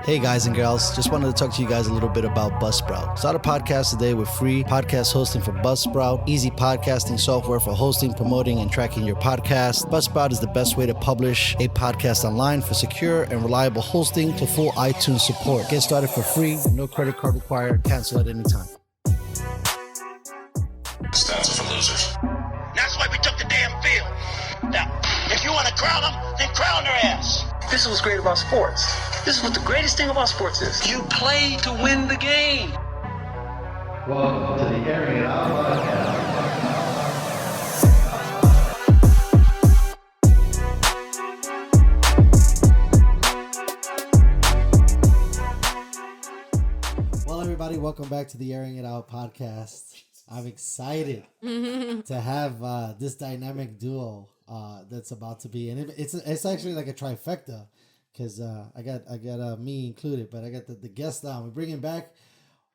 Hey guys and girls, just wanted to talk to you guys a little bit about Buzzsprout. Start a podcast today with free podcast hosting for Buzzsprout, easy podcasting software for hosting, promoting, and tracking your podcast. Buzzsprout is the best way to publish a podcast online for secure and reliable hosting to full iTunes support. Get started for free, no credit card required, cancel at any time. Stats are for losers. That's why we took the damn field. Now, if you want to crown them, then crown their ass. This is what's great about sports. This is what the greatest thing about sports is. You play to win the game. Welcome to the Airin podcast. Well, everybody, welcome back to the Airing It Out podcast. I'm excited to have this dynamic duo that's about to be, and it's actually like a trifecta because I got me included, but I got the guest on. We're bringing back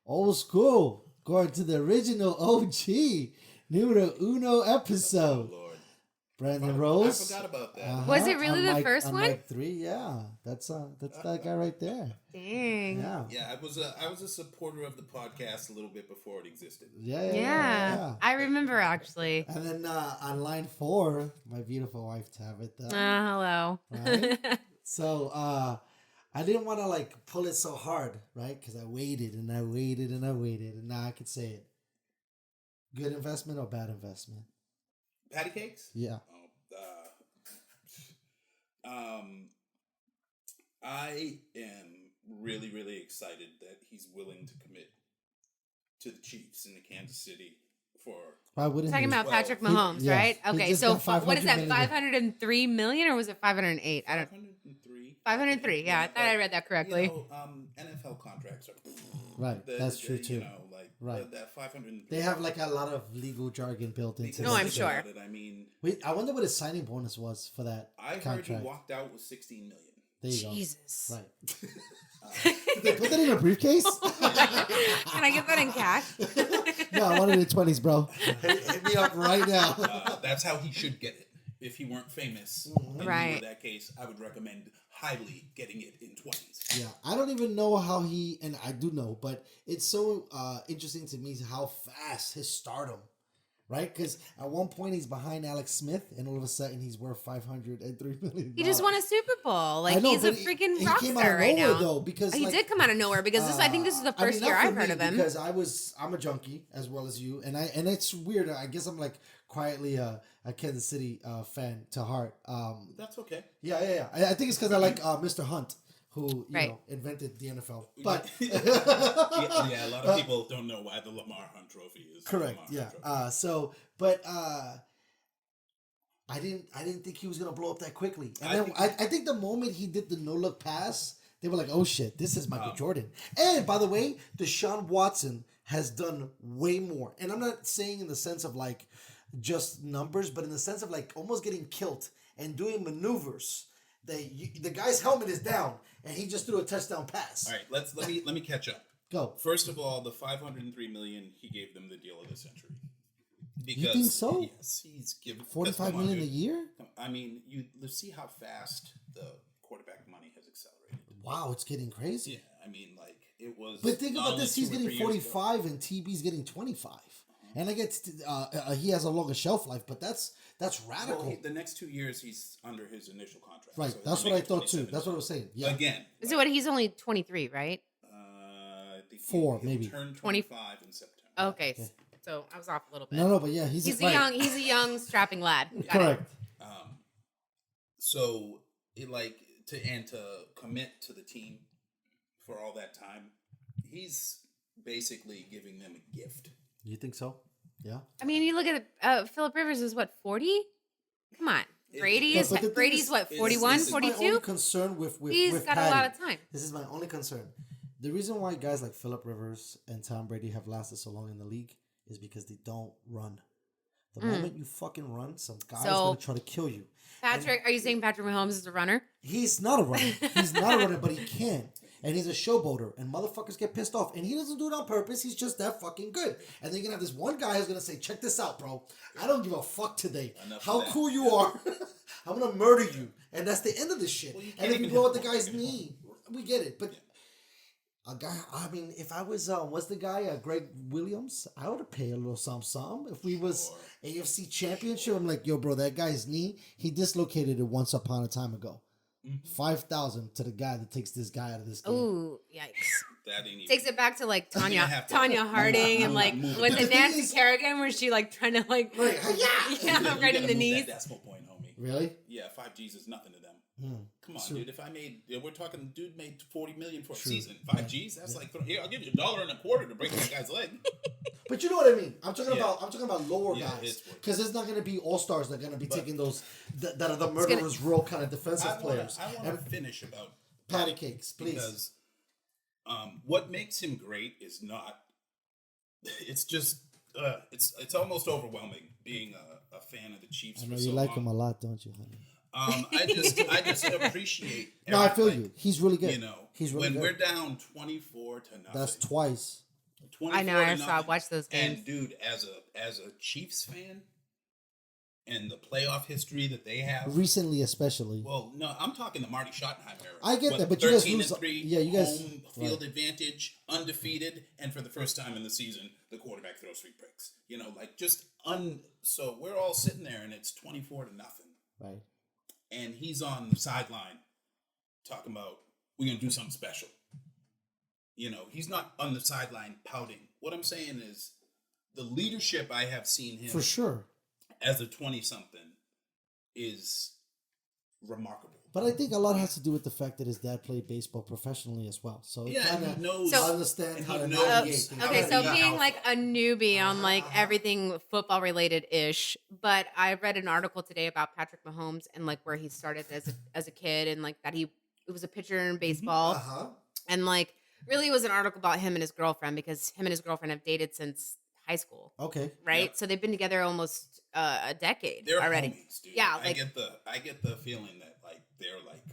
old school, going to the original OG numero uno episode. Oh, Lord. Brandon Rose. I forgot about that. Was it really the first one? Mic 3, yeah. That's that guy right there. Dang. Yeah, I was a supporter of the podcast a little bit before it existed. Yeah. I remember actually. And then on line 4, my beautiful wife Tabatha. Hello. Right? So I didn't want to like pull it so hard, right? Because I waited and I waited and I waited, and now I could say it. Good investment or bad investment? Patty cakes? Yeah. I am really, really excited that he's willing to commit to the Chiefs in the Kansas City for. Why wouldn't Talking he? about Patrick Mahomes, right? He Okay, just so got what is that? 500 million. 503 million or was it 508? I don't. 503. 503. Yeah, I thought I read that correctly. You know, NFL contracts are. Right, that's true too. You know, like right. That 503. They have like a lot of legal jargon built into No, it. I'm sure. It, I mean, Wait, I wonder what his signing bonus was for that I contract. heard he walked out with $16 million. There you Jesus. go. Right. Did they put that in a briefcase? Can I get that in cash? No, I wanted it in 20s, bro. Hit me up right now. That's how he should get it. If he weren't famous, and Right. in that case, I would recommend highly getting it in 20s. Yeah, I don't even know how he, and I do know, but it's so interesting to me how fast his stardom, right? Because at one point he's behind Alex Smith, and all of a sudden he's worth $503 million. He just won a Super Bowl. Like I know, he's a but freaking he rock came out star of right nowhere, now. though, because He like, did come out of nowhere because I think this is the first year not I've for heard me, of him. because I'm a junkie as well as you, and it's weird. I guess I'm like quietly a Kansas City fan to heart. That's okay. Yeah. I think it's because I like Mr. Hunt, who you Right. know invented the NFL. But yeah, a lot of people don't know why the Lamar Hunt Trophy is correct. the Lamar Yeah. Hunt Trophy. I didn't think he was gonna blow up that quickly. And I then think- I think the moment he did the no look pass, they were like, "Oh shit, this is Michael Jordan." And by the way, Deshaun Watson has done way more. And I'm not saying in the sense of like just numbers, but in the sense of like almost getting killed and doing maneuvers. The guy's helmet is down, and he just threw a touchdown pass. All right, let me catch up. Go. First of all, the $503 million, he gave them the deal of the century. Because, You think so? Yes, he's given $45 million a year? I mean, let's see how fast the quarterback money has accelerated. Wow, it's getting crazy. Yeah, I mean, like it was. But think not about only this: he's 2 or 3 getting years ago. 45, and TB's getting 25. And I get he has a longer shelf life, but that's radical. Well, the next 2 years, he's under his initial contract. Right, so that's he'll what I make thought too. 27 That's what I was saying. Yeah, Again, So what? He's only 23, right? I think 4 he'll maybe. turn 20 25 in September. Okay, so I was off a little bit. No, but yeah, he's right. He's a young strapping lad. Got it. Correct. So to commit to the team for all that time, he's basically giving them a gift. You think so? Yeah. I mean, you look at Phillip Rivers is what, 40? Come on. Brady's But the thing Brady's is, what, this 41, is my My only 42? concern with He's with got Patty, a lot of time. This is my only concern. The reason why guys like Phillip Rivers and Tom Brady have lasted so long in the league is because they don't run. The moment you fucking run, some guy's So- gonna try to kill you. Patrick, are you saying Patrick Mahomes is a runner? He's not a runner. He's not a runner, but he can. And he's a showboater. And motherfuckers get pissed off. And he doesn't do it on purpose. He's just that fucking good. And then you're going to have this one guy who's going to say, check this out, bro. I don't give a fuck today. Enough How of that. cool you are. I'm going to murder you. And that's the end of this shit. Well, you And can't if you even blow out hit the the guy's ball anymore. knee, we get it. But A guy, I mean, if I was, what's the guy, Greg Williams? I would have paid a little something. If we was AFC Championship, I'm like, yo, bro, that guy's knee, he dislocated it once upon a time ago. 5,000 to the guy that takes this guy out of this game. Ooh, yikes. That ain't even. Takes it back to like Tanya move Harding and like it. was The it thing Nancy is- Kerrigan where she like trying to like Right. yeah, You right in gotta the move knees. That decimal point, homie. Really? Yeah, 5Gs is nothing to them. Come on, True. dude. If I made, we're talking, dude made $40 million for a True. season. 5Gs, that's like, here, I'll give you $1.25 to break that guy's leg. But you know what I mean. I'm talking Yeah. about lower Yeah, guys it's worth because there's not going to be all stars that are going to be But- taking those that are the murderers row kind of defensive players. I want to finish about Patty cakes, please. because what makes him great is not. It's just it's almost overwhelming being a fan of the Chiefs. I know for you so like long. him a lot, don't you, honey? I just appreciate. No, I feel like, you. He's really good. You know, he's really when good. we're down 24 to nothing. That's twice. 24 I know, to I saw nothing. watch those games. And dude, as a Chiefs fan, and the playoff history that they have. Recently, especially. Well, no, I'm talking the Marty Schottenheimer era. I get that, but you guys 13 lose. and 3, Yeah, you guys. home field advantage, undefeated, and for the first time in the season, the quarterback throws 3 picks. You know, like just So we're all sitting there, and it's 24 to nothing, Right. and he's on the sideline talking about we're gonna do something special. You know, he's not on the sideline pouting. What I'm saying is, the leadership I have seen him For sure. as a 20-something is remarkable. But I think a lot has to do with the fact that his dad played baseball professionally as well. So it Yeah, kind and of he knows. So- understand and how he to knows- navigate things. Okay, so Yeah. being like a newbie on like everything football related ish, but I read an article today about Patrick Mahomes and like where he started as a kid and like that it was a pitcher in baseball Uh-huh. and like really it was an article about him and his girlfriend because him and his girlfriend have dated since high school, Okay. right? Yep. So they've been together almost a decade They're already. homies, dude. Yeah, I like- get the feeling that like they're like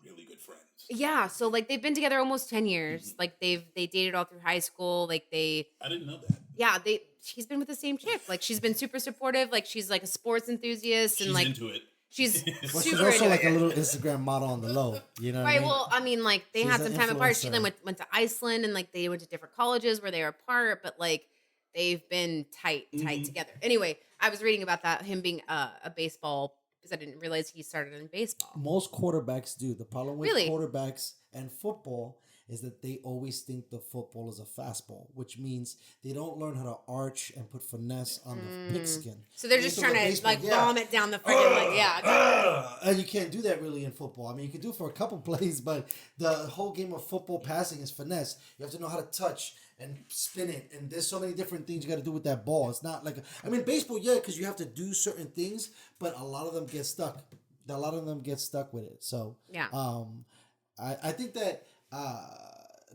really good friends. Yeah, so like they've been together almost 10 years. Like they dated all through high school. Like I didn't know that. yeah, she's been with the same chick. Like she's been super supportive. Like she's like a sports enthusiast and She's like into it. she's Well, she's super also into like it. a little Instagram model on the low. You know what I Right. mean? Well, I mean, like they She's had an some time apart. She then influencer. went to Iceland and like they went to different colleges where they were apart, but like they've been tight Mhm. together. Anyway, I was reading about that him being a baseball because I didn't realize he started in baseball. Most quarterbacks do. The problem with Really? quarterbacks and football is that they always think the football is a fastball, which means they don't learn how to arch and put finesse on the pigskin. So they're And just so trying with to baseball, like yeah. bomb it down the freaking like yeah. And you can't do that really in football. I mean, you can do it for a couple plays, but the whole game of football passing is finesse. You have to know how to touch and spin it, and there's so many different things you got to do with that ball. It's not like I mean, baseball, yeah, because you have to do certain things, but a lot of them get stuck. A lot of them get stuck with it. So Yeah. I think that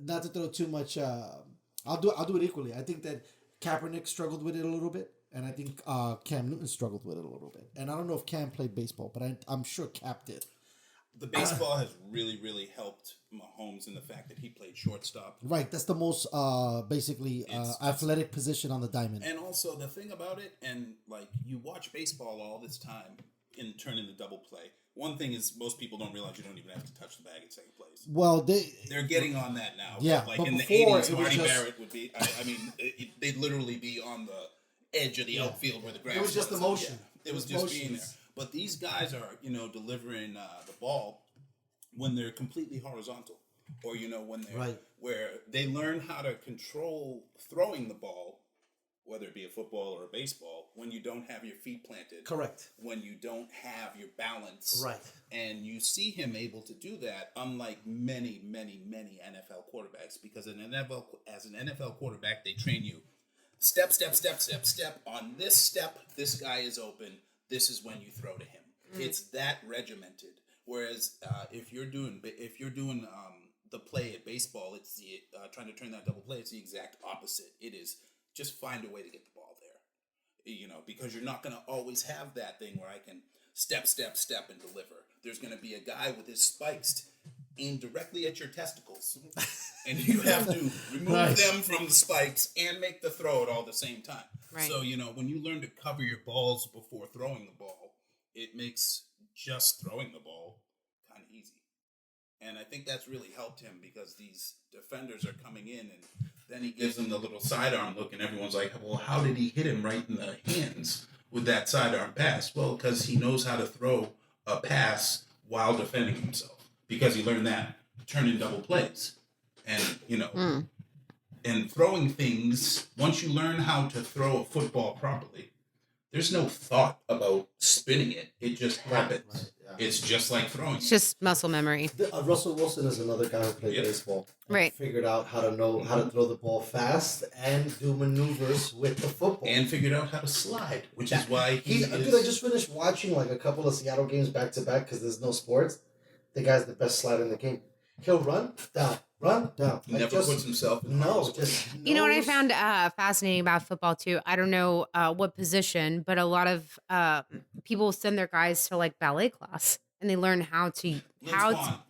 not to throw too much. I'll do it equally. I think that Kaepernick struggled with it a little bit. And I think Cam Newton struggled with it a little bit. And I don't know if Cam played baseball, but I'm sure Cap did. The baseball has really, really helped Mahomes in the fact that he played shortstop. Right. That's the most basically It's- athletic position on the diamond. And also the thing about it, and like you watch baseball all this time in turning the double play. One thing is most people don't realize you don't even have to touch the bag at second place. Well, They're getting on that now. Yeah, like but in the before, 80s, it was Marty just- Barrett would be. I mean, they'd literally be on the edge of the outfield where the grass. It was just the motion. Yeah, it was just being there. But these guys are, delivering the ball when they're completely horizontal, or when they're Right. where they learn how to control throwing the ball, whether it be a football or a baseball, when you don't have your feet planted. Correct. When you don't have your balance. Right. And you see him able to do that, unlike many, many, many NFL quarterbacks, because as an NFL quarterback, they train you step, step, step, step, step. On this step, this guy is open. This is when you throw to him. It's that regimented. Whereas if you're doing the play at baseball, it's the trying to turn that double play. It's the exact opposite. It is just find a way to get the ball there. Because you're not going to always have that thing where I can step, step, step and deliver. There's going to be a guy with his spikes aimed directly at your testicles, and you have to remove them from the spikes and make the throw at all the same time. Right. So when you learn to cover your balls before throwing the ball, it makes just throwing the ball kind of easy. And I think that's really helped him because these defenders are coming in, and then he gives them the little sidearm look, and everyone's like, well, how did he hit him right in the hands with that sidearm pass? Well, because he knows how to throw a pass while defending himself, because he learned that turning double plays. And, and throwing things, once you learn how to throw a football properly, there's no thought about spinning it. It just happens. Right, yeah. It's just like throwing. It's just muscle memory. Russell Wilson is another guy who played baseball. Right. Figured out how to throw the ball fast and do maneuvers with the football. And figured out how to slide, which is why Dude, I just finished watching like a couple of Seattle games back to back because there's no sports. The guy's the best slider in the game. He'll run down. He never puts himself in You know what I found fascinating about football too? I don't know what position, but a lot of people send their guys to like ballet class, and they learn how to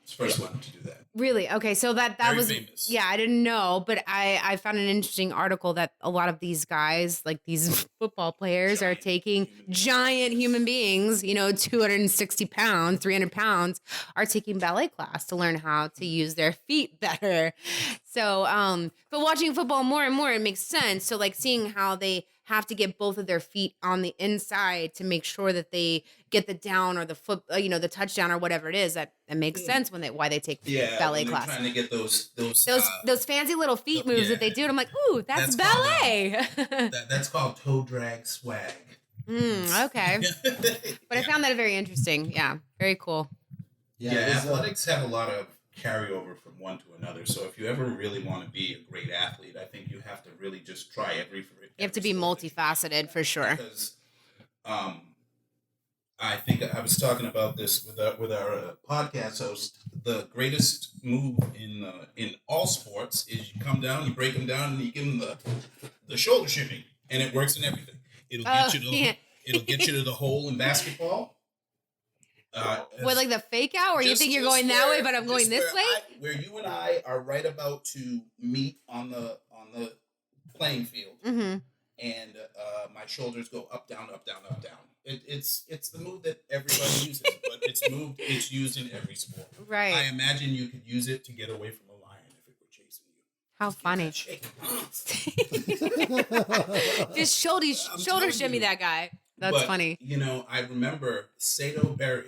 first one to do that. Really? Okay, so that Very was famous. Yeah, I didn't know, but I found an interesting article that a lot of these guys, like these football players, are taking giant human beings, 260 pounds, 300 pounds, are taking ballet class to learn how to use their feet better. So, but watching football more and more, it makes sense. So, like seeing how they have to get both of their feet on the inside to make sure that they get the down or the foot, the touchdown or whatever it is. That makes sense why they take ballet class. Trying to get those fancy little feet moves that they do. And I'm like, ooh, that's ballet. That's called toe drag swag. Okay. But I found that very interesting. Yeah, very cool. Yeah, athletics have a lot of carryover from one to another. So if you ever really want to be a great athlete, I think you have to really just try every you have to be multifaceted for sure. Because I think I was talking about this with our podcast host. The greatest move in all sports is you come down, you break them down, and you give them the shoulder shimmy, and it works in everything. It'll get you to the hole in basketball. What, like the fake out, or you think you're going that way, but I'm going this way? Where you and I are right about to meet on the playing field, and my shoulders go up, down, up, down, up, down. It's the move that everybody uses, but it's used in every sport. Right. I imagine you could use it to get away from a lion if it were chasing you. How funny! Just shoulder shimmy that guy. That's funny. I remember Sato Berry,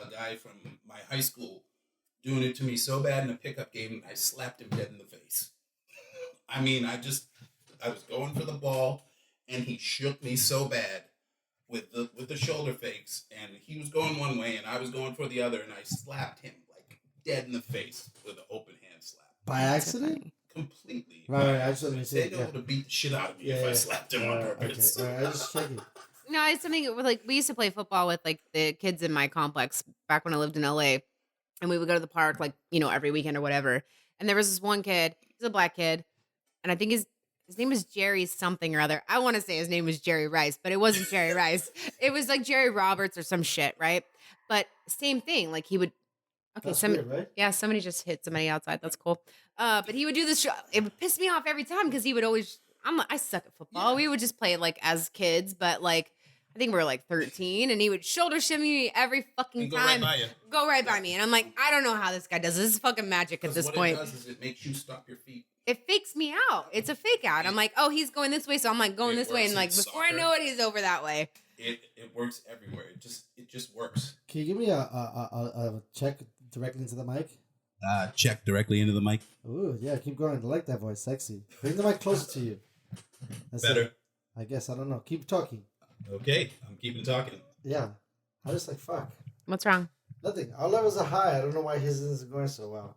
a guy from my high school, doing it to me so bad in a pickup game, I slapped him dead in the face. I mean, I was going for the ball, and he shook me so bad with the shoulder fakes, and he was going one way, and I was going for the other, and I slapped him like dead in the face with an open hand slap. By accident? Completely. Right. I just want to say, Sato would have beat the shit out of me if I slapped him on purpose. Okay. All right, I just checking. No, it's something like we used to play football with like the kids in my complex back when I lived in LA, and we would go to the park like every weekend or whatever. And there was this one kid, he's a black kid, and I think his name was Jerry something or other. I want to say his name was Jerry Rice, but it wasn't Jerry Rice. It was like Jerry Roberts or some shit, right? But same thing, like he would. Okay, weird, right? Yeah, somebody just hit somebody outside. That's cool. But he would do this. It would piss me off every time because he would always. I suck at football. Yeah. We would just play it like as kids, but like. I think we were like 13, and he would shoulder shimmy me every fucking time. Go right by me. And I'm like, I don't know how this guy does this. This is fucking magic at this point. What it does is it makes you stop your feet. It fakes me out. It's a fake out. I'm like, oh, he's going this way, so I'm like going this way, and like before I know it, he's over that way. It works everywhere. It just works. Can you give me a check directly into the mic? Check directly into the mic. Ooh, yeah, keep going. I like that voice. Sexy. Bring the mic closer to you. That's better. It. I guess. I don't know. Keep talking. Okay, I'm keeping talking. Yeah. I just like, fuck. What's wrong? Nothing. Our levels are high. I don't know why his isn't going so well.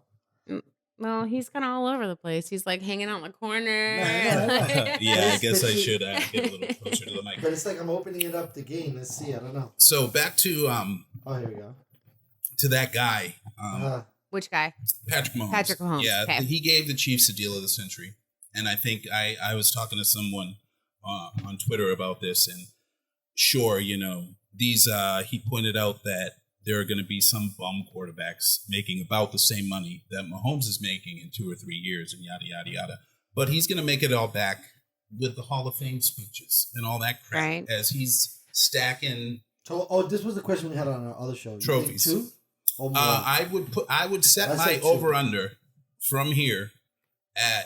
Well, he's kind of all over the place. He's like hanging out in the corner. Yeah, I guess I should get a little closer to the mic. But it's like I'm opening it up the game. Let's see. I don't know. So back to oh, here we go. To that guy. Which guy? Patrick Mahomes. Patrick Mahomes. Yeah, okay. He gave the Chiefs the deal of the century, and I think I was talking to someone on Twitter about this, and sure, these he pointed out that there are going to be some bum quarterbacks making about the same money that Mahomes is making in 2 or 3 years, and yada yada yada. But he's going to make it all back with the Hall of Fame speeches and all that crap, right, as he's stacking. Oh, this was the question we had on our other show. Trophies. 2? Or more? I would set I'd my say 2. over under from here at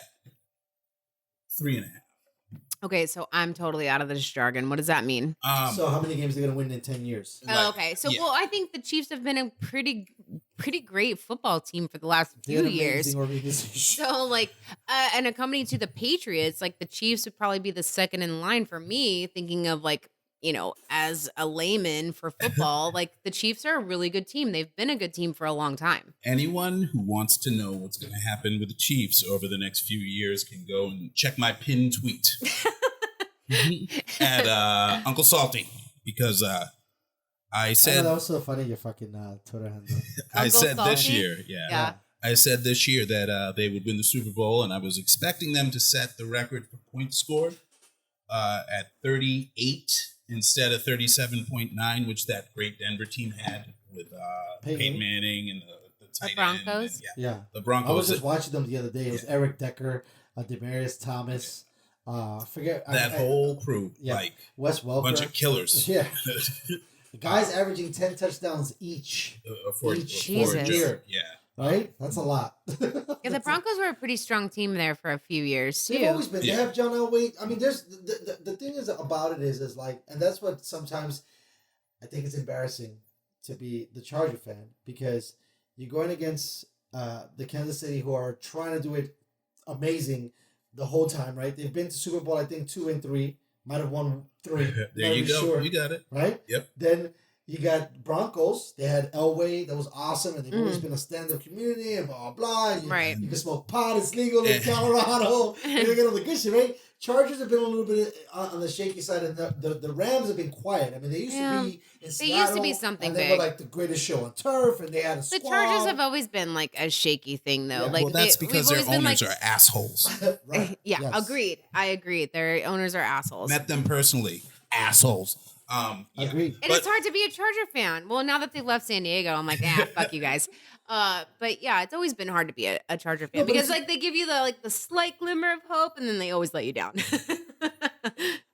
3.5. Okay, so I'm totally out of this jargon. What does that mean? So how many games are they going to win in 10 years? Oh, okay. So, yeah. well, I think the Chiefs have been a pretty great football team for the last They're few an years. amazing organization. So, like, and accompanying to the Patriots, like the Chiefs would probably be the second in line for me, thinking of like, you know, as a layman for football, like the Chiefs are a really good team. They've been a good team for a long time. Anyone who wants to know what's going to happen with the Chiefs over the next few years can go and check my pinned tweet at Uncle Saultee, because I said that was so funny. Your fucking Twitter handle. I said this Saultee? year, Yeah. I said this year that they would win the Super Bowl, and I was expecting them to set the record for points scored at 38 instead of 37.9, which that great Denver team had with Peyton Manning and the tight Broncos? end. Yeah. The Broncos. I was just watching them the other day. It was Eric Decker, Demaryius Thomas. That whole crew, like Wes Welker, bunch of killers. Yeah. The guys averaging 10 touchdowns each. For Jesus. year. Yeah. Right? That's a lot. Yeah, the Broncos were a pretty strong team there for a few years too. They've always been. Yeah. They have John Elway. I mean, there's the thing is about it is like, and that's what sometimes I think it's embarrassing to be the Charger fan, because you're going against the Kansas City, who are trying to do it amazing the whole time, right? They've been to Super Bowl, I think 2 and 3, might have won 3. There you go. Sure, You got it. right? Yep. Then you got Broncos. They had Elway. That was awesome. And they've always been a stand-up community and blah, blah, blah. Right. You can smoke pot. It's legal in Colorado. And they get all the good shit, right? Chargers have been a little bit on the shaky side. And the Rams have been quiet. I mean, they used to be in Seattle. They used to be something and they big. were like the greatest show on turf. And they had a The squad. Chargers have always been like a shaky thing, though. Yeah. Like Well, that's we've because their always been, owners like, are assholes. Right. Yeah, Yes. agreed. I agree. Their owners are assholes. Met them personally. Assholes. Yeah. Agreed. And it's hard to be a Charger fan. Well, now that they left San Diego, I'm like, fuck you guys. But yeah, it's always been hard to be a Charger fan, No, but because it's- like they give you the slight glimmer of hope, and then they always let you down.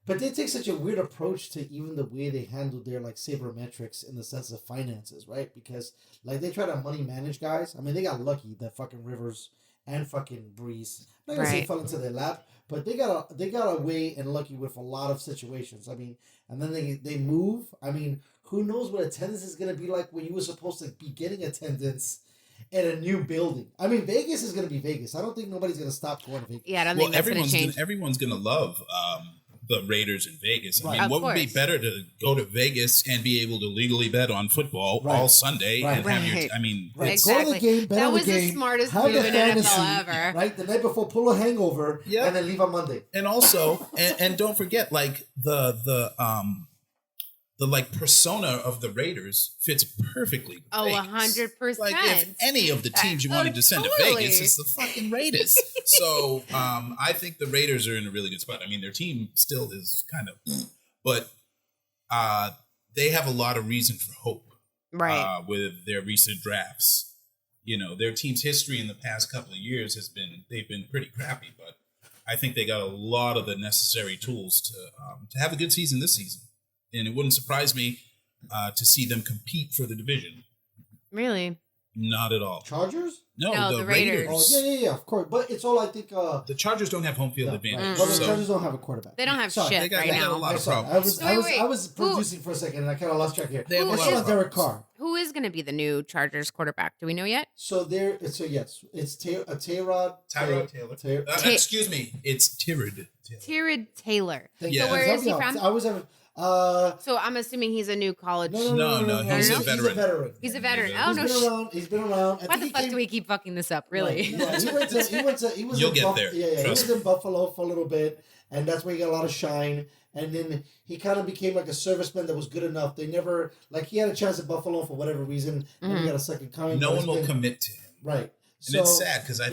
But they take such a weird approach to even the way they handle their like sabermetrics in the sense of finances, right? Because like they try to money manage guys. I mean, they got lucky that fucking Rivers and fucking Breeze, I'm not gonna say Right. fell into their lap, but they got away and lucky with a lot of situations. I mean, and then they move. I mean, who knows what attendance is gonna be like when you were supposed to be getting attendance at a new building? I mean, Vegas is gonna be Vegas. I don't think nobody's gonna stop going to Vegas. Yeah, I don't think that's going to change. Everyone's gonna love the Raiders in Vegas. I Right. mean, Of what would be course. better to go to Vegas and be able to legally bet on football Right. all Sunday and have your? Right. I mean, Right. it's- Go to the Exactly. game, bet That on was the the game, smartest have move the in NFL fantasy, ever. Right, the night before, pull a hangover, Yep. and then leave on Monday. and also, and don't forget, like the like persona of the Raiders fits perfectly with Oh, Vegas. 100%. Like if any of the teams you wanted to send to totally. Vegas, it's the fucking Raiders. So I think the Raiders are in a really good spot. I mean, their team still is kind of, but they have a lot of reason for hope. Right. With their recent drafts. You know, their team's history in the past couple of years they've been pretty crappy, but I think they got a lot of the necessary tools to have a good season this season. And it wouldn't surprise me to see them compete for the division. Really? Not at all. Chargers? No, the Raiders. Oh, yeah, of course. But it's all, I think... The Chargers don't have home field no, advantage. right. Well, the so Chargers don't have a quarterback. They don't have Sorry. shit right they got a now. lot of Sorry, problems. I was Who- producing for a second, and I kind of lost track here. They have a Who lot is- of Derek problems. Carr. Who is going to be the new Chargers quarterback? Do we know yet? So yes, it's Tyrod Taylor. Excuse me, it's Tyrod. Tyrod Taylor. Thank Yeah. So you. where Help is me he out. from? I was having... So I'm assuming he's a new college. No, he's a veteran. He's a veteran. He's Oh, no. He's been around. I Why think the he fuck came- do we keep fucking this up? Really? Right. He was You'll in get there. Yeah, he Trust was in Buffalo for a little bit, and that's where he got a lot of shine. And then he kind of became like a serviceman that was good enough. They never, like, he had a chance at Buffalo for whatever reason, and he got a second coming. No but one it's will been- commit to him. Right. And So, it's sad because I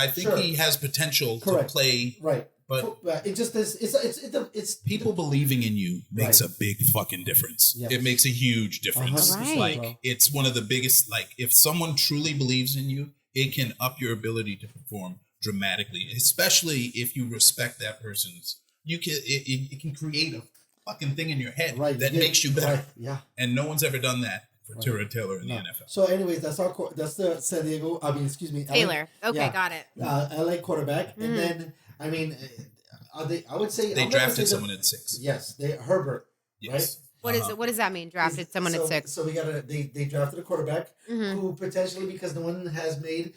think Sure. he has potential Correct. to play. Right. But It just is. It's people believing in you makes Right. a big fucking difference. Yes. It makes a huge difference. 100%, Like bro. it's one of the biggest. Like if someone truly believes in you, it can up your ability to perform dramatically. Especially if you respect that person's. It can create a fucking thing in your head right that yeah, makes you better. Right. Yeah. And no one's ever done that for Tyrod Taylor in the NFL. So, anyways, that's the San Diego. Excuse me, Taylor. Okay, got it. LA quarterback, and then are they? I would say they drafted someone at 6. Yes, Herbert. Yes. Right. What is it? What does that mean? Drafted someone at 6. So they drafted a quarterback who potentially, because no one has made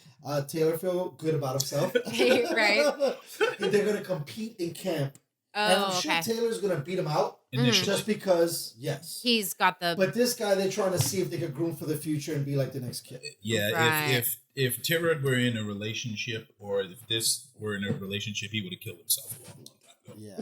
Taylor feel good about himself, right? They're going to compete in camp. Oh, and I'm sure Taylor's going to beat him out just because, he's got the. But this guy, they're trying to see if they could groom for the future and be like the next kid. Yeah, right. if Tyrod were in a relationship, or if this were in a relationship, he would have killed himself a long time ago. Yeah,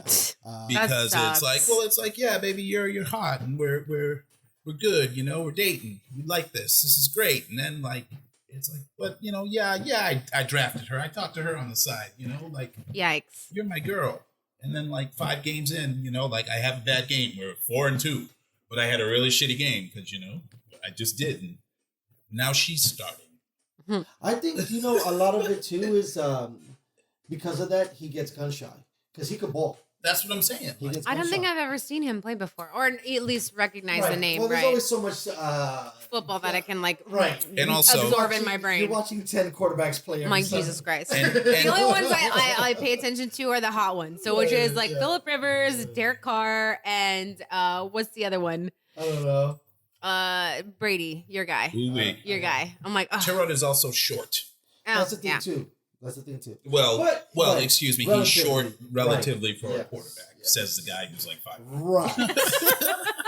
because it's like, yeah, baby, you're hot, and we're good, we're dating, we like this is great, and then like it's like, but I drafted her, I talked to her on the side, like, yikes, you're my girl. And then, like, 5 games in, like, I have a bad game. We're 4-2, but I had a really shitty game because, I just did. And now she's starting. I think, a lot of it, too, is because of that, he gets gun shy. Because he could ball. That's what I'm saying. I don't think I've ever seen him play before, or at least recognize the name. Well, there's always so much football that I can and also absorb in my brain. You're watching 10 quarterbacks play. I'm like, Jesus Christ. And the only ones I pay attention to are the hot ones. So which is like Phillip Rivers, Derek Carr, and what's the other one? I don't know. Brady, your guy. Your guy. I'm like, Tyrod is also short. That's the thing too. Well, excuse me. He's short relatively for a quarterback. Yes. Says the guy who's like 5. Right.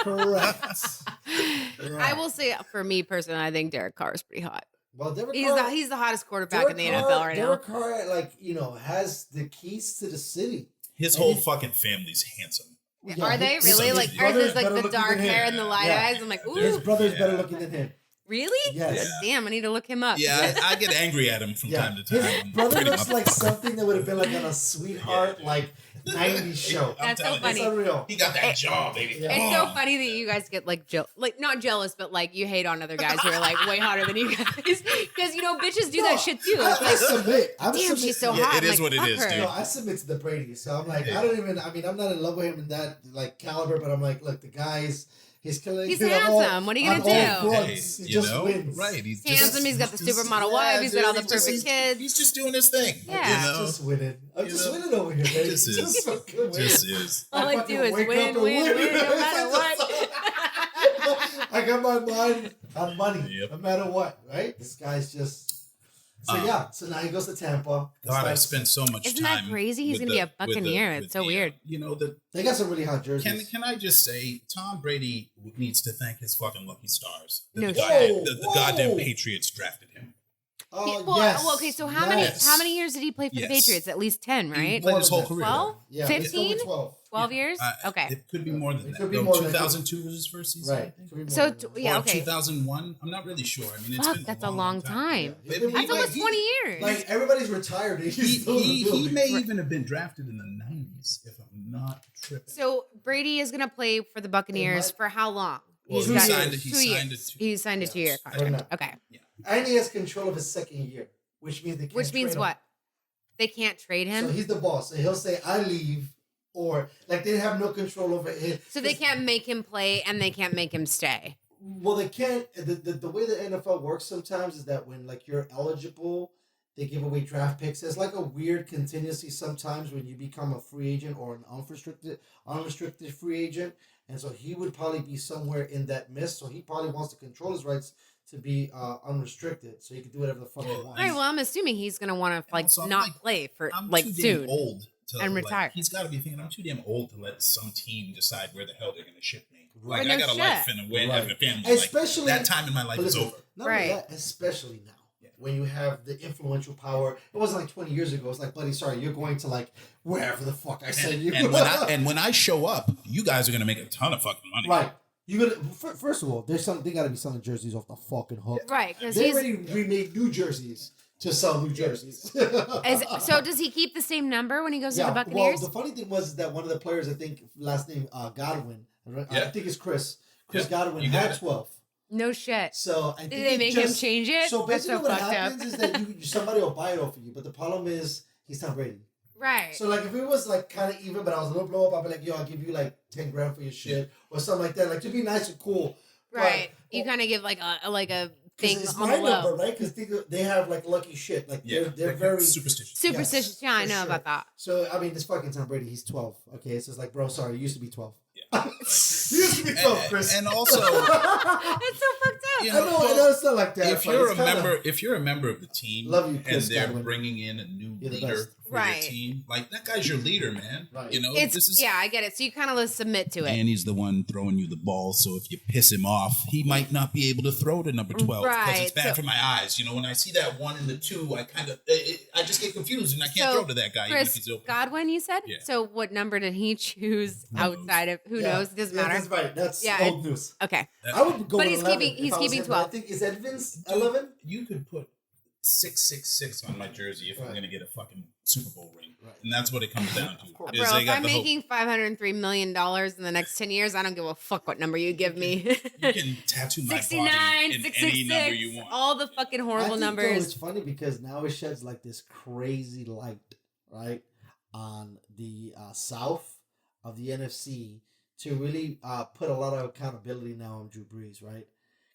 Correct. I will say, for me personally, I think Derek Carr is pretty hot. Well, he's the hottest quarterback in the NFL right now. Derek Carr, has the keys to the city. His whole fucking family's handsome. Yeah, are they really? Like, or is like the dark hair and the light eyes? I'm like, ooh. His brother's better looking than him. Really? Yes. Damn, I need to look him up. Yeah, I get angry at him from time to time. His brother looks like something that would have been like on a Sweetheart, 90s show. That's so funny. It's unreal. He got that jaw, baby. Yeah. It's so funny that you guys get like not jealous, but like you hate on other guys who are like way hotter than you guys. Because bitches do that shit too. It's I submit. Damn, she's so hot. It is what it is, dude. No, I submit to the Brady. So I'm like, I'm not in love with him in that like caliber, but I'm like, look, the guy's. He's killing. He's handsome. What are you gonna do? Hey, he just wins. Right. He's handsome. He's got the supermodel wife. He's got all the perfect kids. He's just doing his thing. Yeah. He's just winning. I'm just winning over here, baby. This is. All I do is win, no matter what. I got my mind on money, no matter what. Right? This guy's just. So now he goes to Tampa. God, I spent so much time. Isn't that crazy? He's going to be a Buccaneer. It's so weird. They got some really hot jerseys. Can I just say, Tom Brady needs to thank his fucking lucky stars. The goddamn Patriots drafted him. Okay, so how many years did he play for the Patriots? At least 10, right? He played his whole career. 12? Yeah, 15? 12. 12 years? Okay. It could be more than that. Could be more 2002 was his first season. Right. So, or 2001. I'm not really sure. I mean, it's been that's a long time. Yeah. That's almost 20 years. Like, everybody's retired. He may even have been drafted in the 90s, if I'm not tripping. So, Brady is going to play for the Buccaneers for how long? Well, he signed a 2-year contract. Okay. Yeah. And he has control of his second year, which means they can't Which means what? They can't trade him? So he's the boss. So he'll say, I leave. Or, like, they have no control over it. So they can't make him play and they can't make him stay. Well, they can't. The way the NFL works sometimes is that when, like, you're eligible, they give away draft picks. There's, like, a weird contingency sometimes when you become a free agent or an unrestricted free agent. And so he would probably be somewhere in that mist. So he probably wants to control his rights to be unrestricted. So he can do whatever the fuck he wants. All right, well, I'm assuming he's going to want to, like, not play for, like, soon. Old. And retire. He's got to be thinking, I'm too damn old to let some team decide where the hell they're going to ship me. Right. Like, I got a life and a having a family. Especially, that time in my life is over. Not only that, especially now, when you have the influential power. It wasn't like 20 years ago. It's like, buddy, sorry, you're going to like wherever the fuck I send you. And when I show up, you guys are going to make a ton of fucking money. Right. You gotta first of all, they got to be selling jerseys off the fucking hook. Right. Because they already remade new jerseys to sell new jerseys. So does he keep the same number when he goes to the Buccaneers? Well, the funny thing was that one of the players, I think, last name Godwin, I think it's Chris Godwin, had 12. No shit. So I think did they make him change it? So basically, what happens up. is that somebody will buy it off of you, but the problem is he's Tom Brady. Right. So like if it was like kind of even, but I was a little blow up, I'd be like, yo, I'll give you like 10 grand for your shit or something like that, like to be nice and cool. Right. You kind of give like a thing it's on my the low. number, right? Because they have like lucky shit. Like they're very superstitious. Superstitious. Yeah, I for know sure. about that. So I mean, this fucking Tom Brady, he's 12. Okay, so it's like, bro, sorry, you used to be 12. Yeah. You used to be 12, Chris. And also, That's so fucked up. you I know it's not like that. if but you're it's a kinda- member, if you're a member of the team, Love you, and Chris they're Godwin. bringing in a new You're the leader best. for Right. your team, like that guy's your leader, man. Right. You know, It's this is yeah, I get it. So you kind of submit to it. and he's the one throwing you the ball. So if you piss him off, he might not be able to throw to number 12 because Right, it's bad so- for my eyes. You know, when I see that 1 and the 2, I kind of I just get confused and I can't So, throw to that guy even if Chris he's open. Godwin, you said? Yeah. So what number did he choose outside of who Yeah. knows? It doesn't Yeah, matter. That's right. That's Yeah, old news. Okay. I would go But with he's 11 keeping- if he's I was keeping him. 12. I think is that Vince 11? You could put 666 on my jersey if I'm going to get a fucking Super Bowl ring. Right. And that's what it comes down to. course. is Bro, they if got I'm the hope. making $503 million in the next 10 years, I don't give a fuck what number you give me. You can tattoo my 69, body in any 666, number you want. all the fucking I horrible think, though, numbers. it's funny because now it sheds like this crazy light, right, on the south of the NFC to really put a lot of accountability now on Drew Brees, right?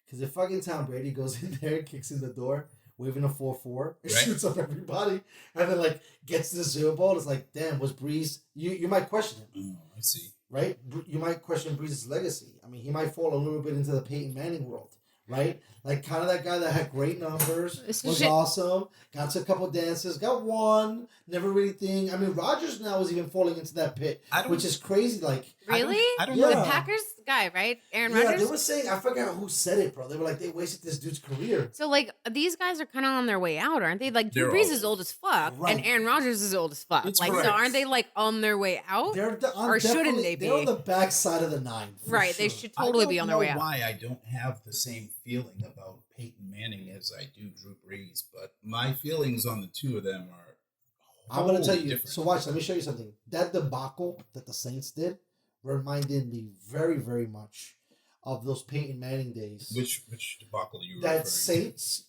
Because if fucking Tom Brady goes in there and kicks in the door, waving a 4-4, and Right. shoots up everybody, and then like gets to the Super Bowl, it's like, damn, was Brees? You might question him, Oh, I see. right? You might question Brees' legacy. I mean, he might fall a little bit into the Peyton Manning world, right? Like kind of that guy that had great numbers, was Shit. awesome, got to a couple dances, got one, never really thing. I mean, Rodgers now is even falling into that pit, I don't- which is crazy. Like, Really? I don't know. The Yeah. Packers guy, right? Aaron yeah, Rodgers? they were saying, I forgot who said it, bro. They were like, they wasted this dude's career. So, like, these guys are kind of on their way out, aren't they? Like, Drew They're Brees all is old as fuck, Right. and Aaron Rodgers is old as fuck. It's Like, correct. so aren't they, like, on their way out? They're Or shouldn't they They're on be? the backside of the 9. for Right, they sure. should totally I be don't on their way know out. why I don't have the same feeling about Peyton Manning as I do Drew Brees, but my feelings on the two of them are I'm going to tell wholly you. different. So watch, let me show you something. That debacle that the Saints did reminded me very, very much of those Peyton Manning days. Which debacle are you referring That to? Saints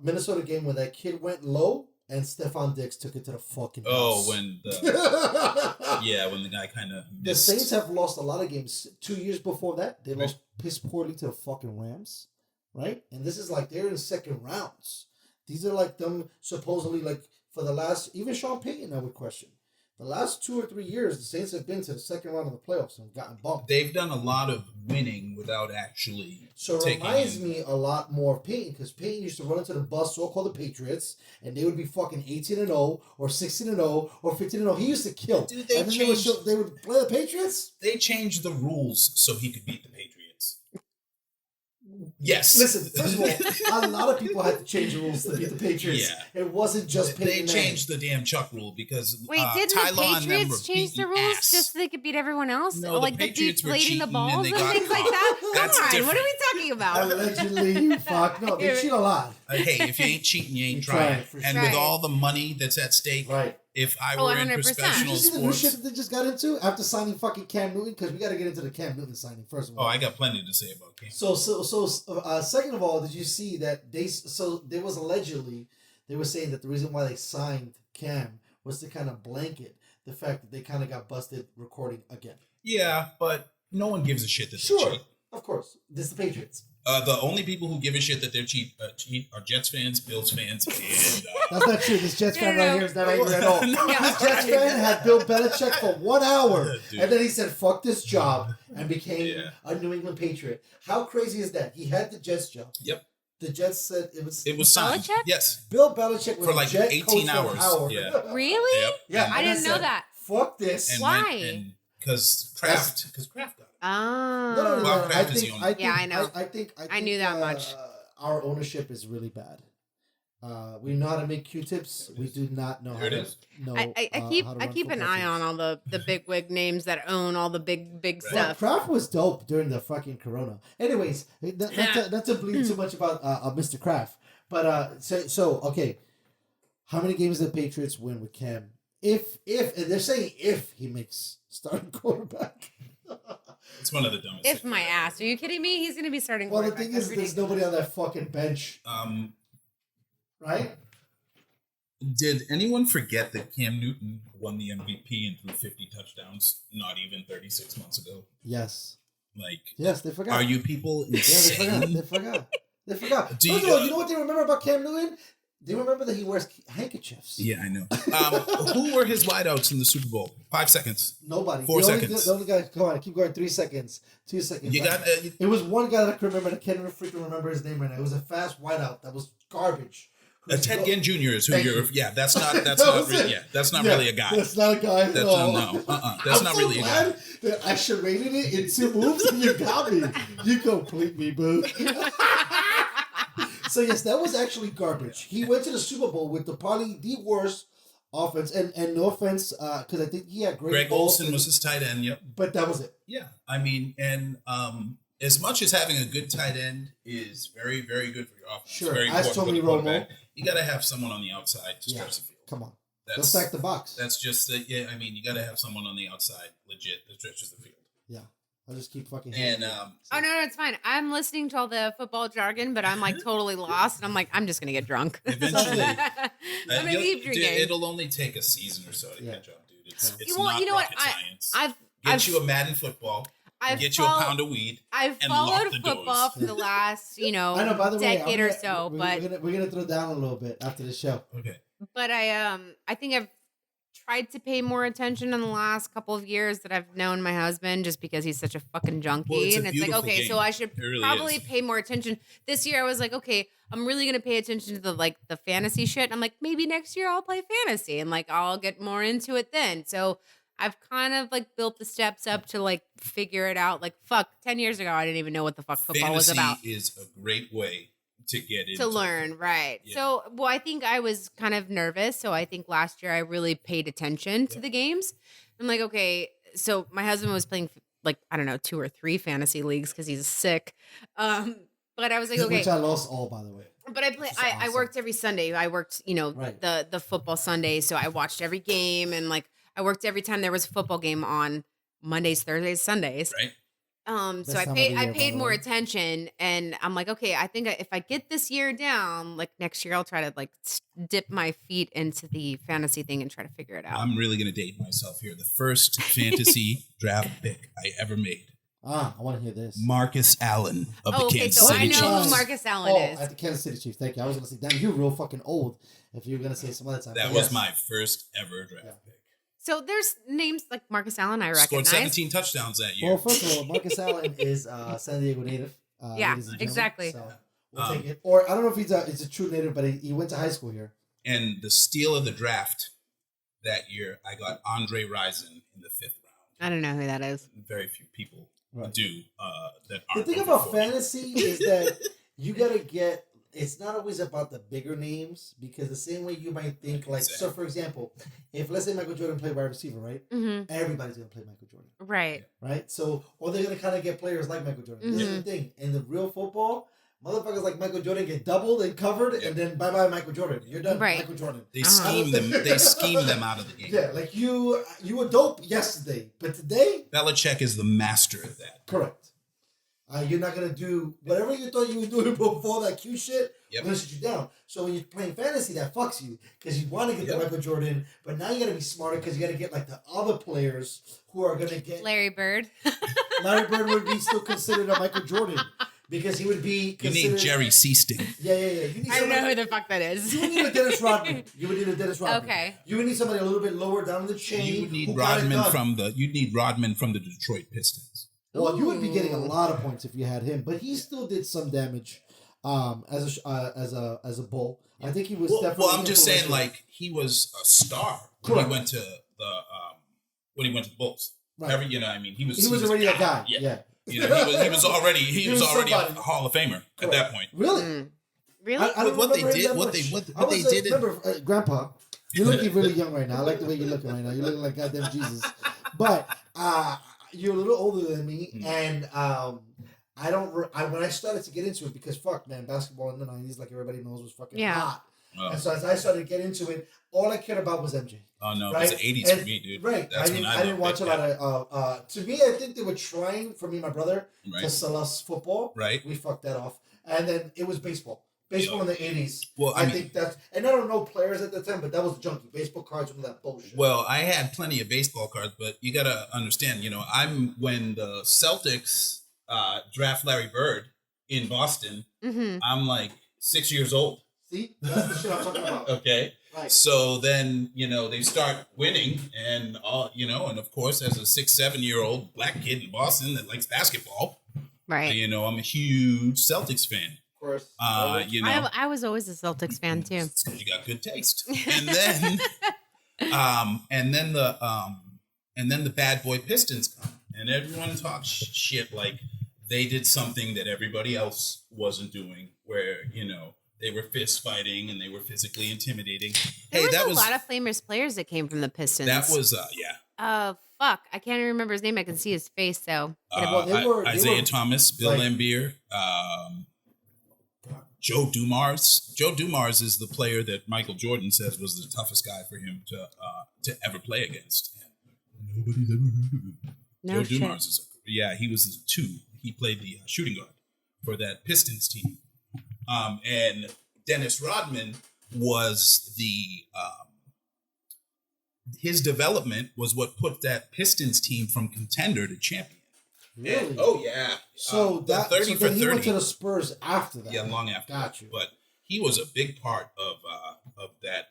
Minnesota game when that kid went low and Stephon Diggs took it to the fucking Oh, house. when the when the guy kind of The Saints have lost a lot of games. 2 years before that, they lost piss poorly to the fucking Rams, right? And this is like they're in second rounds. These are like them supposedly like for the last, even Sean Payton I would question. The last 2 or 3 years, the Saints have been to the second round of the playoffs and gotten bumped. they've done a lot of winning without actually So it taking reminds in- me a lot more of Peyton because Peyton used to run into the bus, so-called the Patriots, and they would be fucking 18-0 or 16-0 or 15-0. He used to kill. Dude, they and then they would, changed- they would play the Patriots. They changed the rules so he could beat the Patriots. Yes. Listen, first of all, a lot of people had to change the rules to beat the Patriots. Yeah. It wasn't just They Peyton Manning. changed the damn Chuck rule because Wait, didn't Tyler the and them were Patriots change the beating rules ass. just so they could beat everyone else? No, the like the Patriots were deflating the cheating balls and and, they got things like caught. that? Come That's on, what different. are we talking about? Allegedly, you fuck. No, they cheat a lot. Hey, if you ain't cheating, you ain't You trying. trying, for And sure. with all the money that's at stake, Right. if I Oh, were in 100%. Did professional you see the new sports, shit that they just got into after signing fucking Cam Newton? Because we got to get into the Cam Newton signing first of all. oh, I got plenty to say about Cam. So, second of all, did you see that there was allegedly, they were saying that the reason why they signed Cam was to kind of blanket the fact that they kind of got busted recording again. Yeah, but no one gives a shit that they Sure, cheat. of course. This is the Patriots. The only people who give a shit that they're cheat are Jets fans, Bills fans, and That's not true. This Jets fan right here is not angry at all. No. This Jets fan had Bill Belichick for 1 hour, Dude. and then he said, "Fuck this job," and became Yeah. a New England Patriot. How crazy is that? He had the Jets job. Yep, The Jets said it was. it was signed. Belichick? Yes, Bill Belichick was For like a Jet 18 coach for hours. an hour. Yeah. Really? Yep. Yeah, And- I and didn't know said, that. Fuck this. and Why? Because Kraft got it. Oh. Well, I Kraft is the think, owner. I think, Yeah, I know. I think I knew that much. Our ownership is really bad. We know how to make Q-tips. We do not know There how it to. is. Know, I keep how to I run keep an football eye teams. on all the big wig names that own all the big Right. Yeah, stuff. Kraft was dope during the fucking Corona. Anyways, not to bleed too much about Mr. Kraft, but so okay, how many games did the Patriots win with Cam? If and they're saying if he makes starting quarterback. It's one of the dumbest. If things my ever. ass, are you kidding me? He's gonna be starting. Well, the quarterback. thing That's is, there's ridiculous. nobody on that fucking bench, right? Did anyone forget that Cam Newton won the MVP and threw 50 touchdowns not even 36 months ago? Yes. Like, yes, they forgot. are you people insane? They forgot. First Do of all, you know what they remember about Cam Newton? They remember that he wears handkerchiefs. Yeah, I know. Who were his wideouts in the Super Bowl? 5 seconds. Nobody. 4 seconds. The only guy. Come on, keep going. 3 seconds. 2 seconds. You got. It was one guy that I could remember. I can't even freaking remember his name right now. It was a fast wideout that was garbage. Ted Ginn Jr. is who you're. Yeah, that's not. That's That not. was Really, it. yeah, that's not really a guy. That's not a guy. That's no. That's I'm not so really a guy. glad that I should rated it in 2 moves and you got me. You complete me, boo. So yes, that was actually garbage. He went to the Super Bowl with probably the worst offense, and no offense, because I think he had great. Greg Olsen was his tight end. Yep. But that was it. Yeah, I mean, and as much as having a good tight end is very, very good for your offense, Sure. very As important for Tony the quarterback, Romo. You got to have someone on the outside to stretch the field. Come on. They'll That's stack the box. That's just the I mean, you got to have someone on the outside, legit, that stretches the field. Yeah. I'll just keep fucking. And Oh no, it's fine. I'm listening to all the football jargon, but I'm like totally lost, and I'm like, I'm just gonna get drunk. Eventually, I'm gonna keep drinking. It'll only take a season or so to catch up, dude. It's Well, not you know what? rocket science. I've Get you a Madden football. Get you a pound of weed. I've and followed lock the football doors. for the last, I know. By the way, decade or so, but we're gonna throw down a little bit after the show. Okay. But I think I've tried to pay more attention in the last couple of years that I've known my husband, just because he's such a fucking junkie. Well, it's a and it's like, beautiful okay, game. so I should It really probably is. pay more attention. This year I was like, okay, I'm really gonna pay attention to the fantasy shit. And I'm like, maybe next year I'll play fantasy and like I'll get more into it then. So I've kind of like built the steps up to like figure it out. Like 10 years ago I didn't even know what the fuck football was about. Fantasy is a great way to get into To learn, right. Yeah. So, well, I think I was kind of nervous. So I think last year I really paid attention to the games. I'm like, okay, so my husband was playing like, I don't know, 2 or 3 fantasy leagues because he's sick. But I was like, okay. Which I lost all, by the way. But I awesome. worked every Sunday. I worked, Right. the football Sunday. So I watched every game, and like I worked every time there was a football game on Mondays, Thursdays, Sundays. Right. So I time of paid the I year, by paid the more way. attention, and I'm like, okay, I think if I get this year down, like next year I'll try to like dip my feet into the fantasy thing and try to figure it out. I'm really gonna date myself here. The first fantasy draft pick I ever made. I want to hear this. Marcus Allen of the okay, Kansas so City I know Chiefs. who Marcus Allen is. At the Kansas City Chiefs. Thank you. I was going to say, damn, you're real fucking old if you were going to say some other time. That But was yes. my first ever draft pick. So there's names like Marcus Allen I Scored recognize. 17 touchdowns that year. Well, first of all, Marcus Allen is San Diego native. Yeah, ladies and gentlemen. exactly. So we'll take it. Or I don't know if he's a true native, but he went to high school here. And the steal of the draft that year, I got Andre Rison in the 5th round. I don't know who that is. Very few people Right. do that. The aren't thing over about 40. fantasy is that you gotta get. It's not always about the bigger names, because the same way you might think, like, so for example, if let's say Michael Jordan played wide receiver, right? Mm-hmm. Everybody's gonna play Michael Jordan, Right. right? So, or they're gonna kind of get players like Michael Jordan. This is the thing in the real football. Motherfuckers like Michael Jordan get doubled and covered, and then bye bye Michael Jordan. You're done, Right. Michael Jordan. They scheme them. They scheme them out of the game. Yeah, like you were dope yesterday, but today, Belichick is the master of that. correct. You're not gonna do whatever you thought you were doing before that cute shit. Yep. I'm gonna shut you down. So when you're playing fantasy, that fucks you because you want to get Yep. the Michael Jordan, but now you gotta be smarter because you gotta get like the other players who are gonna get. Larry Bird. Larry Bird would be still considered a Michael Jordan because he would be. You Considered, need Jerry Seasting. Yeah. You need I don't know who somebody- the fuck that is. You would need a Dennis Rodman. You would need a Dennis Rodman. Okay. You would need somebody a little bit lower down the chain. You need who got it Rodman done. from the. You need Rodman from the Detroit Pistons. Well, you would be getting a lot of points if you had him, but he still did some damage as a bull. I think he was definitely. Well, I'm just saying, influential. like, he was a star when Correct. he went to the Bulls. Right. I mean, he was already a a guy. Yeah. You know, he was already was a somebody. Hall of Famer at that point. Really? Really? I don't What they remember him did- that what much. they- what I was, they did- Remember, Grandpa, you're looking really young right now. I like the way you're looking right now. You're looking like goddamn Jesus. But you're a little older than me, and when I started to get into it, because fuck, man, basketball in the 90s, like everybody knows, was fucking hot. Oh. And so as I started to get into it, all I cared about was MJ. Oh no, Right? it was the 80s And- for me, dude. Right. That's I when didn't watch a lot it. of. To me, I think they were trying, for me and my brother, to Right. sell us football. Right. We fucked that off. And then it was baseball. Baseball in the 80s. Well, I mean- think that's. And I don't know players at the time, but that was junky. Baseball cards and all that bullshit. Well, I had plenty of baseball cards, but you got to understand, I'm when the Celtics draft Larry Bird in Boston, I'm like 6 years old. See, that's the shit I'm talking about. Okay. Right. So then, they start winning and and of course, as a 6-7-year-old black kid in Boston that likes basketball, Right. I'm a huge Celtics fan. Of course. I was always a Celtics fan too. It's 'cause you got good taste. And then and then the bad boy Pistons come and everyone talks shit like they did something that everybody else wasn't doing where, they were fist fighting and they were physically intimidating. There was a lot of famous players that came from the Pistons. That was, Fuck. I can't even remember his name. I can see his face, though. Isaiah Thomas, Bill Laimbeer, Joe Dumars. Joe Dumars is the player that Michael Jordan says was the toughest guy for him to ever play against. And nobody's ever heard of him. No Joe Dumars he was the 2. He played the shooting guard for that Pistons team. And Dennis Rodman was his development was what put that Pistons team from contender to champion. Really? And, oh yeah. So the 30 for 30. He went to the Spurs after that. Yeah, long after. Got you. But he was a big part of that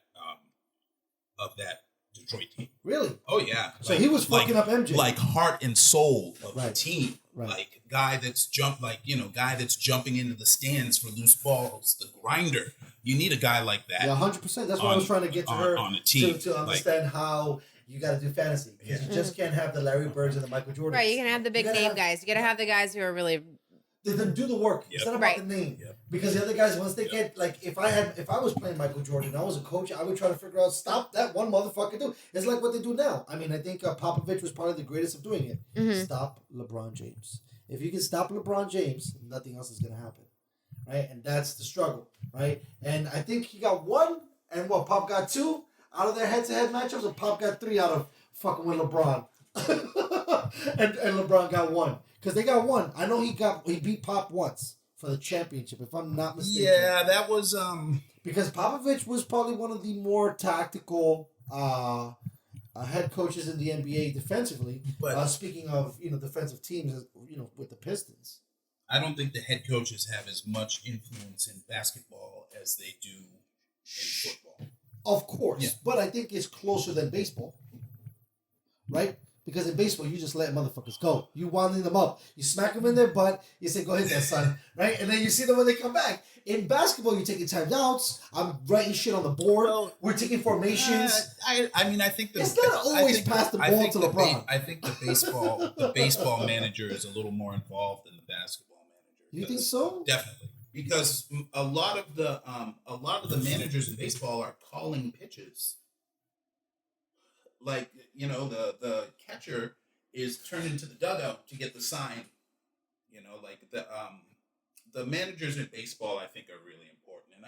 Detroit team. Really? Oh yeah. So he was fucking up MJ. Like heart and soul of the team. Right. Like guy that's jumping into the stands for loose balls, the grinder. You need a guy like that. Yeah, 100%. That's what I was trying to get to her on a team to understand how you got to do fantasy. Because you just can't have the Larry Birds and the Michael Jordans. Right, you can have the big name guys. You got to have the guys who are really... They do the work. Yep. It's not about the name. Yep. Because the other guys, once they get, like, if I was playing Michael Jordan and I was a coach, I would try to figure out, stop that one motherfucker do. It's like what they do now. I mean, I think Popovich was probably the greatest of doing it. Mm-hmm. Stop LeBron James. If you can stop LeBron James, nothing else is going to happen. Right? And that's the struggle. Right? And I think he got 1, and Pop got 2 out of their head-to-head matchups, and Pop got 3 out of fucking with LeBron. and LeBron got 1. Because they got 1. I know he beat Pop once for the championship, if I'm not mistaken. Yeah, that was because Popovich was probably one of the more tactical head coaches in the NBA defensively. But speaking of defensive teams, with the Pistons, I don't think the head coaches have as much influence in basketball as they do in football. Of course, but I think it's closer than baseball, right? Because in baseball, you just let motherfuckers go. You winding them up. You smack them in their butt. You say, go ahead there, son. Right? And then you see them when they come back. In basketball, you're taking timeouts. I'm writing shit on the board. We're taking formations. I think it's not always pass the ball to LeBron. I think the baseball manager is a little more involved than the basketball manager. You think so? Definitely. Because a lot of the managers in baseball are calling pitches. Like, the catcher is turned into the dugout to get the sign. Like the managers in baseball, I think, are really important. And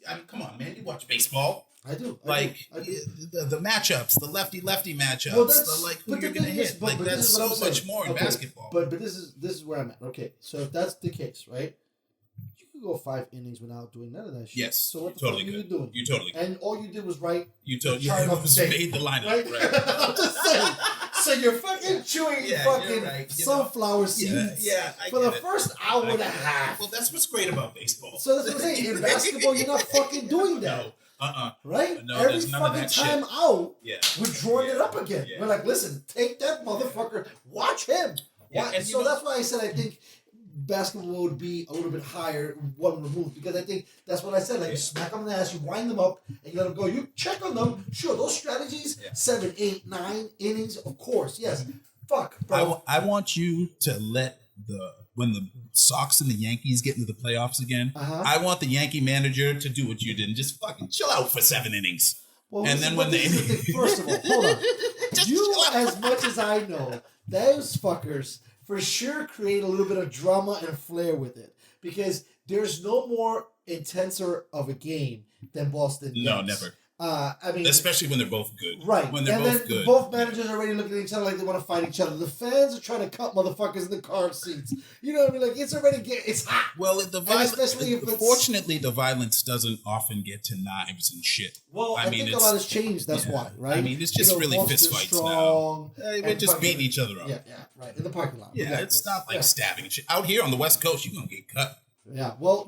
I mean, come on, man, you watch baseball. I do. The matchups, the lefty-lefty matchups, Well, who you're going to hit. Like, that's so much more in basketball. But this is where I'm at. Okay, so if that's the case, right? You could go 5 innings without doing none of that shit. Yes. So what the totally fuck are you good. doing? You totally good. And all you did was write. You made the lineup, right? I'm just saying. So you're fucking chewing sunflower seeds for the first hour and a half. Well, that's what's great about baseball. So that's what I'm saying. In basketball, you're not fucking doing that. No. Right? No, Every there's none of fucking that time shit. out, we're drawing it up again. Yeah. We're like, listen, take that motherfucker. Watch him. Yeah, and so that's why I said I think basketball would be a little bit higher, one removed, because I think that's what I said. Like, you smack them in the ass, you wind them up, and you let them go. You check on them. Sure, those strategies, 7, 8, 9 innings, of course, yes. Fuck, bro. I want you to let when the Sox and the Yankees get into the playoffs again, I want the Yankee manager to do what you did and just fucking chill out for 7 innings. Well, and then when first of all, hold on. You, as much as I know, those fuckers for sure create a little bit of drama and flair with it, because there's no more intenser of a game than Boston. No, Nets. never. I mean, especially when they're both good. Right. When they're and both then good. both managers are already looking at each other like they want to fight each other. The fans are trying to cut motherfuckers in the car seats. You know what I mean? Like, it's already it's hot. Well, especially if fortunately, the violence doesn't often get to knives and shit. Well, I think a lot has changed. That's why, right? I mean, it's just really fist fights now. We're just beating each other up. Yeah, right. In the parking lot. Yeah, it's not like stabbing and shit. Out here on the West Coast, you're going to get cut. Yeah, well,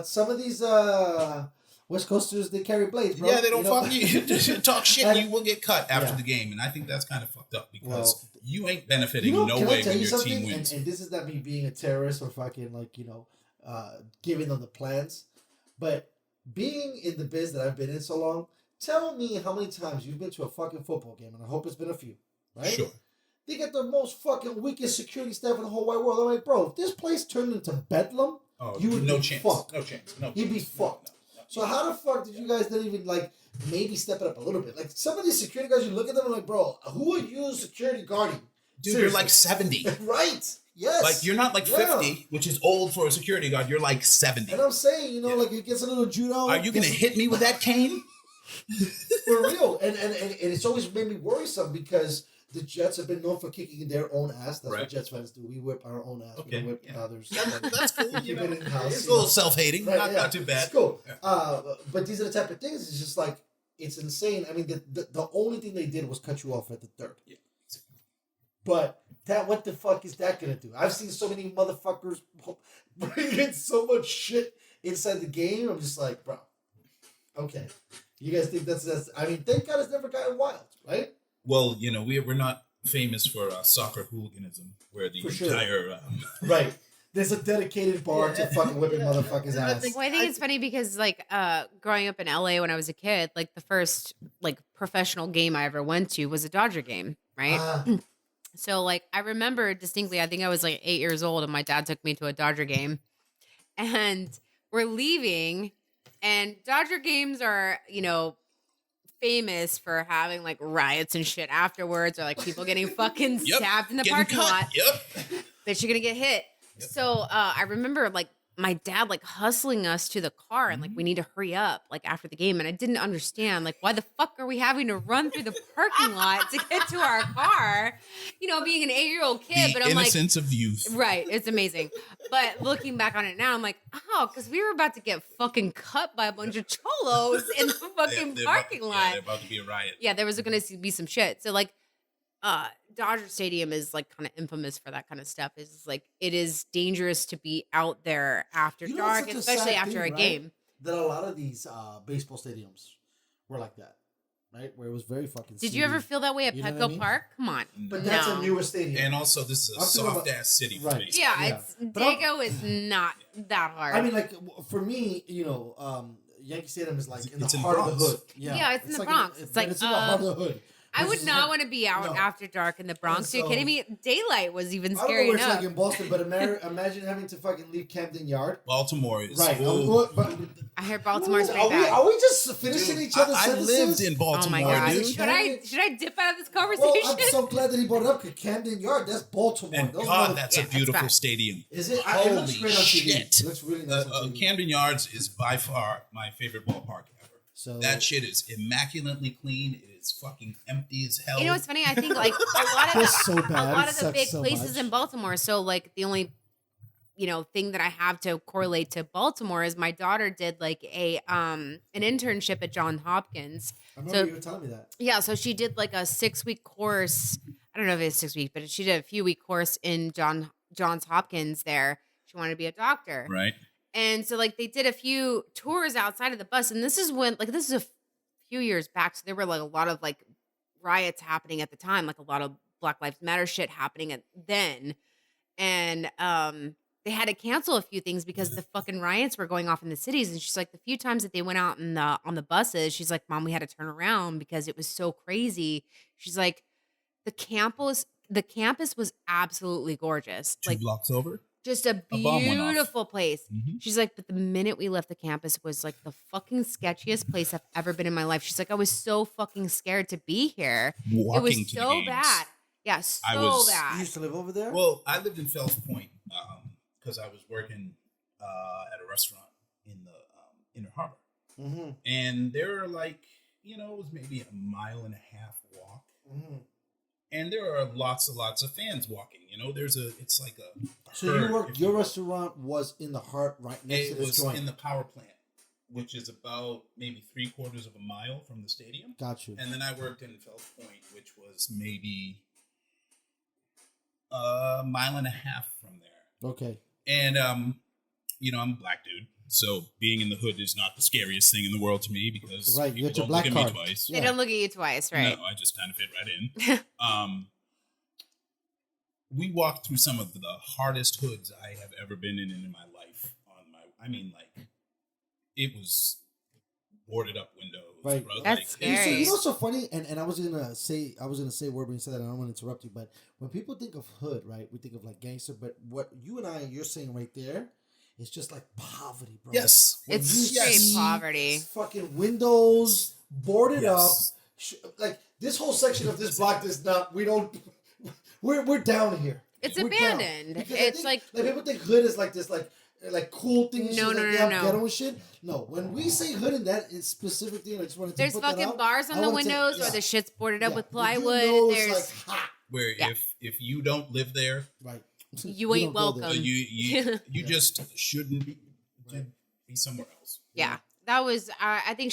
some of these West Coasters, they carry blades, bro. Yeah, they don't fuck you. Talk shit, and you will get cut after the game. And I think that's kind of fucked up because you ain't benefiting no way when your team wins. And this is not me being a terrorist or fucking giving them the plans. But being in the biz that I've been in so long, tell me how many times you've been to a fucking football game, and I hope it's been a few, right? Sure. They get the most fucking weakest security staff in the whole wide world. I'm like, bro, if this place turned into Bedlam, you would be fucked. No chance. You'd be fucked. So how the fuck did you guys not even maybe step it up a little bit? Like some of these security guys, you look at them and like, bro, who are you security guarding? Dude, Seriously. you're like 70. Right. Yes. Like you're not like 50, which is old for a security guard. You're like 70. And I'm saying, like it gets a little judo. Are you gonna hit me with that cane? For real. And it's always made me worrisome because the Jets have been known for kicking their own ass. That's what Jets fans do. We whip our own ass. Okay. We whip others. That's cool. Keep it in-house. It's a little self-hating. Right, not too bad. It's cool. But these are the type of things. It's just like, it's insane. I mean, the only thing they did was cut you off at the third. Yeah. But what the fuck is that going to do? I've seen so many motherfuckers bring in so much shit inside the game. I'm just like, bro, okay. You guys think that's I mean, thank God it's never gotten wild, right? Well, we're not famous for soccer hooliganism, where the entire right. There's a dedicated bar to fucking whipping motherfuckers' ass. Well, I think it's funny because growing up in LA when I was a kid, the first professional game I ever went to was a Dodger game, right? So I remember distinctly, I think I was 8 years old and my dad took me to a Dodger game and we're leaving and Dodger games are, famous for having riots and shit afterwards or people getting fucking stabbed in the parking lot. Yep. That you're gonna get hit. Yep. So I remember my dad hustling us to the car and we need to hurry up after the game and I didn't understand why the fuck are we having to run through the parking lot to get to our car, being an 8-year-old kid. But I'm innocence of youth, right? It's amazing. But looking back on it now, I'm like, oh, because we were about to get fucking cut by a bunch of cholos in the fucking parking lot. Yeah, they're about to be a riot. Yeah, there was going to be some shit. So Dodger Stadium is kind of infamous for that kind of stuff. It's it is dangerous to be out there after dark, especially after a game. That a lot of these baseball stadiums were like that, right? Where it was very fucking. Did you ever feel that way at Petco Park? Come on, but that's a newer stadium, and also this is a soft ass city, right? Yeah, Dago is not that hard. I mean, for me, Yankee Stadium is in the heart of the hood. Yeah, it's in the Bronx. It's in the heart of the hood. I would not want to be out after dark in the Bronx. Are you kidding me? Daylight was even scary I don't know what enough. it's like in Boston, but imagine having to fucking leave Camden Yard. Baltimore is right. I heard Baltimore's pretty bad. Are we just finishing each other's sentences? I lived in Baltimore. Oh my God. Dude. Should I dip out of this conversation? Well, I'm so glad that he brought it up because Camden Yard, that's Baltimore. And God, that's a beautiful stadium. Is it? Holy it looks great on TV. shit! It looks really nice on TV. Camden Yards is by far my favorite ballpark ever. So that shit is immaculately clean. It is fucking empty as hell. You know what's funny? I think a lot of the big places in Baltimore. So the only thing that I have to correlate to Baltimore is my daughter did an internship at Johns Hopkins. I remember you were telling me that. Yeah, so she did a 6-week course. I don't know if it's 6 weeks, but she did a few week course in Johns Hopkins there. She wanted to be a doctor. Right. And so they did a few tours outside of the bus. And this is when this is a few years back. So there were a lot of riots happening at the time, a lot of Black Lives Matter shit happening then. And they had to cancel a few things because the fucking riots were going off in the cities. And she's like, the few times that they went out on the buses, she's like, Mom, we had to turn around because it was so crazy. She's like, the campus was absolutely gorgeous. 2 blocks over. Just a beautiful place. Mm-hmm. She's like, but the minute we left the campus was the fucking sketchiest place I've ever been in my life. She's like, I was so fucking scared to be here. It was so bad. Yeah, bad. You used to live over there? Well, I lived in Fells Point because I was working at a restaurant in the Inner Harbor. Mm-hmm. And there are it was maybe a 1.5-mile walk. Mm-hmm. And there are lots of fans walking. It's like a So your restaurant was in the heart, right next to this joint. It was in the power plant, which is about maybe 3/4 of a mile from the stadium. Got you. And then I worked in Fells Point, which was maybe a 1.5 miles from there. Okay. And I'm a black dude, so being in the hood is not the scariest thing in the world to me because right, people you don't black look card. at me twice. They don't look at you twice, right? No, I just kind of fit right in. We walked through some of the hardest hoods I have ever been in my life. It was boarded up windows. Right. Bro. That's scary. You know what's so funny? And I was gonna say a word when you said that. I don't want to interrupt you, but when people think of hood, right, we think of like gangster. But what you're saying right there, it's just like poverty, bro. Yes, When It's you straight see poverty. Fucking windows boarded Yes. up. Like this whole section of this block is not. We're down here. It's We're down. abandoned. Because I It's think, people think hood is like this, like cool thing. No, like, no, yeah, no. ghetto and shit. No, when we say hood in that specific thing, I just wanted to There's put that fucking out. bars on I the wanna say- windows, yeah. or the shit's boarded up Yeah. with When you plywood. know it's, There's like hot. where Yeah. if you don't live there, Right. You ain't don't go there. welcome. you just shouldn't be somewhere else. Yeah, that was. I think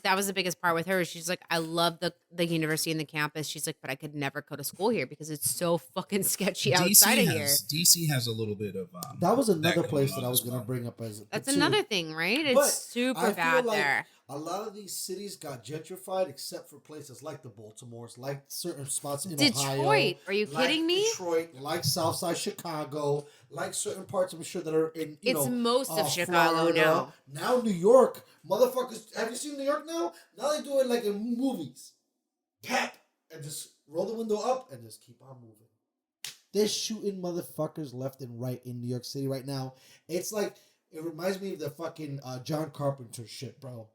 that was the biggest part with her. She's like, I love the university and the campus. She's like, but I could never go to school here because it's so fucking sketchy outside of here. DC has a little bit of That was another going place on that I was as going to well. bring up as That's too. another thing, right? It's But I super feel bad like there. A lot of these cities got gentrified except for places like the Baltimores, like certain spots in Ohio. Detroit, are you like kidding me? Detroit, like Southside Chicago, like certain parts I'm sure that are in, It's most of Chicago Florida. now. Now New York, motherfuckers, have you seen New York now? Now they do it like in movies. Tap, and just roll the window up and just keep on moving. They're shooting motherfuckers left and right in New York City right now. It's like, it reminds me of the fucking John Carpenter shit, bro.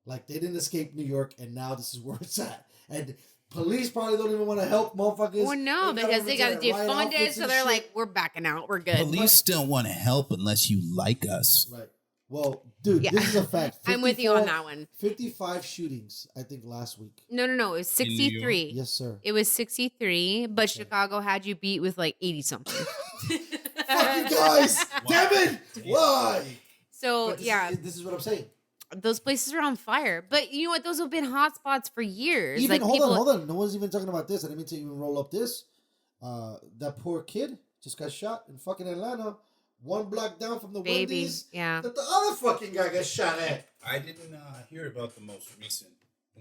Like, they didn't escape New York, and now this is where it's at. And police probably don't even want to help motherfuckers. Well, no, because they got defunded, so they're like, we're backing out. We're good. Police don't want to help unless you like us. Right. Well, dude, Yeah. this is a fact. I'm with you on that one. 55 shootings, I think, last week. No. It was 63. Yes, sir. It was 63, but Chicago had you beat with like 80 something. Fuck you guys! Damn it! Why? So, But this is what I'm saying. those places are on fire. But you know what? Those have been hot spots for years. Even like hold on. No one's even talking about this. I didn't mean to even roll up this. That poor kid just got shot in fucking Atlanta. One block down from the Baby, Wendy's. yeah. That the other fucking guy got shot at. I didn't hear about the most recent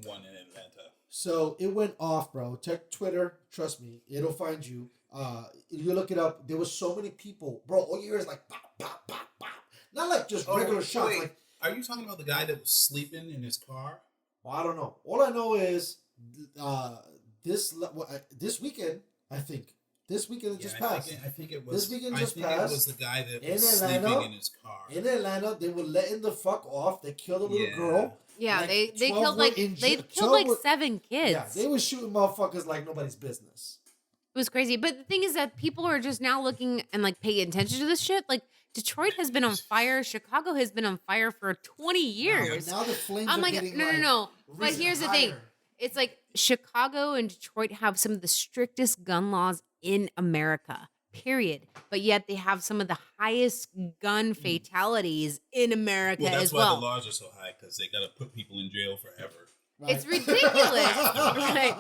one in Atlanta. So it went off, bro. Check Twitter. Trust me, it'll find you. You look it up. There was so many people, bro. All you hear is like pop, pop, pop, pop. Not like just regular shots. Wait. Like, Are you talking about the guy that was sleeping in his car? well, I don't know. All I know is this weekend, I think. This weekend it just passed. I think it was. This weekend I just think passed. it was the guy that In was Atlanta. sleeping in his car. In Atlanta, they were letting the fuck off. They killed a little Yeah. girl. Yeah, Like, they 12 killed were like in they jail. killed 12 like were- 7 kids. Yeah, they were shooting motherfuckers like nobody's business. It was crazy. But the thing is that people are just now looking and like paying attention to this shit. Like Detroit has been on fire. Chicago has been on fire for 20 years. Now the flames I'm are like, getting no. But risen here's the thing. higher. It's like Chicago and Detroit have some of the strictest gun laws in America, period. But yet they have some of the highest gun fatalities in America Well, that's as why well. the laws are so high, because they got to put people in jail forever. Right. It's ridiculous. Right.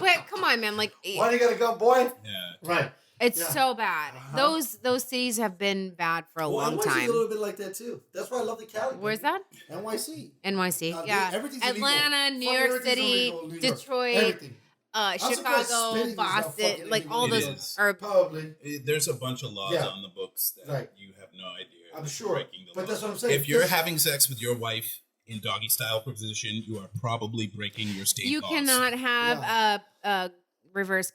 But come on, man. Like, Why you got a gun, boy? Yeah. Right. it's Yeah. so bad. Those cities have been bad for a long NYC time. a little bit like that too. That's why I love the Cali. Where's baby. that? NYC. NYC. Now, everything's illegal. Atlanta, New Fucking York everything's City, illegal in New York. Detroit, Everything. surprised Chicago, spitting is not Boston, fucking like illegal. all It those is. are Probably. There's a bunch of laws Yeah. on the books that Right. you have no idea. I'm that sure. you're breaking the But law. that's what I'm saying. If you're This- having sex with your wife in doggy style position, you are probably breaking your state you laws. cannot have a reverse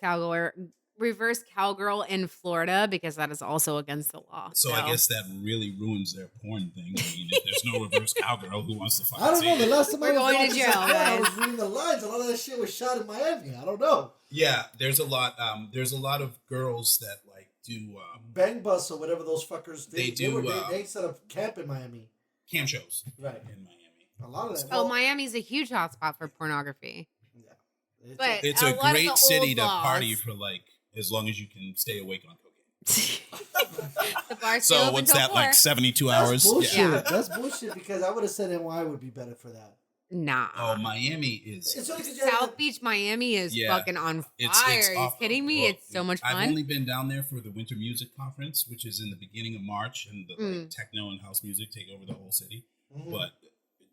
cowgirl in Florida because that is also against the law. So I guess that really ruins their porn thing. I mean, if there's no reverse cowgirl, who wants to fucking I don't see know. The it? last time We're I was going to watching jail, something, I guys. was reading the lines. A lot of that shit was shot in Miami. I don't know. Yeah, there's a lot. There's a lot of girls that like do Bang Bus or whatever those fuckers. They do, They set up camp in Miami. cam shows Right. in Miami. A lot of that. Oh, Miami's a huge hotspot for pornography. Yeah. But It's a a lot of great the city old to laws- party for, like, as long as you can stay awake on cocaine. The bars stay So open what's till that, 4. like 72 That's hours? bullshit. Yeah. That's bullshit because I would have said NY would be better for that. Nah. Oh, Miami is. It's only 'cause you have South Beach, Miami is Yeah. fucking on fire. It's Are you awful. kidding me? Well, It's so much fun. I've only been down there for the Winter Music Conference, which is in the beginning of March, and the like, techno and house music take over the whole city. But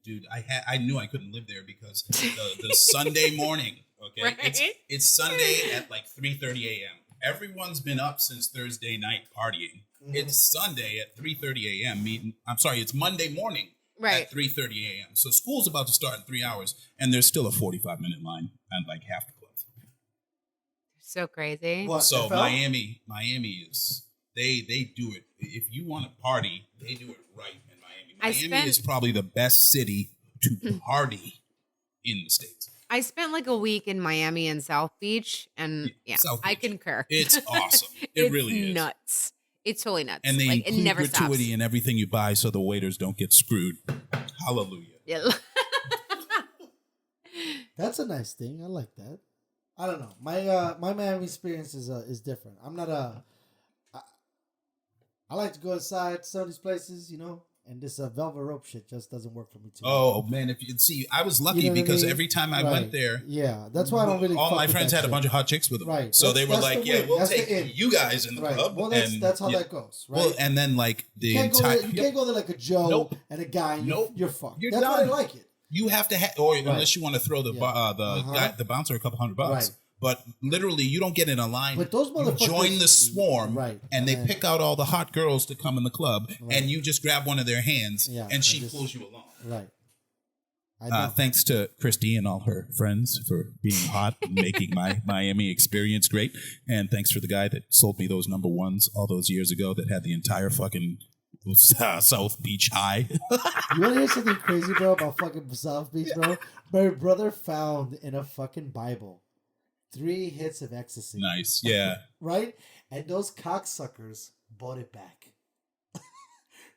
dude, I knew I couldn't live there because the Sunday morning. Okay, Right? it's Sunday at like 3:30 a.m. Everyone's been up since Thursday night partying. It's Sunday at 3:30 a.m. It's Monday morning. Right. At 3:30 a.m. So school's about to start in 3 hours, and there's still a 45-minute line and like half the clubs. So crazy. What, So FL? Miami is they do it. If you want to party, they do it right in Miami. Miami is probably the best city to party in the States. I spent like a week in Miami and South Beach, and yeah, South I Beach. concur. It's awesome. It It's really is. nuts. It's totally nuts. And they like, it include never gratuity stops. in everything you buy so the waiters don't get screwed. Hallelujah. Yeah. That's a nice thing. I like that. I don't know. My Miami experience is different. I'm not I like to go inside some of these places, you know, and this velvet rope shit just doesn't work for me too. Oh man, if you see, I was lucky You know what I because mean? every time I Right. went there, Yeah, that's why I don't really. all fuck my with friends that had a shit. bunch of hot chicks with them. Right. So they were That's like, the "Yeah, win. we'll That's the take in." you guys in the Right. club." Well, that's how yeah. that goes, right? Well, and then like the you can't go entire there, you can't go there like a Joe Nope. and a guy. And Nope. you're fucked. You're That's why I done. like it. You have to or unless you want to throw the Yeah. the bouncer a couple $100. Right. But literally, you don't get in a line. But those you motherfuckers- join the swarm, Right. And they And- pick out all the hot girls to come in the club, Right. and you just grab one of their hands, Yeah, and she and just- pulls you along. Right. I know. Thanks to Christy and all her friends for being hot and making my Miami experience great. And thanks for the guy that sold me those number ones all those years ago that had the entire fucking South Beach high. You want to hear something crazy, bro, about fucking South Beach, bro? My brother found in a fucking Bible 3 hits of ecstasy. Nice. Yeah. Right? And those cocksuckers bought it back.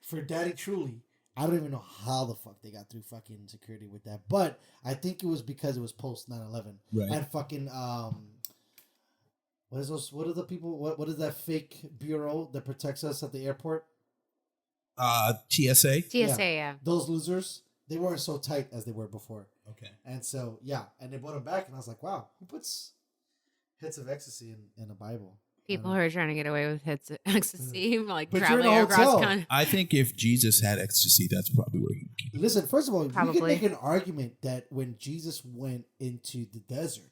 For Daddy Truly. I don't even know how the fuck they got through fucking security with that. But I think it was because it was post 9/11. Right. And fucking what are the people what is that fake bureau that protects us at the airport? TSA. TSA, yeah. Those losers, they weren't so tight as they were before. Okay. And so, yeah, and they brought them back, and I was like, wow, who puts hits of ecstasy in a Bible? People who are trying to get away with hits of ecstasy, like But you're in traveling a across hotel. country. I think if Jesus had ecstasy, that's probably where he would keep it. Listen, first of all, we can Probably. make an argument that when Jesus went into the desert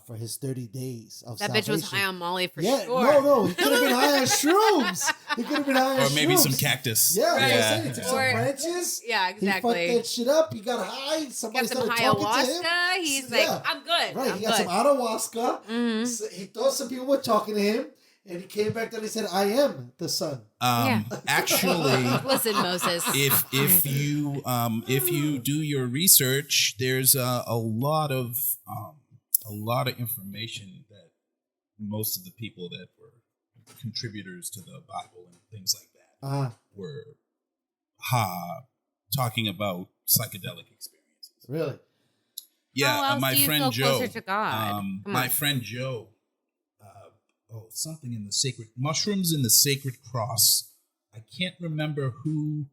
for his 30 days of That salvation, bitch was high on Molly for yeah, sure. no, he could have been high on shrooms. He could have been high on Or shrooms. maybe some cactus. Yeah, Right. that's what I'm saying. He took some Or- branches. Yeah, He exactly. fucked that shit up. He got high. Somebody Got some started talking to him. ayahuasca. He's Yeah. like, I'm good. Right, I'm he got good. some ayahuasca. Mhm. So he thought some people were talking to him, and he came back and he said, "I am the son." Actually, Listen, Moses. if you do your research, there's a lot of information that most of the people that were contributors to the Bible and things like that were talking about psychedelic experiences. Really? Yeah, How else my do you friend feel Joe. closer to God? Come My on. friend Joe. Something in the sacred mushrooms in the sacred cross. I can't remember who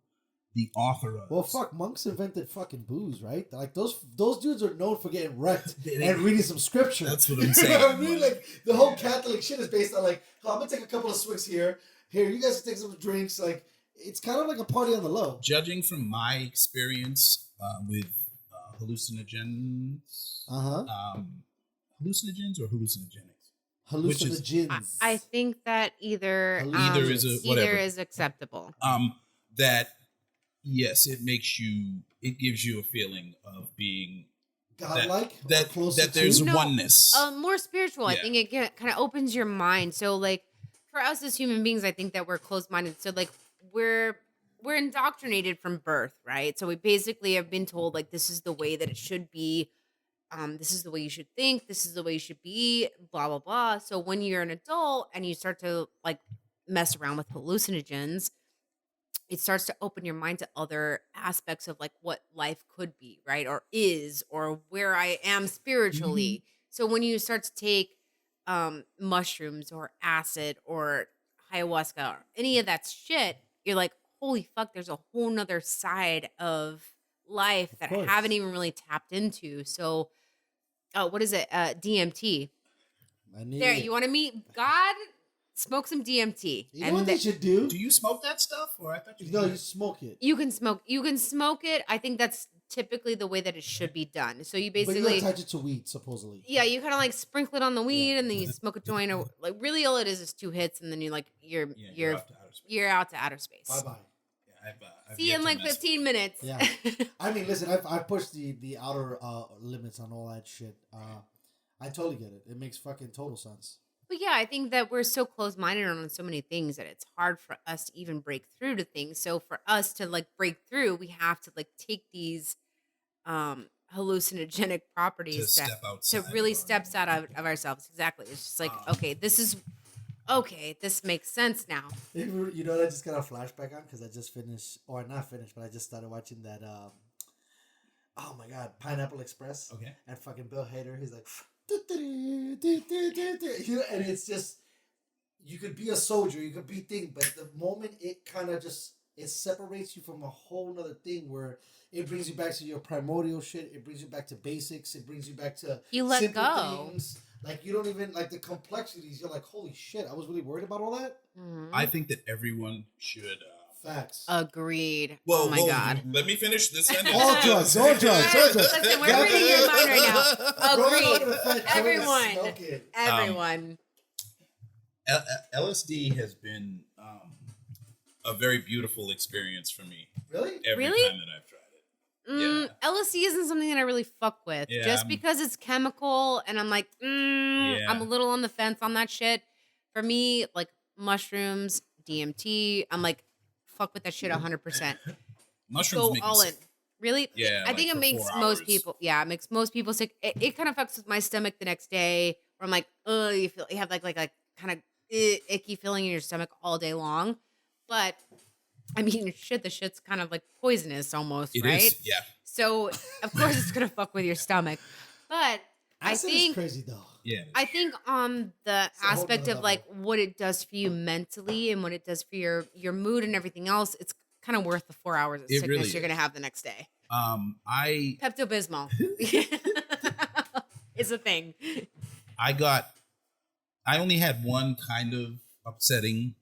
the author of. Well, fuck, monks invented fucking booze, right? Like those dudes are known for getting wrecked They- and reading some scripture. That's what I'm You saying. know what I mean? Like the whole Catholic shit is based on like, oh, I'm gonna take a couple of swigs here. Here, you guys can take some drinks. Like it's kind of like a party on the low. Judging from my experience with hallucinogens, hallucinogens or hallucinogenics. Which is- Hallucinogens. I think that either Either is a- whatever. either is acceptable. That yes, it gives you a feeling of being godlike. or that closer that there's to? No, oneness. More spiritual. I Yeah. think it kind of opens your mind. So like for us as human beings, I think that we're closed-minded. So like we're indoctrinated from birth, right? So we basically have been told like this is the way that it should be. This is the way you should think. This is the way you should be. Blah blah blah. So when you're an adult and you start to like mess around with hallucinogens, it starts to open your mind to other aspects of like what life could be, right? Or is, or where I am spiritually. So when you start to take mushrooms or acid or ayahuasca or any of that shit, you're like, holy fuck, there's a whole nother side of life that I course. haven't even really tapped into. So, what is it? DMT. I need There, it. you want to meet God? Smoke some DMT. You know what they should do? Do you smoke that stuff, or I thought you? No, you smoke it. You can smoke it. I think that's typically the way that it should be done. So you But basically, you attach it to weed, supposedly. yeah, you kind of like sprinkle it on the weed, and then you smoke a joint, or like really all it is 2 hits, and then you like you're out to outer space. Bye bye. Yeah, I've See you in like 15 minutes. Yeah. I mean, listen, I've pushed the outer limits on all that shit. I totally get it. It makes fucking total sense. But yeah, I think that we're so close-minded on so many things that it's hard for us to even break through to things. So for us to like break through, we have to like take these hallucinogenic properties to really steps out of ourselves. Exactly. It's just like, this makes sense now. You know what I just got a flashback on? Because I just finished, or not finished, but I just started watching that, oh my God, Pineapple Express. Okay. And fucking Bill Hader, he's like, you know, and it's just, you could be a soldier, you could be thing, but the moment it kind of just, it separates you from a whole nother thing where it brings you back to your primordial shit, it brings you back to basics, it brings you back to you let simple go. things. Like, you don't even, like, the complexities, you're like, holy shit, I was really worried about all that? Mm-hmm. I think that everyone should... Facts. Agreed. Whoa, oh my God. Let me finish this sentence. All drugs. Listen, we're reading your mind right now. Agreed. Everyone. LSD has been a very beautiful experience for me. Really? Every time that I've tried it. LSD isn't something that I really fuck with. Yeah, just because it's chemical and I'm like, I'm a little on the fence on that shit. For me, like mushrooms, DMT, I'm like, fuck with that shit 100%. Mushrooms go all in. Really? Yeah. I think it makes most people. Yeah, it makes most people sick. It kind of fucks with my stomach the next day, where I'm like, you have like kind of icky feeling in your stomach all day long. But I mean, the shit's kind of like poisonous almost, right? It is, yeah. So of course it's gonna fuck with your stomach. But I think is crazy though. Yeah. I think on the aspect of like what it does for you mentally and what it does for your mood and everything else, it's kind of worth the 4 hours of sickness really you're gonna have the next day. Pepto-Bismol is a thing. I only had one kind of upsetting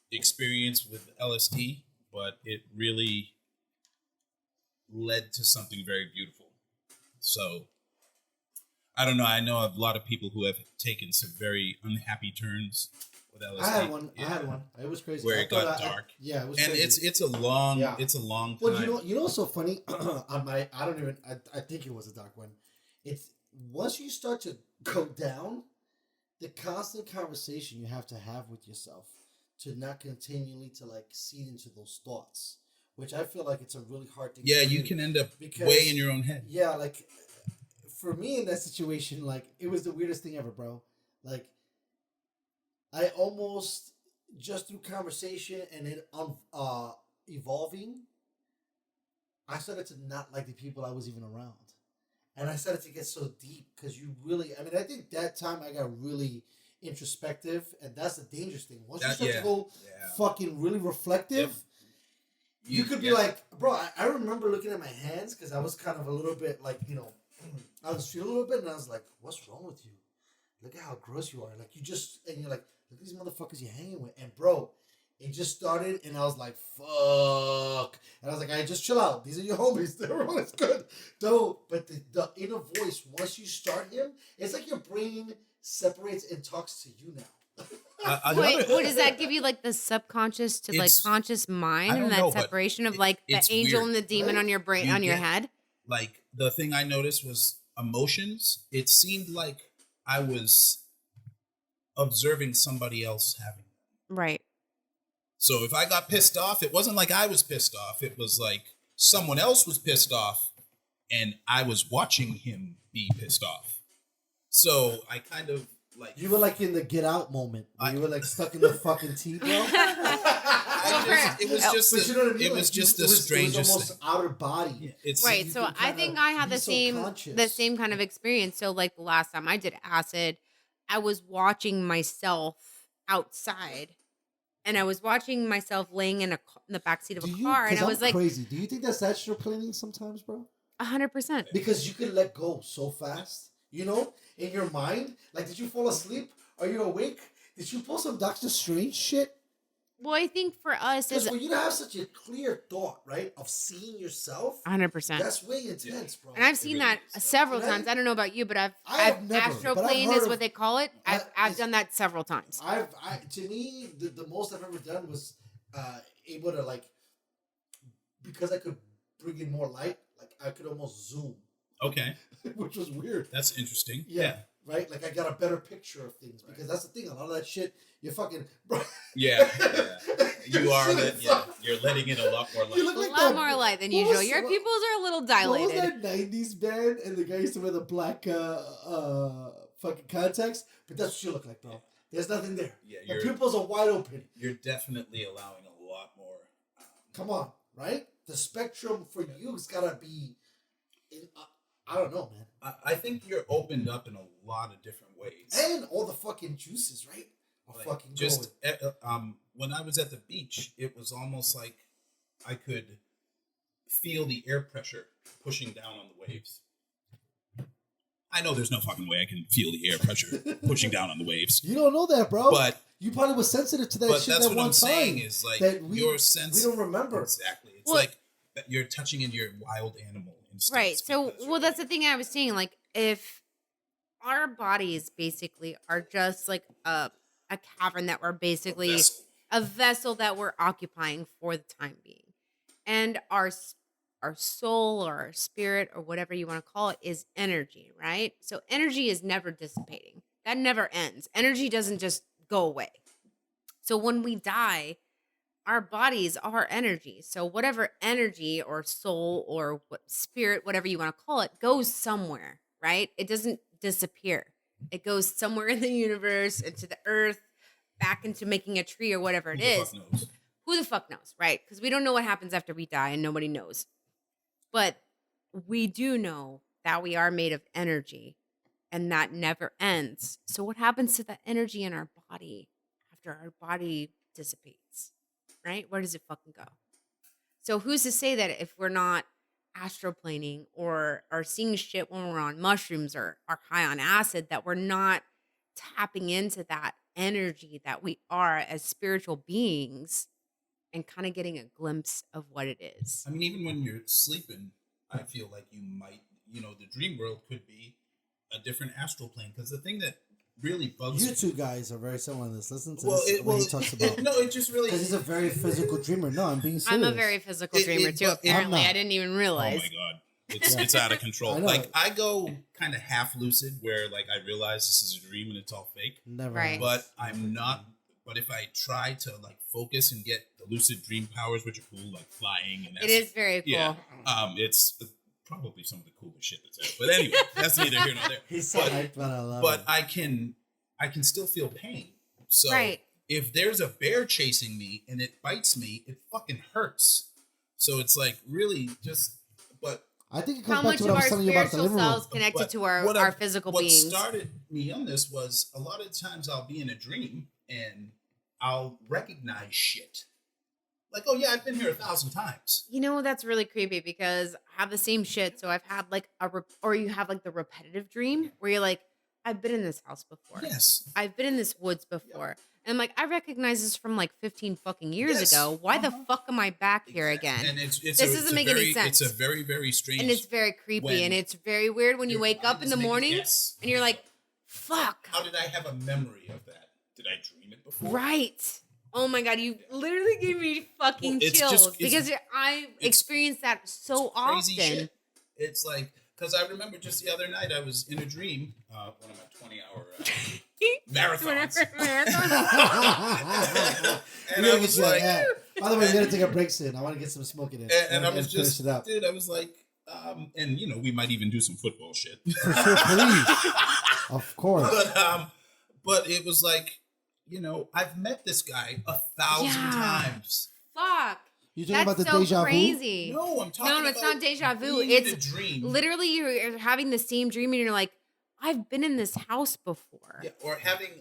experience with LSD, but it really led to something very beautiful. So I don't know. I know a lot of people who have taken some very unhappy turns with LSD. I had one. It was crazy. Where it got dark. It was and crazy. it's a long time. Well, you know what's so funny? I think it was a dark one. It's once you start to go down, the constant conversation you have to have with yourself to not continually to like seed into those thoughts, which I feel like it's a really hard thing to do. You can end up way in your own head. Yeah, like for me in that situation, like it was the weirdest thing ever, bro. Like I almost just through conversation and it evolving, I started to not like the people I was even around. And I started to get so deep because I think that time I got really introspective, and that's the dangerous thing. Once you start to go fucking really reflective, you could be like, bro, I remember looking at my hands because I was kind of a little bit like, I was feeling a little bit, and I was like, what's wrong with you? Look at how gross you are. Like, and you're like, look at these motherfuckers you're hanging with. And bro, it just started, and I was like, fuck. And I was like, all right, just chill out. These are your homies. Everyone is good. Though, but the inner voice, once you start him, it's like your brain separates and talks to you now. Wait, what does that give you, like the subconscious to like conscious mind and that separation of like the angel weird, and the demon on your brain, on your head? Like the thing I noticed was emotions. It seemed like I was observing somebody else having them. Right. So if I got pissed off, it wasn't like I was pissed off. It was like someone else was pissed off and I was watching him be pissed off. So I kind of like... You were like in the Get Out moment. You were like stuck in the fucking tea, bro. It was just But you know what I mean? it was just the strangest It was almost thing. outer body. It's Right. you So can I kinda think I had be the so same conscious. kind of experience. So like the last time I did acid, I was watching myself outside, and I was watching myself laying in the backseat of a car, and I was like, crazy. Do you think that's astral planning sometimes, bro? 100%. Because you can let go so fast. You know, in your mind. Like, did you fall asleep? Are you awake? Did you pull some Doctor Strange shit? Well, I think for us Because is for you to have such a clear thought, right, of seeing yourself, 100%. that's way intense, bro. And I've seen that several And I- times. I don't know about you, but I have never, astral but I've plane heard is of- what they call it. I've it's- done that several times. To me, the most I've ever done was able to, like, because I could bring in more light, like I could almost zoom, okay. which was weird. That's interesting. Yeah. Right? Like I got a better picture of things because that's the thing. A lot of that shit, you're fucking. Bro. Yeah. You are that. Yeah. You're letting in a lot more light. You look A like lot that- more light than what usual. was- Your what- pupils are a little What dilated. was that 90s band? And the guy used to wear the black fucking contacts. But that's what you look like, bro. There's nothing there. Yeah, the you're- pupils are wide open. You're definitely allowing a lot more. Come on, right? The spectrum for you has got to be. I don't know, man. I think you're opened up in a lot of different ways. And all the fucking juices, right? Are Like, fucking just going. when I was at the beach, it was almost like I could feel the air pressure pushing down on the waves. I know there's no fucking way I can feel the air pressure pushing down on the waves. You don't know that, bro. But you probably was sensitive to that but shit that's that what one I'm saying time. is like that we, your sense. We don't remember. Exactly. It's Well- like that you're touching into your wild animal instincts. Right. So, because well, that's the thing I was saying. Like, if our bodies basically are just like a cavern that we're basically a vessel that we're occupying for the time being, and our soul or our spirit or whatever you want to call it is energy, right? So energy is never dissipating. That never ends. Energy doesn't just go away. So when we die, our bodies are energy. So whatever energy or soul or what spirit, whatever you want to call it, goes somewhere, right? It doesn't disappear. It goes somewhere in the universe, into the earth, back into making a tree or whatever it is. Who the fuck knows? Who the fuck knows, right? Because we don't know what happens after we die and nobody knows. But we do know that we are made of energy and that never ends. So what happens to that energy in our body after our body dissipates, right? Where does it fucking go? So who's to say that if we're not astroplaning or are seeing shit when we're on mushrooms or are high on acid, that we're not tapping into that energy that we are as spiritual beings and kind of getting a glimpse of what it is. I mean, even when you're sleeping, I feel like you might, the dream world could be a different astral plane. Because the thing that really bugs You me. two guys are very similar in this. Listen to Well, this when he talks about. it just really. Because he's a very physical dreamer. No, I'm being serious. I'm a very physical dreamer too. but- Apparently, I'm not. I didn't even Oh realize. my god, it's out of control. I know. Like I go kind of half lucid, where like I realize this is a dream and it's all fake. Never. Right. But I'm not. But if I try to like focus and get the lucid dream powers, which are cool, like flying and It is very cool. yeah, it's probably some of the coolest shit that's out. But anyway, that's neither here nor there. He's so hyped, but I love But it. I can still feel pain. So Right. if there's a bear chasing me and it bites me, it fucking hurts. So it's like really just. But I think it How comes back much to of what I our was telling you about the spiritual living room. selves connected But to what our physical what beings? started me on this was a lot of times I'll be in a dream and I'll recognize shit. Like, oh yeah, I've been here 1,000 times. You know, that's really creepy because I have the same shit. So I've had like or you have like the repetitive dream where you're like, I've been in this house before. Yes. I've been in this woods before. And I'm like, I recognize this from like 15 fucking years Yes. ago. Why the fuck am I back here again? And it's This doesn't make any sense. It's a very, very strange. And it's very creepy when and it's very weird when you your wake mind up in is the making- morning yes. and you're like, fuck. How did I have a memory of that? Did I dream it before? Right. Oh my God, you literally gave me fucking Well, it's chills just- it's- because I it's- experience that so Crazy often. shit. It's like, because I remember just the other night I was in a dream, one of my 20-hour marathons. And I was like, By the way, we gotta take a break soon. I want to get some smoking in. and I was just, finish it up. dude, I was like, and we might even do some football shit. For sure, please. Of course. But it was like, I've met this guy 1,000 Yeah. times. fuck. You talking That's about the so deja vu? crazy. No, I'm talking No, it's about not deja vu. being in It's a dream. literally you're having the same dream and you're like, I've been in this house before. Yeah, or having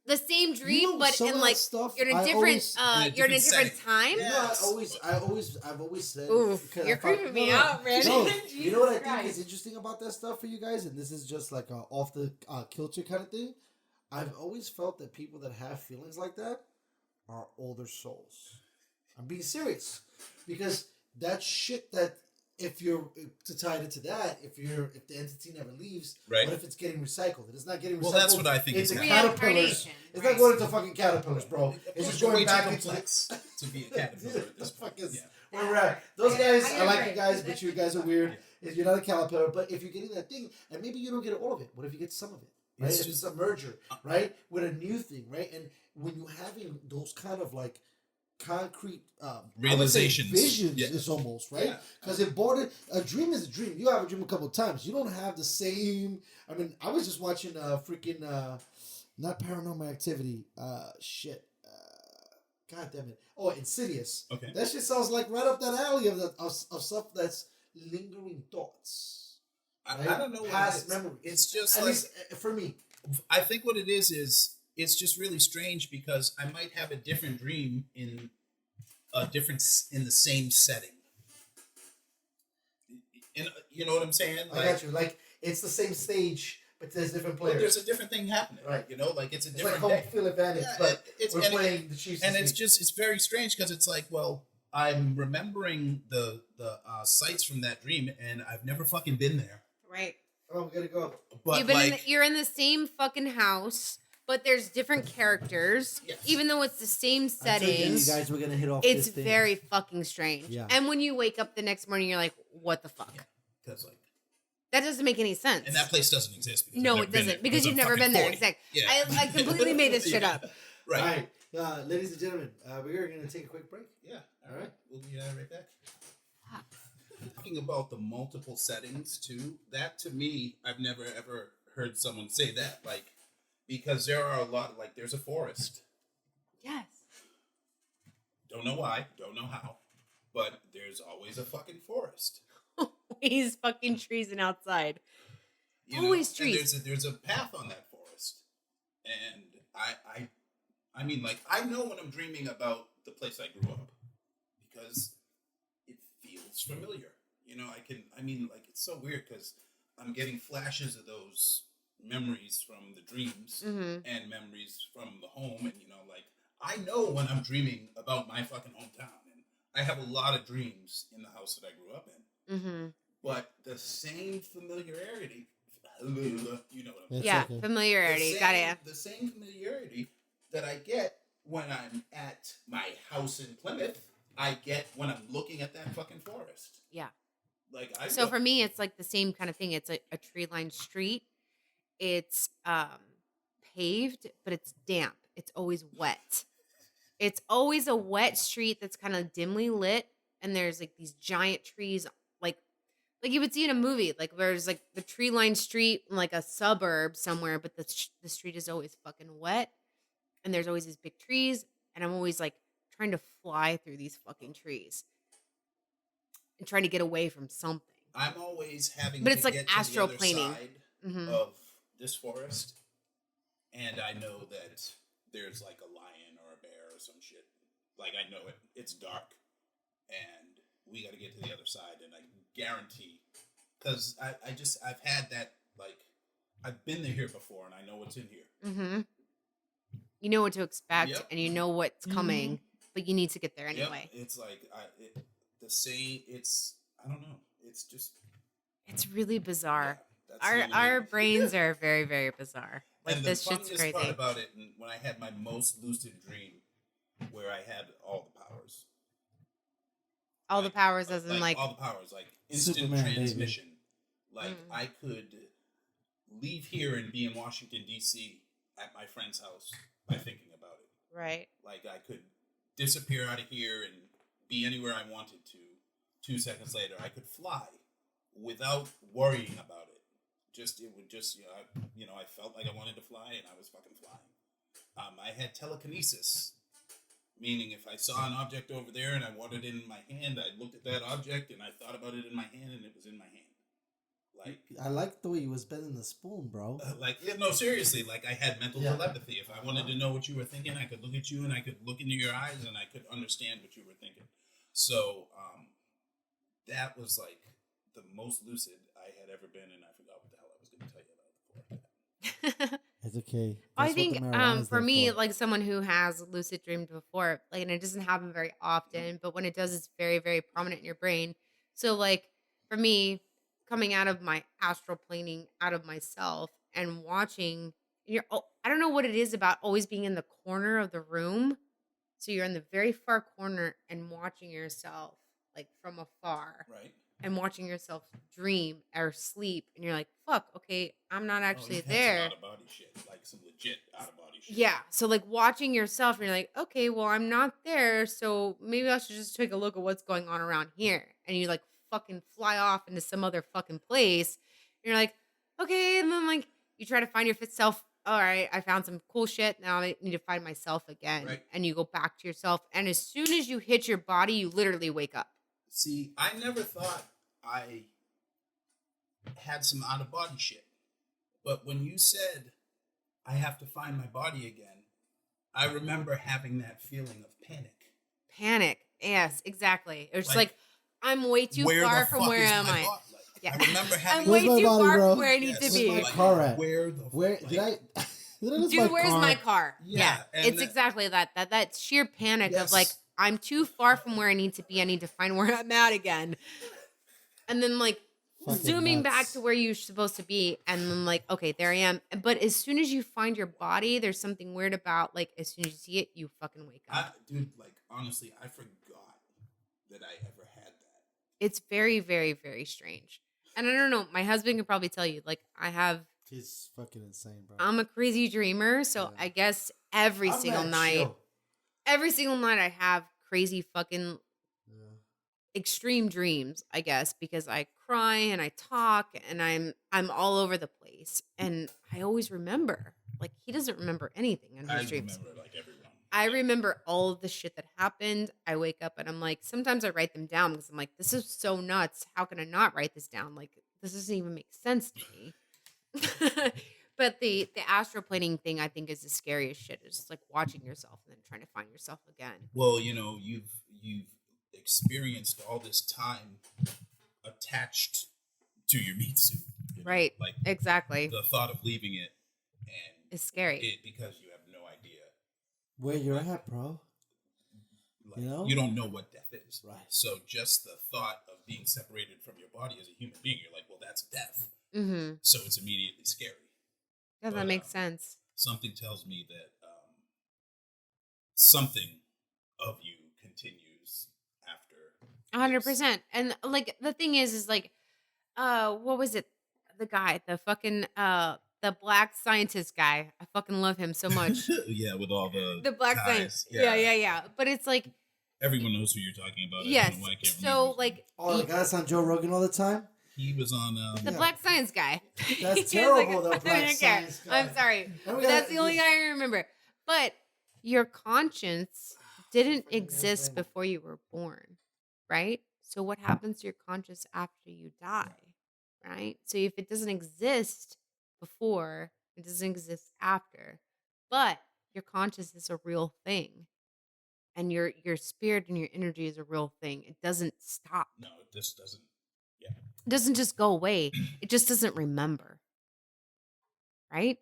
The same dream, You know, but some in of that like stuff, you're in a I different always- you're in a different setting. time. Yeah. You know, I've always said. Oof, because you're I find- creeping me out, man. No, Jesus you know what I think Christ. is interesting about that stuff for you guys, and this is just like a off the kilter kind of thing. I've always felt that people that have feelings like that are older souls. I'm being serious because that shit that if you're to tie it into that, if the entity never leaves, Right. what if it's getting recycled? If it's not getting recycled. Well, that's what I think is into happening. caterpillars. Reincarnation, It's right. not going into fucking caterpillars, bro. Of It's course, just you're going way back too into complex to be a caterpillar at this point. Fuck is Yeah. where we're at. Those guys, I like you agree. guys, but you guys are weird. If you're not a caterpillar, but if you're getting that thing, and maybe you don't get all of it, what if you get some of it? Right? It's If it's a merger, right? With a new thing, right? And when you're having those kind of like concrete Realizations. visions, Yeah. it's almost right Yeah. because a dream is a dream. You have a dream a couple of times. You don't have the same. I mean, I was just watching freaking not Paranormal Activity. Shit. God damn it. Oh, Insidious. Okay. That shit sounds like right up that alley of stuff that's lingering thoughts. Right? I don't know what Past it is. memories. It's just At like least for me. I think what it is it's just really strange because I might have a different dream in the same setting. You know what I'm saying? I got you. Like it's the same stage, but there's different players. But there's a different thing happening, Right. You know, like it's a It's different like home day. field advantage, Yeah, but it's- we're and- playing the Chiefs. And this week. it's very strange because it's like, well, I'm remembering the sights from that dream, and I've never fucking been there. Right. Oh, we gotta go. But You're in the same fucking house, but there's different characters. Yes. Even though it's the same I told you settings. guys were gonna hit off. It's this thing. very fucking strange. Yeah. And when you wake up the next morning, you're like, what the fuck? because like, That doesn't make any sense. and that place doesn't exist. Because No, I've it never been doesn't. there, Because you've I'm never fucking been there. 40. Exactly. Yeah. I completely made this shit up. Right. All right, ladies and gentlemen, we're gonna take a quick break. Yeah. All right. We'll be right back. Talking about the multiple settings too. That to me, I've never ever heard someone say that. Like, because there are a lot. Like, there's a forest. Yes. Don't know why. Don't know how. But there's always a fucking forest. Always fucking trees and outside. You know? Always And trees. there's a path on that forest, and I mean, like, I know when I'm dreaming about the place I grew up because it feels familiar. You know, like, it's so weird because I'm getting flashes of those memories from the dreams Mm-hmm. and memories from the home, and you know, like, I know when I'm dreaming about my fucking hometown, and I have a lot of dreams in the house that I grew up in. Mm-hmm. But the same familiarity, you know what I'm It's Yeah. okay. Familiarity. Got it. the same familiarity that I get when I'm at my house in Plymouth, I get when I'm looking at that fucking forest. Yeah. Like So for me, it's like the same kind of thing. It's a tree-lined street. It's paved, but it's damp. It's always wet. It's always a wet street that's kind of dimly lit, and there's like these giant trees, like you would see in a movie. Like there's like the tree-lined street in like a suburb somewhere, but the street is always fucking wet, and there's always these big trees, and I'm always like trying to fly through these fucking trees and trying to get away from something. I'm always having But to it's like get to the astral other planing. side Mhm. of this forest, and I know that there's like a lion or a bear or some shit. Like, I know it. It's dark, and we got to get to the other side, and I guarantee, because I've had that, like, I've been here before, and I know what's in here. Mm-hmm. You know what to expect, Yep. and you know what's coming, but you need to get there Yep. anyway. It's like, the same, I don't know. It's just, It's really bizarre. yeah, that's the Our only- brains are very, very bizarre. Like, and this the shit's funniest crazy. part about it, and when I had my most lucid dream, where I had all the powers. All the powers, as in like all the powers, like instant Superman, baby. transmission. Like, Mm. I could leave here and be in Washington D.C. at my friend's house by thinking about it. right. Like, I could disappear out of here and be anywhere I wanted to. 2 seconds later, I could fly without worrying about it. It would just, I felt like I wanted to fly, and I was fucking flying. I had telekinesis Meaning, if I saw an object over there and I wanted it in my hand, I looked at that object and I thought about it in my hand, and it was in my hand. Like, I like the way you was bending the spoon, bro. No, seriously, like I had mental telepathy. If I wanted to know what you were thinking, I could look at you and I could look into your eyes and I could understand what you were thinking. So, that was like the most lucid I had ever been, and I forgot what the hell I was going to tell you about before. It's okay. I think for me, like someone who has lucid dreamed before, like, and it doesn't happen very often, but when it does, it's very, very prominent in your brain. So, like, for me, coming out of my astral planing out of myself and watching, I don't know what it is about always being in the corner of the room. So you're in the very far corner and watching yourself like from afar, Right. And watching yourself dream or sleep, and you're like, "Fuck, okay, I'm not actually you've there." Had some out of body shit, like some legit out of body shit. Yeah, so like watching yourself, and you're like, "Okay, well, I'm not there, so maybe I should just take a look at what's going on around here." And you like fucking fly off into some other fucking place. And you're like, "Okay," and then like you try to find your fit self. All right, I found some cool shit. Now I need to find myself again. Right. And you go back to yourself, and as soon as you hit your body, you literally wake up. See, I never thought I had some out of body shit. But when you said I have to find my body again, I remember having that feeling of panic. Panic. Yes, exactly. It was just like I'm way too far from where am I? Yeah. I remember having I'm way too far bro? from where I need to be. Where's my car at? Where did I Dude, where's my car? Yeah. and It's exactly that sheer panic of like, I'm too far from where I need to be. I need to find where I'm at again. And then like zooming back to where you're supposed to be. And then like, okay, there I am. But as soon as you find your body, there's something weird about like, as soon as you see it, you fucking wake up. Dude, like honestly, I forgot that I ever had that. It's very, very, very strange. And I don't know, my husband could probably tell you, like he's fucking insane, bro. I'm a crazy dreamer. So I guess every single night I have crazy fucking extreme dreams, I guess, because I cry and I talk and I'm all over the place. And I always remember, like, he doesn't remember anything in his dreams. I remember like everyone. I remember all of the shit that happened. I wake up and I'm like, sometimes I write them down because I'm like, this is so nuts. How can I not write this down? Like, this doesn't even make sense to me. But the astral planing thing, I think, is the scariest shit. It's just like watching yourself and then trying to find yourself again. Well, you know, you've experienced all this time attached to your meat suit, you know? Right? Like exactly. the thought of leaving it and it's scary because you have no idea where you're at, bro. Like, you don't know what death is, right? So just the thought of being separated from your body as a human being, you're like, well, that's death. Mm-hmm. So it's immediately scary. Yeah, that makes sense. Something tells me that something of you continues after 100%. And like the thing is like, what was it? The guy, the fucking the black scientist guy. I fucking love him so much. Yeah, with all the black scientist. Yeah. But it's like everyone knows who you're talking about. Yes. So like, the guy that's on Joe Rogan all the time. He was on the black science guy. That's terrible, though. Black science guy. I'm sorry, but that's the only guy I remember. But your conscience didn't exist before you were born, right? So what happens to your conscience after you die, right? So if it doesn't exist before, it doesn't exist after. But your conscience is a real thing, and your spirit and your energy is a real thing. It doesn't stop. No, this doesn't. Yeah. It doesn't just go away. It just doesn't remember. Right?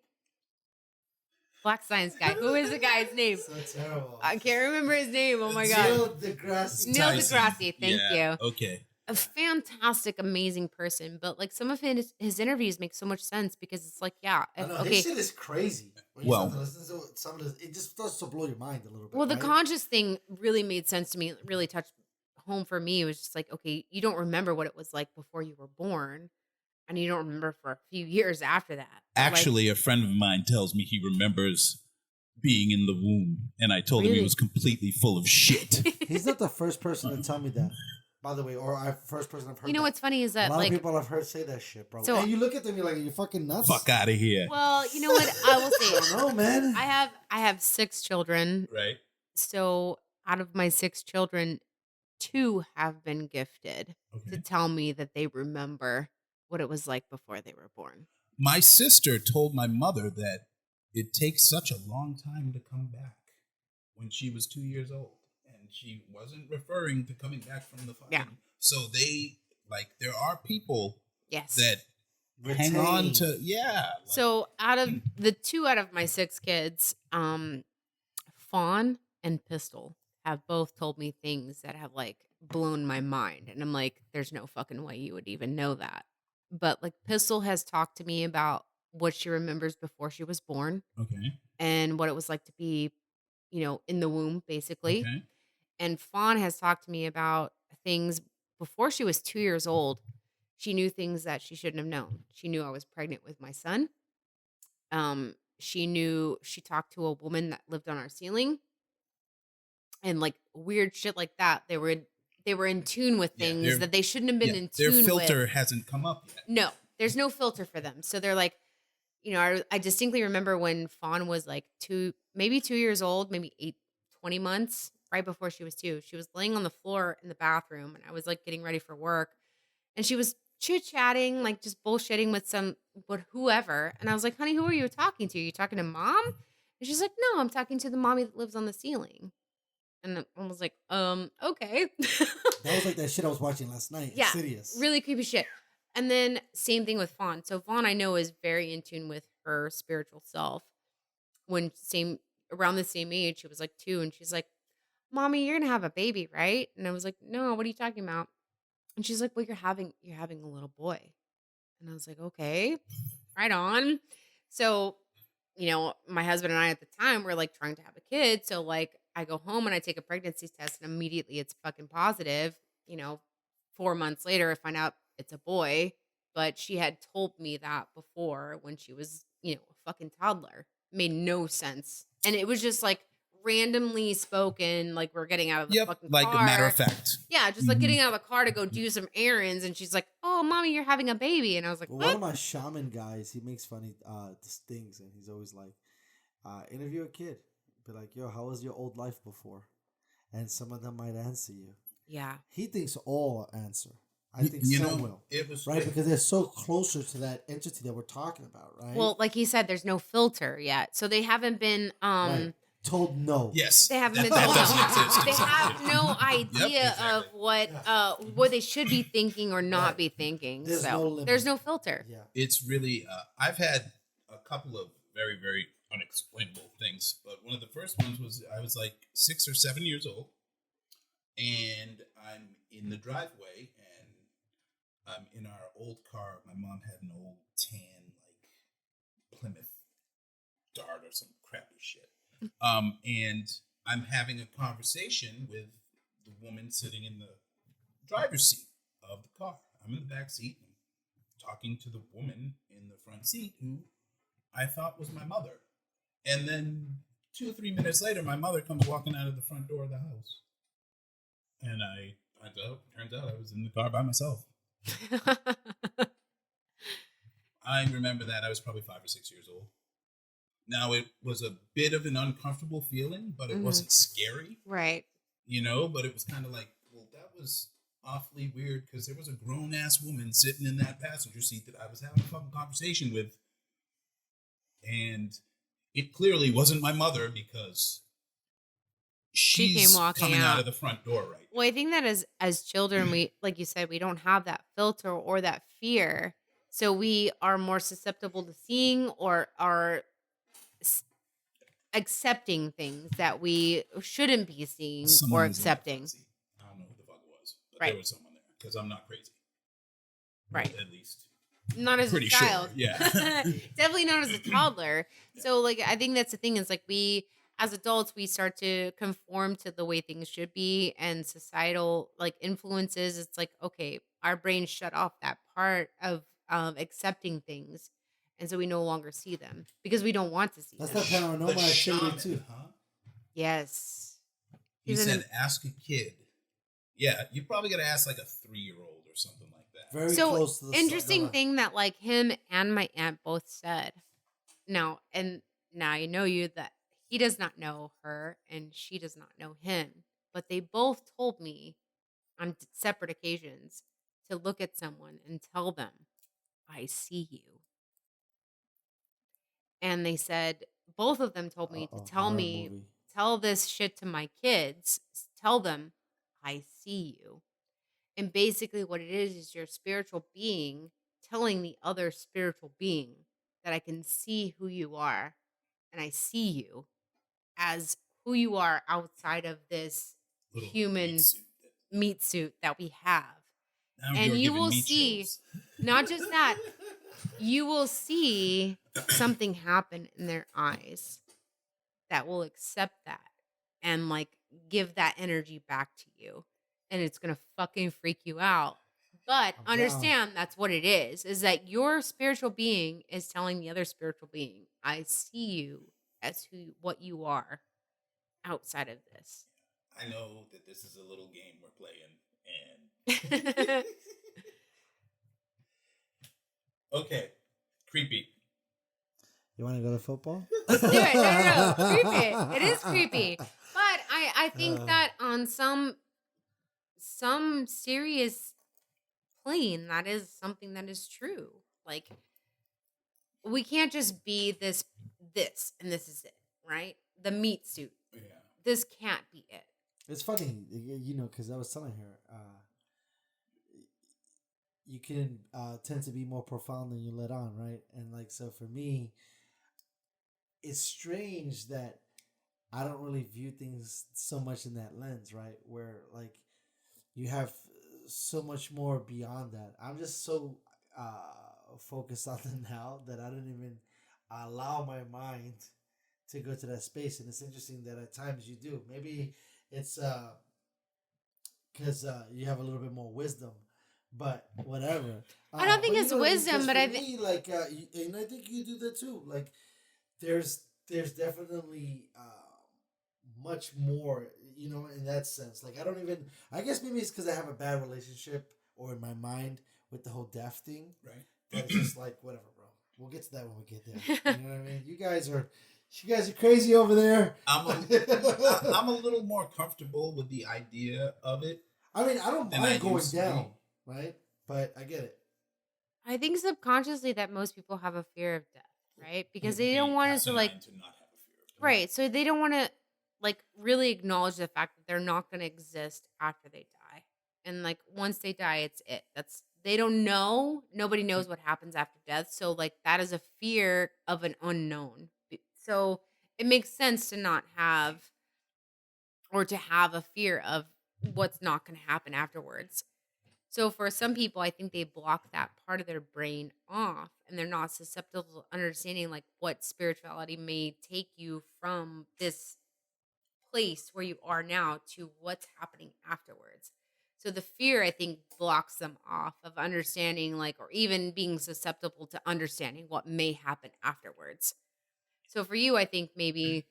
Black science guy. Who is the guy's name? So terrible. I can't remember his name. Oh my God. Neil deGrasse. Neil deGrasse. Thank you. Okay. A fantastic, amazing person. But like some of his interviews make so much sense because it's like, yeah. Okay. His shit is crazy. Well, listen to some of this, it just starts to blow your mind a little bit. Well, the right? conscious thing really made sense to me. It really touched home for me. It was just like, okay, you don't remember what it was like before you were born, and you don't remember for a few years after that. Actually, a friend of mine tells me he remembers being in the womb, and I told him he was completely full of shit. He's not the first person to tell me that, by the way, or first person I've heard. You know what's funny is that a lot of people I've heard say that shit, bro. So, and you look at them, you're like, are you fucking nuts? Fuck out of here. Well, you know what? I will say, no, man. I have 6 children, right? So out of my 6 children, 2 have been gifted to Okay. tell me that they remember what it was like before they were born. My sister told my mother that it takes such a long time to come back when she was 2 years old. And she wasn't referring to coming back from the fucking. Yeah. So they, like, there are people Yes. that hang on to, So out of the 2 out of my 6 kids, Fawn and Pistol have both told me things that have like blown my mind. And I'm like, there's no fucking way you would even know that. But like Pistol has talked to me about what she remembers before she was born Okay. and what it was like to be, in the womb, basically. Okay. And Fawn has talked to me about things before she was 2 years old. She knew things that she shouldn't have known. She knew I was pregnant with my son. She talked to a woman that lived on our ceiling and like weird shit like that. They were in tune with Yeah, things that they shouldn't have been in Their tune with. filter hasn't come up yet. No, there's no filter for them. So they're like, I distinctly remember when Fawn was like 2 years old, maybe 20 months, right before she was 2. She was laying on the floor in the bathroom and I was like getting ready for work. And she was chit-chatting, like just bullshitting with whoever. And I was like, honey, who are you talking to? Are you talking to mom? And she's like, no, I'm talking to the mommy that lives on the ceiling. And I was like, okay. That was like that shit I was watching last night. Yeah, Insidious. really creepy shit. And then same thing with Fawn. So Fawn, I know, is very in tune with her spiritual self. Around the same age, she was like 2, and she's like, mommy, you're gonna have a baby, right? And I was like, no, what are you talking about? And she's like, well, you're having a little boy. And I was like, okay, right on. So, my husband and I at the time were like trying to have a kid. So like I go home and I take a pregnancy test and immediately it's fucking positive. 4 months later, I find out it's a boy, but she had told me that before when she was, a fucking toddler. It made no sense. And it was just like randomly spoken, like we're getting out of the fucking car. Like a matter of fact. Yeah, just like getting out of the car to go do some errands, and she's like, "Oh, mommy, you're having a baby," and I was like, "What?" One of my shaman guys, he makes funny things, and he's always like, "Interview a kid, be like, yo, how was your old life before?" And some of them might answer you. Yeah, he thinks all answer. I think some will. It was right because they're so closer to that entity that we're talking about, right? Well, like he said, there's no filter yet, so they haven't been right. Told no. Yes. They haven't been told no. They have no idea of what they should be thinking or not be thinking. There's no filter. Yeah. It's really I've had a couple of very, very unexplainable things, but one of the first ones was I was like 6 or 7 years old, and I'm in the driveway, and I'm in our old car. My mom had an old tan like Plymouth Dart or some crappy shit. And I'm having a conversation with the woman sitting in the driver's seat of the car. I'm in the back seat and talking to the woman in the front seat who I thought was my mother. And then 2 or 3 minutes later, my mother comes walking out of the front door of the house. And turns out I was in the car by myself. I remember that I was probably 5 or 6 years old. Now, it was a bit of an uncomfortable feeling, but it wasn't scary. Right. But it was kind of like, well, that was awfully weird because there was a grown-ass woman sitting in that passenger seat that I was having a fucking conversation with. And it clearly wasn't my mother because she came walking coming out of the front door, right? Well, I think that as children, we, like you said, we don't have that filter or that fear. So we are more susceptible to seeing or are accepting things that we shouldn't be seeing or accepting. I don't know who the fuck it was, but there was someone there because I'm not crazy. Right. At least. Not as a child. Sure. Yeah. Definitely not as a toddler. Yeah. So like, I think that's the thing is like we, as adults, we start to conform to the way things should be and societal like influences. It's like, okay, our brains shut off that part of accepting things. And so we no longer see them because we don't want to see them. That's that paranormal activity too. Huh? Yes. He said, ask a kid. Yeah, you probably got to ask like a 3-year-old or something like that. Very close to the interesting thing that like him and my aunt both said. Now I know you that he does not know her and she does not know him. But they both told me on separate occasions to look at someone and tell them, I see you. And they said, both of them told me to tell horror me, movie. tell this shit to my kids, tell them, I see you. And basically what it is your spiritual being telling the other spiritual being that I can see who you are and I see you as who you are outside of this Little human meat suit that we have. Now And you're you giving will me see, chills. not just that, you will see something happen in their eyes that will accept that and like give that energy back to you. And it's going to fucking freak you out. But I'm understand that's what it is that your spiritual being is telling the other spiritual being, I see you as what you are outside of this. I know that this is a little game we're playing, and okay, creepy. You want to go to football? Let's do it. No. Creepy. It is creepy. But I think that on some serious plane, that is something that is true. Like, we can't just be this, and this is it, right? The meat suit. Yeah. This can't be it. It's funny, you know, because I was telling her, you can tend to be more profound than you let on, right? And like, so for me, it's strange that I don't really view things so much in that lens, right? Where like you have so much more beyond that. I'm just so focused on the now that I don't even allow my mind to go to that space. And it's interesting that at times you do. Maybe it's because you have a little bit more wisdom, but whatever. I don't think but it's you know what I mean? wisdom, 'Cause but for I think, me, like, and I think you do that too. Like, there's definitely much more, you know, in that sense. Like, I don't even. I guess maybe it's because I have a bad relationship or in my mind with the whole deaf thing. Right. That's just like whatever, bro. We'll get to that when we get there. You know what I mean? You guys are crazy over there. I'm a little more comfortable with the idea of it. I mean, I don't than mind I going used to be. down, right? But I get it. I think subconsciously that most people have a fear of death, right? Because It'd they don't be want us to like, asinine to not have a fear of death. right. So they don't want to like really acknowledge the fact that they're not going to exist after they die. And like once they die, it's it. They don't know. Nobody knows what happens after death. So like that is a fear of an unknown. So it makes sense to not have or to have a fear of what's not going to happen afterwards. So for some people, I think they block that part of their brain off and they're not susceptible to understanding like what spirituality may take you from this place where you are now to what's happening afterwards. So the fear, I think, blocks them off of understanding like or even being susceptible to understanding what may happen afterwards. So for you, I think maybe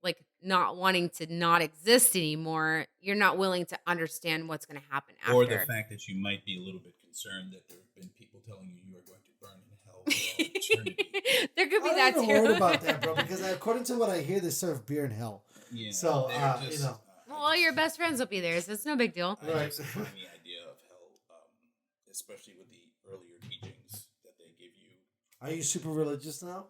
like not wanting to not exist anymore, you're not willing to understand what's going to happen after. Or the fact that you might be a little bit concerned that there have been people telling you are going to burn in hell for all eternity. There could be I'm that not too. even worried about that, bro. Because according to what I hear, they serve beer in hell. Yeah, So they're you know, Well, all your best friends will be there, so it's no big deal. I Right. just find the idea of hell, especially with the earlier teachings that they give you. are you super religious now?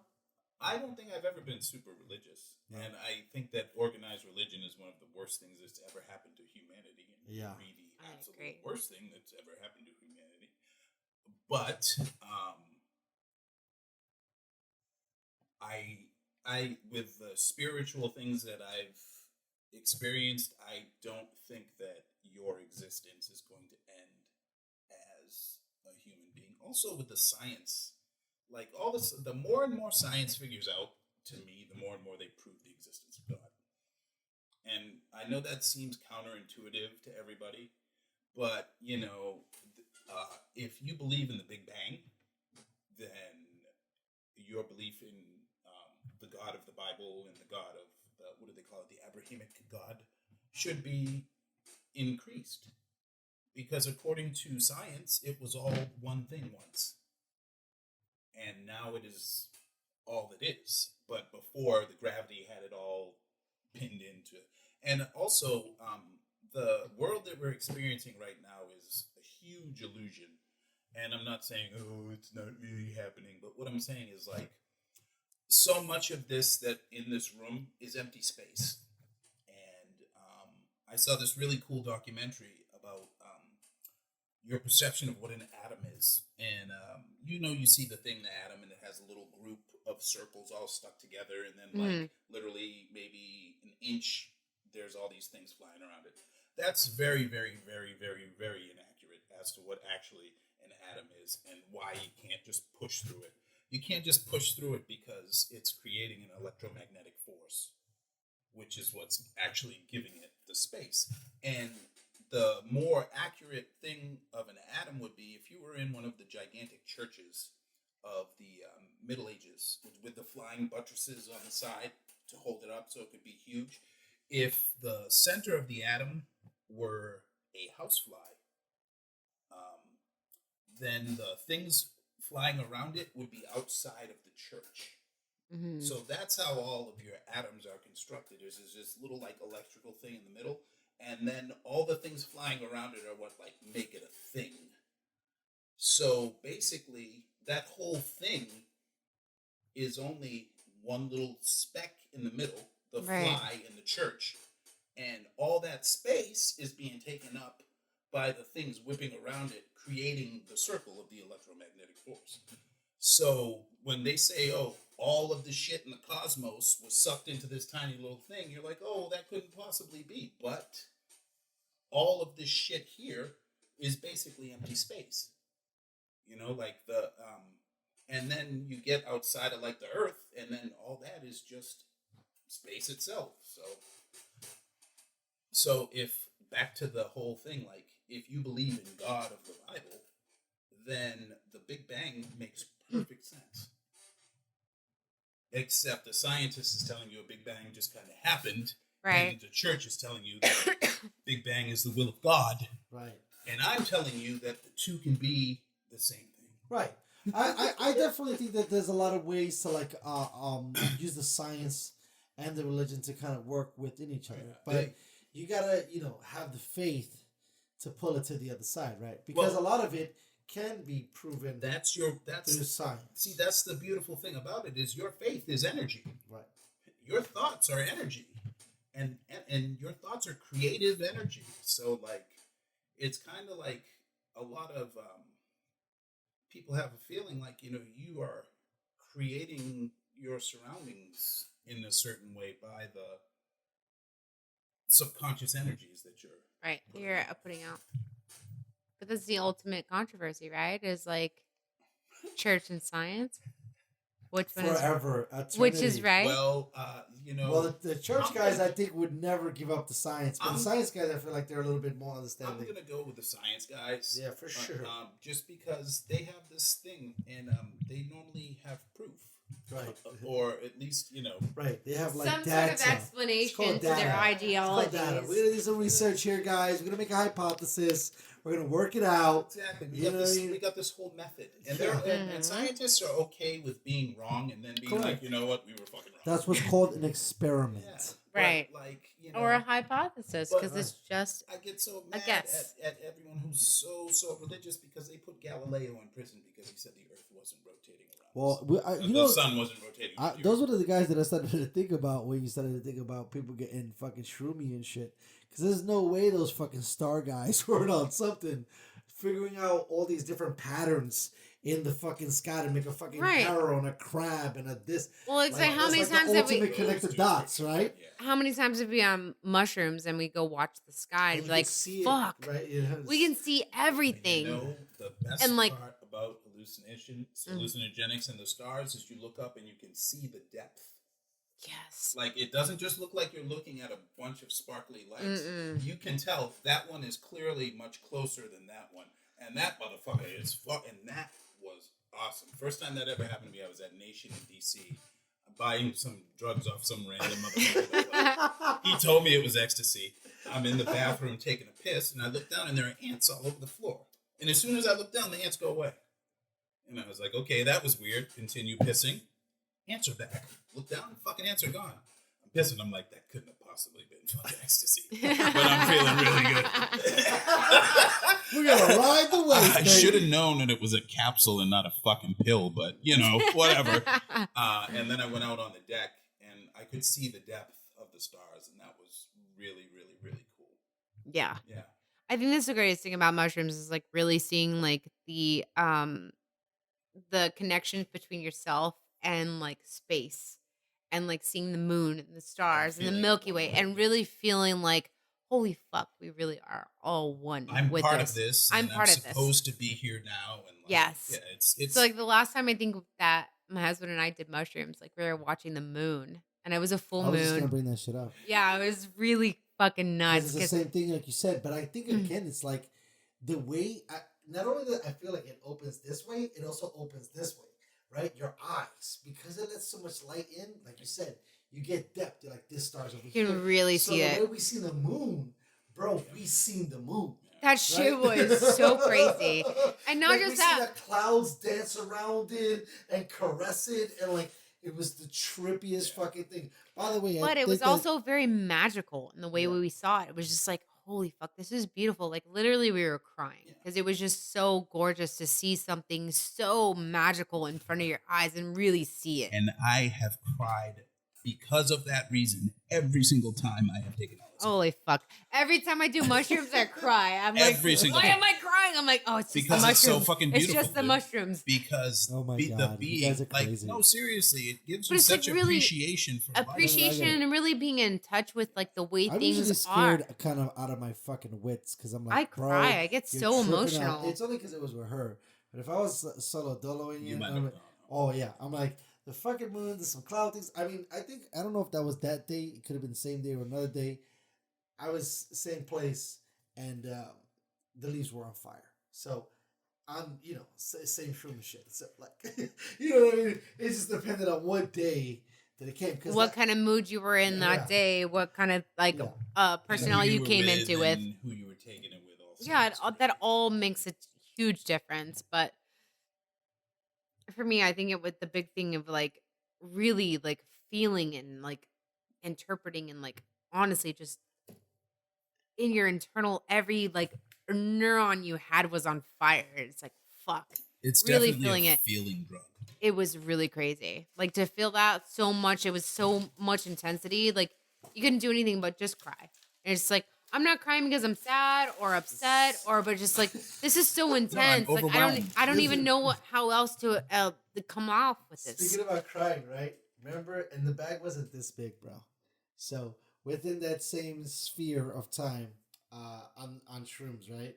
I don't think I've ever been super religious. No. And I think that organized religion is one of the worst things that's ever happened to humanity. And Yeah. maybe the I absolute agree. worst thing that's ever happened to humanity. But I with the spiritual things that I've experienced, I don't think that your existence is going to end as a human being. Also with the science, like all this, the more and more science figures out, to me, the more and more they prove the existence of God. And I know that seems counterintuitive to everybody, but you know, if you believe in the Big Bang, then your belief in the God of the Bible and the God of the, what do they call it, the Abrahamic God, should be increased. Because according to science, it was all one thing once. And now it is all it is. But before, the gravity had it all pinned into. And also, the world that we're experiencing right now is a huge illusion. And I'm not saying, oh, it's not really happening. But what I'm saying is, like, so much of this that in this room is empty space. And I saw this really cool documentary about your perception of what an atom is. And, you see the thing, the atom, and it has a little group of circles all stuck together. And then, like, literally maybe an inch, there's all these things flying around it. That's very, very, very, very, very inaccurate as to what actually an atom is and why you can't just push through it. You can't just push through it because it's creating an electromagnetic force, which is what's actually giving it the space. And the more accurate thing of an atom would be if you were in one of the gigantic churches of the Middle Ages with the flying buttresses on the side to hold it up so it could be huge. If the center of the atom were a housefly, then the things flying around it would be outside of the church. Mm-hmm. So that's how all of your atoms are constructed. There's this little, like, electrical thing in the middle, and then all the things flying around it are what, like, make it a thing. So basically, that whole thing is only one little speck in the middle, the fly in the church, and all that space is being taken up by the things whipping around it, creating the circle of the electromagnetic force. So when they say, oh, all of the shit in the cosmos was sucked into this tiny little thing, you're like, oh, that couldn't possibly be. But all of this shit here is basically empty space. Like the, and then you get outside of, like, the Earth, and then all that is just space itself. So if, back to the whole thing, like, if you believe in God of the Bible, then the Big Bang makes perfect sense. Except the scientist is telling you a Big Bang just kind of happened. Right. And the church is telling you that Big Bang is the will of God. Right. And I'm telling you that the two can be the same thing. Right. I definitely think that there's a lot of ways to, like, use the science and the religion to kind of work within each other. But you gotta, have the faith to pull it to the other side, right? Because a lot of it can be proven through science. See, that's the beautiful thing about it is your faith is energy. Right. Your thoughts are energy. And your thoughts are creative energy. So, like, it's kind of like a lot of people have a feeling like, you are creating your surroundings in a certain way by the subconscious energies that you're putting out. But that's the ultimate controversy, right? Is, like, church and science. Which one forever, which is right? Well, Well, the church guys, I think, would never give up the science. But the science guys, I feel like they're a little bit more understanding. I'm going to go with the science guys. Yeah, for sure. Just because they have this thing, and they normally have proof. Right. Or at least, Right. They have, like, some data. sort of explanation to their ideologies. We're going to do some research here, guys. We're going to make a hypothesis. We're going to work it out. Exactly. We got this whole method. And and scientists are okay with being wrong and then being like, you know what, we were fucking wrong. That's what's called an experiment. Yeah. Right. But, like, or a hypothesis, because it's just I get so a mad guess. at everyone who's so religious because they put Galileo in prison because he said the Earth wasn't rotating around. Well, the sun wasn't rotating. Those were the guys that I started to think about when you started to think about people getting fucking shroomy and shit. Because there's no way those fucking star guys were on something, figuring out all these different patterns in the fucking sky to make a fucking arrow and a crab and a this. Well, it's like how many times have we connect the dots, right? How many times have we on mushrooms and we go watch the sky and be like, fuck, we can see everything. The best part about hallucinogenics and the stars is you look up and you can see the depth. Yes. Like, it doesn't just look like you're looking at a bunch of sparkly lights. You can tell that one is clearly much closer than that one. And that motherfucker is fucking, that was awesome. First time that ever happened to me, I was at Nation in D.C. buying some drugs off some random motherfucker. He told me it was ecstasy. I'm in the bathroom taking a piss, and I look down, and there are ants all over the floor. And as soon as I look down, the ants go away. And I was like, okay, that was weird. Continue pissing. Ants are back. Look down, fucking ants are gone. pissing. I'm like, that couldn't have possibly been fucking ecstasy. But I'm feeling really good. We're gonna ride the wave. I should have known that it was a capsule and not a fucking pill, but whatever. And then I went out on the deck and I could see the depth of the stars, and that was really, really, really cool. Yeah. Yeah. I think that's the greatest thing about mushrooms is like really seeing like the connection between yourself and like space, and like seeing the moon and the stars and the Milky Way, and really feeling like, holy fuck, we really are all one. I'm with part this. of this. I'm part of this. supposed to be here now. And like, Yes. Yeah, it's So like the last time I think that my husband and I did mushrooms, like we were watching the moon, and it was a full I was just moon. gonna bring that shit up. Yeah, it was really fucking nuts. It's the same thing like you said, but I think again it's like the way not only that I feel like it opens this way, it also opens this way, right? Your eyes, because it lets so much light in, like you said, you get depth. You're like, this star's over here. You can really see it. So the way we see the moon, bro, we seen the moon. That shit right? was so crazy. And not like just we that. See the clouds dance around it and caress it, and like it was the trippiest fucking thing. By the way, But it was also very magical in the way we saw it. It was just like, holy fuck, this is beautiful. Like literally we were crying because it was just so gorgeous to see something so magical in front of your eyes and really see it. And I have cried because of that reason every single time I have taken all this. Holy fuck. Every time I do mushrooms, I cry. I'm Every like, single why time. am I crying? I'm like, oh, it's just Because the it's mushrooms. so fucking beautiful. It's just the dude. mushrooms. Because oh my the God, you being, guys are like, crazy. no, seriously, it gives But you it's such like really appreciation for life. appreciation and really being in touch with like the way I'm things usually scared are. kind of out of my fucking wits because I'm like, I bro, cry. I get you're so tripping out. emotional. It's only because it was with her. But if I was solo doloing You it, might I'm have like, oh yeah, I'm like the fucking moon. There's some cloud things. I mean, I don't know if that was that day. It could have been the same day or another day. I was same place, and the leaves were on fire. So I'm, same shroom and shit. So like, you know what I mean? It just depended on what day that it came. What kind of mood you were in that day? What kind of personality you came into with? Who you were taking it with? Also. Yeah, that all makes a huge difference. But for me, I think it was the big thing of like really like feeling and like interpreting and like honestly just in your internal every like neuron you had was on fire. It's like fuck. It's really definitely feeling a it. feeling drug. It was really crazy. Like to feel that so much, it was so much intensity. Like you couldn't do anything but just cry. And it's like I'm not crying because I'm sad or upset but just like this is so intense. Like I don't even know how else to come off with this. Speaking about crying, right? Remember, and the bag wasn't this big, bro. So within that same sphere of time, on shrooms, right?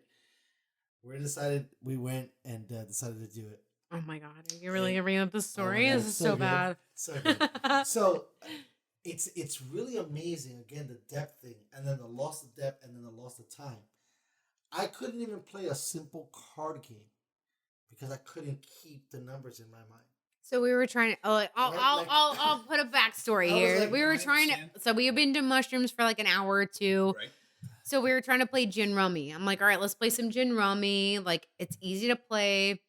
We went and decided to do it. Oh my god! Are you really gonna bring up the story? God, This is so good. bad. So good. So it's really amazing. Again, the depth thing, and then the loss of depth, and then the loss of time. I couldn't even play a simple card game because I couldn't keep the numbers in my mind. So we were trying. I'll put a backstory here. like, We were I trying to. understand. So we had been to mushrooms for like an hour or two. Right. So we were trying to play gin rummy. I'm like, all right, let's play some gin rummy. Like it's easy to play.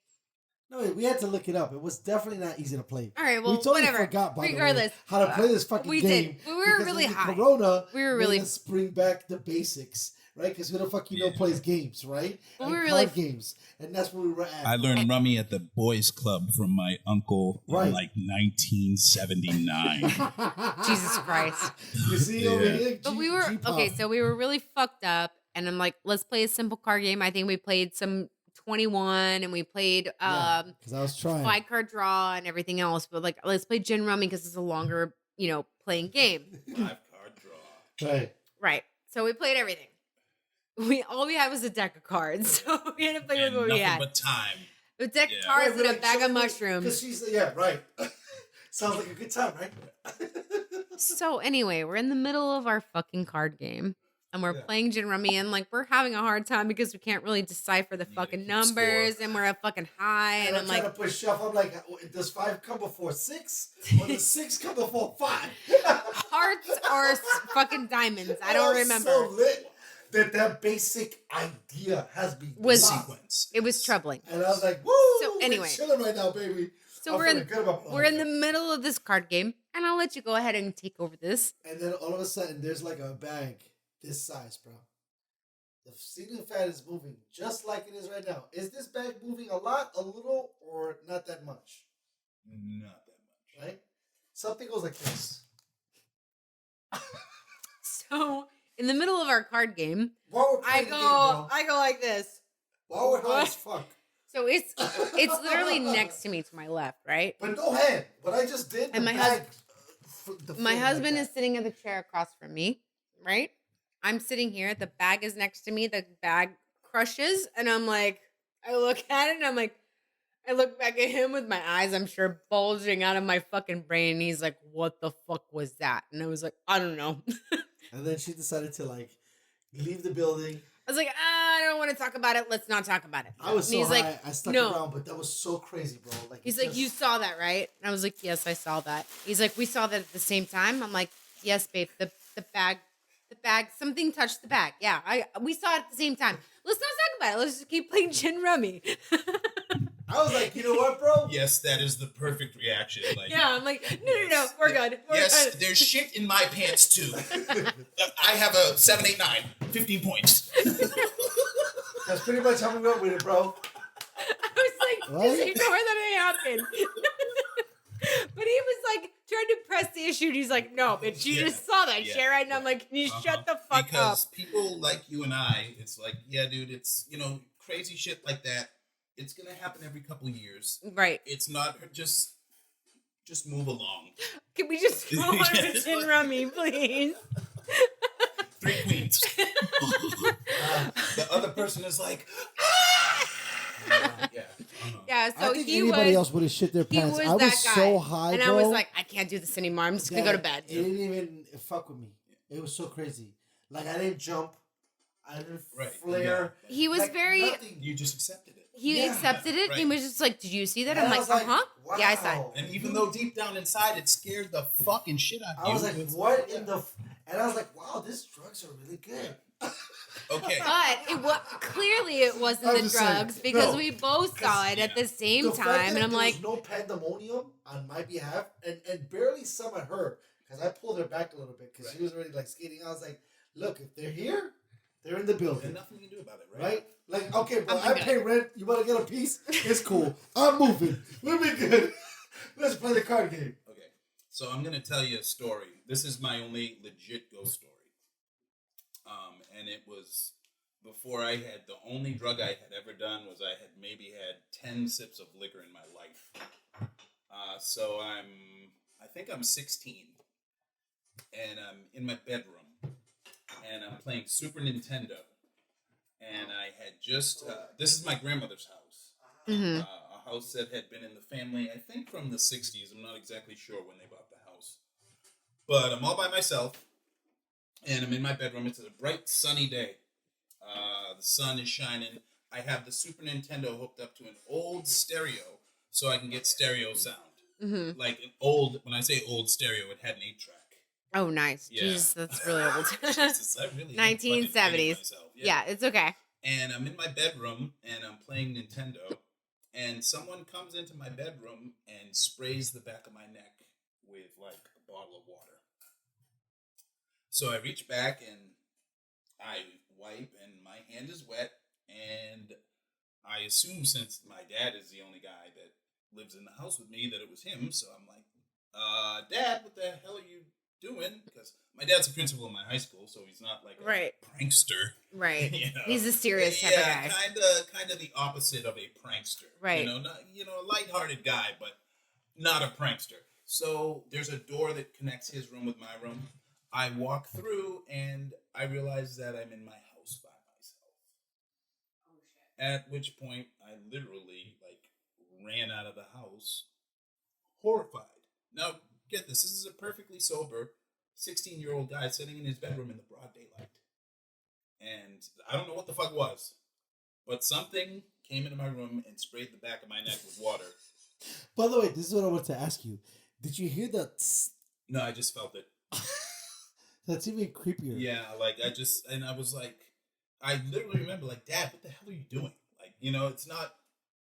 No, we had to look it up. It was definitely not easy to play. All right, well, we totally whatever. forgot, by Regardless, the way, how to play this fucking we game. did. We were because really of the high. Corona. We were really. Made us bring back the basics, right? Because who the fuck plays games, right? Well, and we were card really games, and that's where we were at. I learned rummy at the boys' club from my uncle Right. in like 1979. Jesus Christ. You see over here, But we were okay. So we were really fucked up, and I'm like, let's play a simple card game. I think we played some 21, and we played because I was trying 5-card draw and everything else. But like, let's play gin rummy because it's a longer, playing game. 5-card draw. right. So we played everything. All we had was a deck of cards, so we had to play with And what we nothing had. but time. A deck of Yeah. cards Right, and a like, bag of something- mushrooms. 'cause she's right. Sounds like a good time, right? So anyway, we're in the middle of our fucking card game. And we're playing gin rummy, and like we're having a hard time because we can't really decipher the fucking keep numbers, score. and we're at fucking high, and I'm trying like, to push shuffle. I'm like, does 5 come before 6, or does 6 come before 5? hearts or fucking diamonds. I don't remember. So lit that basic idea has been Was Sequence. it was troubling. and I was like, woo! So anyway. we're chilling right now, baby. So I'm we're in feeling good about my we're in the life. middle of this card game, and I'm let you go ahead and take over this. And then all of a sudden, there's like a bag this size, bro. The ceiling fan is moving just like it is right now. Is this bag moving a lot, a little, or not that much? Not that much. Right? Something goes like this. So in the middle of our card game, While we're I playing go the game, bro, I go like this. while we're high as fuck. so it's literally next to me to my left, right? But no hand. What I just did, And the my bag, My husband is sitting in the chair across from me, right? I'm sitting here. The bag is next to me. The bag crushes, and I'm like, I look at it, and I'm like, I look back at him with my eyes, I'm sure, bulging out of my fucking brain. And he's like, what the fuck was that? And I was like, I don't know. And then she decided to like leave the building. I was like, I don't want to talk about it. Let's not talk about it. I was And so he's high, like, I stuck no. around, but that was so crazy, bro. Like He's it like, you just- saw that, right? And I was like, yes, I saw that. He's like, we saw that at the same time. I'm like, yes, babe. The bag, something touched the bag. Yeah, we saw it at the same time. Let's not talk about it. Let's just keep playing gin rummy. I was like, you know what, bro? Yes, that is the perfect reaction. Like, Yeah, I'm like, no, we're good. We're yes, good. there's shit in my pants too. I have a 7, 8, 9, 15 points. That's pretty much how we went with it, bro. I was like, What? just ignore that it happened. But he was like trying to press the issue, and he's like, no, bitch, you Yeah. just saw that Yeah. shit, right? And I'm like, can you shut the fuck because up? people like you and I, it's like, yeah, dude, it's, crazy shit like that. It's gonna happen every couple years. Right. It's not just move along. Can we just go on with gin rummy, please? 3 queens. The other person is like, ah! Yeah. Yeah, so I think he anybody was, else would have shit their he pants. was I was that guy. so high, and bro. I was like, I can't do this anymore. I'm just going to go to bed. It didn't even fuck with me. It was so crazy. Like, I didn't jump. I didn't flare. Yeah. He was Like, very, nothing. You just accepted it. he Yeah, accepted it. right. He was just like, did you see that? And I'm I like, was like, uh-huh. Yeah, I saw it. wow. And even though deep down inside it scared the fucking shit out of you. I was like, what in the... And I was like, wow, these drugs are really good. Okay. But clearly it wasn't I'm the just saying. drugs because No, we both saw it at the same The fact time. that And I'm there like, was no pandemonium on my behalf, and barely some at her, because I pulled her back a little bit because she was already like skating. I was like, look, if they're here, they're in the There's building, nothing you can do about it, right? right? Like, okay, bro, I'm I good. pay rent. You want to get a piece? It's cool. I'm moving. We'll be good. Let's play the card game. Okay. So I'm gonna tell you a story. This is my only legit ghost story. And it was before I had the only drug I had ever done was I had maybe had 10 sips of liquor in my life. So I think I'm 16, and I'm in my bedroom, and I'm playing Super Nintendo, and I had just this is my grandmother's house, a house that had been in the family I think from the 60s. I'm not exactly sure when they bought the house, but I'm all by myself. And I'm in my bedroom. It's a bright, sunny day. The sun is shining. I have the Super Nintendo hooked up to an old stereo so I can get stereo sound. mm-hmm. Like an old, when I say old stereo, it had an 8-track. Oh, nice. Yeah. Jesus, that's really old. Jesus, I really am fucking 1970s. dating myself. Yeah, it's okay. And I'm in my bedroom and I'm playing Nintendo. And someone comes into my bedroom and sprays the back of my neck with like a bottle of water. So I reach back and I wipe, and my hand is wet, and I assume since my dad is the only guy that lives in the house with me that it was him. So I'm like, Dad, what the hell are you doing? Because my dad's a principal in my high school, so he's not like a Right. prankster. Right. You know? He's a serious type of guy. kind of the opposite of a prankster. Right. Not a lighthearted guy, but not a prankster. So there's a door that connects his room with my room. I walk through and I realize that I'm in my house by myself. Oh shit. At which point I literally ran out of the house horrified. Now get this is a perfectly sober 16-year-old guy sitting in his bedroom in the broad daylight. And I don't know what the fuck was, but something came into my room and sprayed the back of my neck with water. By the way, this is what I want to ask you. Did you hear that? No, I just felt it. That's even creepier. Yeah, I was like, I literally remember, Dad, what the hell are you doing? It's not,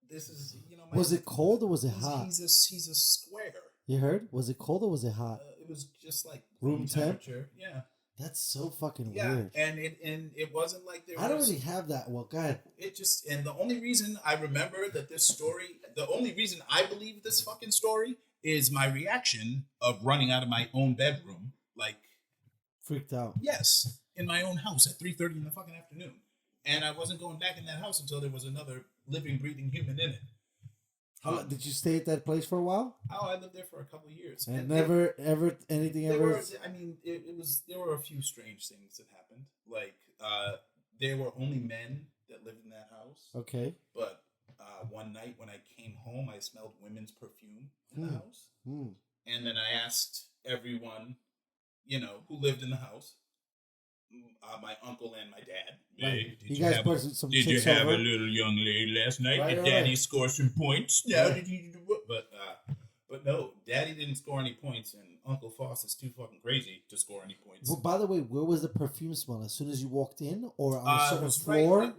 this is, Was it cold or was it hot? He's a square. You heard? Was it cold or was it hot? It was just like Room temp? temperature. Yeah. That's so fucking Yeah, weird. and it wasn't like there I don't was. really have that. Well, go ahead. It just, and the only reason I remember that this story, the only reason I believe this fucking story is my reaction of running out of my own bedroom, like, Freaked out. yes, in my own house at 3:30 in the fucking afternoon, and I wasn't going back in that house until there was another living, breathing human in it. How long, did you stay at that place for a while? Oh, I lived there for a couple of years, And never, ever, anything there ever? were, I mean, it was, there were a few strange things that happened, like there were only men that lived in that house. Okay. But one night when I came home, I smelled women's perfume in the house. And then I asked everyone, who lived in the house, my uncle and my dad, hey, You guys brought some did you chicks have over? a little young lady last night? Right, Did right, Daddy right. score some points? Yeah. No, did you do what? But no, Daddy didn't score any points, and Uncle Foss is too fucking crazy to score any points. Well, by the way, where was the perfume smell? As soon as you walked in, or on a It certain was floor, right,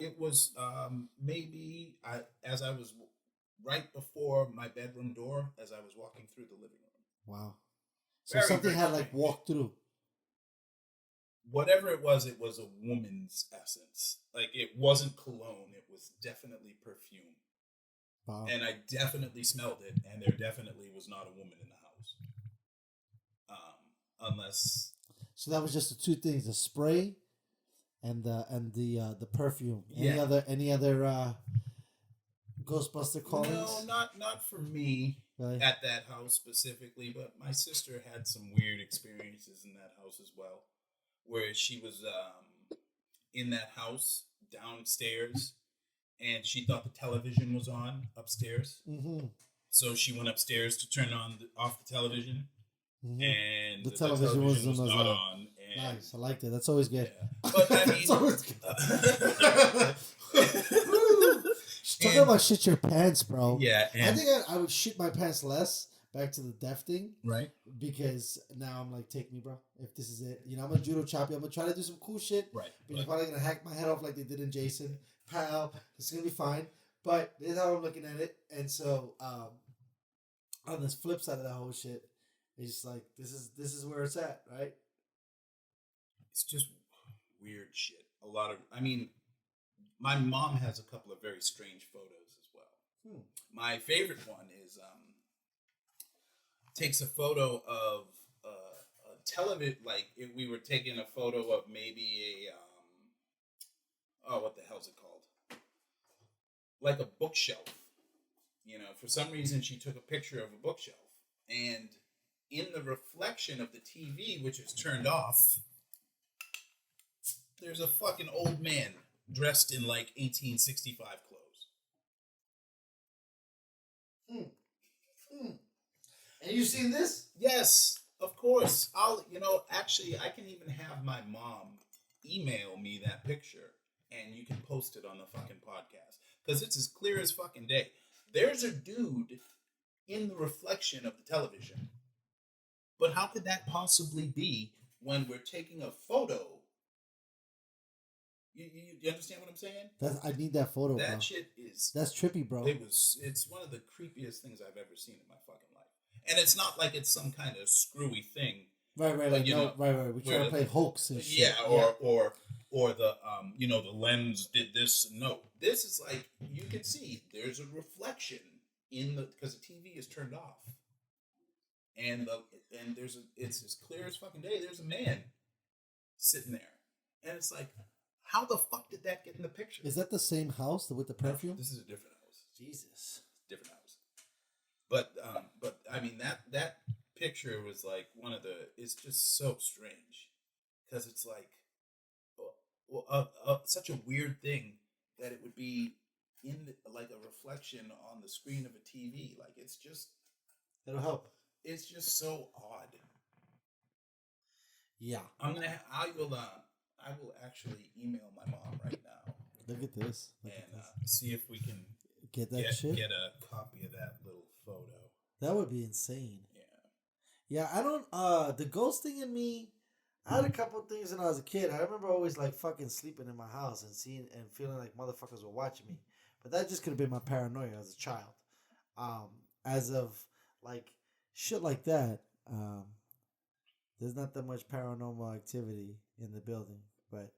it was maybe as I was right before my bedroom door, as I was walking through the living room. Wow. So Very, something very had like strange. walked through. Whatever it was a woman's essence. Like, it wasn't cologne, it was definitely perfume. Wow. And I definitely smelled it, and there definitely was not a woman in the house. Unless. So that was just the two things: the spray, and the perfume. Yeah. Any other Ghostbuster callings? No, not for me Really? at that house specifically, but my sister had some weird experiences in that house as well, where she was in that house downstairs, and she thought the television was on upstairs. Mm-hmm. So she went upstairs to turn off the television, and The television was not on. And nice, I liked it. That's always good. yeah. But I mean, It's always good. Talking about shit your pants, bro. yeah, I and think I would shit my pants less. Back to the deaf thing, right. because now I'm like, take me, bro. If this is it, I'm a judo chop you. I'm gonna try to do some cool shit, Right. But you're probably gonna hack my head off like they did in Jason. Pal, it's gonna be fine. But this is how I'm looking at it. And so, on this flip side of that whole shit, it's just like this is where it's at, right? It's just weird shit. I mean, my mom has a couple of very strange photos as well. My favorite one is takes a photo of a television, like if we were taking a photo of maybe what the hell's it called? Like a bookshelf. For some reason she took a picture of a bookshelf, and in the reflection of the TV, which is turned off, there's a fucking old man dressed in like 1865 clothes. And you seen this? Yes, of course. Actually, I can even have my mom email me that picture, and you can post it on the fucking podcast, because it's as clear as fucking day. There's a dude in the reflection of the television. But how could that possibly be when we're taking a photo? You understand what I'm saying? I need that photo, bro. That shit is... That's trippy, bro. It's one of the creepiest things I've ever seen in my fucking life. And it's not like it's some kind of screwy thing. Right. But, Like, right. We try to play hoax and shit. Yeah, or the the lens did this. No, this is like, you can see there's a reflection because the TV is turned off, and it's as clear as fucking day. There's a man sitting there, and it's like, how the fuck did that get in the picture? Is that the same house with the perfume? This is a different house. Jesus. Different house. But I mean, that picture was like it's just so strange, because it's like, such a weird thing that it would be like a reflection on the screen of a TV. Like, it's just, It'll help. it's just so odd. Yeah. I will actually email my mom right now Look at this. and see if we can Get that shit. get a copy of that little photo. That would be insane. Yeah. Yeah, I don't. The ghost thing in me. I had a couple of things when I was a kid. I remember always like fucking sleeping in my house and seeing and feeling like motherfuckers were watching me. But that just could have been my paranoia as a child. As of like shit like that, There's not that much paranormal activity in the building, but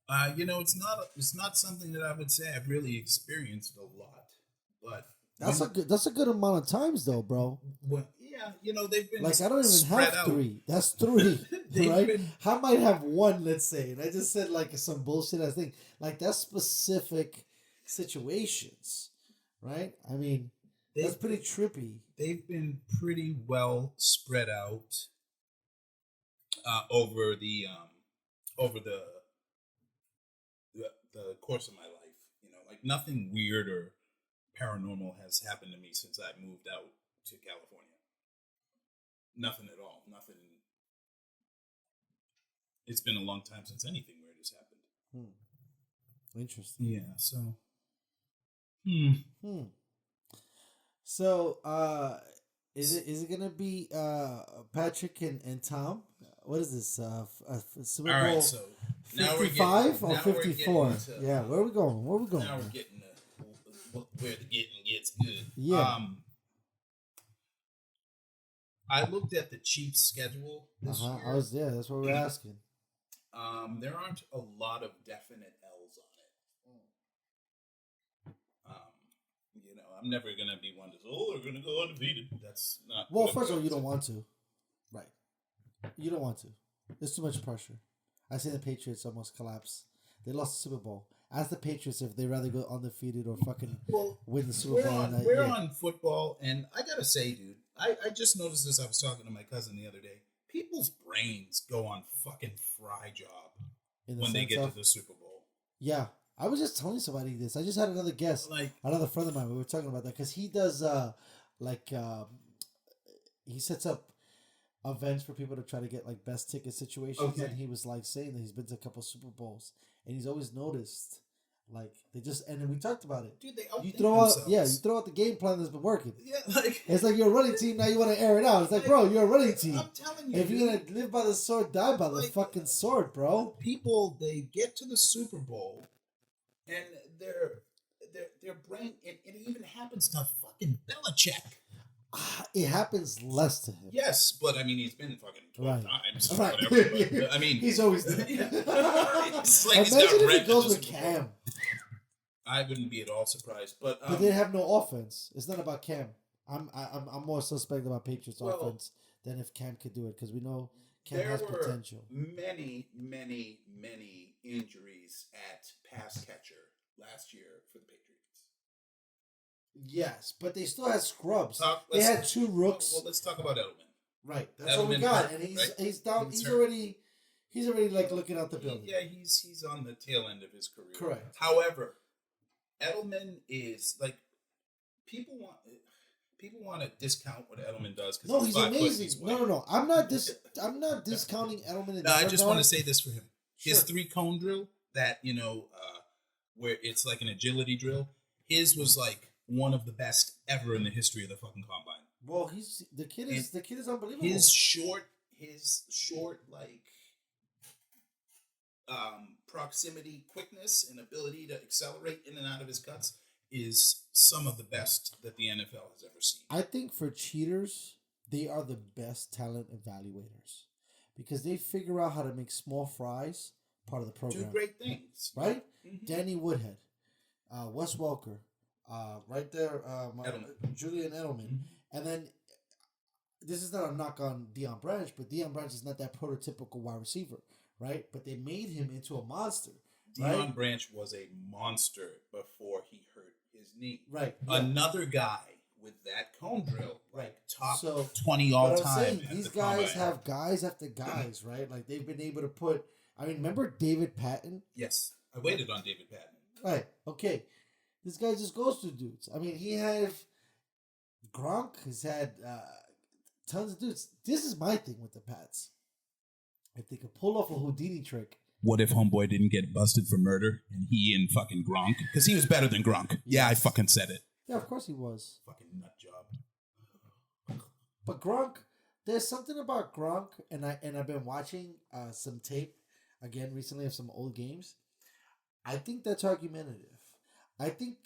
it's not something that I would say I've really experienced a lot, but that's a good amount of times though, bro. well, yeah, they've been Like I don't even spread have out. 3. That's 3, They've right? been- I might have 1, let's say, and I just said like some bullshit. I think like that's specific situations, right? I mean, that's pretty trippy. They've been pretty well spread out over the the course of my life. Like nothing weird or paranormal has happened to me since I moved out to California. Nothing at all. Nothing. It's been a long time since anything weird has happened. Interesting. Yeah. So. So, is it gonna be Patrick and Tom? What is this? Super Bowl All right. So now we're 55 getting, or now we're 54? getting to, Yeah, where are we going? Where are we going? Now we're getting where the getting gets good. Yeah. I looked at the Chiefs' schedule this year. That's what we're asking. There aren't a lot of definite L's on it. I'm never gonna be one to say, "Oh, they're gonna go undefeated." That's not. Well, first of all, you don't want to, right? You don't want to. There's too much pressure. I see the Patriots almost collapse. They lost the Super Bowl. Ask the Patriots if they'd rather go undefeated or fucking win the Super Bowl. We're on football, and I gotta say, dude, I just noticed this. I was talking to my cousin the other day. People's brains go on fucking fry job when they get to the Super Bowl. Yeah, I was just telling somebody this. I just had another guest, another friend of mine. We were talking about that because he does he sets up events for people to try to get like best ticket situations, and he was like saying that he's been to a couple Super Bowls, and he's always noticed like they just and then we talked about it. Dude, they you throw out the game plan that's been working. Yeah, like it's like you're a running team now. You want to air it out. It's like, bro, you're a running team. I'm telling you, if you're gonna live by the sword, die by the fucking sword, bro. People they get to the Super Bowl, and their brain it even happens to fucking Belichick. It happens less to him. Yes, but I mean he's been fucking 12 times. Right. Whatever. But, I mean he's always there. It's like Imagine if it goes with Cam. I wouldn't be at all surprised, but they have no offense. It's not about Cam. I'm more suspect about Patriots offense than if Cam could do it because we know Cam has potential. Many injuries at pass catcher last year for the Patriots. Yes, but they still had scrubs. They had 2 rooks. Well, let's talk about Edelman. Right, that's what we got, and he's down. He's already like looking out the building. Yeah, he's on the tail end of his career. Correct. However, Edelman is like people want to discount what Edelman does. No, he's amazing. No. I'm not discounting Edelman. No, I just want to say this for him. His 3-cone drill, that where it's like an agility drill. His was like one of the best ever in the history of the fucking combine. Well, the kid is unbelievable. His short like proximity, quickness, and ability to accelerate in and out of his cuts is some of the best that the NFL has ever seen. I think for cheaters, they are the best talent evaluators because they figure out how to make small fries part of the program. Do great things, right? Mm-hmm. Danny Woodhead, Wes Welker, right there, Julian Edelman, mm-hmm. And then this is not a knock on Deion Branch, but Deion Branch is not that prototypical wide receiver, right? But they made him into a monster. Deion Branch was a monster before he hurt his knee. Right. Yeah. Another guy with that cone drill, right? Top 20 all time. These guys have guys after guys, right? Like they've been able to put. I mean, remember David Patton? Yes, I waited on David Patton. Right. Okay. This guy just goes through dudes. I mean, he had Gronk has had tons of dudes. This is my thing with the Pats. If they could pull off a Houdini trick. What if homeboy didn't get busted for murder and he and fucking Gronk? Because he was better than Gronk. Yeah, I fucking said it. Yeah, of course he was. Fucking nut job. But Gronk, there's something about Gronk, and I've been watching some tape again recently of some old games. I think that's argumentative. I think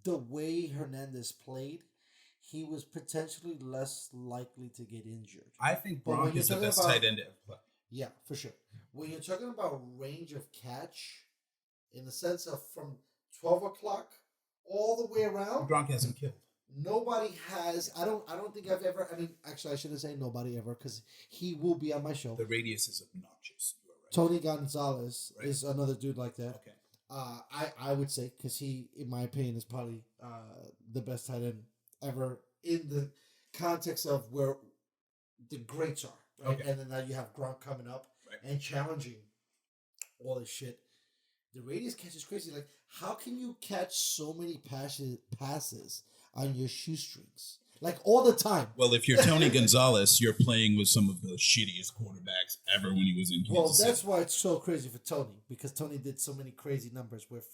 the way Hernandez played, he was potentially less likely to get injured. I think But when Gronk you're is the talking best about- tight end ever play. Yeah, for sure. When you're talking about range of catch, in the sense of from 12 o'clock all the way around, Gronk hasn't killed. nobody has. I don't think I've ever. I mean, actually, I shouldn't say nobody ever because he will be on my show. The radius is obnoxious. You are right. Tony Gonzalez Right. is another dude like that. Okay. I would say because he, in my opinion, is probably the best tight end ever in the context of where the greats are, right? Okay. And then now you have Gronk coming up Right. and challenging all this shit. The radius catch is crazy. Like, how can you catch so many passes on your shoestrings? Like, all the time. Well, if you're Tony Gonzalez, you're playing with some of the shittiest quarterbacks ever when he was in Kansas Well, City. that's why it's so crazy for Tony, because Tony did so many crazy numbers with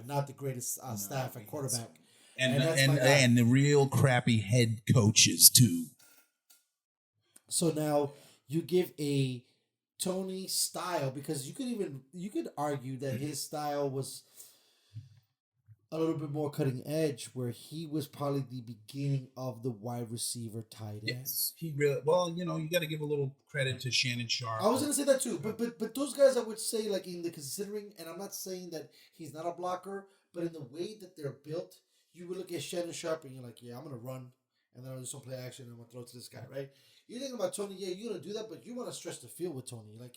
not the greatest staff at quarterback. And that's my guy. and the real crappy head coaches too. So now you give a Tony style, because you could argue that his style was a little bit more cutting edge, where he was probably the beginning of the wide receiver tight end. Yes, he really. Well, you got to give a little credit to Shannon Sharp. I was gonna say that too, but those guys, I would say, like, in the considering, and I'm not saying that he's not a blocker, but in the way that they're built, you would look at Shannon Sharp and you're like, yeah, I'm gonna run, and then I'll do some play action and I'm gonna throw it to this guy, right? You're thinking about Tony, yeah, you're gonna do that, but you want to stretch the field with Tony. Like,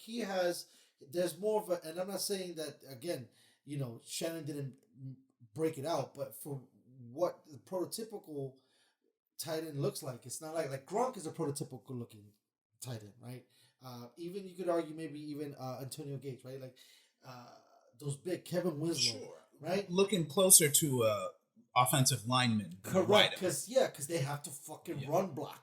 there's more of a, and I'm not saying that again, Shannon didn't break it out, but for what the prototypical tight end looks like, it's not like Gronk is a prototypical looking tight end, right? Even you could argue maybe even Antonio Gates, right? Like those big Kevin Winslow, Sure. right? Looking closer to offensive lineman. Correct, because they have to fucking run block.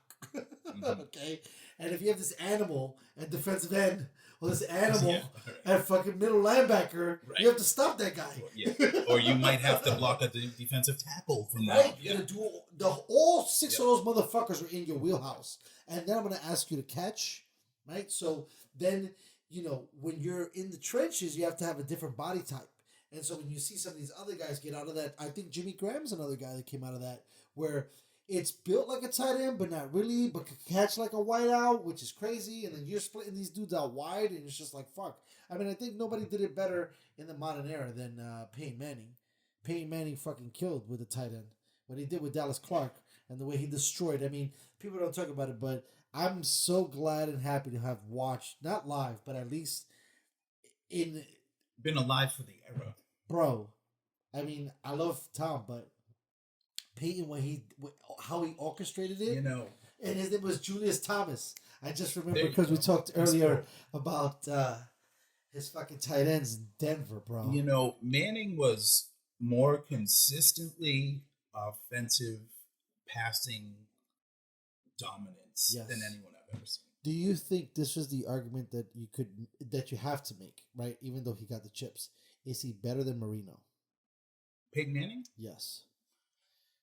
Okay, and if you have this animal at defensive end or this animal at fucking middle linebacker, you have to stop that guy. Yeah. Or you might have to block a defensive tackle from that. Right, you're gonna do all six of those motherfuckers are in your wheelhouse, and then I'm gonna ask you to catch, right? So then when you're in the trenches, you have to have a different body type. And so when you see some of these other guys get out of that, I think Jimmy Graham's another guy that came out of that, where it's built like a tight end, but not really, but can catch like a wide out, which is crazy. And then you're splitting these dudes out wide, and it's just like, fuck. I mean, I think nobody did it better in the modern era than Peyton Manning. Peyton Manning fucking killed with the tight end. What he did with Dallas Clark and the way he destroyed. I mean, people don't talk about it, but I'm so glad and happy to have watched, not live, but at least been alive for the era. Bro, I mean, I love Tom, but Peyton, how he orchestrated it, and his name was Julius Thomas. I just remember because we talked earlier about his fucking tight ends in Denver, bro. Manning was more consistently offensive passing dominance than anyone I've ever seen. Do you think this was the argument that you have to make, right? Even though he got the chips, is he better than Marino? Peyton Manning? Yes.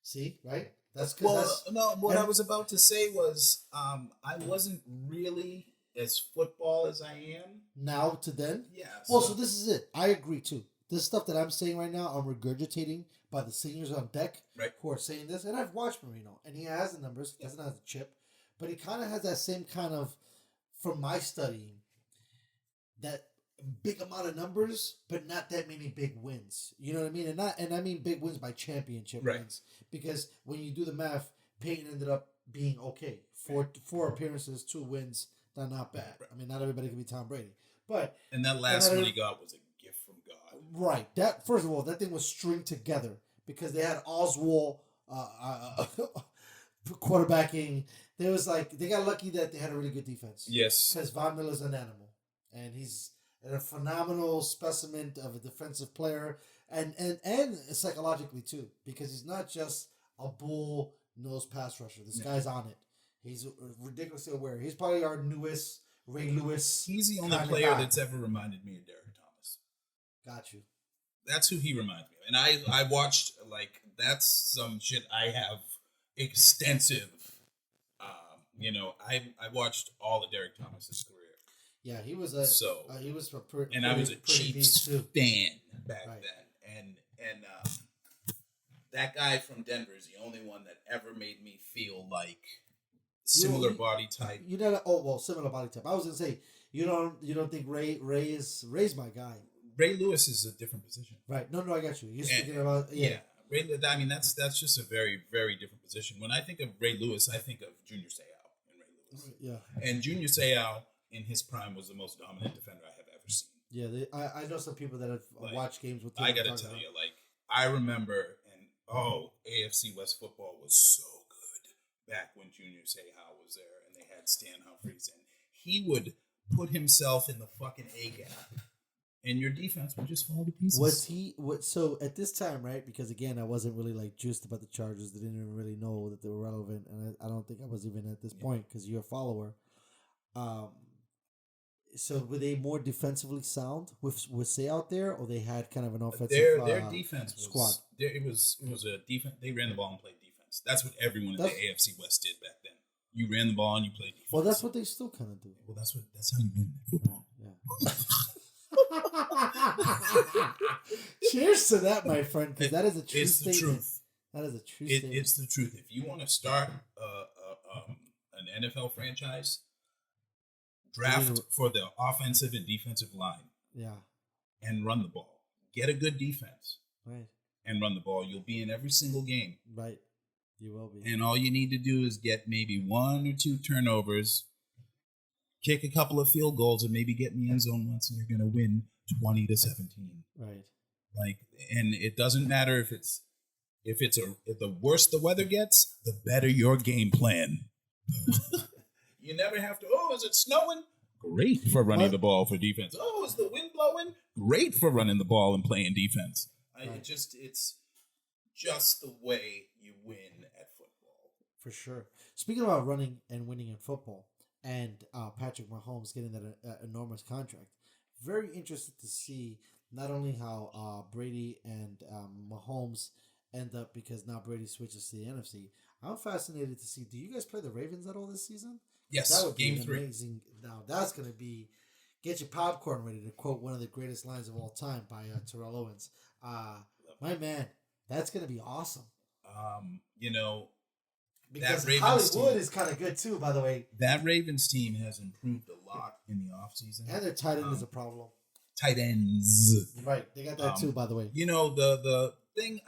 See, right? That's what I was about to say was I wasn't really as football as I am now to then. Yeah. Well, so this is it. I agree too. This stuff that I'm saying right now, I'm regurgitating by the seniors on deck who are saying this, and I've watched Marino, and he has the numbers. He doesn't have the chip, but he kind of has that same kind of, from my studying, that big amount of numbers, but not that many big wins. You know what I mean? And I mean big wins by championship wins. Because when you do the math, Peyton ended up being okay. Four appearances, 2 wins. Not bad. I mean, not everybody can be Tom Brady. And that last one he got was a gift from God. Right. That, first of all, that thing was stringed together because they had Oswald quarterbacking. They got lucky that they had a really good defense. Yes. Because Von Miller's an animal. And he's a phenomenal specimen of a defensive player, and psychologically too, because he's not just a bull-nosed pass rusher. This guy's on it. He's ridiculously aware. He's probably our newest Ray Lewis. He's the only player that's ever reminded me of Derek Thomas. Got you. That's who he reminds me of. And I watched, that's some shit I have extensive, I watched all of Derek Thomas's career. Yeah, he was and I was a Chiefs fan back then, and that guy from Denver is the only one that ever made me feel like similar body type. You know, similar body type. I was gonna say you don't think Ray's my guy. Ray Lewis is a different position. Right. No, I got you. You're speaking about Ray. I mean, that's just a very, very different position. When I think of Ray Lewis, I think of Junior Seau and Ray Lewis. Yeah. And Junior Seau in his prime was the most dominant defender I have ever seen. Yeah, I know some people that have watched games with him. I gotta tell you, I remember, AFC West football was so good back when Junior Seau was there, and they had Stan Humphries, and he would put himself in the fucking A gap. And your defense would just fall to pieces. So at this time, right? Because again, I wasn't really juiced about the Chargers. They didn't even really know that they were relevant, and I don't think I was even at this point because you're a follower. So were they more defensively sound with Say out there, or they had kind of an offensive their defense squad? It was a defense. They ran the ball and played defense. That's what everyone in the AFC West did back then. You ran the ball and you played defense. Well, that's what they still kind of do. Well, that's how you win football. Yeah. Cheers to that, my friend, because that is a true statement. It's the truth. That is a true statement. It's the truth. If you want to start an NFL franchise, draft for the offensive and defensive line. Yeah. And run the ball. Get a good defense. Right. And run the ball. You'll be in every single game. Right. You will be. And all you need to do is get maybe 1 or 2 turnovers, kick a couple of field goals, and maybe get in the end zone once, and you're going to win 20-17. Right. And it doesn't matter if the worse the weather gets, the better your game plan. You never have to. Oh, is it snowing? Great for running the ball for defense. Oh, is the wind blowing? Great for running the ball and playing defense. Right. It's just the way you win at football. For sure. Speaking about running and winning in football, and Patrick Mahomes getting that enormous contract, very interested to see not only how Brady and Mahomes end up, because now Brady switches to the NFC. I'm fascinated to see. Do you guys play the Ravens at all this season? Yes, that would be Game 3. Amazing. Now that's going to be get your popcorn ready, to quote one of the greatest lines of all time by Terrell Owens. My man, that's going to be awesome. Because that Hollywood is kind of good too, by the way. That Ravens team has improved a lot in the offseason. And their tight end is a problem. Tight ends. Right, they got that too, by the way. The thing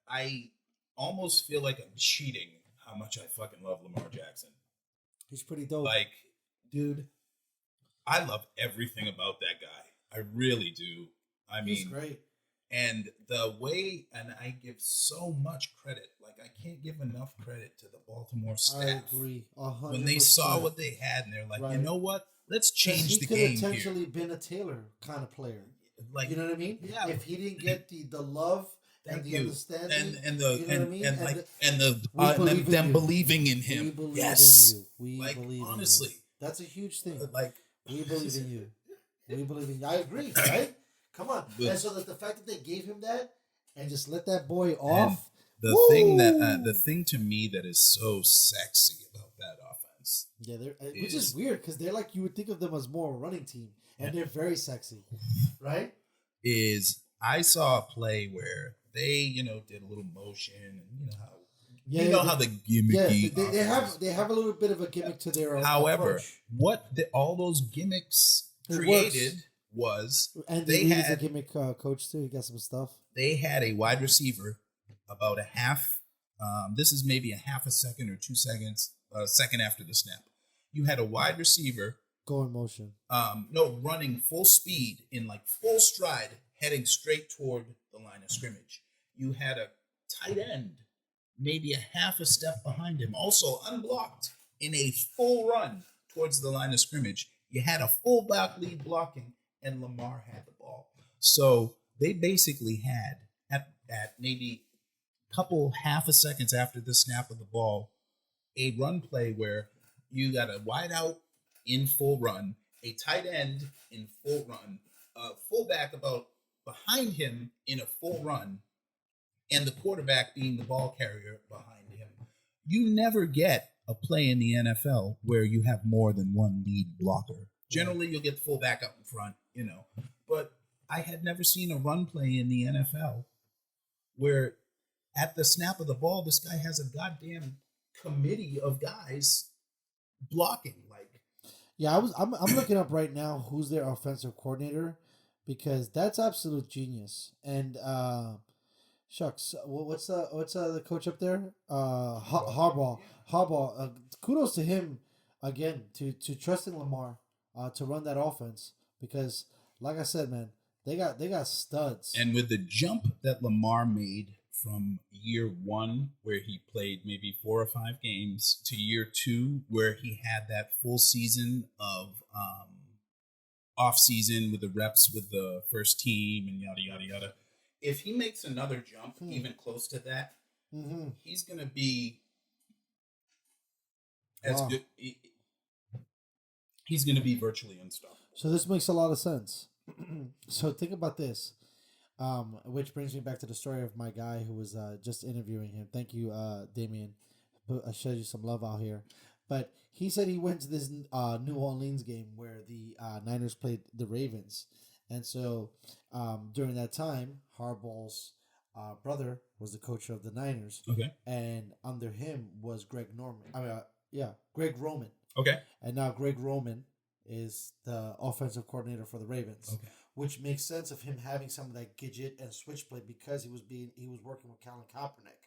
I almost feel like I'm cheating how much I fucking love Lamar Jackson. He's pretty dope. Dude. I love everything about that guy. I really do. He's great. And the way, and I give so much credit, I can't give enough credit to the Baltimore staff. I agree. 100%. When they saw what they had, and they're like, You know what? Let's change the game here. He could have potentially been a Taylor kind of player. You know what I mean? Yeah. If he didn't get the love and the understanding, and them believing in him. We believe yes. in you. We believe honestly, in you. That's a huge thing. We believe in you. We believe in you. I agree, right? Come on. And so the fact that they gave him that and just let that boy off. The thing to me that is so sexy about that offense. Yeah, which is weird because they're you would think of them as more a running team, and they're very sexy, right? Is I saw a play where they, did a little motion, and how the gimmicky. They have a little bit of a gimmick to their. However, approach. What all those gimmicks created was and they had a gimmick coach too. He got some stuff. They had a wide receiver about a half. This is maybe a half a second or 2 seconds. Second after the snap, you had a wide receiver go in motion. Running full speed in full stride, heading straight toward the line of scrimmage. You had a tight end, maybe a half a step behind him, also unblocked in a full run towards the line of scrimmage. You had a fullback lead blocking, and Lamar had the ball. So they basically had at maybe a couple half a seconds after the snap of the ball, a run play where you got a wide out in full run, a tight end in full run, a fullback about behind him in a full run, and the quarterback being the ball carrier behind him. You never get a play in the NFL where you have more than one lead blocker. Generally, you'll get the fullback up in front, But I had never seen a run play in the NFL where at the snap of the ball, this guy has a goddamn committee of guys blocking. Like, Yeah, I'm looking up right now who's their offensive coordinator, because that's absolute genius. And shucks, what's the coach up there? Harbaugh. Harbaugh. Kudos to him again to trusting Lamar to run that offense, because like I said, man, they got studs. and with the jump that Lamar made from year one, where he played maybe 4 or 5 games, to year 2, where he had that full season of off season with the reps with the first team and yada yada yada. If he makes another jump, even close to that, he's gonna be as good. He's gonna be virtually unstoppable. So this makes a lot of sense. So think about this, which brings me back to the story of my guy who was just interviewing him. Thank you, Damien. I showed you some love out here. But he said he went to this New Orleans game where the Niners played the Ravens. And so during that time, Harbaugh's brother was the coach of the Niners. Okay. And under him was Greg Roman. Okay. And now Greg Roman is the offensive coordinator for the Ravens, which makes sense of him having some of that gadget and switchblade, because he was working with Colin Kaepernick.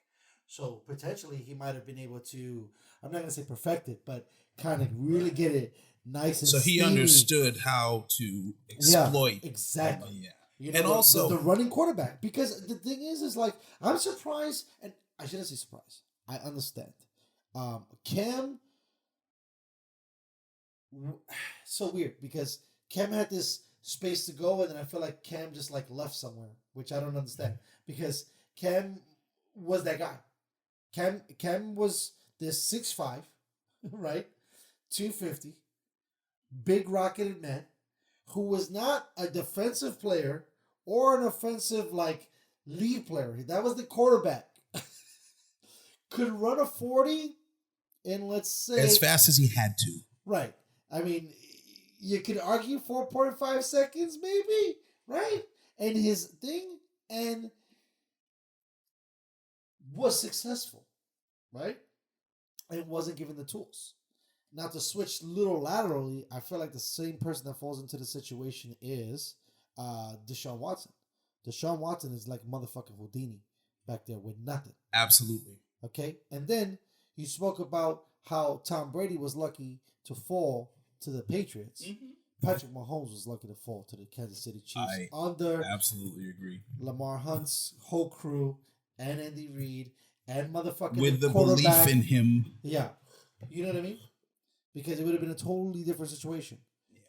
So potentially he might have been able to, I'm not going to say perfect it, but kind of really get it nice and so he steamy. Understood how to exploit. Yeah, exactly. Yeah. You know, and also the running quarterback, because the thing is like, I'm surprised, and I shouldn't say surprised. I understand. Cam, so weird, because Cam had this space to go, and then I feel like Cam just like left somewhere, which I don't understand, because Cam was that guy. Cam was this 6'5", right, 250, big rocketed man, who was not a defensive player or an offensive like lead player. That was the quarterback. Could run a 40 in, let's say, as fast as he had to. Right. I mean, you could argue 4.5 seconds, maybe, right? And his thing, and was successful, right? And wasn't given the tools. Now, to switch little laterally, I feel like the same person that falls into the situation is Deshaun Watson. Deshaun Watson is like motherfucking Houdini back there with nothing. Absolutely. Okay? And then you spoke about how Tom Brady was lucky to fall to the Patriots. Patrick Mahomes was lucky to fall to the Kansas City Chiefs under absolutely agree. Lamar Hunt's whole crew and Andy Reid and motherfucking with the belief in him. Yeah. You know what I mean? Because it would have been a totally different situation.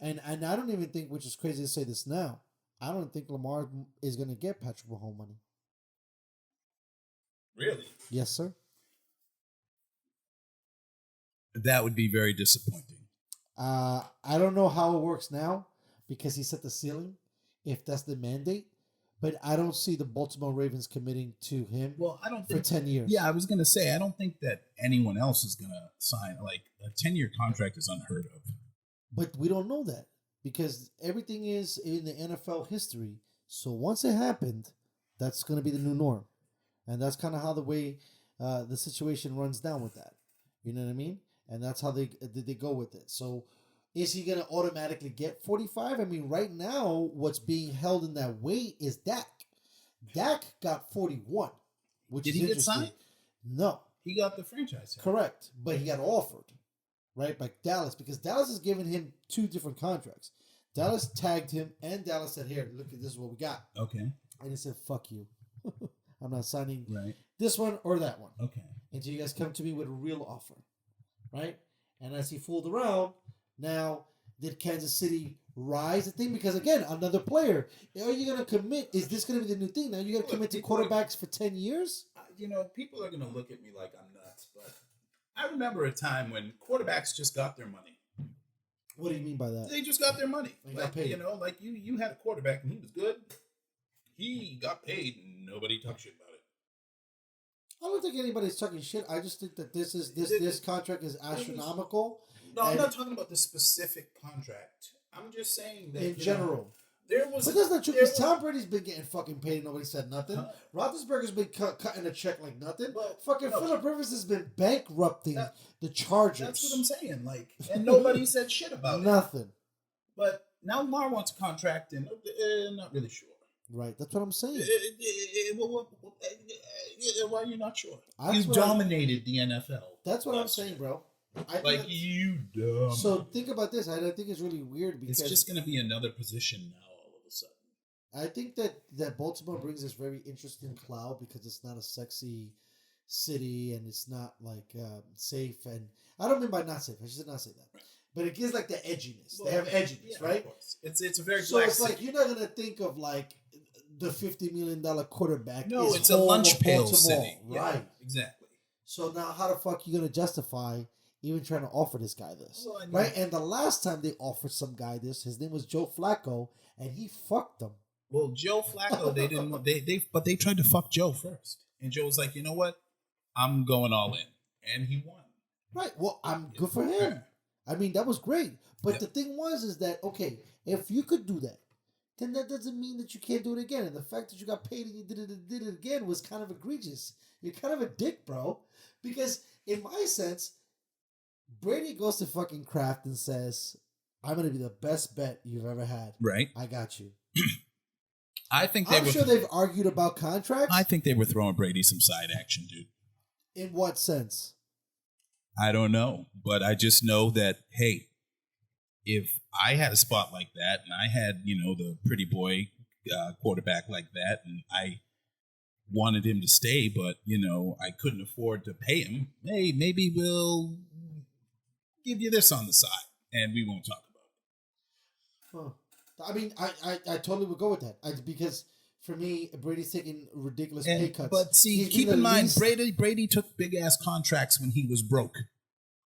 Yeah. And I don't even think, which is crazy to say this now, I don't think Lamar is going to get Patrick Mahomes money. Really? Yes, sir. That would be very disappointing. I don't know how it works now, because he set the ceiling, if that's the mandate. But I don't see the Baltimore Ravens committing to him for 10 years. Yeah, I was going to say, I don't think that anyone else is going to sign. Like, a 10-year contract is unheard of. But we don't know that, because everything is in the NFL history. So once it happened, that's going to be the new norm. And that's kind of how the way the situation runs down with that. You know what I mean? And that's how they go with it. So is he going to automatically get 45? I mean, right now, what's being held in that weight is Dak. Dak got 41, which Did is he get signed? No. He got the franchise tag. Correct. But he got offered, right, by Dallas, because Dallas has given him 2 different contracts. Dallas tagged him, and Dallas said, here, look, this is what we got. Okay. And he said, fuck you. I'm not signing right. this one or that one. Okay. Until you guys come to me with a real offer. Right? And as he fooled around, now did Kansas City rise the thing? Because again, another player. Are you going to commit? Is this going to be the new thing? Now you're going to commit to quarterbacks for 10 years? People are going to look at me like I'm nuts, but I remember a time when quarterbacks just got their money. What do you mean by that? They just got their money. They got paid. Like you had a quarterback and he was good. He got paid and nobody talked shit about it. I don't think anybody's talking shit. I just think that this contract is astronomical. No, I'm not talking about the specific contract. I'm just saying that in general. But that's not true, because Tom Brady's been getting fucking paid and nobody said nothing. Roethlisberger's been cutting a check like nothing. Phillip Rivers has been bankrupting the Chargers. That's what I'm saying. Like, and nobody said shit about nothing. But now Lamar wants a contract, and not really sure. Right, that's what I'm saying. Why are you not sure? You dominated the NFL. That's what I'm saying, bro. You dumb. So think about this. I think it's really weird because it's just going to be another position now all of a sudden. I think that Baltimore brings this very interesting cloud because it's not a sexy city and it's not like safe. And I don't mean by not safe. I should not say that. Right. But it gives like the edginess. They have edginess, right? Of course. It's a very so it's like you're not gonna think of like the $50 million quarterback. No, it's a lunch pail city. Right. Yeah, exactly. So now how the fuck you gonna justify even trying to offer this guy this? Right? And the last time they offered some guy this, his name was Joe Flacco, and he fucked them. Well, Joe Flacco, they didn't want but they tried to fuck Joe first. And Joe was like, you know what? I'm going all in. And he won. Right. Well, I'm good for him. I mean, that was great. But the thing is that, okay, if you could do that, then that doesn't mean that you can't do it again. And the fact that you got paid and you did it again was kind of egregious. You're kind of a dick, bro. Because in my sense, Brady goes to fucking Kraft and says, I'm going to be the best bet you've ever had. Right. I got you. I'm sure they've argued about contracts. I think they were throwing Brady some side action, dude. In what sense? I don't know. But I just know that, hey, if I had a spot like that and I had, the pretty boy quarterback like that and I wanted him to stay, but, I couldn't afford to pay him, hey, maybe we'll give you this on the side and we won't talk about it. Huh. I mean, I totally would go with that because for me, Brady's taking ridiculous pay cuts. But see, keep in mind, Brady took big ass contracts when he was broke.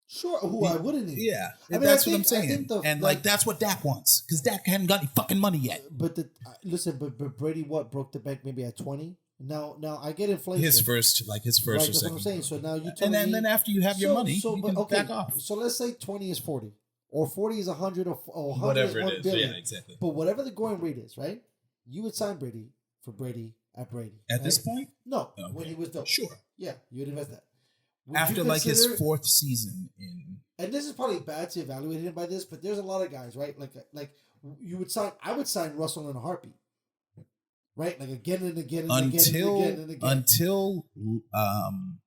Sure, I wouldn't need. Yeah, that's what I'm saying. That's what Dak wants because Dak hadn't got any fucking money yet. But but Brady broke the bank maybe at 20. Now I get inflation. His first right, or second. That's what I'm saying. So now you and then after you have your money, you can back off. So let's say 20 is 40. Or 40 is 100 or 100 whatever is 1 it is. billion. Yeah, exactly. But whatever the going rate is, right? You would sign Brady for Brady at Brady. At this point? No, when he was dope. Sure. Yeah, you would invest that. After like his fourth season in. And this is probably bad to evaluate him by this, but there's a lot of guys, right? Like you would sign. I would sign Russell in a heartbeat. Right, like again and again and again. Until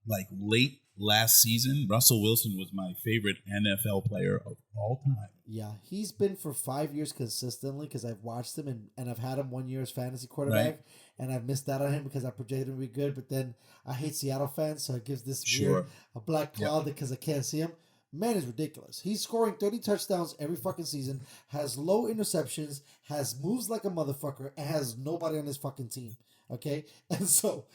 like late last season, Russell Wilson was my favorite NFL player of all time. Yeah, he's been for 5 years consistently because I've watched him and I've had him 1 year as fantasy quarterback, and I've missed out on him because I projected him to be good. But then I hate Seattle fans, so it gives this weird a black cloud because I can't see him. Man is ridiculous. He's scoring 30 touchdowns every fucking season, has low interceptions, has moves like a motherfucker, and has nobody on his fucking team. Okay? And so...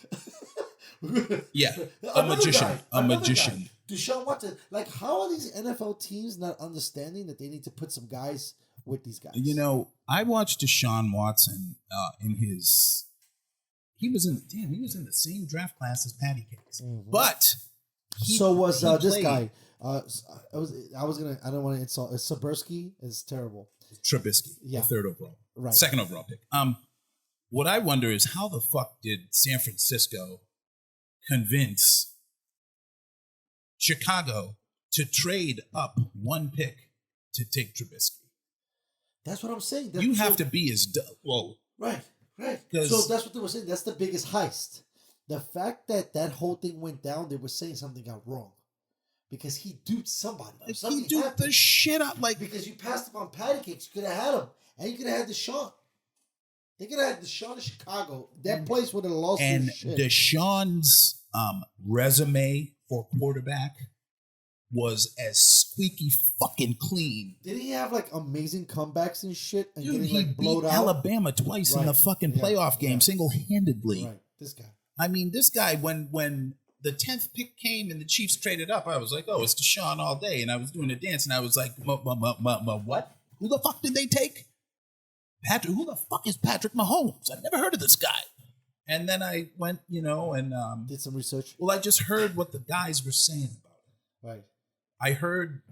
yeah, a magician. Guy. Deshaun Watson. Like, how are these NFL teams not understanding that they need to put some guys with these guys? I watched Deshaun Watson in his... He was in the same draft class as Patty Cakes. Mm-hmm. But... So was this guy... I don't want to insult. Sabursky is terrible. Trubisky, the third overall, second overall pick. What I wonder is how the fuck did San Francisco convince Chicago to trade up one pick to take Trubisky? That's what I'm saying. You have to be as right. So that's what they were saying. That's the biggest heist. The fact that whole thing went down, they were saying something got wrong. Because he duped somebody. He duped the shit out. Because you passed him on patty cakes. You could have had him. And you could have had Deshaun. They could have had Deshaun in Chicago. That place would have lost and shit. Deshaun's resume for quarterback was as squeaky fucking clean. Didn't he have amazing comebacks and shit? And dude, he beat Alabama twice in the fucking playoff game single-handedly. Right, this guy. I mean, this guy, when the 10th pick came and the Chiefs traded up, I was like, oh, it's Deshaun all day. And I was doing a dance and I was like, what? Who the fuck did they take? Who the fuck is Patrick Mahomes? I've never heard of this guy. And then I went, and... did some research? Well, I just heard what the guys were saying about him. Right. I heard,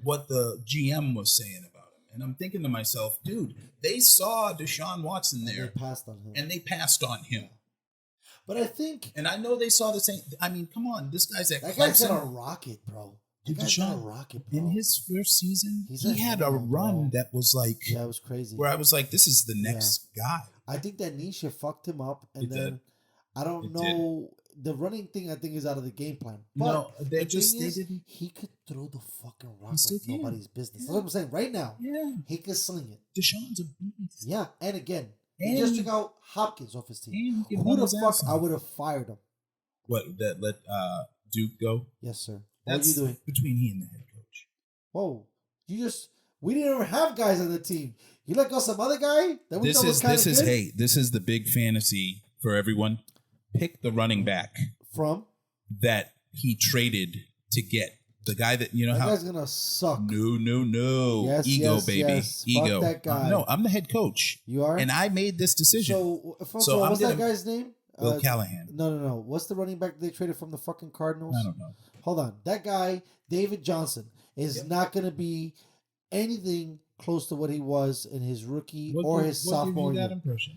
what the GM was saying about him. And I'm thinking to myself, dude, they saw Deshaun Watson And there they passed on him. and they passed on him. But I think And I know they saw the same. I mean, come on, this guy's at that guy's Clemson. got a rocket, bro. That guy's got a rocket, bro. In his first season, He's he had a animal, run bro. that was like, Yeah, it was crazy. where I was like, this is the next guy. I think that knee shit fucked him up, and It then did. I don't It know. The running thing, I think, is out of the game plan. But No, they the just thing they is, didn't. He could throw the fucking rock He still like can. nobody's business. Yeah. That's what I'm saying. Right now, Yeah, he could sling it. Deshaun's a beast. Yeah, and again, he And just he- took out Hopkins off his team. And he can Who run the his fuck? ass I off. would have fired him. What, that let Duke go? Yes, sir. That's What are you doing? between he and the head coach. Whoa, we didn't ever have guys on the team. You let go some other guy that we thought was kind of good. This is the big fantasy for everyone. Pick the running back From that he traded to get the guy that you know that how. guy's gonna suck. No. Yes, Ego, yes, baby. yes. Fuck Ego. that guy. No, I'm the head coach. You are, And I made this decision. So, first So of all, I'm what's that gonna- guy's name? Bill Callahan. No. What's the running back they traded from the fucking Cardinals? I don't know. Hold on. That guy, David Johnson, is not going to be anything close to what he was in his rookie or his sophomore gives you year. that impression?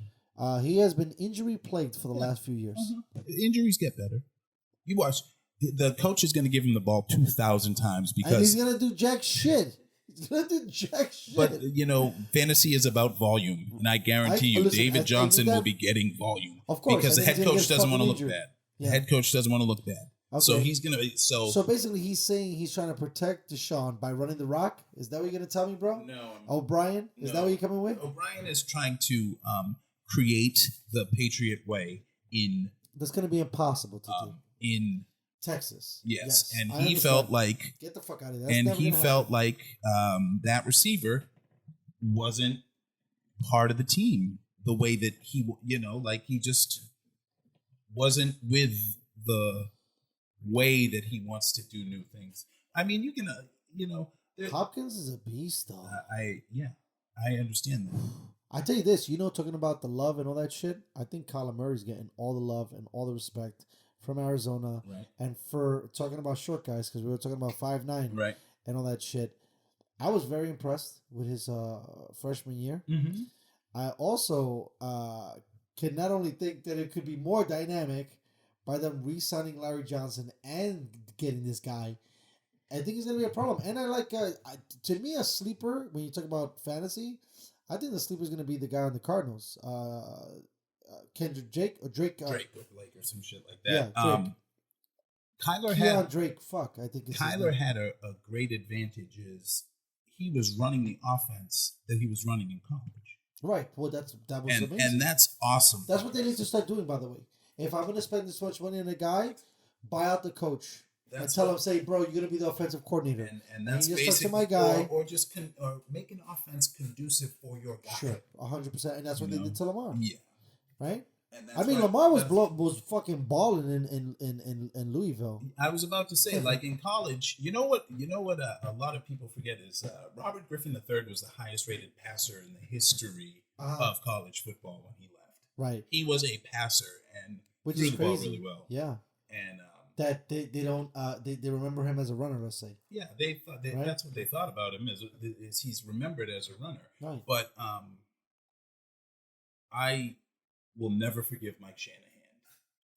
He has been injury plagued for the last few years. Injuries get better. You watch. The coach is going to give him the ball 2,000 times And he's because. going to do jack shit. He's going to do jack shit. But fantasy is about volume, and I guarantee you, listen, David I Johnson think will that- be getting volume. Of course, because I the think head he's gonna coach get doesn't want to fucking look injured. bad. Yeah. The head coach doesn't want to look bad. So Okay. he's gonna. So basically, he's saying he's trying to protect Deshaun by running the rock. Is that what you're going to tell me, bro? No. O'Brien? Is that what you're coming with? O'Brien is trying to create the Patriot way in That's going to be impossible to do. in Texas. yes, and I he understand. felt like Get the fuck out of there. and he felt like that receiver wasn't part of the team the way that he like he just wasn't with the way that he wants to do new things. I mean, you can Hopkins is a beast, though. I understand that. I tell you this, talking about the love and all that shit, I think Kyler Murray's getting all the love and all the respect from Arizona. Right. And for talking about short guys, because we were talking about 5'9", Right. and all that shit, I was very impressed with his freshman year. Mm-hmm. I also can not only think that it could be more dynamic by them re-signing Larry Johnson and getting this guy. I think he's going to be a problem. And I like, to me, a sleeper, when you talk about fantasy, I think the sleeper is going to be the guy on the Cardinals. Kendrick Drake or Drake or Blake or some shit like that. Yeah, Drake. Kyler Keon Drake, fuck, I think it's his Kyler name. had a great advantage is he was running the offense that he was running in college. Right. Well, that was amazing. And that's awesome. That's what they need to start doing, by the way. If I'm going to spend this much money on a guy, buy out the coach. And tell him, say, bro, you're going to be the offensive coordinator. And that's you just talk basically to my guy. or just or make an offense conducive for your guy. Sure, 100%. And that's what they did to Lamar. Yeah. Right? And I mean, Lamar was fucking balling in Louisville. I was about to say, like in college, you know what a lot of people forget is Robert Griffin III was the highest rated passer in the history of college football when he left. Right. He was a passer and Which threw is the ball crazy. really well. Yeah. And That they don't they remember him as a runner, let's say. yeah, they thought Right. that's what they thought about him is he's remembered as a runner. Right. But I will never forgive Mike Shanahan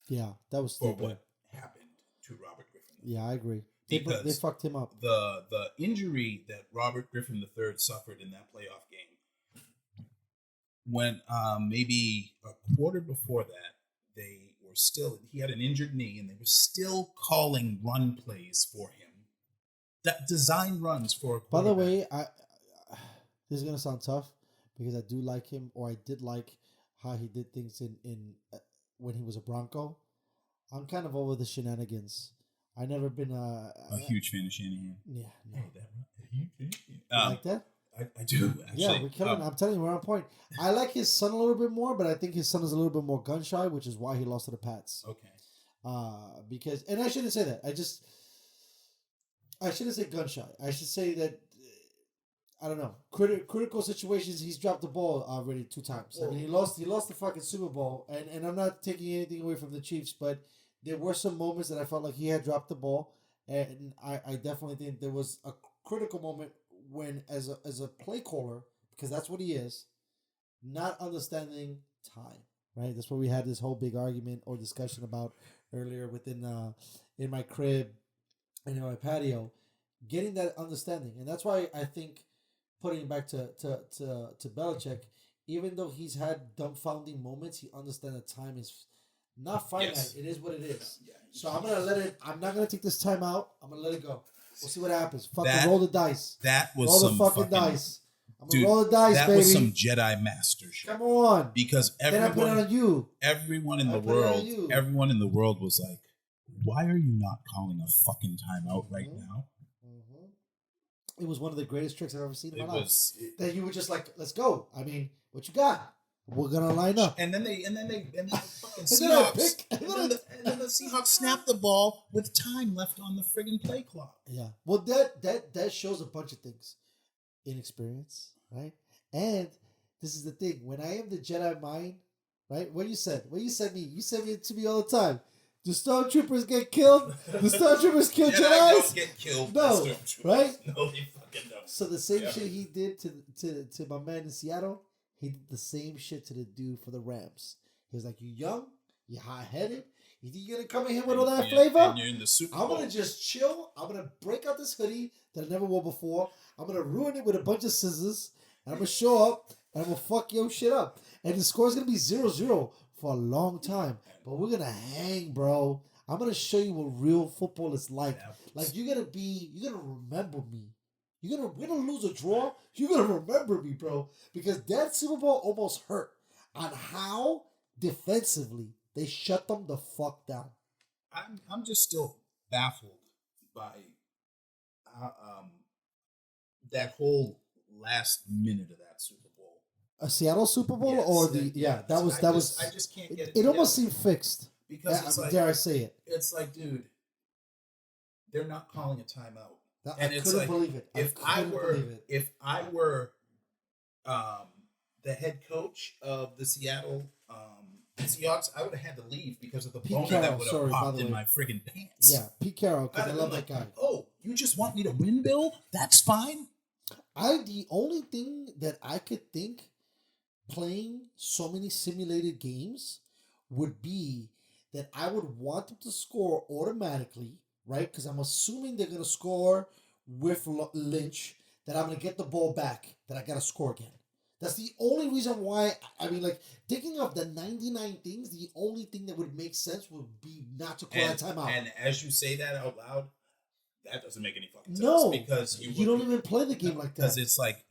Yeah, that was for stupid. what happened to Robert Griffin. Yeah, I agree. They Because fucked him up. The injury that Robert Griffin III suffered in that playoff game, when maybe a quarter before that, he had an injured knee and they were still calling run plays for him. That design runs for a By the quarterback. way, this is gonna sound tough because I do like him, or I did like how he did things in when he was a Bronco. I'm kind of over the shenanigans. I never been a huge fan of Shanahan. Yeah, no. You Like that? I do, actually. Yeah, we're killing. I'm telling you, we're on point. I like his son a little bit more, but I think his son is a little bit more gun shy, which is why he lost to the Pats. Okay. Because, and I shouldn't say that. I shouldn't say gun shy. I should say that, I don't know, critical situations. He's dropped the ball already 2 times. I mean, he lost the fucking Super Bowl, and I'm not taking anything away from the Chiefs, but there were some moments that I felt like he had dropped the ball, and I definitely think there was a critical moment when as a play caller, because that's what he is, not understanding time, right? That's what we had this whole big argument or discussion about earlier within in my crib and in my patio, getting that understanding. And that's why I think putting it back to Belichick, even though he's had dumbfounding moments, he understands that time is not finite. Yes. It is what it is. Yeah. So I'm gonna let it. I'm not gonna take this time out. I'm gonna let it go. We'll see what happens. Fucking roll the dice. That was roll some the fucking dice. I'm gonna roll the dice, that baby. That was some Jedi master shit. Come on. Because then I put it on you. Everyone in the world was like, "Why are you not calling a fucking timeout right now?" It was one of the greatest tricks I've ever seen in my life. That you were just like, "Let's go." I mean, what you got? We're gonna line up. And then the fucking Seahawks. and then the Seahawks snapped the ball with time left on the friggin' play clock. Yeah. Well, that shows a bunch of things. Inexperience, right? And this is the thing. When I am the Jedi mind, right? What you said me. You said me to me all the time. Do stormtroopers get killed? Do stormtroopers kill Jedis? Don't get killed. No, right? No, they fucking don't. So the same shit he did to my man in Seattle, he did the same shit to the dude for the Rams. He was like, "You young, you hot-headed. You think you're gonna come in here with all that flavor? And you're in the Super Bowl. I'm gonna just chill. I'm gonna break out this hoodie that I never wore before. I'm gonna ruin it with a bunch of scissors, and I'm gonna show up and I'm gonna fuck your shit up. And the score's gonna be 0-0 for a long time. But we're gonna hang, bro. I'm gonna show you what real football is like. Like you're gonna remember me. We're gonna lose a draw. You're gonna remember me, bro. Because that Super Bowl almost hurt on how defensively they shut them the fuck down. I'm just still baffled by that whole last minute of that Super Bowl. A Seattle Super Bowl, yes, that was. I just can't get it. It almost seemed fixed. Because dare I say it? It's like, dude, they're not calling a timeout. And I couldn't believe it. If I were the head coach of the Seattle Seahawks, I would have had to leave because of the boner that would have popped in my friggin' pants. Yeah, Pete Carroll, because I love that guy. Oh, you just want me to win, Bill? That's fine. The only thing that I could think playing so many simulated games would be that I would want them to score automatically, right? Because I'm assuming they're going to score with Lynch, that I'm going to get the ball back, that I got to score again. That's the only reason why, I mean, like, thinking of the 99 things, the only thing that would make sense would be not to call that timeout. And as you say that out loud, that doesn't make any fucking sense. No, because you don't even play the game like that. Because it's like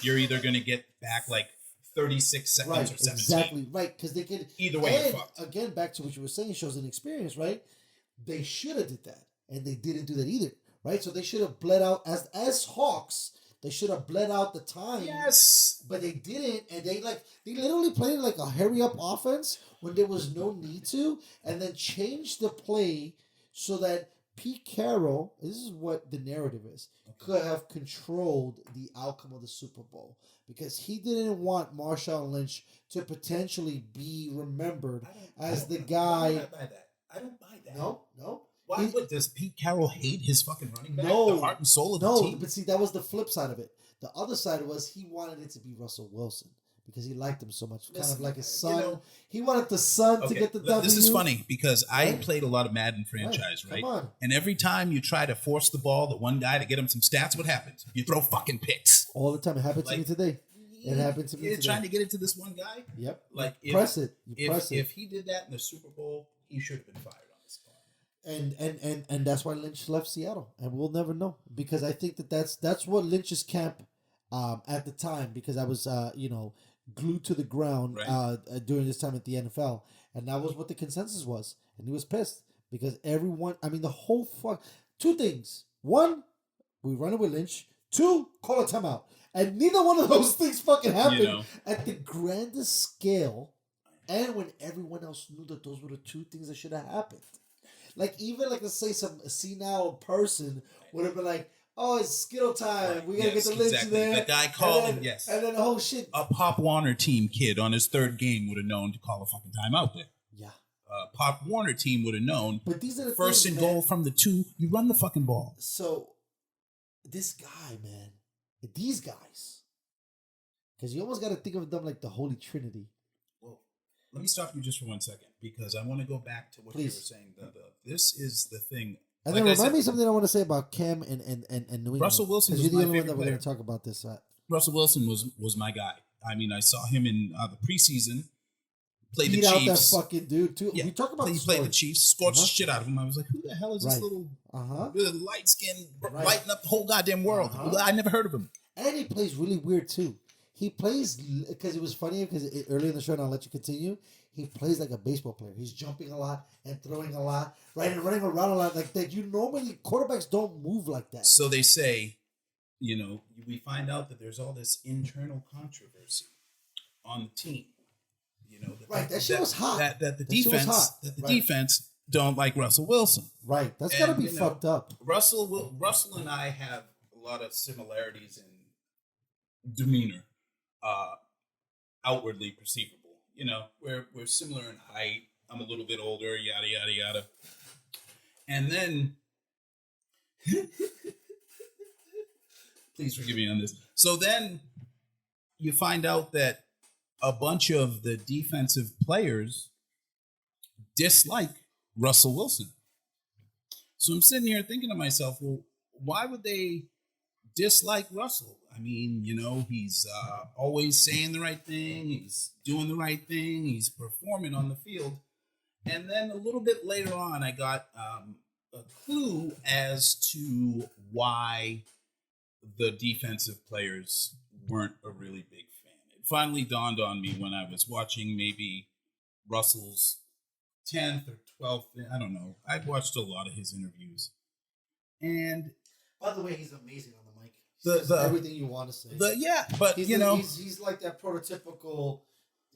you're either going to get back like 36 seconds or 17. Exactly, right. Because they could... Either way, you're fucked. Again, back to what you were saying, shows an experience, right? They should have did that. And they didn't do that either, right? So they should have bled out, as Hawks, they should have bled out the time. Yes. But they didn't. And they literally played like a hurry-up offense when there was no need to. And then changed the play so that Pete Carroll, this is what the narrative is, could have controlled the outcome of the Super Bowl. Because he didn't want Marshawn Lynch to potentially be remembered as the guy. I don't buy that. No. Why does Pete Carroll hate his fucking running back? No. The heart and soul of the team? No, but see, that was the flip side of it. The other side was he wanted it to be Russell Wilson because he liked him so much. Kind of like his son. He wanted the son to get the W. This is funny because I played a lot of Madden franchise, right? Come on. And every time you try to force the ball to one guy to get him some stats, what happens? You throw fucking picks. All the time. It happened to me today. It happened to me today. You're trying to get it to this one guy? Yep. Like press it. If he did that in the Super Bowl, he should have been fired. And that's why Lynch left Seattle, and we'll never know, because I think that's what Lynch's camp at the time, because I was glued to the ground during this time at the NFL, and that was what the consensus was, and he was pissed because everyone, I mean, the whole two things: one, we run it with Lynch; two, call a timeout, and neither one of those things fucking happened at the grandest scale, and when everyone else knew that those were the two things that should have happened. Like, even, like, let's say some senile person would have been like, oh, it's Skittle time. We got to get the Lynch there. The guy called him, And then the whole shit. A Pop Warner team kid on his third game would have known to call a fucking timeout there. Yeah. Pop Warner team would have known. But these are the first things, and goal from the 2, you run the fucking ball. So, this guy, man, These guys, because you almost got to think of them like the Holy Trinity. Well, let me stop you just for 1 second because I want to go back to what you were saying. This is the thing. And then remind me something I want to say about Cam and New England. Russell Wilson was you're the my only one favorite that we're player. going to talk about this. Russell Wilson was my guy. I mean, I saw him in the preseason. Played Beat the out Chiefs. that fucking dude too. Yeah. We talk about he played the Chiefs, scorched the shit out of him. I was like, who the hell is this little light skin lighting up the whole goddamn world? I never heard of him. And he plays really weird too. He plays because it was funny because early in the show, and I'll let you continue. He plays like a baseball player. He's jumping a lot and throwing a lot, right, and running around a lot like that. You normally quarterbacks don't move like that. So they say, we find out that there's all this internal controversy on the team. That shit was hot. That the defense don't like Russell Wilson. Right, that's gotta be fucked up. Russell and I have a lot of similarities in demeanor, outwardly perceivable. We're similar in height. I'm a little bit older, yada yada yada. And then, please forgive me on this. So then, you find out that a bunch of the defensive players dislike Russell Wilson. So I'm sitting here thinking to myself, well, why would they dislike Russell? I mean, he's always saying the right thing. He's doing the right thing. He's performing on the field. And then a little bit later on, I got a clue as to why the defensive players weren't a really big fan. It finally dawned on me when I was watching maybe Russell's 10th or 12th. I don't know. I've watched a lot of his interviews. And by the way, he's amazing on the mic. Everything you want to say. But he's like that prototypical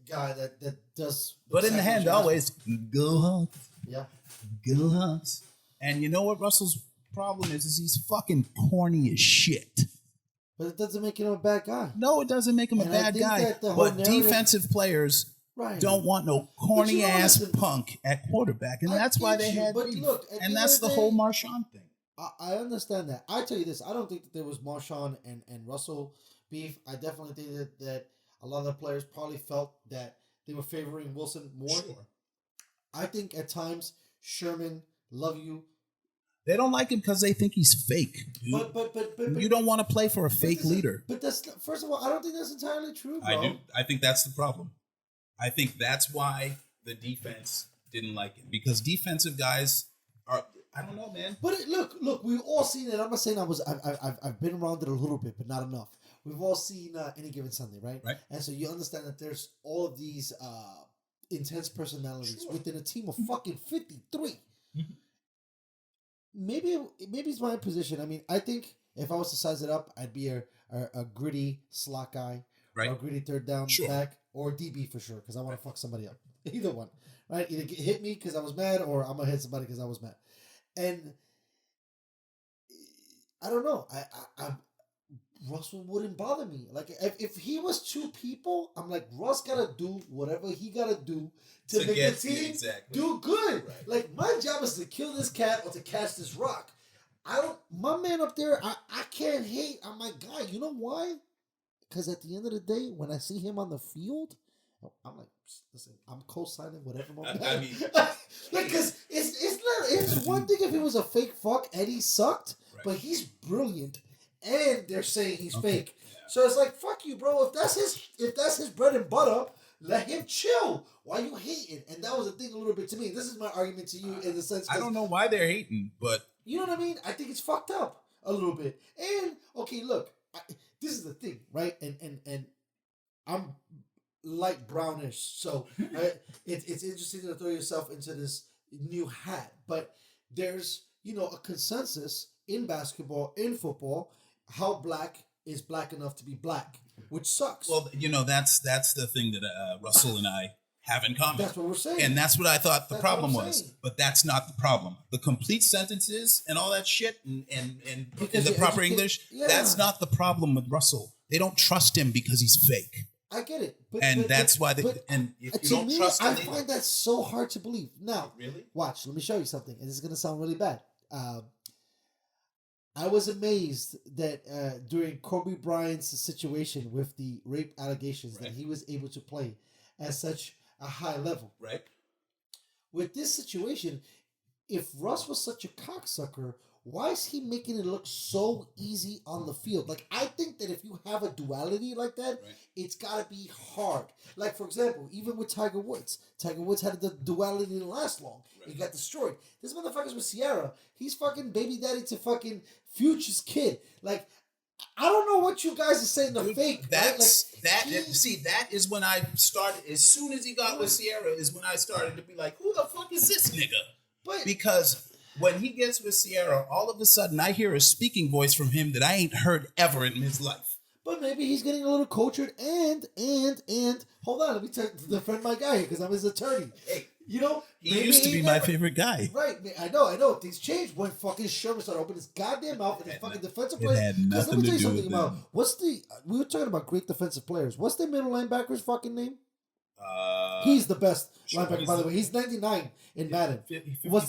guy that does. But in the hand, always go Hawks. Yeah, go Hawks. And you know what Russell's problem is he's fucking corny as shit. But it doesn't make him a bad guy. No, it doesn't make him a bad guy. But defensive players don't want no corny ass punk at quarterback, and that's why they had. But look, and that's the whole Marshawn thing. I understand that. I tell you this: I don't think that there was Marshawn and Russell beef. I definitely think that a lot of the players probably felt that they were favoring Wilson more. Sure. I think at times Sherman, love you. They don't like him because they think he's fake. Dude. But you don't want to play for a fake leader. But that's first of all, I don't think that's entirely true, bro. I do. I think that's the problem. I think that's why the defense didn't like him, because defensive guys are. I don't know, man. But look, we've all seen it. I'm not saying I've been around it a little bit, but not enough. We've all seen Any Given Sunday, right? Right. And so you understand that there's all of these intense personalities within a team of fucking 53. Mm-hmm. Maybe it's my position. I mean, I think if I was to size it up, I'd be a gritty slot guy, right? Or gritty third down back, or DB for sure, because I want to fuck somebody up. Either one, right? Either hit me because I was mad, or I'm gonna hit somebody because I was mad. And I don't know. I Russell wouldn't bother me. Like if he was two people, I'm like, Russ gotta do whatever he gotta do to make the team do good. Right. Like my job is to kill this cat or to catch this rock. My man up there, I can't hate on my guy. You know why? Because at the end of the day, when I see him on the field, I'm like, listen, I'm co-signing whatever. I mean, because it's one thing if he was a fake fuck and he sucked, but he's brilliant, and they're saying he's fake. Yeah. So it's like, fuck you, bro. If that's his bread and butter, let him chill. Why you hating? And that was the thing a little bit to me. This is my argument to you in the sense. I don't know why they're hating, but you know what I mean. I think it's fucked up a little bit. And okay, look, this is the thing, right? And I'm light brownish, so it's interesting to throw yourself into this new hat. But there's a consensus in basketball, in football, how black is black enough to be black, which sucks. Well, that's the thing that Russell and I have in common. That's what we're saying, and that's what I thought the problem was. But that's not the problem. The complete sentences and all that shit, and in the proper English, that's not the problem with Russell. They don't trust him because he's fake. I get it, that's why they. And if you don't trust him, I find that so hard to believe. Now, really, watch. Let me show you something, and this is gonna sound really bad. I was amazed that during Kobe Bryant's situation with the rape allegations that he was able to play at such a high level. Right. With this situation, if Russ was such a cocksucker, why is he making it look so easy on the field? Like, I think that if you have a duality like that, it's got to be hard. Like, for example, even with Tiger Woods had the duality didn't last long. He got destroyed. This motherfucker's with Sierra. He's fucking baby daddy to fucking Future's kid. Like, I don't know what you guys are saying to fake. That's right? That is when I started. As soon as he got with Sierra, is when I started to be like, who the fuck is this nigga? Because when he gets with Sierra, all of a sudden I hear a speaking voice from him that I ain't heard ever in his life. But maybe he's getting a little cultured and hold on, let me defend my guy here because I'm his attorney. Hey, you know, he used to be my favorite guy. Right, I know. Things changed when fucking Sherman started opening his goddamn mouth and his fucking defensive players. It had nothing to do with about we were talking about great defensive players. What's the middle linebacker's fucking name? He's the best linebacker, by the way. He's 99 in Madden. 54. What's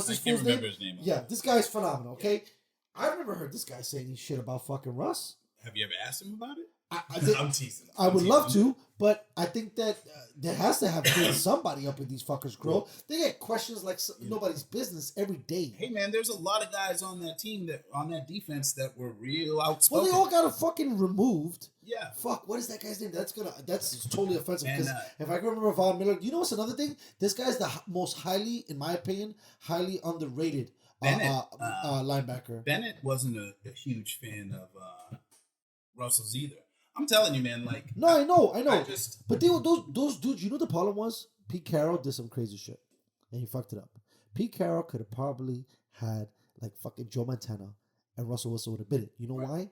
his full name? His name. Yeah, this guy's phenomenal. Okay, I've never heard this guy say any shit about fucking Russ. Have you ever asked him about it? I'm teasing. I would love to, but I think that there has to have been somebody up in these fuckers' grill. They get questions like nobody's business every day. Hey man, there's a lot of guys on that team on that defense that were real outspoken. Well, they all got a fucking removed. Yeah. Fuck, what is that guy's name? That's totally offensive. Because if I can remember Von Miller, you know what's another thing? This guy's the most in my opinion, highly underrated linebacker. Bennett wasn't a huge fan of Russell's either. I'm telling you, man. Like, no, I know. But those dudes. You know the problem was Pete Carroll did some crazy shit, and he fucked it up. Pete Carroll could have probably had like fucking Joe Montana, and Russell Wilson would have been it. You know why?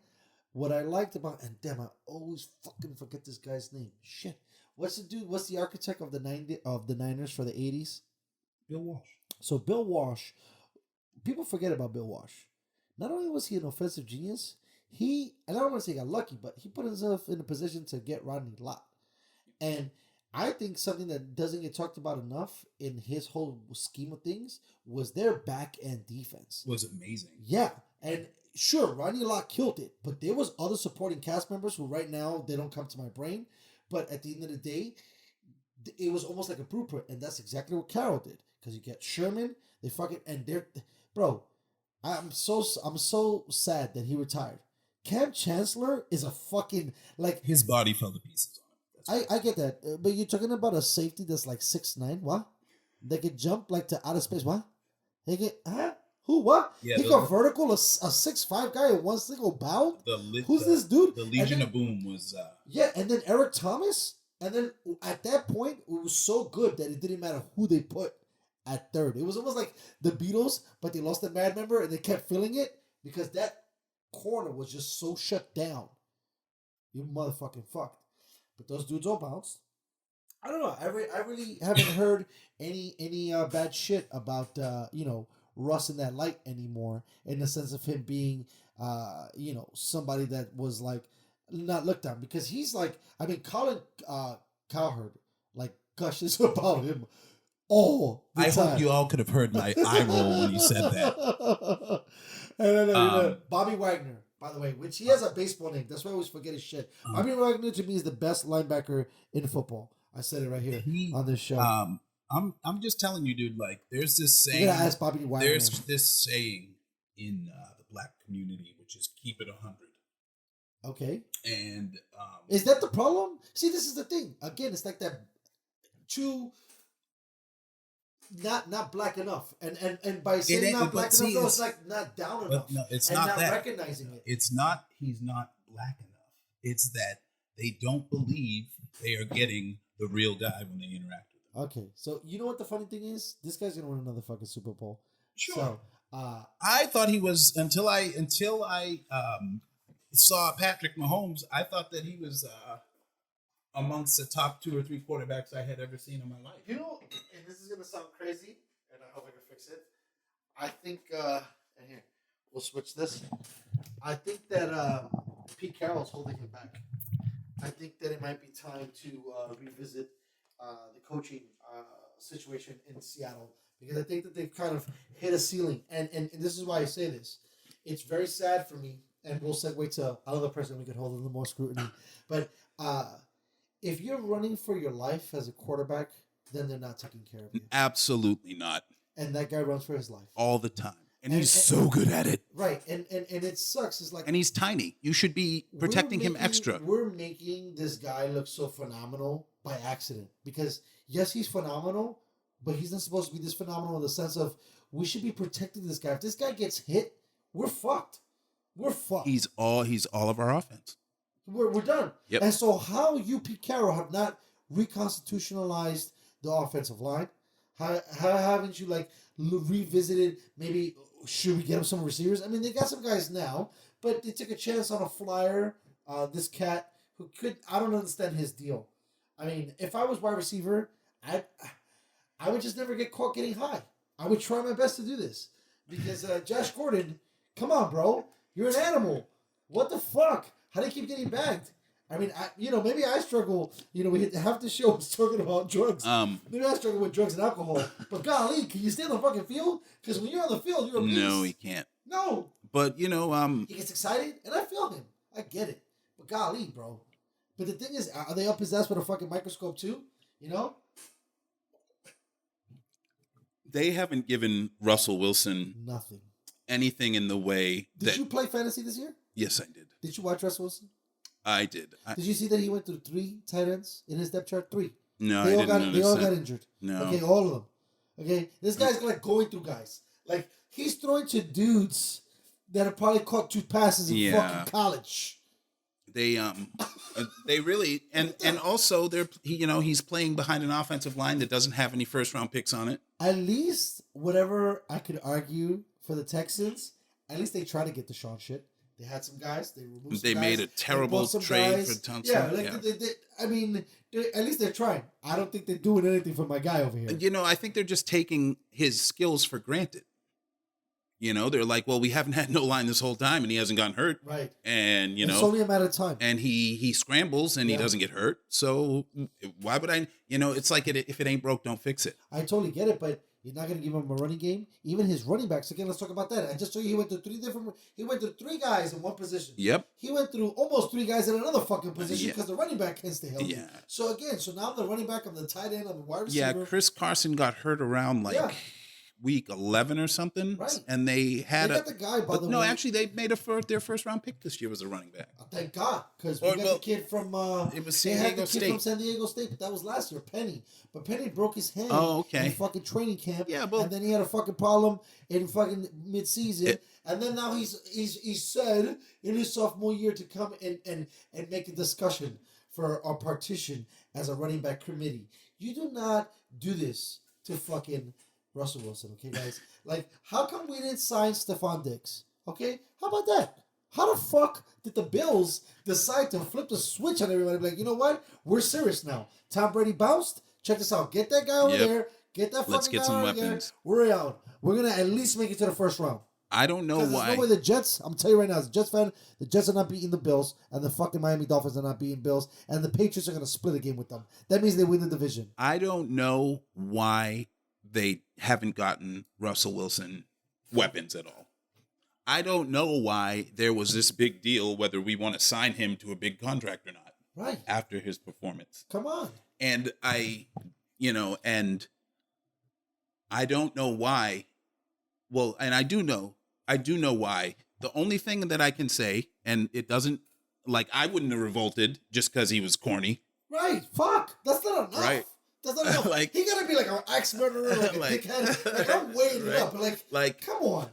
What I liked about I always fucking forget this guy's name. Shit, what's the dude? What's the architect of the Niners for the 80s? Bill Walsh. So Bill Walsh, people forget about Bill Walsh. Not only was he an offensive genius. I don't want to say he got lucky, but he put himself in a position to get Rodney Lott. And I think something that doesn't get talked about enough in his whole scheme of things was their back end defense. Was amazing. Yeah. And sure, Rodney Lott killed it, but there was other supporting cast members who right now, they don't come to my brain. But at the end of the day, it was almost like a blueprint. And that's exactly what Carroll did. Because you get Sherman, I'm so sad that he retired. Cam Chancellor is a fucking like his body fell to pieces on him. I get that, but you're talking about a safety that's like 6'9". What? They could jump like to outer space. What? They get Who? What? Yeah, he got vertical a 6'5" guy in one single bound. Who's this dude? The Legion of Boom was. Yeah, and then Eric Thomas, and then at that point it was so good that it didn't matter who they put at third. It was almost like the Beatles, but they lost a bad member and they kept filling it because that corner was just so shut down. You motherfucking fucked. But those dudes all bounced. I don't know. I really haven't heard any bad shit about Russ in that light anymore, in the sense of him being somebody that was like not looked at, because he's like, I mean, Colin Cowherd like gushes about him all the time. I hope you all could have heard my eye roll when you said that. And then Bobby Wagner, by the way, which he has a baseball name. That's why I always forget his shit. Bobby Wagner to me is the best linebacker in football. I said it right here on this show. I'm just telling you, dude. Like, there's this saying. You gotta ask Bobby Wagner. There's this saying in the black community, which is "keep it 100." Okay. And is that the problem? See, this is the thing. Again, it's like that. Not black enough, and by saying not black enough, no, it's like not down enough. No, it's and not that. Recognizing it. It's not. He's not black enough. It's that they don't believe they are getting the real guy when they interact with him. Okay, so you know what the funny thing is? This guy's gonna win another fucking Super Bowl. Sure. So, I thought he was until I saw Patrick Mahomes. I thought that he was amongst the top 2 or 3 quarterbacks I had ever seen in my life. You know, and this is gonna sound crazy, and I hope I can fix it. I think, and here we'll switch this. I think that Pete Carroll's holding him back. I think that it might be time to revisit the coaching situation in Seattle, because I think that they've kind of hit a ceiling. And this is why I say this. it's very sad for me, and we'll segue to another person we could hold a little more scrutiny. But if you're running for your life as a quarterback, then they're not taking care of you. Absolutely not. And that guy runs for his life All the time. And he's so good at it. Right, and it sucks. It's like, and he's tiny. You should be protecting him extra. We're making this guy look so phenomenal by accident because yes, he's phenomenal, but he's not supposed to be this phenomenal in the sense of we should be protecting this guy. If this guy gets hit, we're fucked. We're fucked. He's all of our offense. We're done. Yep. And so how you, Pete Carroll, have not reconstitutionalized the offensive line? How haven't you revisited maybe? Should we get him some receivers? I mean, they got some guys now, but they took a chance on a flyer. This cat who I don't understand his deal. I mean, if I was wide receiver, I would just never get caught getting high. I would try my best to do this because Josh Gordon, come on, bro, you're an animal. What the fuck? How do you keep getting bagged? I mean, maybe I struggle. We half the show was talking about drugs. Maybe I struggle with drugs and alcohol. But golly, can you stay on the fucking field? Because when you're on the field, you're a beast. No, he can't. No. But he gets excited, and I feel him. I get it. But golly, bro. But the thing is, are they up his ass with a fucking microscope too? They haven't given Russell Wilson nothing, anything in the way. Did you play fantasy this year? Yes, I did. Did you watch Russell Wilson? I did. Did you see that he went through 3 tight ends in his depth chart? 3. No, I didn't notice They all that. got injured. No. Okay, all of them. Okay, this guy's going through guys. Like he's throwing to dudes that have probably caught 2 passes in fucking college. They really and also he's playing behind an offensive line that doesn't have any first round picks on it. At least whatever I could argue for the Texans, at least they try to get Deshaun shit. They had some guys. They removed. They made a terrible trade for Thompson. Yeah, I mean, at least they're trying. I don't think they're doing anything for my guy over here. I think they're just taking his skills for granted. They're like, well, we haven't had no line this whole time, and he hasn't gotten hurt. Right. And it's only a matter of time. And he scrambles, and he doesn't get hurt. So why would I? It's like if it ain't broke, don't fix it. I totally get it, but you're not going to give him a running game. Even his running backs. Again, let's talk about that. I just told you he went through 3 guys in one position. Yep. He went through almost 3 guys in another fucking position because the running back can't stay healthy. Yeah. So now I'm the running back, I'm the tight end, I'm the wide receiver. Yeah, Chris Carson got hurt around week 11 or something. Right. And they got the guy, by the way. No, actually, they made their first round pick this year was a running back. Thank God, because we got the kid from it was San Diego State. From San Diego State, but that was last year, Penny. But Penny broke his hand in fucking training camp. Yeah, and then he had a fucking problem in fucking mid-season. And then now he's said in his sophomore year to come and make a discussion for our partition as a running back committee. You do not do this to fucking Russell Wilson, okay, guys? How come we didn't sign Stephon Diggs? Okay? How about that? How the fuck did the Bills decide to flip the switch on everybody? Like, you know what? We're serious now. Tom Brady bounced. Check this out. Get that guy over there. Get that fucking guy over there. We're out. We're going to at least make it to the first round. I don't know why. There's no way the Jets, I'm telling you right now, as a Jets fan, the Jets are not beating the Bills, and the fucking Miami Dolphins are not beating Bills, and the Patriots are going to split a game with them. That means they win the division. I don't know why they haven't gotten Russell Wilson weapons at all. I don't know why there was this big deal, whether we want to sign him to a big contract or not. Right. After his performance. Come on. And I don't know why. Well, and I do know why. The only thing that I can say, and it doesn't, I wouldn't have revolted just because he was corny. Right. Fuck. That's not enough. Right. That's not enough. He gotta be an axe murderer, a dickhead. I'm weighing it up, but come on.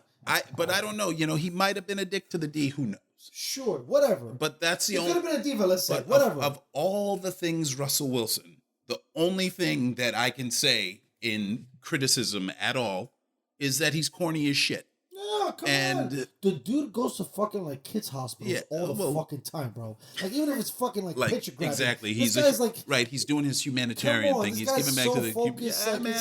But I don't know. He might have been a dick to the D. Who knows? Sure, whatever. But that's the he only. Could have been a diva. Let's say whatever. Of all the things, Russell Wilson, the only thing that I can say in criticism at all is that he's corny as shit. No, come on. The dude goes to fucking kids hospitals all the fucking time, bro. Even if it's fucking picture grabbing. Exactly. He's right. He's doing his humanitarian thing. He's giving back to the focused, man.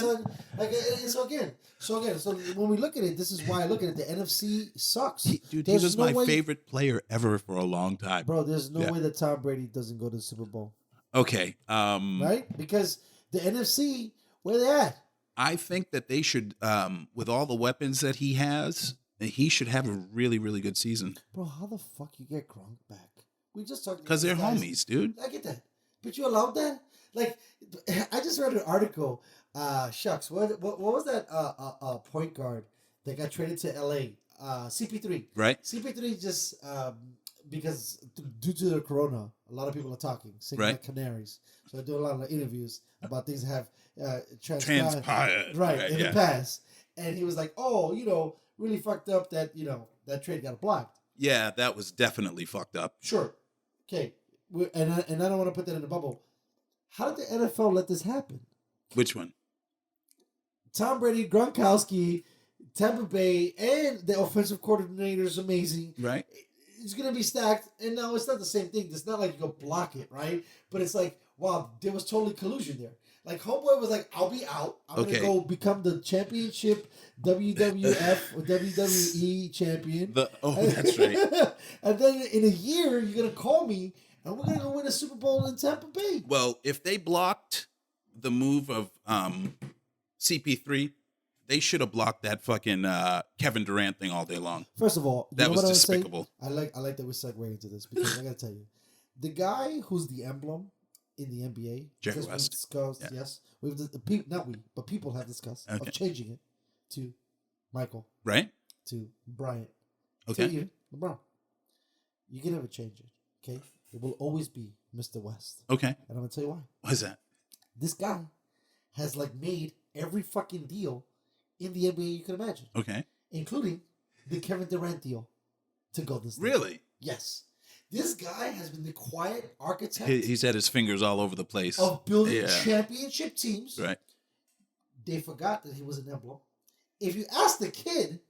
So when we look at it, this is why I look at it. The NFC sucks. He was my favorite player ever for a long time. Bro, there's no way that Tom Brady doesn't go to the Super Bowl. Okay. Right? Because the NFC, where they at? I think that they should, with all the weapons that he has, He should have a really, really good season. Bro, how the fuck you get Gronk back? We just talked Because they're homies, dude. I get that. But you allowed that? Like, I just read an article. Shucks, what was that point guard that got traded to LA? CP3. Right. CP3 just, because due to the corona, a lot of people are talking, singing Right. like canaries. So I do a lot of interviews about things that have Transpired. Right, in the past. And he was like, oh, really fucked up that, that trade got blocked. Yeah, that was definitely fucked up. Sure. Okay. And I don't want to put that in a bubble. How did the NFL let this happen? Which one? Tom Brady, Gronkowski, Tampa Bay, and the offensive coordinator is amazing. Right. It's going to be stacked. And now it's not the same thing. It's not like you go block it, right? But it's like, wow, there was totally collusion there. Like, Homeboy was like, I'll be out. I'm going to go become the championship WWF or WWE champion. That's right. And then in a year, you're going to call me, and we're going to go win a Super Bowl in Tampa Bay. Well, if they blocked the move of CP3, they should have blocked that fucking Kevin Durant thing all day long. First of all, that was despicable. I like that we segue into this because I got to tell you, the guy who's the emblem in the NBA, Jerry West. Discussed, yes, people have discussed of changing it to Michael, right, to Bryant, okay, to even LeBron. You can never change it. Okay, it will always be Mr. West. Okay, and I'm gonna tell you why. Why is that? This guy has made every fucking deal in the NBA you can imagine. Okay, including the Kevin Durant deal to Golden State. Really? Yes. This guy has been the quiet architect. He's had his fingers all over the place of building championship teams. Right. They forgot that he was an emblem. If you ask the kid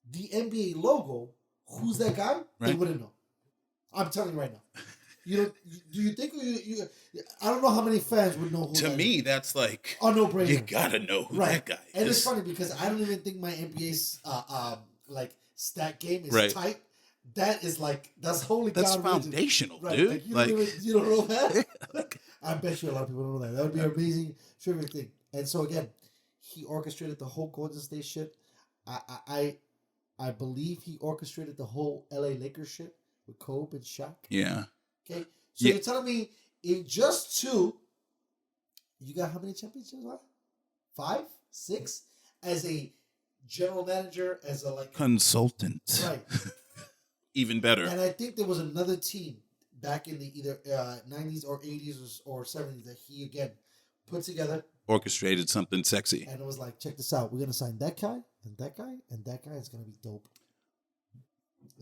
the NBA logo, who's that guy? They wouldn't know. I'm telling you right now. Do you think you? I don't know how many fans would know who. To me, that's like a no-brainer. You gotta know who that guy is. And it's funny because I don't even think my NBA's stat game is tight. That is that's holy. That's God foundational, religion. dude. You don't know that. I bet you a lot of people don't know that. That would be an amazing trivia thing. And so again, he orchestrated the whole Golden State shit. I believe he orchestrated the whole LA Lakers shit with Kobe and Shaq. Yeah. Okay. So you're telling me in just 2, you got how many championships? 5, 6, as a general manager, as a consultant. Right. Even better. And I think there was another team back in the either 90s or 80s or 70s that he again put together, orchestrated something sexy, and it was like, check this out, we're gonna sign that guy and that guy and that guy. It's gonna be dope.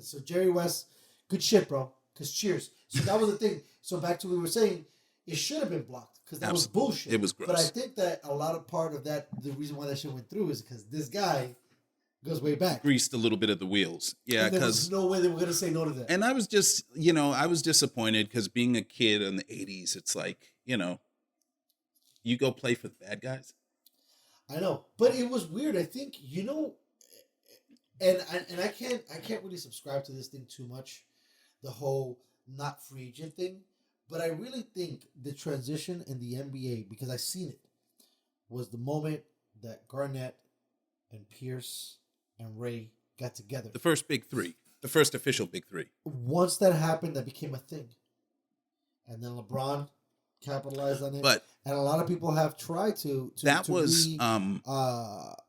So Jerry West, good shit, bro. Cause cheers. So that was the thing. So back to what we were saying, it should have been blocked because that was bullshit. It was gross. But I think that a lot of part of that, the reason why that shit went through is because this guy goes way back. Greased a little bit of the wheels. Yeah, because there was no way they were going to say no to that. And I was just, I was disappointed because being a kid in the 80s, it's like, you go play for the bad guys. I know. But it was weird. I think, and I can't really subscribe to this thing too much, the whole not free agent thing. But I really think the transition in the NBA, because I seen it, was the moment that Garnett and Pierce and Ray got together. The first big 3. The first official big 3. Once that happened, that became a thing. And then LeBron capitalized on it. And a lot of people have tried to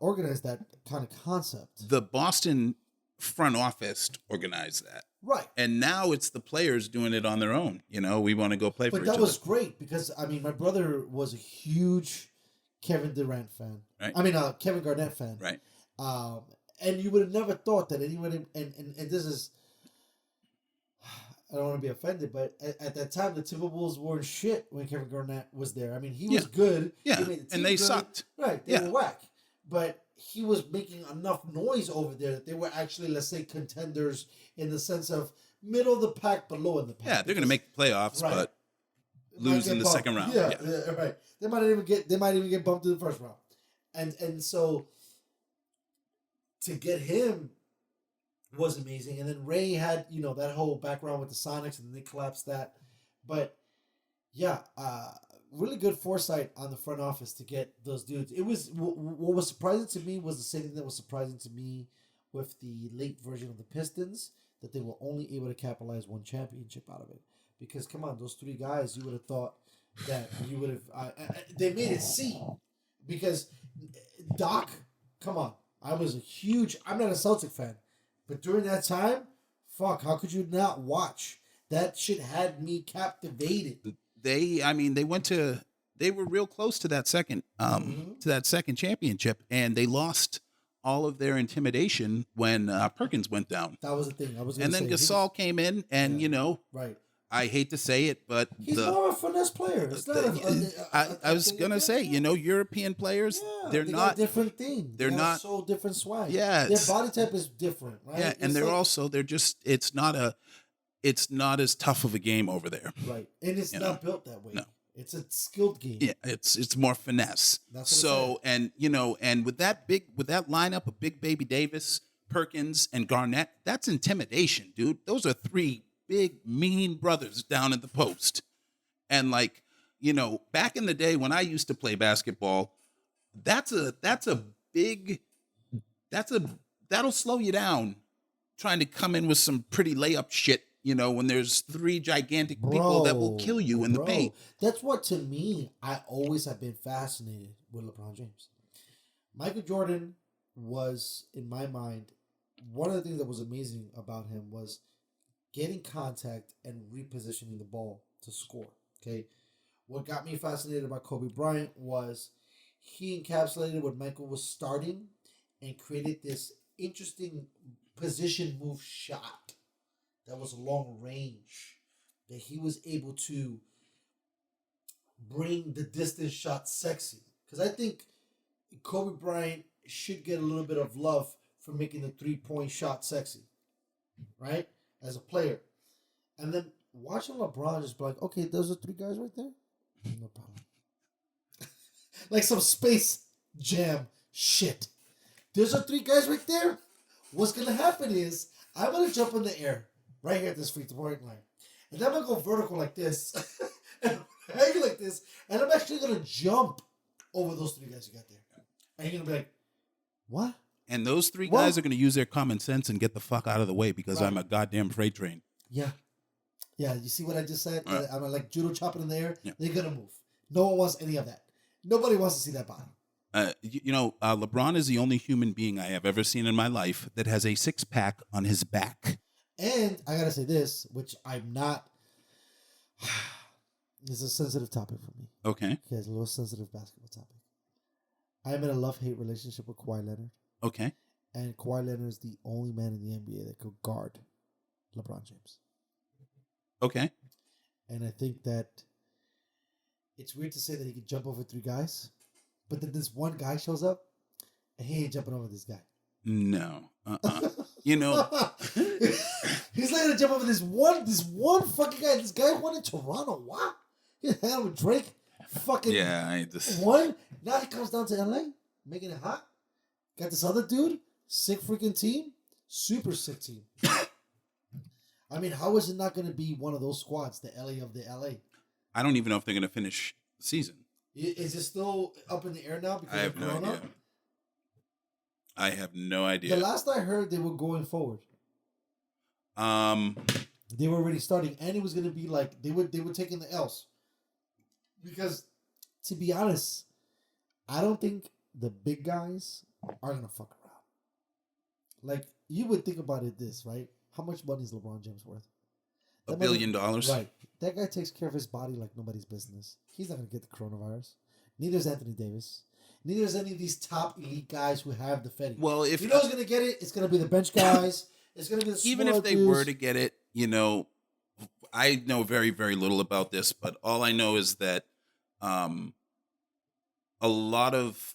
organize that kind of concept. The Boston front office organized that. Right. And now it's the players doing it on their own. We want to go play for each other. But that was great because, my brother was a huge Kevin Durant fan. Right. Kevin Garnett fan. Right. And you would have never thought that anyone, and this is, I don't want to be offended, but at that time, the Timberwolves weren't shit when Kevin Garnett was there. He was good. Yeah, and they sucked. Right, they were whack. But he was making enough noise over there that they were actually, let's say, contenders in the sense of middle of the pack, but low in the pack. Yeah, they're going to make the playoffs, but lose in the second round. Yeah, right. They might even get bumped in the first round. And so to get him was amazing. And then Ray had, that whole background with the Sonics, and then they collapsed that. But yeah, really good foresight on the front office to get those dudes. It was what was surprising to me was the same thing that was surprising to me with the late version of the Pistons that they were only able to capitalize one championship out of it. Because come on, those three guys, you would have thought that you would have. They made it seem because Doc, come on, I'm not a Celtic fan, but during that time, fuck, how could you not watch? That shit had me captivated. They were real close to that second championship, and they lost all of their intimidation when Perkins went down. That was the thing. And then Gasol came in, and right. I hate to say it, but he's more of a finesse player. It's not I was gonna say, European players, they're they not got a different thing. They're not so different swag. Yeah, their body type is different, right? Yeah, and it's not as tough of a game over there. Right, and it's not built that way. No. It's a skilled game. Yeah, it's more finesse. That's what and with that lineup of Big Baby Davis, Perkins, and Garnett, that's intimidation, dude. Those are three big mean brothers down at the post. And back in the day when I used to play basketball, that'll slow you down trying to come in with some pretty layup shit. When there's three gigantic people that will kill you in the paint. That's what, to me, I always have been fascinated with LeBron James. Michael Jordan was, in my mind, one of the things that was amazing about him was getting contact and repositioning the ball to score. Okay, what got me fascinated about Kobe Bryant was he encapsulated what Michael was starting and created this interesting position move shot that was long range, that he was able to bring the distance shot sexy. Because I think Kobe Bryant should get a little bit of love for making the 3-point shot sexy, right? As a player. And then watching LeBron just be like, okay, those are three guys right there? No problem. Like some Space Jam shit. There's our three guys right there. What's going to happen is I'm going to jump in the air right here at this free point line. And then I'm going to go vertical like this. And hang like this. And I'm actually going to jump over those three guys you got there. And you're going to be like, what? And those three guys are going to use their common sense and get the fuck out of the way because I'm a goddamn freight train. Yeah. Yeah, you see what I just said? Right. I'm like judo chopping in the air. Yeah. They're going to move. No one wants any of that. Nobody wants to see that bottom. LeBron is the only human being I have ever seen in my life that has a 6-pack on his back. And I got to say this, which I'm not... It's a sensitive topic for me. Okay. Okay, it's a little sensitive basketball topic. I'm in a love-hate relationship with Kawhi Leonard. Okay. And Kawhi Leonard is the only man in the NBA that could guard LeBron James. Okay. And I think that it's weird to say that he could jump over three guys, but then this one guy shows up and he ain't jumping over this guy. No. He's not gonna jump over this one fucking guy. This guy won in Toronto. What? He hang out with Drake. Fucking one. Now he comes down to LA, making it hot. Got this other dude, sick freaking team, super sick team. I mean, how is it not going to be one of those squads, the LA of the LA? I don't even know if they're going to finish the season. Is it still up in the air now because I have of Corona? no idea. I have no idea. The last I heard, they were going forward. They were already starting, and it was going to be like they were taking the L's. Because, to be honest, I don't think the big guys are going to fuck around. Like, you would think about it this, right? How much money is LeBron James worth? $1 billion. Right. That guy takes care of his body like nobody's business. He's not going to get the coronavirus. Neither is Anthony Davis. Neither is any of these top elite guys who have the Fetty. Well, if you know who's going to get it, it's going to be the bench guys. It's going to be the even if they were to get it, I know very, very little about this, but all I know is that a lot of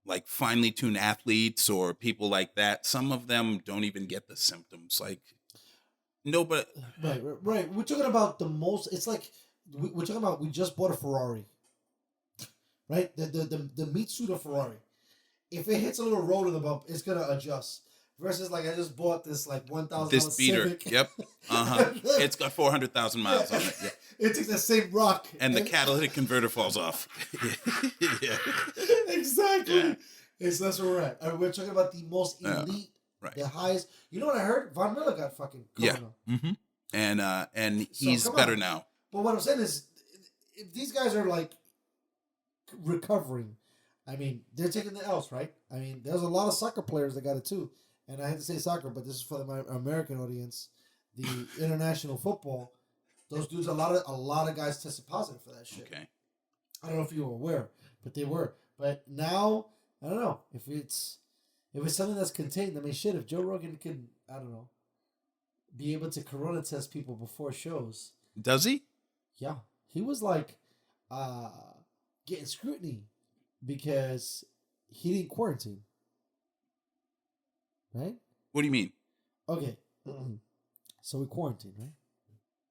like finely tuned athletes or people like that, some of them don't even get the symptoms. Like, no, but right. We're talking about the most. It's like we're talking about. We just bought a Ferrari, right? The meat suit of Ferrari. If it hits a little road in the bump, it's gonna adjust. Versus like I just bought this like $1,000 this beater. Civic. Yep. It's got 400,000 miles on it. Yeah. It takes the same rock. And the catalytic converter falls off. Yeah. Exactly. That's where we're at. We're talking about the most elite Right. The highest. You know what I heard? Von Miller got fucking corona. Yeah. Mm-hmm. And So, he's come better on. now. But what I'm saying is, if these guys are like recovering, I mean, they're taking the L's, right? I mean, there's a lot of soccer players that got it too. And I hate to say soccer, but this is for my American audience. The international football, those dudes, a lot of guys tested positive for that shit. Okay. I don't know if you were aware, but they were. But now, I don't know if it's something that's contained. I mean, shit, if Joe Rogan could, I don't know, be able to corona test people before shows. Does he? Yeah, he was like getting scrutiny because he didn't quarantine. Right? What do you mean? Okay. So we quarantined, right?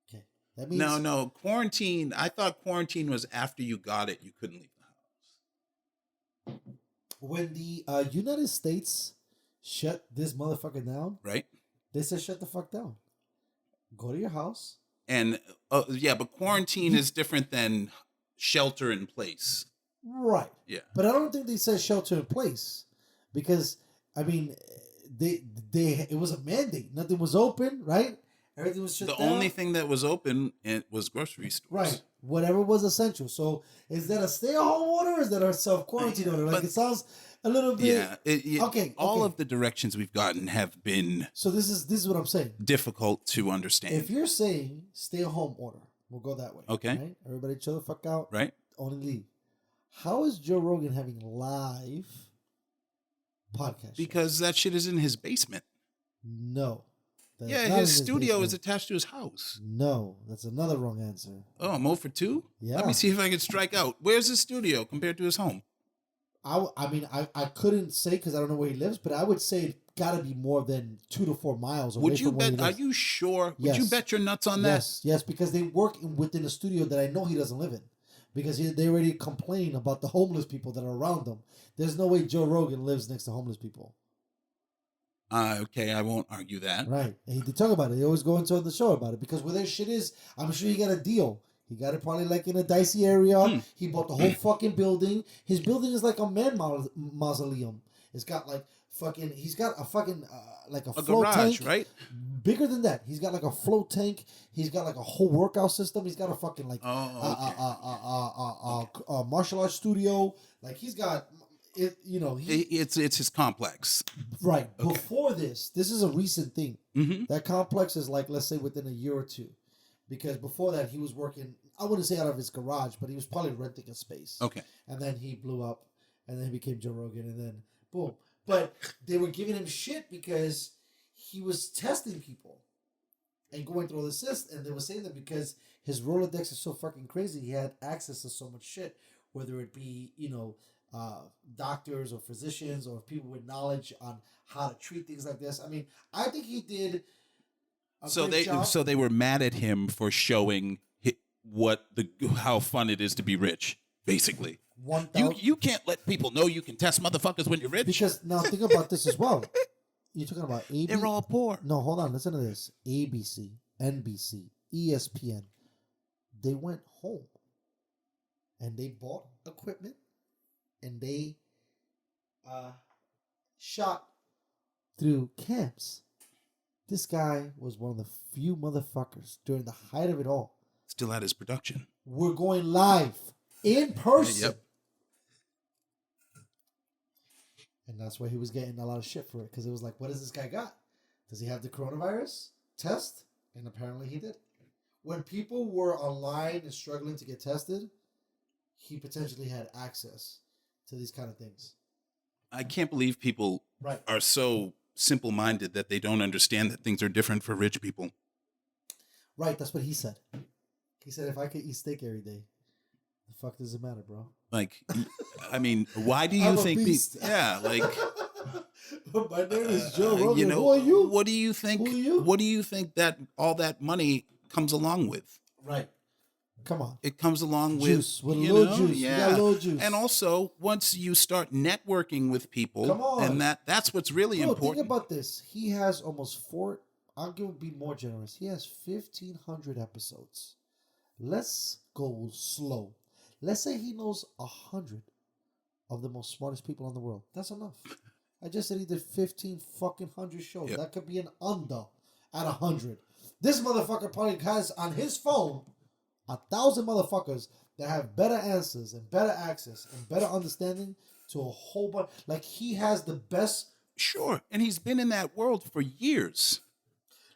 Okay. That means No. Quarantine. I thought quarantine was after you got it, you couldn't leave the house. when the United States shut this motherfucker down, Right? they said shut the fuck down. Go to your house. And yeah, but quarantine is different than shelter in place. Right. Yeah. But I don't think they said shelter in place because I mean they it was a mandate. Nothing was open, right? Everything was shut The down. only thing that was open was grocery stores. Right. Whatever was essential. So is that a stay-at-home order or is that a self-quarantine order? Like But- it sounds a little bit Okay. All of the directions we've gotten have been So this is what I'm saying. difficult to understand. If you're saying stay-at-home order, we'll go that way. Okay. Right? Everybody chill the fuck out. Right? Only leave. How is Joe Rogan having live podcast shows? Because that shit is in his basement. No. That Yeah, is not his in studio is basement. attached to his house. No, that's another wrong answer. Oh, I'm 0 for 2? Yeah. Let me see if I can strike out. Where's his studio compared to his home? I mean, I couldn't say because I don't know where he lives, but I would say it got to be more than 2 to 4 miles away Would you from where he bet? Are lives. you sure? Would you Yes. bet your nuts on that? Yes, because they work within a studio that I know he doesn't live in. Because they already complain about the homeless people that are around them. There's no way Joe Rogan lives next to homeless people. Okay, I won't argue that. Right. And they talk about it. They always go into the show about it. Because where their shit is, I'm sure he got a deal. He got it probably like in a dicey area. He bought the whole fucking building. His building is like a man mausoleum. It's got like fucking, he's got a fucking, like a float garage, tank. right? Bigger than that. He's got like a float tank. He's got like a whole workout system. He's got a fucking like martial arts studio. Like he's got it. You know, It's his complex. right before this. This is a recent thing. Mm-hmm. That complex is like, let's say within a year or two, because before that he was working. I wouldn't say out of his garage, but he was probably renting a space. Okay. And then he blew up, and then he became Joe Rogan, and then boom. But they were giving him shit because he was testing people and going through all this list, and they were saying that because his Rolodex is so fucking crazy, he had access to so much shit, whether it be, doctors or physicians or people with knowledge on how to treat things like this. I mean, I think he did a great job. So they were mad at him for showing how fun it is to be rich, basically. 1,000 You can't let people know you can test motherfuckers when you're rich. Because now think about this as well. You're talking about ABC. They're all poor. No, hold on. Listen to this. ABC, NBC, ESPN. They went home and they bought equipment and they shot through camps. This guy was one of the few motherfuckers during the height of it all. Still at his production. We're going live in person. Yep. And that's why he was getting a lot of shit for it. Because it was like, what does this guy got? Does he have the coronavirus test? And apparently he did. When people were online and struggling to get tested, he potentially had access to these kind of things. I can't believe people Right. are so simple-minded that they don't understand that things are different for rich people. Right, that's what he said. He said, if I could eat steak every day, the fuck does it matter, bro? Like, I mean, why do you I'm a think beast. people... Yeah, like... My name is Joe Rogan. Who are you? What do you think? Who are you? What do you think that all that money comes along with? Right. Come on. It comes along Juice, with with a little juice. You got a little juice. And also, once you start networking with people, Come on. and that's what's really Bro, important. think about this. He has almost I'll be more generous. He has 1,500 episodes. Let's go slow. Let's say he knows 100 of the most smartest people in the world. That's enough. I just said he did 1,500 shows. Yep. That could be an under at 100. This motherfucker probably has on his phone 1,000 motherfuckers that have better answers and better access and better understanding to a whole bunch. Like, he has the best. Sure, and he's been in that world for years.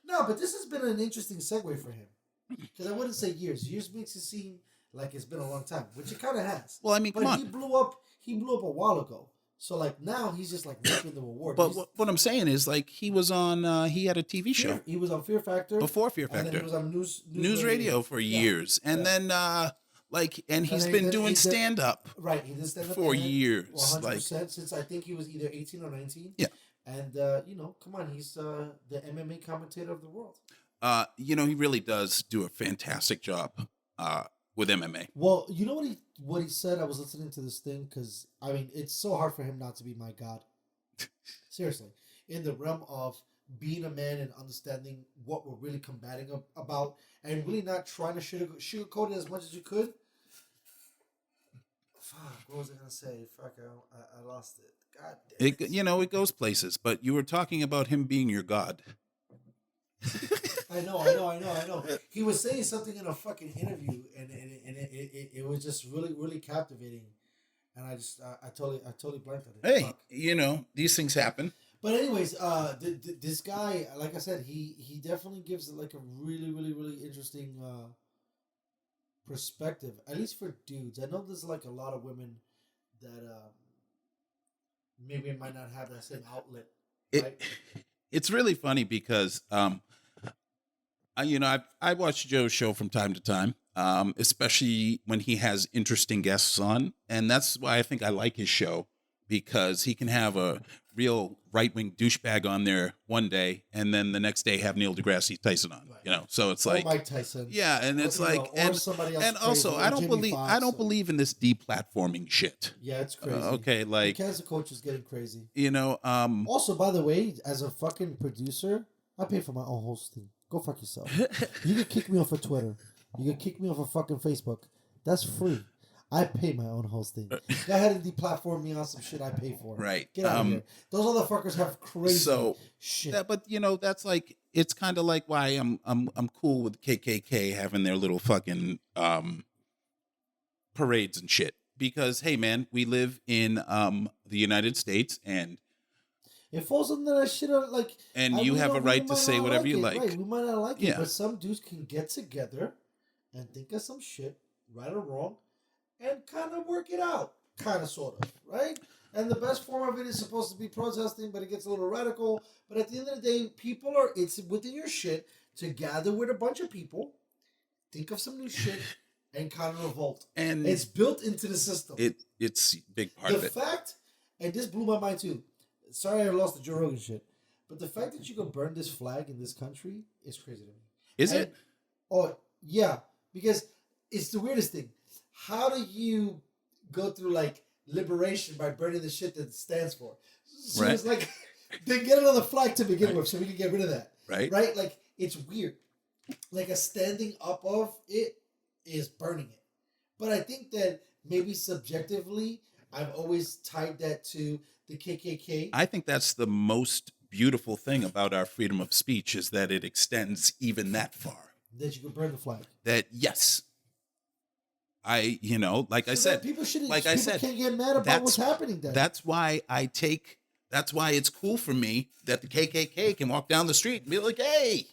No, but this has been an interesting segue for him. Because I wouldn't say years. Years makes it seem like it's been a long time, which it kind of has. Well, I mean, but come on. He blew up a while ago. So, like, now he's just, like, reaping the reward. But what I'm saying is, like, he was on, he had a TV show. He was on Fear Factor. Before Fear Factor. And then he was on news radio for years. And then, and he's been doing stand-up. Right, he did stand-up. For years. 100%, like, since I think he was either 18 or 19. Yeah. And, come on, he's the MMA commentator of the world. he really does do a fantastic job with MMA. Well, you know what he said? I was listening to this thing because, I mean, it's so hard for him not to be my God. Seriously. In the realm of being a man and understanding what we're really combating about and really not trying to sugarcoat it as much as you could. Fuck, what was I going to say? Fuck, I lost it. God damn it. It goes places, but you were talking about him being your God. I know. He was saying something in a fucking interview, and it was just really, really captivating. And I totally blanked on it. Hey, Fuck. These things happen. But anyways, this guy, like I said, he definitely gives like a really, really, really interesting perspective, at least for dudes. I know there's like a lot of women that maybe might not have that same outlet. Right? It's really funny because I watch Joe's show from time to time, especially when he has interesting guests on, and that's why I think I like his show, because he can have a real right-wing douchebag on there one day, and then the next day have Neil deGrasse Tyson on. Right. So it's like Mike Tyson. Yeah, and it's like and also I don't believe in this deplatforming shit. Yeah, it's crazy. Okay, like the cancel culture is getting crazy. Also, by the way, as a fucking producer, I pay for my own hosting. Go fuck yourself. You can kick me off of Twitter. You can kick me off of fucking Facebook. That's free. I pay my own hosting. Go ahead and deplatform me on some shit I pay for. Right. Get out of here. Those other fuckers have crazy shit. But that's like, it's kind of like why I'm cool with KKK having their little fucking parades and shit. Because hey man, we live in the United States, and it falls under that shit and you have a right to say whatever you like. Right, we might not like it, but some dudes can get together and think of some shit, right or wrong, and kind of work it out, kind of, sort of, right? And the best form of it is supposed to be protesting, but it gets a little radical. But at the end of the day, it's within your shit to gather with a bunch of people, think of some new shit, and kind of revolt. And it's built into the system. It's a big part of it. The fact, and this blew my mind too. Sorry I lost the Joe Rogan shit. But the fact that you can burn this flag in this country is crazy to me. Is it? Oh, yeah. Because it's the weirdest thing. How do you go through like liberation by burning the shit that it stands for? So It's like, then get another flag to begin with so we can get rid of that. Right. Right? Like, it's weird. Like a standing up of it is burning it. But I think that maybe subjectively, I've always tied that to the KKK. I think that's the most beautiful thing about our freedom of speech, is that it extends even that far. That you can burn the flag. That, yes. Like I said, people can't get mad about what's happening then. That's why it's cool for me that the KKK can walk down the street and be like, hey,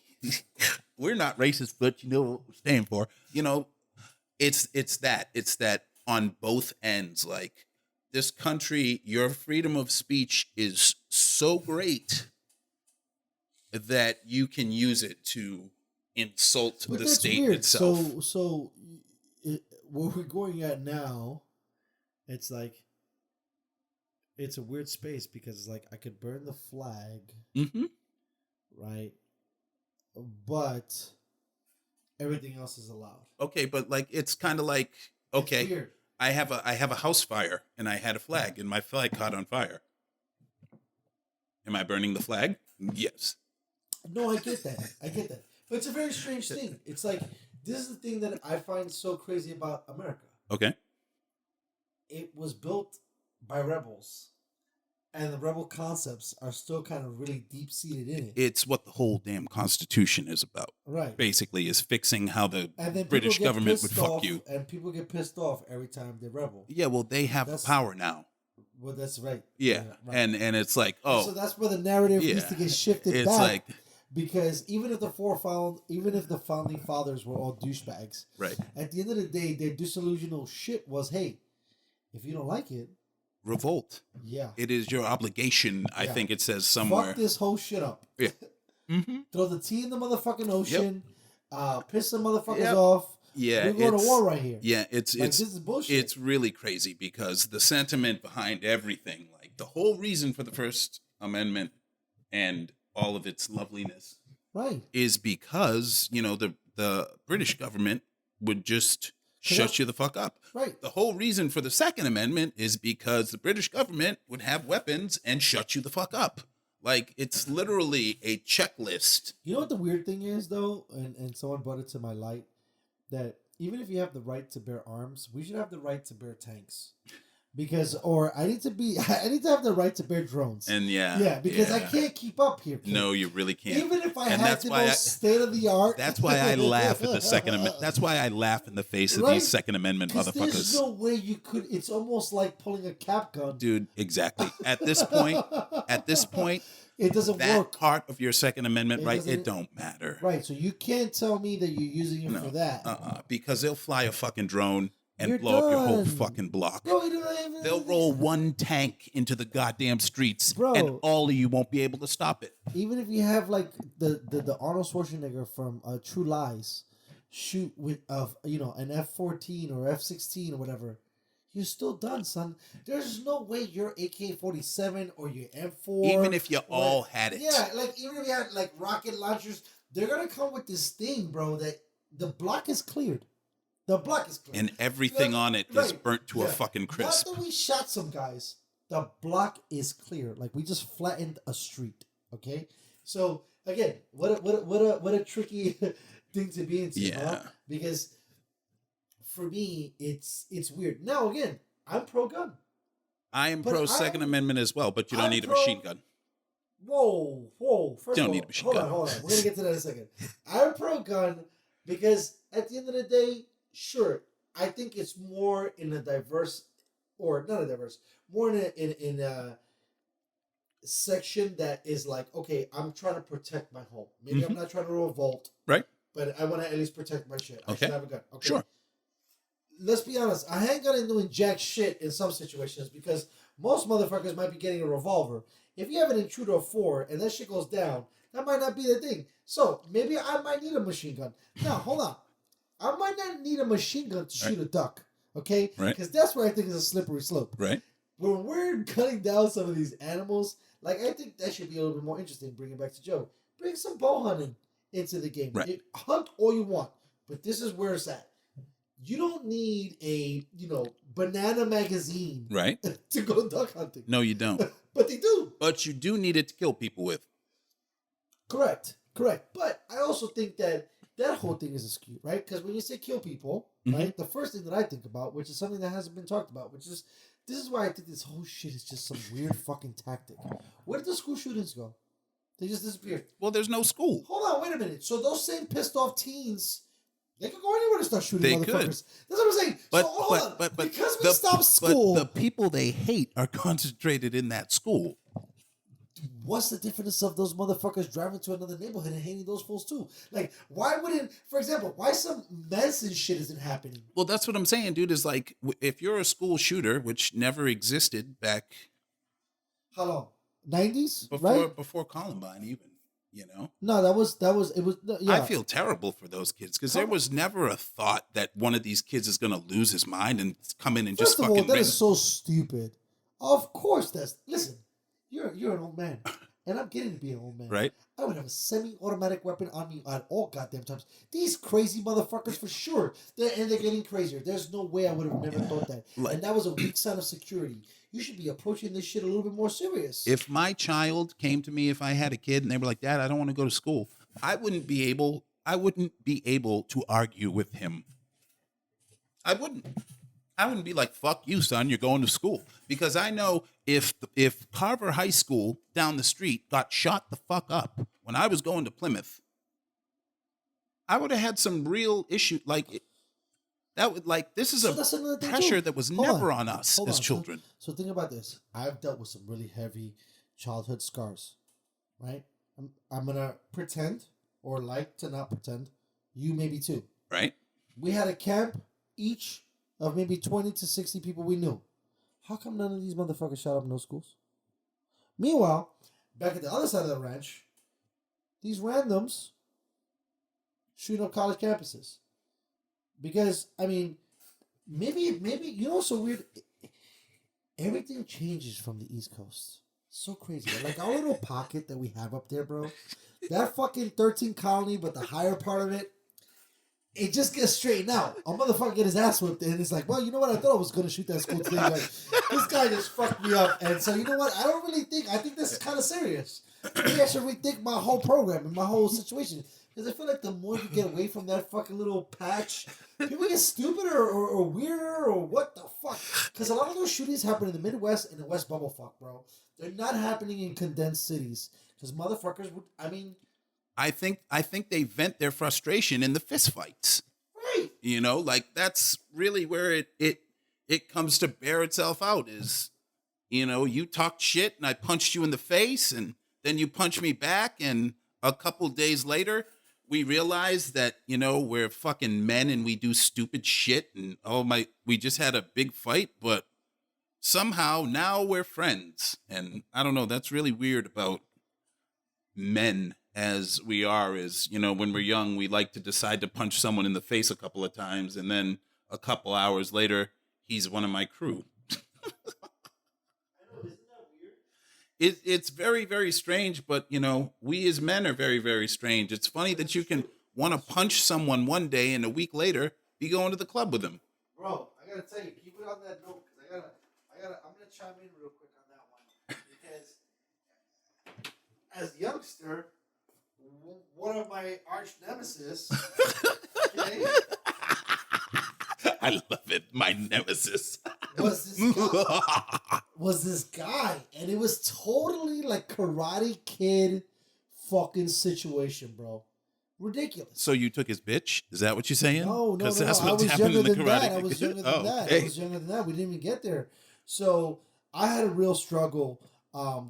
we're not racist, but you know what we're staying for. It's that on both ends. Like, this country, your freedom of speech is so great that you can use it to insult the state itself. So where we're going at now, it's like, it's a weird space because it's like I could burn the flag, right? But everything else is allowed. Okay, but like, it's kind of like, okay, it's weird. I have a house fire and I had a flag and my flag caught on fire. Am I burning the flag? Yes. No, I get that. But it's a very strange thing. It's like, this is the thing that I find so crazy about America. Okay. It was built by rebels. And the rebel concepts are still kind of really deep seated in it. It's what the whole damn Constitution is about. Right. Basically, is fixing how the And then British government would fuck you. And people get pissed off every time they rebel. Yeah, well, they have the power now. Well, that's right. Yeah, right. and it's like, oh, so that's where the narrative needs to get shifted it's back. like, because even if the founding fathers were all douchebags, right? At the end of the day, their disillusional shit was, hey, if you don't like it, revolt. Yeah, it is your obligation. I think it says somewhere. Fuck this whole shit up. Yeah. Mm-hmm. Throw the tea in the motherfucking ocean. Piss some motherfuckers off. Yeah, we're going to war right here. Yeah, this is bullshit. It's really crazy because the sentiment behind everything, like the whole reason for the First Amendment and all of its loveliness, right, is because the British government would just shut you the fuck up. Right. The whole reason for the Second Amendment is because the British government would have weapons and shut you the fuck up. Like, it's literally a checklist. You know what the weird thing is, though? And someone brought it to my light, that even if you have the right to bear arms, we should have the right to bear tanks. I need to have the right to bear drones. And because I can't keep up here. Kid. No, you really can't. Even if I had the most state of the art. That's why I laugh at the Second Amendment. That's why I laugh in the face of these Second Amendment motherfuckers. There's no way you could. It's almost like pulling a cap gun, dude. Exactly. At this point, it doesn't that work. Part of your Second Amendment, right? It don't matter. Right. So you can't tell me that you're using it for that. Because they'll fly a fucking drone and You're blow up your whole done. fucking block. Bro, They'll roll one tank into the goddamn streets, Bro. and all of you won't be able to stop it. Even if you have like the Arnold Schwarzenegger from True Lies shoot with an F-14 or F-16 or whatever, you're still done, son. There's no way your AK-47 or your M4, even if you all had it. Yeah, like even if you had like rocket launchers, they're gonna come with this thing, bro, that the block is cleared. The block is clear. And everything on it is burnt to a fucking crisp. Not that we shot some guys. The block is clear. Like, we just flattened a street. Okay? So, again, what a tricky thing to be into. Yeah. Huh? Because, for me, it's weird. Now, again, I'm pro-gun. I am pro-Second Amendment as well, but you don't need a machine gun. Whoa. First don't of all, need a machine gun. Hold on. We're going to get to that in a second. I'm pro-gun because, at the end of the day, sure, I think it's more in a diverse, or not a diverse, more in a section that is like, okay, I'm trying to protect my home. Maybe I'm not trying to revolt, right? But I want to at least protect my shit. I should have a gun. Okay. Sure. Let's be honest. I ain't gonna doing jack shit in some situations because most motherfuckers might be getting a revolver. If you have an intruder of 4 and that shit goes down, that might not be the thing. So maybe I might need a machine gun. Now, hold on. I might not need a machine gun to shoot a duck, okay? Right. Because that's where I think is a slippery slope. Right. When we're cutting down some of these animals, like, I think that should be a little bit more interesting. Bring it back to Joe. Bring some bow hunting into the game. Right. Hunt all you want, but this is where it's at. You don't need a, banana magazine right to go duck hunting. No, you don't. But they do. But you do need it to kill people with. Correct. But I also think that whole thing is askew, right? Because when you say kill people, right, the first thing that I think about, which is something that hasn't been talked about, which is, this is why I think this whole shit is just some weird fucking tactic. Where did the school shootings go? They just disappeared. Well, there's no school. Hold on, wait a minute. So those same pissed off teens, they could go anywhere to start shooting They motherfuckers. could. That's what I'm saying. But because we stopped school, the people they hate are concentrated in that school. what's the difference of those motherfuckers driving to another neighborhood and hating those fools too? Like, why wouldn't, for example, why some medicine shit isn't happening? Well, that's what I'm saying, dude, is like, if you're a school shooter, which never existed back... How long? 90s? Right? Before Columbine, even, No, yeah. I feel terrible for those kids, because there was never a thought that one of these kids is going to lose his mind and come in and First just of fucking... all, that is so stupid. Of course listen, you're an old man, and I'm getting to be an old man. Right. I would have a semi-automatic weapon on me at all goddamn times. These crazy motherfuckers, for sure. They're getting crazier. There's no way I would have never thought that. And that was a weak sign of security. You should be approaching this shit a little bit more serious. If my child came to me, if I had a kid, and they were like, Dad, I don't want to go to school, I wouldn't be able to argue with him. I wouldn't. I wouldn't be like, fuck you, son, you're going to school. Because I know if Carver High School down the street got shot the fuck up when I was going to Plymouth, I would have had some real issue. This is So that's another a thing, pressure too. that was Hold never on. on us Hold as on, children. So think about this. I've dealt with some really heavy childhood scars, right? I'm going to pretend or like to not pretend. You maybe too. Right? We had a camp each of maybe 20 to 60 people we knew. How come none of these motherfuckers shot up no schools? Meanwhile, back at the other side of the ranch, these randoms shooting up college campuses. Because, I mean, maybe, you know what's so weird? Everything changes from the East Coast. So crazy. Like our little pocket that we have up there, bro. That fucking 13 colony, but the higher part of it, it just gets straightened out. A motherfucker get his ass whipped, and it's like, well, you know what? I thought I was going to shoot that school today, but this guy just fucked me up. And so, you know what? I think this is kind of serious. Maybe I should rethink my whole program and my whole situation. Because I feel like the more you get away from that fucking little patch, people get stupider or weirder or what the fuck. Because a lot of those shootings happen in the Midwest and the West bubble fuck, bro. They're not happening in condensed cities. Because motherfuckers would, I think they vent their frustration in the fistfights. right. You know, like that's really where it comes to bear itself out is, you know, you talked shit and I punched you in the face and then you punch me back and a couple days later we realize that, you know, we're fucking men and we do stupid shit and we just had a big fight, but somehow now we're friends. And I don't know, that's really weird about men as we are is, you know, when we're young, we like to decide to punch someone in the face a couple of times. And then a couple hours later, he's one of my crew. It's very, very strange, but, you know, we as men are very, very strange. It's funny that you can want to punch someone one day and a week later be going to the club with them. Bro, I gotta tell you, keep it on that note, because I'm gonna chime in real quick on that one. Because as a youngster, one of my arch nemesis, okay, I love it. My nemesis. was this guy, and it was totally like Karate Kid fucking situation, bro. Ridiculous. So you took his bitch? Is that what you're saying? No. That's I what's was happening younger in the than Karate that. Kid. I was younger than that. Okay. I was younger than that. We didn't even get there. So I had a real struggle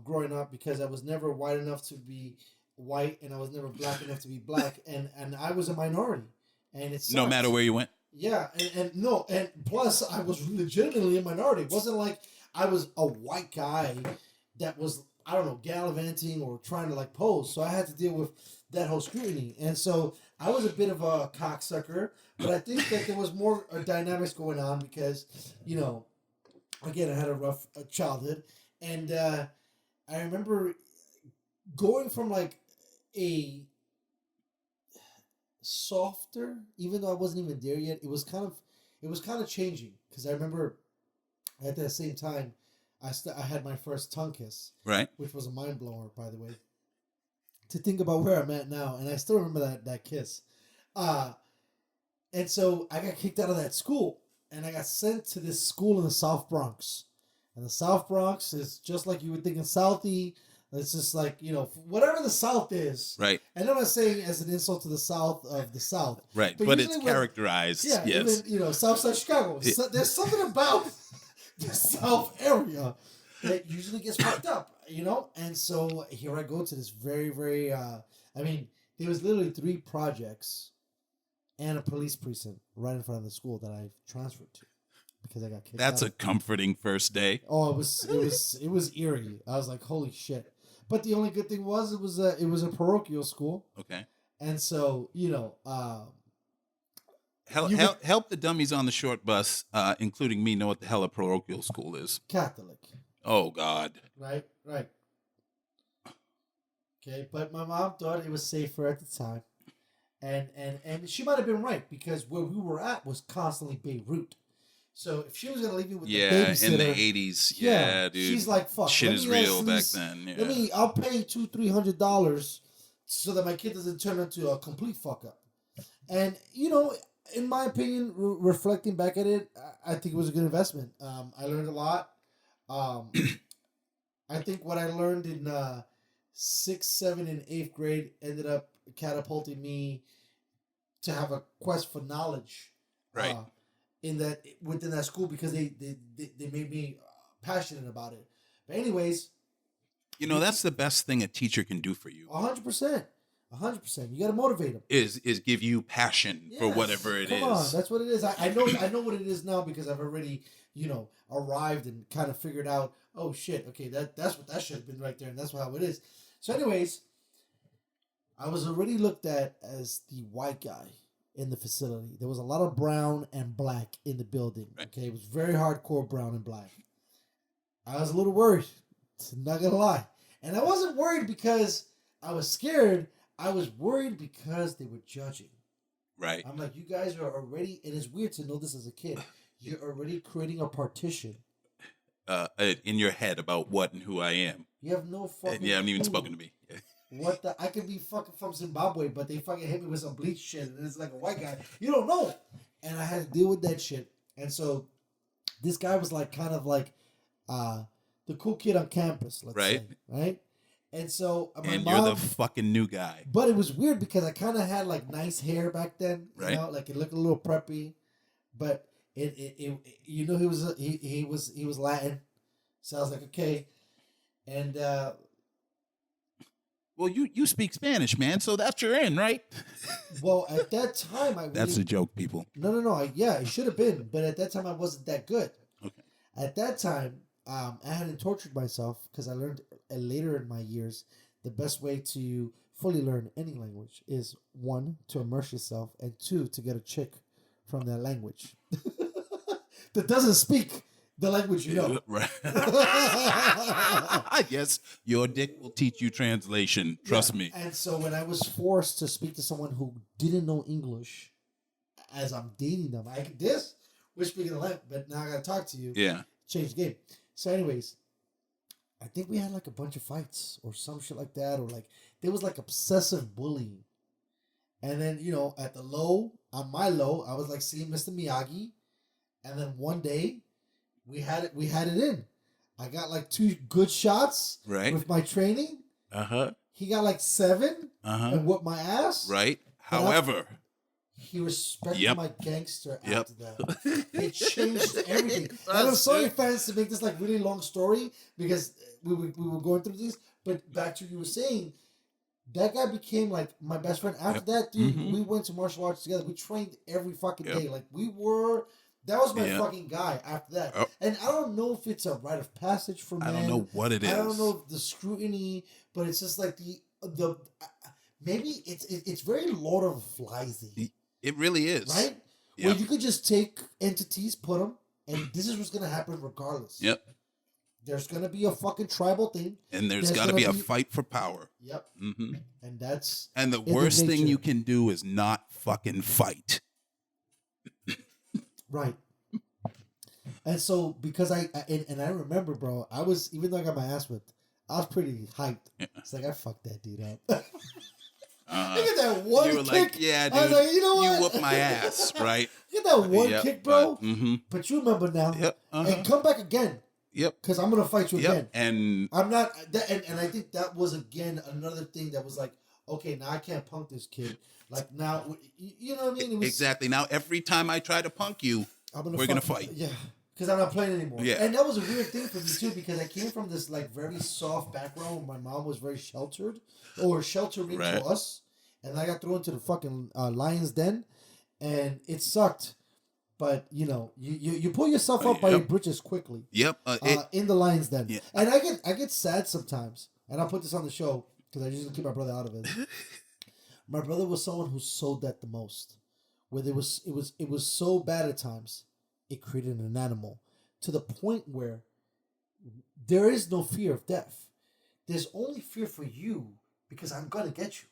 growing up because I was never white enough to be white, and I was never black enough to be black, and I was a minority, and it's No matter where you went. Yeah, and plus I was legitimately a minority. It wasn't like I was a white guy that was, I don't know, gallivanting or trying to like pose. So I had to deal with that whole scrutiny, and so I was a bit of a cocksucker. But I think that there was more dynamics going on because, you know, again, I had a rough childhood, and I remember going from like a softer, even though I wasn't even there yet, it was kind of changing, because I remember at that same time I had my first tongue kiss, Right. which was a mind blower, by the way, to think about where I'm at now, and I still remember that kiss, and so I got kicked out of that school, and I got sent to this school in the South Bronx, and the South Bronx is just like you would think in Southie. It's just like, you know, whatever the South is. Right. And I'm not saying as an insult to the South of the South. Right. But it's usually characterized. Yeah. Yes. Even, you know, Southside Chicago. Yeah. So there's something about the South area that usually gets fucked up, you know? And so here I go to this very, very, there was literally 3 projects and a police precinct right in front of the school that I transferred to because I got kicked out. That's a comforting first day. Oh, it was eerie. I was like, holy shit. But the only good thing was it was a parochial school, Okay. and so, you know, Help the dummies on the short bus, including me, know what the hell a parochial school is. Catholic, Oh, God. right. Okay, but my mom thought it was safer at the time, and she might have been right, because where we were at was constantly Beirut. So if she was gonna leave me with the babysitter, in the 80s. Yeah, dude. she's like, fuck. Shit let is me real at back least- then. Yeah. I'll pay $200-300 so that my kid doesn't turn into a complete fuck up. And, you know, in my opinion, reflecting back at it, I think it was a good investment. I learned a lot. I think what I learned in 6th, 7th, and 8th grade ended up catapulting me to have a quest for knowledge. Right. Within that school, because they made me passionate about it. But anyways, that's the best thing a teacher can do for you. 100%. 100%. You got to motivate them. Is give you passion for whatever it is. Come on, that's what it is. I know what it is now because I've already, arrived and kind of figured out, oh shit, okay, that's what that should have been right there, and that's how it is. So anyways, I was already looked at as the white guy in the facility. There was a lot of brown and black in the building. Right. Okay, it was very hardcore brown and black. I was a little worried, not gonna lie. And I wasn't worried because I was scared. I was worried because they were judging. Right. I'm like, you guys are already, and it's weird to know this as a kid. You're already creating a partition. In your head about what and who I am. You have no fucking You haven't even clue. spoken to me. What I could be fucking from Zimbabwe, but they fucking hit me with some bleach shit, and it's like a white guy. You don't know. And I had to deal with that shit. And so this guy was like kind of like the cool kid on campus, let's say. Right? And so And you're the fucking new guy. But it was weird because I kind of had like nice hair back then. Right. You know, like it looked a little preppy. But it he was Latin. So I was like, okay. And well, you speak Spanish, man, so that's your in, right? well, at that time, That's a joke, people. No. It should have been, but at that time, I wasn't that good. Okay. At that time, I hadn't tortured myself because I learned later in my years the best way to fully learn any language is 1, to immerse yourself, and 2, to get a chick from that language that doesn't speak the language you know. Right. Yes, your dick will teach you translation. Trust me. And so when I was forced to speak to someone who didn't know English as I'm dating them, we're speaking the language, but now I got to talk to you. Yeah. Change the game. So anyways, I think we had like a bunch of fights or some shit like that, or like there was like obsessive bullying. And then, on my low, I was like seeing Mr. Miyagi. And then one day we had it in. I got like 2 good shots with my training. Uh-huh. He got like 7 and whooped my ass. Right. However, he respected my gangster after that. It changed everything. And I'm sorry, fans, to make this like really long story because we were going through these. But back to what you were saying, that guy became like my best friend. After that, dude, we went to martial arts together. We trained every fucking day. Like that was my fucking guy after that. Oh. And I don't know if it's a rite of passage for men. I don't know what it is. I don't know the scrutiny, but it's just like the maybe it's very Lord of the Flies-y. It really is. Right? Yep. Where you could just take entities, put them, and this is what's going to happen regardless. Yep. There's going to be a fucking tribal thing. And there's got to be a fight for power. Yep. Mm-hmm. And the worst thing you can do is not fucking fight. Right. And so, because I remember, bro, I was, even though I got my ass whipped, I was pretty hyped. Yeah. It's like, I fucked that dude up. Look at that one you were kick. Like, yeah, dude, I was like, you know what? You whooped my ass, right? Look at that one kick, bro. But you remember now. Yep. And come back again. Yep. Because I'm going to fight you again. And I'm not, and I think that was, again, another thing that was like, okay, now I can't punk this kid. Like, now, you know what I mean? Exactly. Now, every time I try to punk you, we're going to fight. Yeah. Because I'm not playing anymore. Yeah. And that was a weird thing for me, too, because I came from this, like, very soft background where my mom was very sheltered, or sheltering to us. And I got thrown into the fucking lion's den, and it sucked. But, you pull yourself up by your britches quickly. Yep. In the lion's den. Yeah. And I get sad sometimes. And I'll put this on the show, because I usually keep my brother out of it. My brother was someone who sold that the most. Where it was so bad at times, it created an animal. To the point where there is no fear of death. There's only fear for you, because I'm going to get you.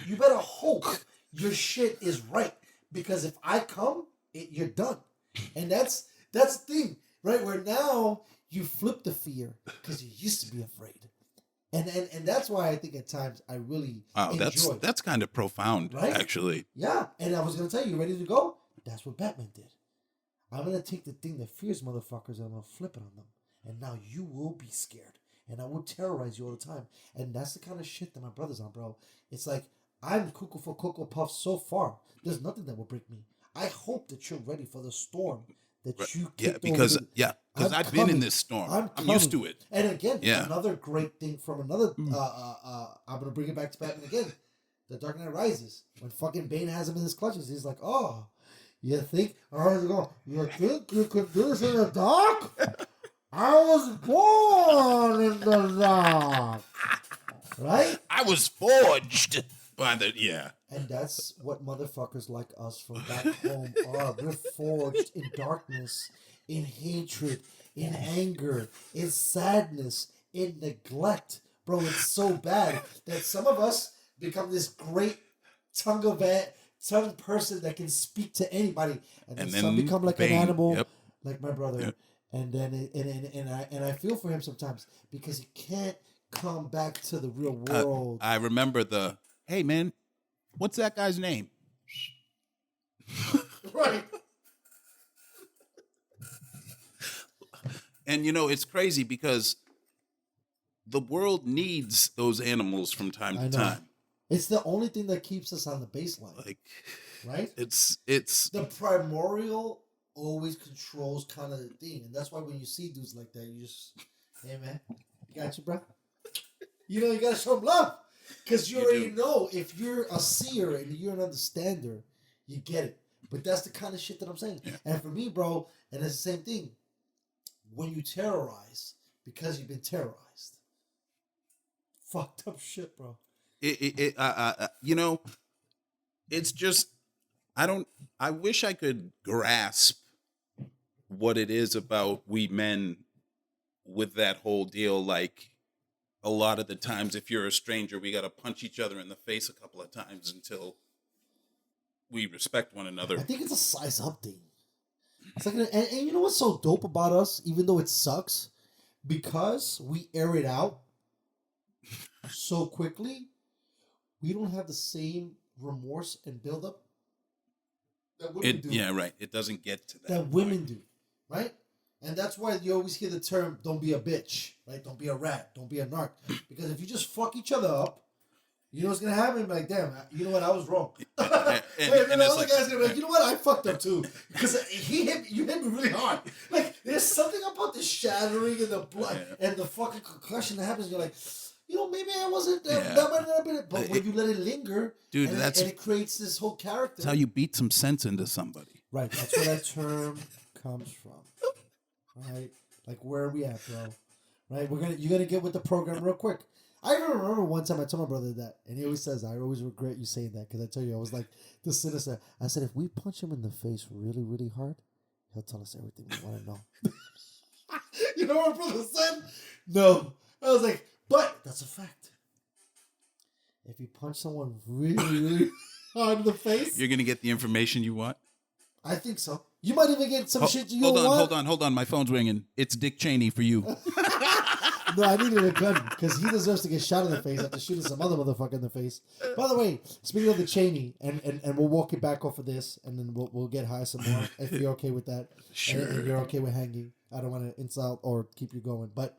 You better hope your shit is right. Because if I come, you're done. And that's the thing, right? Where now you flip the fear because you used to be afraid. And that's why I think at times I really enjoy. That's kind of profound, right? actually. Yeah. And I was going to tell you ready to go? That's what Batman did. I'm going to take the thing that fears motherfuckers and I'm going to flip it on them. And now you will be scared. And I will terrorize you all the time. And that's the kind of shit that my brother's on, bro. It's like, I'm cuckoo for Cocoa Puffs so far. There's nothing that will break me. I hope that you're ready for the storm that you kicked because over. because I've been in this storm. I'm used to it. And again, another great thing from another, I'm going to bring it back to Batman again. The Dark Knight Rises. When fucking Bane has him in his clutches, he's like, oh, you think you could do this in the dark? I was born in the dark. Right? I was forged by the, And that's what motherfuckers like us from back home are. We're forged in darkness, in hatred, in anger, in sadness, in neglect. Bro, it's so bad that some of us become this great tongue person that can speak to anybody. And then some become like an animal, like my brother. Yep. And then I feel for him sometimes because he can't come back to the real world. I remember hey man, what's that guy's name? Right. And it's crazy because the world needs those animals from time to time. It's the only thing that keeps us on the baseline. Like, right? It's the primordial always controls kind of the thing. And that's why when you see dudes like that, you just, hey man, I got you, bro. You got to show them love. Because you already know if you're a seer and you're an understander, you get it. But that's the kind of shit that I'm saying. Yeah. And for me, bro, and it's the same thing. When you terrorize because you've been terrorized. Fucked up shit, bro. It's just, I wish I could grasp what it is about we men with that whole deal. Like, a lot of the times, if you're a stranger, we got to punch each other in the face a couple of times until we respect one another. I think it's a size up thing. It's like, and you know what's so dope about us, even though it sucks, because we air it out so quickly, we don't have the same remorse and buildup that women do. Yeah, right. It doesn't get to that. That women do, right? And that's why you always hear the term, don't be a bitch, right? Don't be a rat. Don't be a narc. Because if you just fuck each other up, you know what's going to happen? Like, damn, you know what? I was wrong. And the other guy's going to be like, you know what? I fucked up too. Because you hit me really hard. Like, there's something about the shattering and the blood and the fucking concussion that happens. You're like, maybe I wasn't, that might not have been it. But when you let it linger, dude, and it creates this whole character. That's how you beat some sense into somebody. Right. That's where that term comes from. Right? Like, where are we at, bro? Right? You're gonna get with the program real quick. I even remember one time I told my brother that, and he always says, I always regret you saying that, because I tell you, I was like, the sinister. I said, if we punch him in the face really, really hard, he'll tell us everything we want to know. You know what my brother said? No. I was like, but that's a fact. If you punch someone really, really hard in the face, you're gonna get the information you want? I think so. You might even get some shit you don't want. Hold on. My phone's ringing. It's Dick Cheney for you. No, I needed a gun because he deserves to get shot in the face after shooting some other motherfucker in the face. By the way, speaking of the Cheney, and we'll walk it back off of this, and then we'll get high some more if you're okay with that. Sure. And you're okay with hanging. I don't want to insult or keep you going, but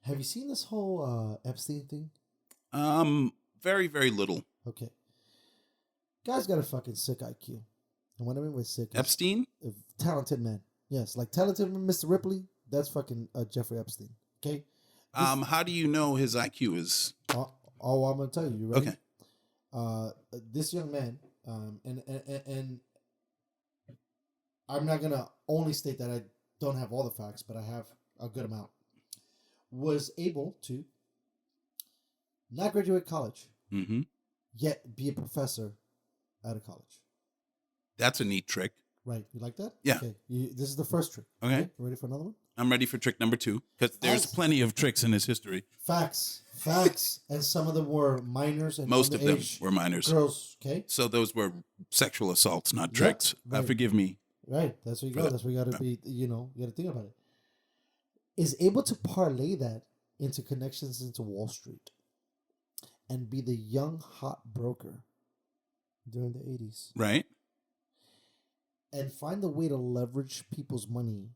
have you seen this whole Epstein thing? Very, very little. Okay. Guy's got a fucking sick IQ. And what I mean by sick, Epstein? Talented man. Yes, like talented Mr. Ripley. That's fucking Jeffrey Epstein. Okay. How do you know his IQ is? I'm gonna tell you. You ready? Okay. This young man, and I'm not gonna only state that I don't have all the facts, but I have a good amount. Was able to not graduate college, yet be a professor at a college. That's a neat trick. Right. You like that? Yeah. Okay. This is the first trick. Okay. Ready for another one? I'm ready for trick number 2, because there's plenty of tricks in his history. Facts. And some of them were minors. And most of them were minors. Girls. Okay. So those were sexual assaults, not tricks. Right. Forgive me. Right. That's where you go. That's where you got to be, you got to think about it. Is able to parlay that into connections into Wall Street and be the young, hot broker during the 80s. Right. and find a way to leverage people's money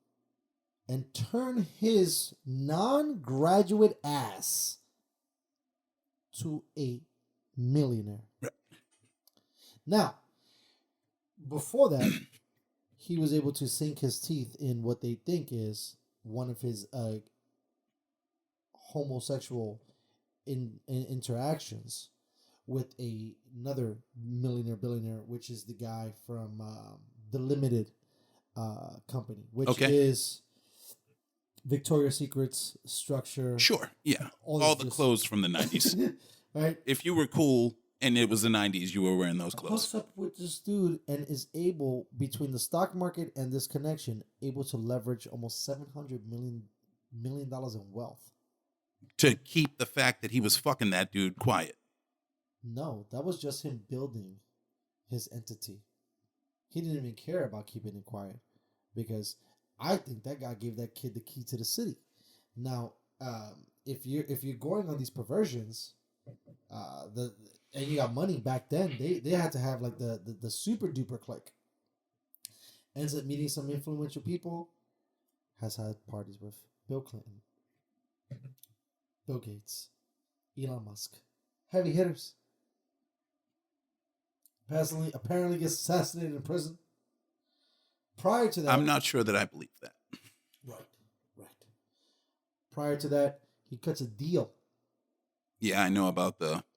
and turn his non-graduate ass to a millionaire. Now, before that, he was able to sink his teeth in what they think is one of his homosexual interactions with another millionaire billionaire, which is the guy from the Limited company, which is Victoria's Secret's structure. Sure, yeah. All the clothes from the 90s. Right? If you were cool and it was the 90s, you were wearing those clothes. Hooks up with this dude and is able, between the stock market and this connection, able to leverage almost $700 million in wealth. To keep the fact that he was fucking that dude quiet. No, that was just him building his entity. He didn't even care about keeping it quiet, because I think that guy gave that kid the key to the city. Now, if you're going on these perversions, and you got money back then, they had to have like the super duper clique. Ends up meeting some influential people. Has had parties with Bill Clinton, Bill Gates, Elon Musk, heavy hitters. Apparently gets assassinated in prison. Prior to that, I'm not sure that I believe that. Right. Prior to that, he cuts a deal. Yeah, I know about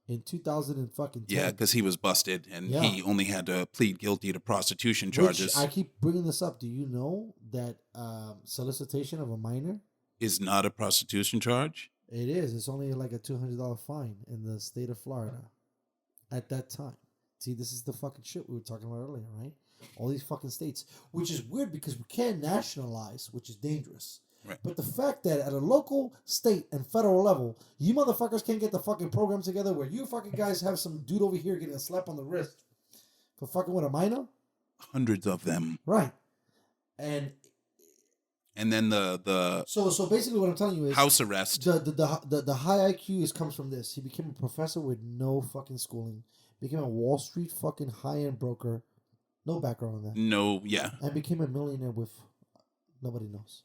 in 2010. Yeah, because he was busted and he only had to plead guilty to prostitution charges. Which I keep bringing this up. Do you know that solicitation of a minor is not a prostitution charge? It is. It's only like a $200 fine in the state of Florida at that time. See, this is the fucking shit we were talking about earlier, right? All these fucking states, which is weird because we can't nationalize, which is dangerous. Right. But the fact that at a local, state, and federal level, you motherfuckers can't get the fucking program together where you fucking guys have some dude over here getting a slap on the wrist for fucking with a minor? Hundreds of them. Right. And then the so basically what I'm telling you is house arrest. The high IQ comes from this. He became a professor with no fucking schooling. Became a Wall Street fucking high-end broker. No background on that. No, yeah. And became a millionaire with nobody knows.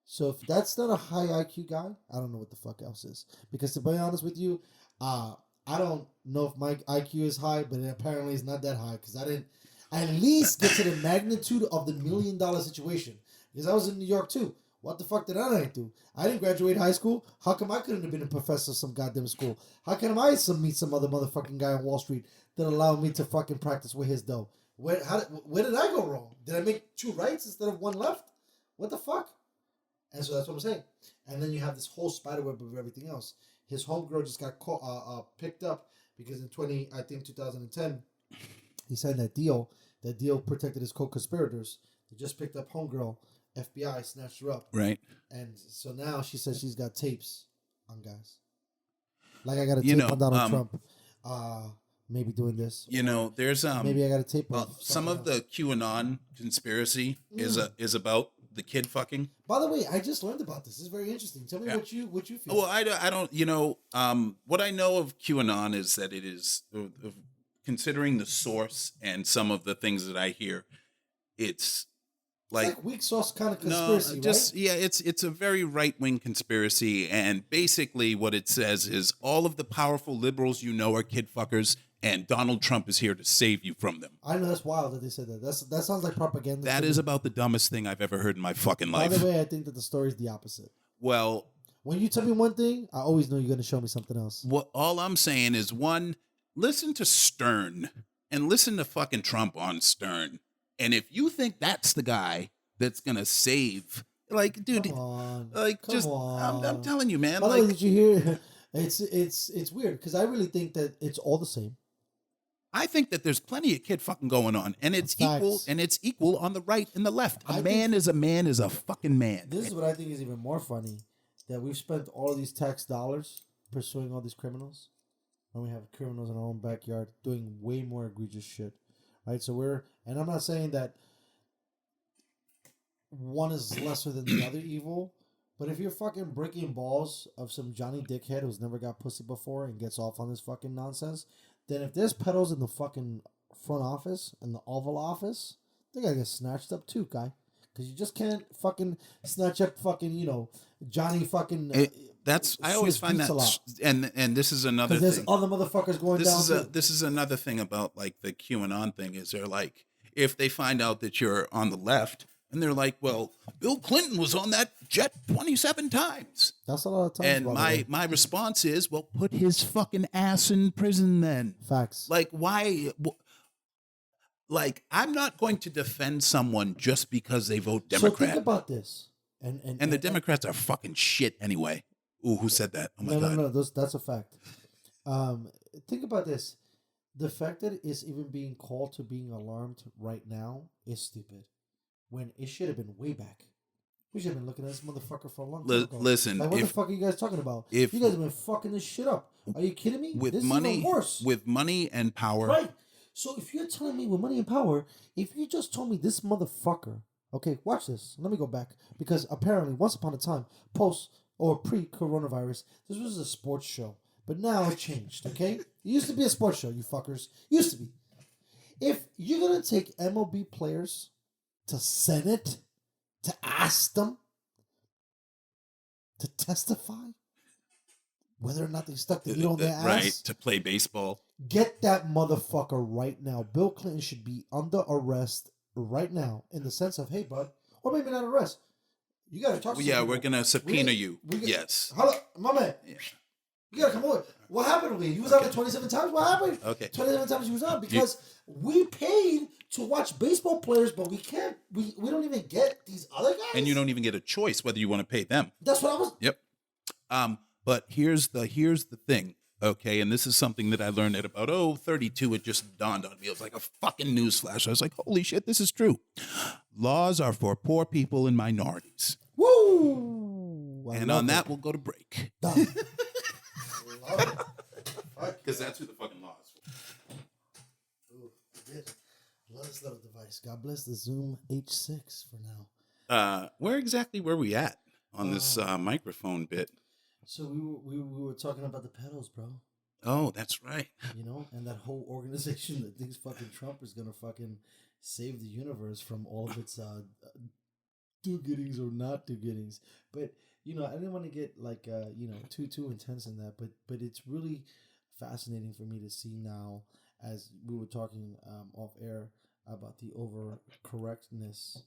So if that's not a high IQ guy, I don't know what the fuck else is. Because to be honest with you, I don't know if my IQ is high, but it apparently is not that high because I didn't at least get to the magnitude of the $1 million situation. Because I was in New York too. What the fuck did I not do? I didn't graduate high school. How come I couldn't have been a professor of some goddamn school? How come I meet some other motherfucking guy on Wall Street that allowed me to fucking practice with his dough? Where did I go wrong? Did I make 2 rights instead of 1 left? What the fuck? And so that's what I'm saying. And then you have this whole spiderweb of everything else. His homegirl just got picked up because in 2010, he signed that deal. That deal protected his co-conspirators. They just picked up homegirl. FBI snatched her up. Right. And so now she says she's got tapes on guys. Like I got a tape on Donald Trump. Maybe doing this. There's maybe I got a tape. Some of the QAnon conspiracy is about the kid fucking. By the way, I just learned about this. This is very interesting. Tell me what you feel. Well, I don't. What I know of QAnon is that it is considering the source and some of the things that I hear, it's like weak sauce kind of conspiracy, right? Yeah, it's a very right-wing conspiracy, and basically what it says is all of the powerful liberals are kid fuckers, and Donald Trump is here to save you from them. I know that's wild that they said that. That sounds like propaganda. That is about the dumbest thing I've ever heard in my fucking life. By the way, I think that the story is the opposite. Well, when you tell me one thing, I always know you're going to show me something else. All I'm saying is, one, listen to Stern and listen to fucking Trump on Stern. And if you think that's the guy that's gonna save, like, dude, come on. I'm telling you, man. By the way, did you hear? It's weird because I really think that it's all the same. I think that there's plenty of kid fucking going on, and it's equal, and it's equal on the right and the left. A man is a fucking man. This is what I think is even more funny, that we've spent all of these tax dollars pursuing all these criminals, and we have criminals in our own backyard doing way more egregious shit. Right, so and I'm not saying that one is lesser than the other evil, but if you're fucking breaking balls of some Johnny Dickhead who's never got pussy before and gets off on this fucking nonsense, then if there's pedals in the fucking front office and the Oval Office, They gotta get snatched up too, guy. Because you just can't fucking snatch up fucking, Johnny fucking. I always find that, and this is another Because there's thing. other motherfuckers going down. This is another thing about like the QAnon thing is they're like, if they find out that you're on the left, and they're like, well, Bill Clinton was on that jet 27 times. That's a lot of times. And my response is, well, put his fucking ass in prison then. Facts. Like, why? Like, I'm not going to defend someone just because they vote Democrat. So think about this. And the Democrats are fucking shit anyway. Ooh, who said that? Oh my God. No, that's a fact. Think about this. The fact that it's even being called to being alarmed right now is stupid. When it should have been way back. We should have been looking at this motherfucker for a long time ago. Listen. Like, what the fuck are you guys talking about? You guys have been fucking this shit up. Are you kidding me? With this money, is even worse. with money and power. Right. So if you're telling me with money and power, if you just told me this motherfucker, okay, watch this. Let me go back. Because apparently, once upon a time, post or pre-coronavirus, this was a sports show. But now it changed, okay? It used to be a sports show, you fuckers. Used to be. If you're going to take MLB players to Senate to ask them to testify whether or not they stuck the needle in their ass. Right, to play baseball. Get that motherfucker right now. Bill Clinton should be under arrest right now in the sense of, hey, bud, or maybe not arrest. You got to talk to Yeah, people. we're going to subpoena you. Yes. Hello, my man. Yeah. You got to come over. What happened to me? You was out there 27 times? What happened? Okay. 27 times you was out because we paid to watch baseball players, but we can't, we don't even get these other guys. And you don't even get a choice whether you want to pay them. That's what I was. Yep. But here's the thing, okay? And this is something that I learned at about 32. It just dawned on me. It was like a fucking newsflash. I was like, holy shit, this is true. Laws are for poor people and minorities. Woo! And on that, we'll go to break. Done. Because that's who the fucking law is for. Ooh, I did. Love this little device. God bless the Zoom H6 for now. Where exactly were we at on this microphone bit? So we were talking about the pedals, bro. Oh, that's right. You know, and that whole organization that thinks fucking Trump is gonna fucking save the universe from all of its do-gettings or not do-gettings. But you know, I didn't want to get like too intense in that. But it's really fascinating for me to see now, as we were talking off air about the overcorrectness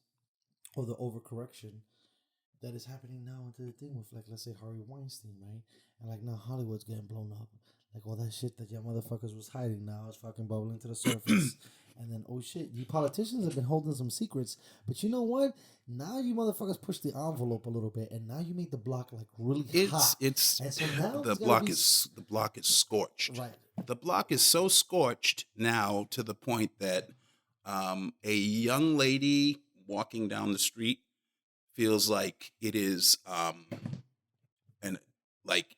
or the overcorrection that is happening now into the thing with, like, let's say Harvey Weinstein, right? And like now Hollywood's getting blown up. Like all that shit that y'all motherfuckers was hiding now is fucking bubbling to the surface. And then, oh shit, you politicians have been holding some secrets. But you know what? Now you motherfuckers push the envelope a little bit, and now you make the block like really hot. And so now the block is scorched. Right. The block is so scorched now to the point that a young lady walking down the street feels like it is and like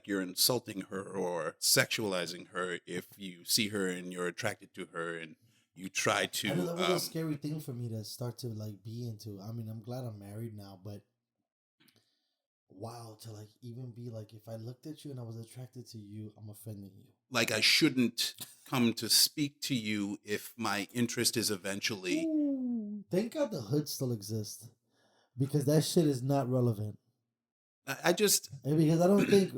you're insulting her or sexualizing her if you see her and you're attracted to her and you try to. I know that was a scary thing for me to start to like be into. I mean, I'm glad I'm married now, but wow, to like even be like, if I looked at you and I was attracted to you, I'm offending you. Like I shouldn't come to speak to you if my interest is eventually. Ooh, thank God the hood still exists, because that shit is not relevant. I just because I don't think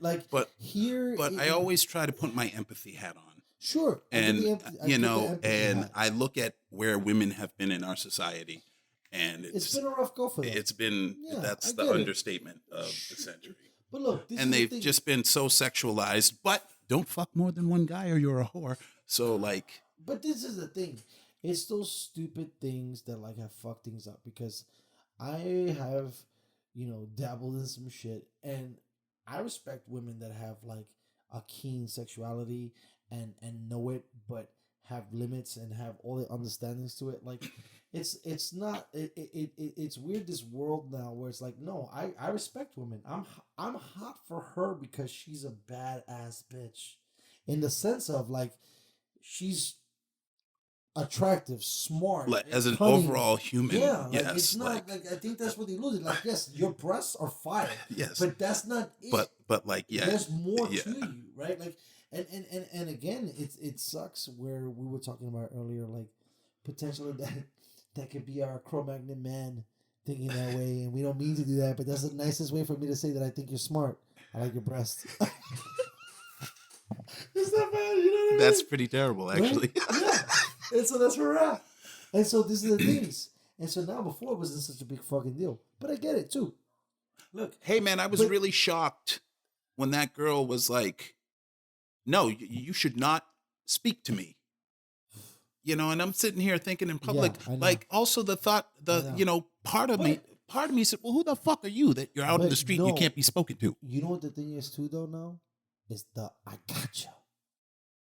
like I always try to put my empathy hat on. Sure, and I look at where women have been in our society, and it's been a rough go for them. It's been that's the understatement of the century. But look, and they've just been so sexualized. But don't fuck more than one guy, or you're a whore. So like, but this is the thing. It's those stupid things that like have fucked things up, because I have, dabbled in some shit, and I respect women that have like a keen sexuality and know it, but have limits and have all the understandings to it. Like it's not it's weird, this world now where it's like, no, I respect women. I'm hot for her because she's a badass bitch, in the sense of like she's attractive, smart, as an cunning. Overall human. Yeah, like, yes, it's not like I think that's what they lose it. Like, yes, your breasts are fire. Yes, but that's not it. But like, yeah, there's more to you, right? Like, and again, it sucks where we were talking about earlier, like potentially that could be our Cro-Magnon man thinking that way, and we don't mean to do that, but that's the nicest way for me to say that I think you're smart. I like your breast. It's not bad, you know what I mean? That's pretty terrible, actually. Right? Yeah. And so that's where we're at. And so this is the things. And so now before it wasn't such a big fucking deal. But I get it too. Look. Hey, man, I was really shocked when that girl was like, no, you should not speak to me. You know, and I'm sitting here thinking in public, like also the thought, part of me said, well, who the fuck are you that you're out in the street and you can't be spoken to? You know what the thing is too, though, now? It's the I gotcha.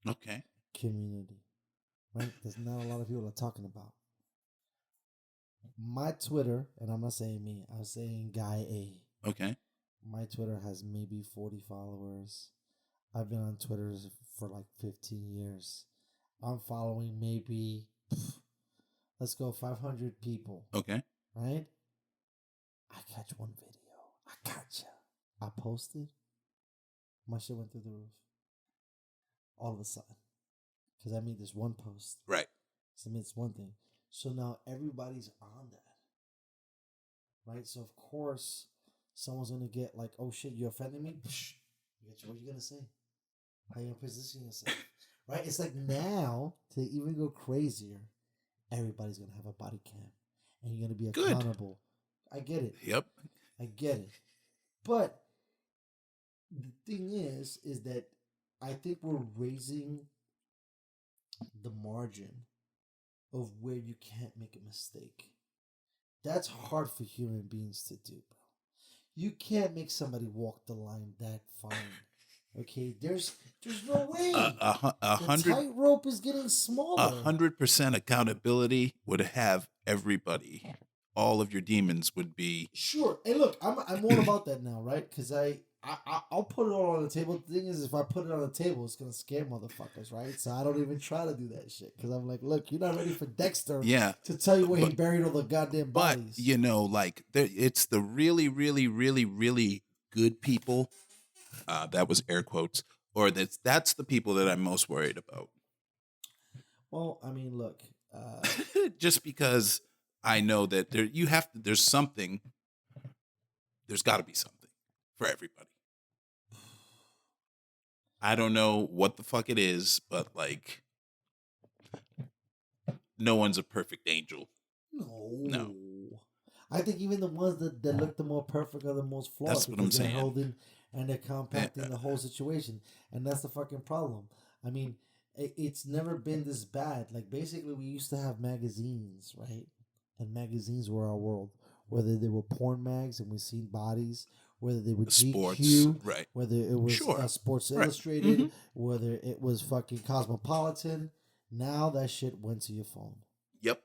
Okay. Community. Right? There's not a lot of people are talking about. My Twitter, and I'm not saying me, I'm saying Guy A. Okay. My Twitter has maybe 40 followers. I've been on Twitter for like 15 years. I'm following maybe, let's go 500 people. Okay. Right? I catch one video. I gotcha. I posted. My shit went through the roof. All of a sudden. Because I made this one post. Right. So I mean, it's one thing. So now everybody's on that. Right? So of course, someone's going to get like, oh shit, you offended me? Psh, what are you going to say? How are you going to position yourself? Right? It's like now, to even go crazier, everybody's going to have a body cam. And you're going to be accountable. Good. I get it. Yep. I get it. But the thing is that I think we're raising the margin of where you can't make a mistake. That's hard for human beings to do, bro. You can't make somebody walk the line that fine. Okay, there's no way. The tightrope is getting smaller. 100% accountability would have everybody. All of your demons would be sure. And look, I'm all about that now, right? Because I'll put it all on the table. The thing is, if I put it on the table, it's gonna scare motherfuckers, right? So I don't even try to do that shit because I'm like, look, you're not ready for Dexter. To tell you where he buried all the goddamn bodies. But you know, like it's the really, really, really, really good people. That was air quotes. Or that's the people that I'm most worried about. Well, I mean, look. Just because I know that there's something. There's got to be something for everybody. I don't know what the fuck it is, but like, no one's a perfect angel. No. I think even the ones that look the more perfect are the most flawed. That's what I'm saying. Holding and they're compacting the whole situation, and that's the fucking problem. I mean, it's never been this bad. Like basically, we used to have magazines, right? And magazines were our world. Whether they were porn mags and we seen bodies, whether they were sports, GQ, right? Whether it was Sports Illustrated, whether it was fucking Cosmopolitan. Now that shit went to your phone. Yep.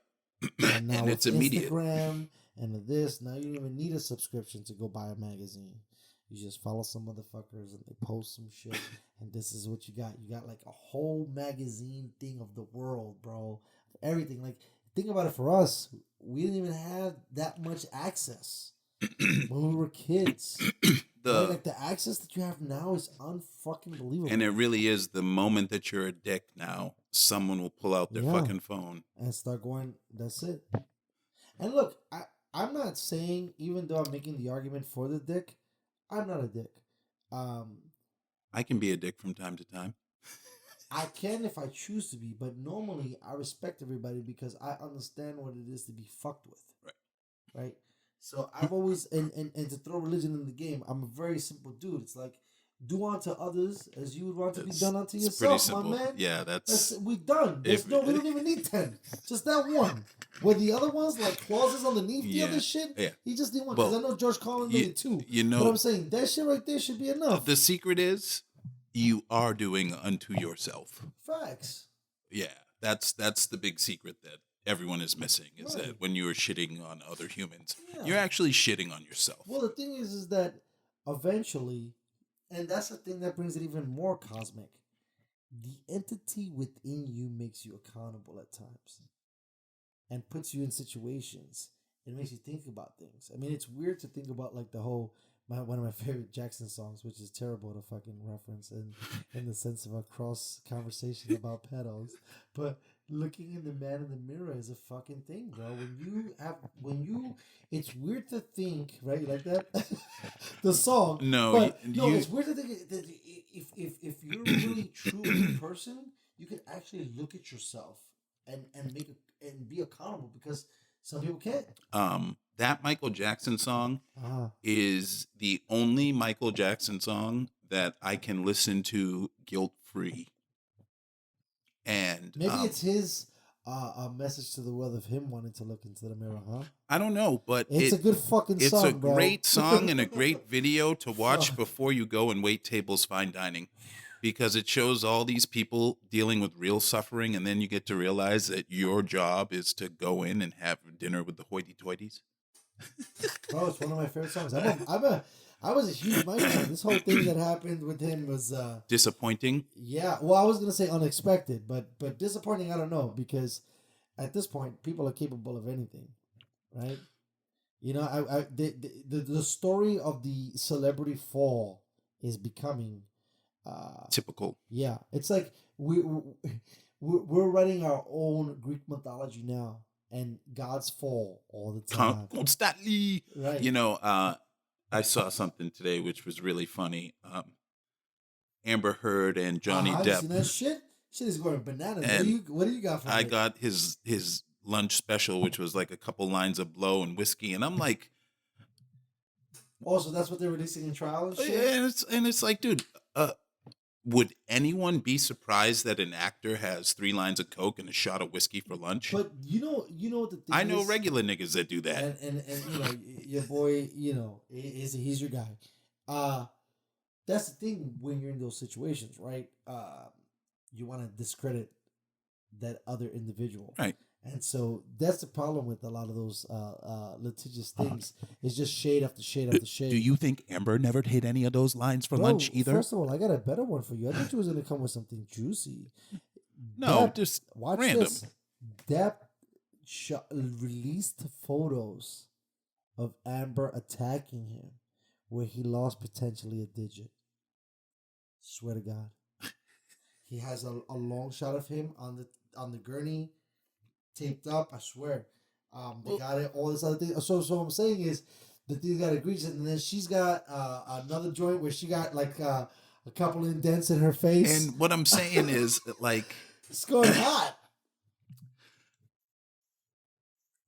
And now and it's immediate. Instagram and this. Now you don't even need a subscription to go buy a magazine. You just follow some motherfuckers and they post some shit, and this is what you got. You got like a whole magazine thing of the world, bro. Everything. Like, think about it for us. We didn't even have that much access when we were kids. Like the access that you have now is unfucking believable. And it really is the moment that you're a dick now, someone will pull out their fucking phone and start going, that's it. And look, I'm not saying, even though I'm making the argument for the dick, I'm not a dick. I can be a dick from time to time. I can if I choose to be, but normally I respect everybody because I understand what it is to be fucked with. Right? So I've always, and to throw religion in the game, I'm a very simple dude. It's like, do unto others as you would want to be done unto yourself, my man. Yeah, that's we done. We don't even need 10. Just that one. Where the other ones, like clauses underneath the other shit, you just need one. Because I know George Carlin did it too. You know, but I'm saying that shit right there should be enough. The secret is you are doing unto yourself. Facts. Yeah, that's the big secret that everyone is missing is that when you are shitting on other humans, you're actually shitting on yourself. Well, the thing is that eventually, and that's the thing that brings it even more cosmic, the entity within you makes you accountable at times and puts you in situations. It makes you think about things. I mean, it's weird to think about like the whole, one of my favorite Jackson songs, which is terrible to fucking reference in the sense of a cross conversation about pedos. But looking in the man in the mirror is a fucking thing, bro. It's weird to think, right? You like that? The song. No, but you- it's weird to think that if you're really true as a person, you can actually look at yourself and be accountable because some people can't. That Michael Jackson song Uh-huh. is the only Michael Jackson song that I can listen to guilt free. And Maybe it's his a message to the world of him wanting to look into the mirror, huh? I don't know, but It's a good fucking it's song, a bro. great song and a great video to watch Fuck. before you go and wait tables fine dining, because it shows all these people dealing with real suffering, and then you get to realize that your job is to go in and have dinner with the hoity-toities. Bro, it's one of my favorite songs. I was a huge Michael fan. This whole thing that happened with him was Disappointing. yeah. Well, I was gonna say unexpected, but disappointing. I don't know because at this point, people are capable of anything, right? You know, the story of the celebrity fall is becoming Typical. yeah. It's like we're writing our own Greek mythology now, and gods fall all the time. Constantly. Right. You know, I saw something today which was really funny. Amber Heard and Johnny I've Depp. seen that shit. Shit is going bananas. And What do you got for I me? got his lunch special, which was like a couple lines of blow and whiskey, and I'm like, Also, that's what they're releasing in trial and shit. and it's like, dude, would anyone be surprised that an actor has 3 lines of coke and a shot of whiskey for lunch? But you know what the thing I know is? regular niggas that do that. and you know your boy, you know, he's your guy. That's the thing when you're in those situations, right? You want to discredit that other individual, Right. And so that's the problem with a lot of those litigious things. It's just shade after shade after shade. Do you think Amber never hit any of those lines for Bro, lunch either? First of all, I got a better one for you. I thought you was gonna come with something juicy. No, Depp, just watch random. this. Depp released photos of Amber attacking him, where he lost potentially a digit. Swear to God, he has a long shot of him on the gurney, taped up. I swear, they got it. All this other thing. So what I'm saying is, the thing got egregious, and then she's got another joint where she got like a couple indents in her face. And what I'm saying is, like, It's going hot.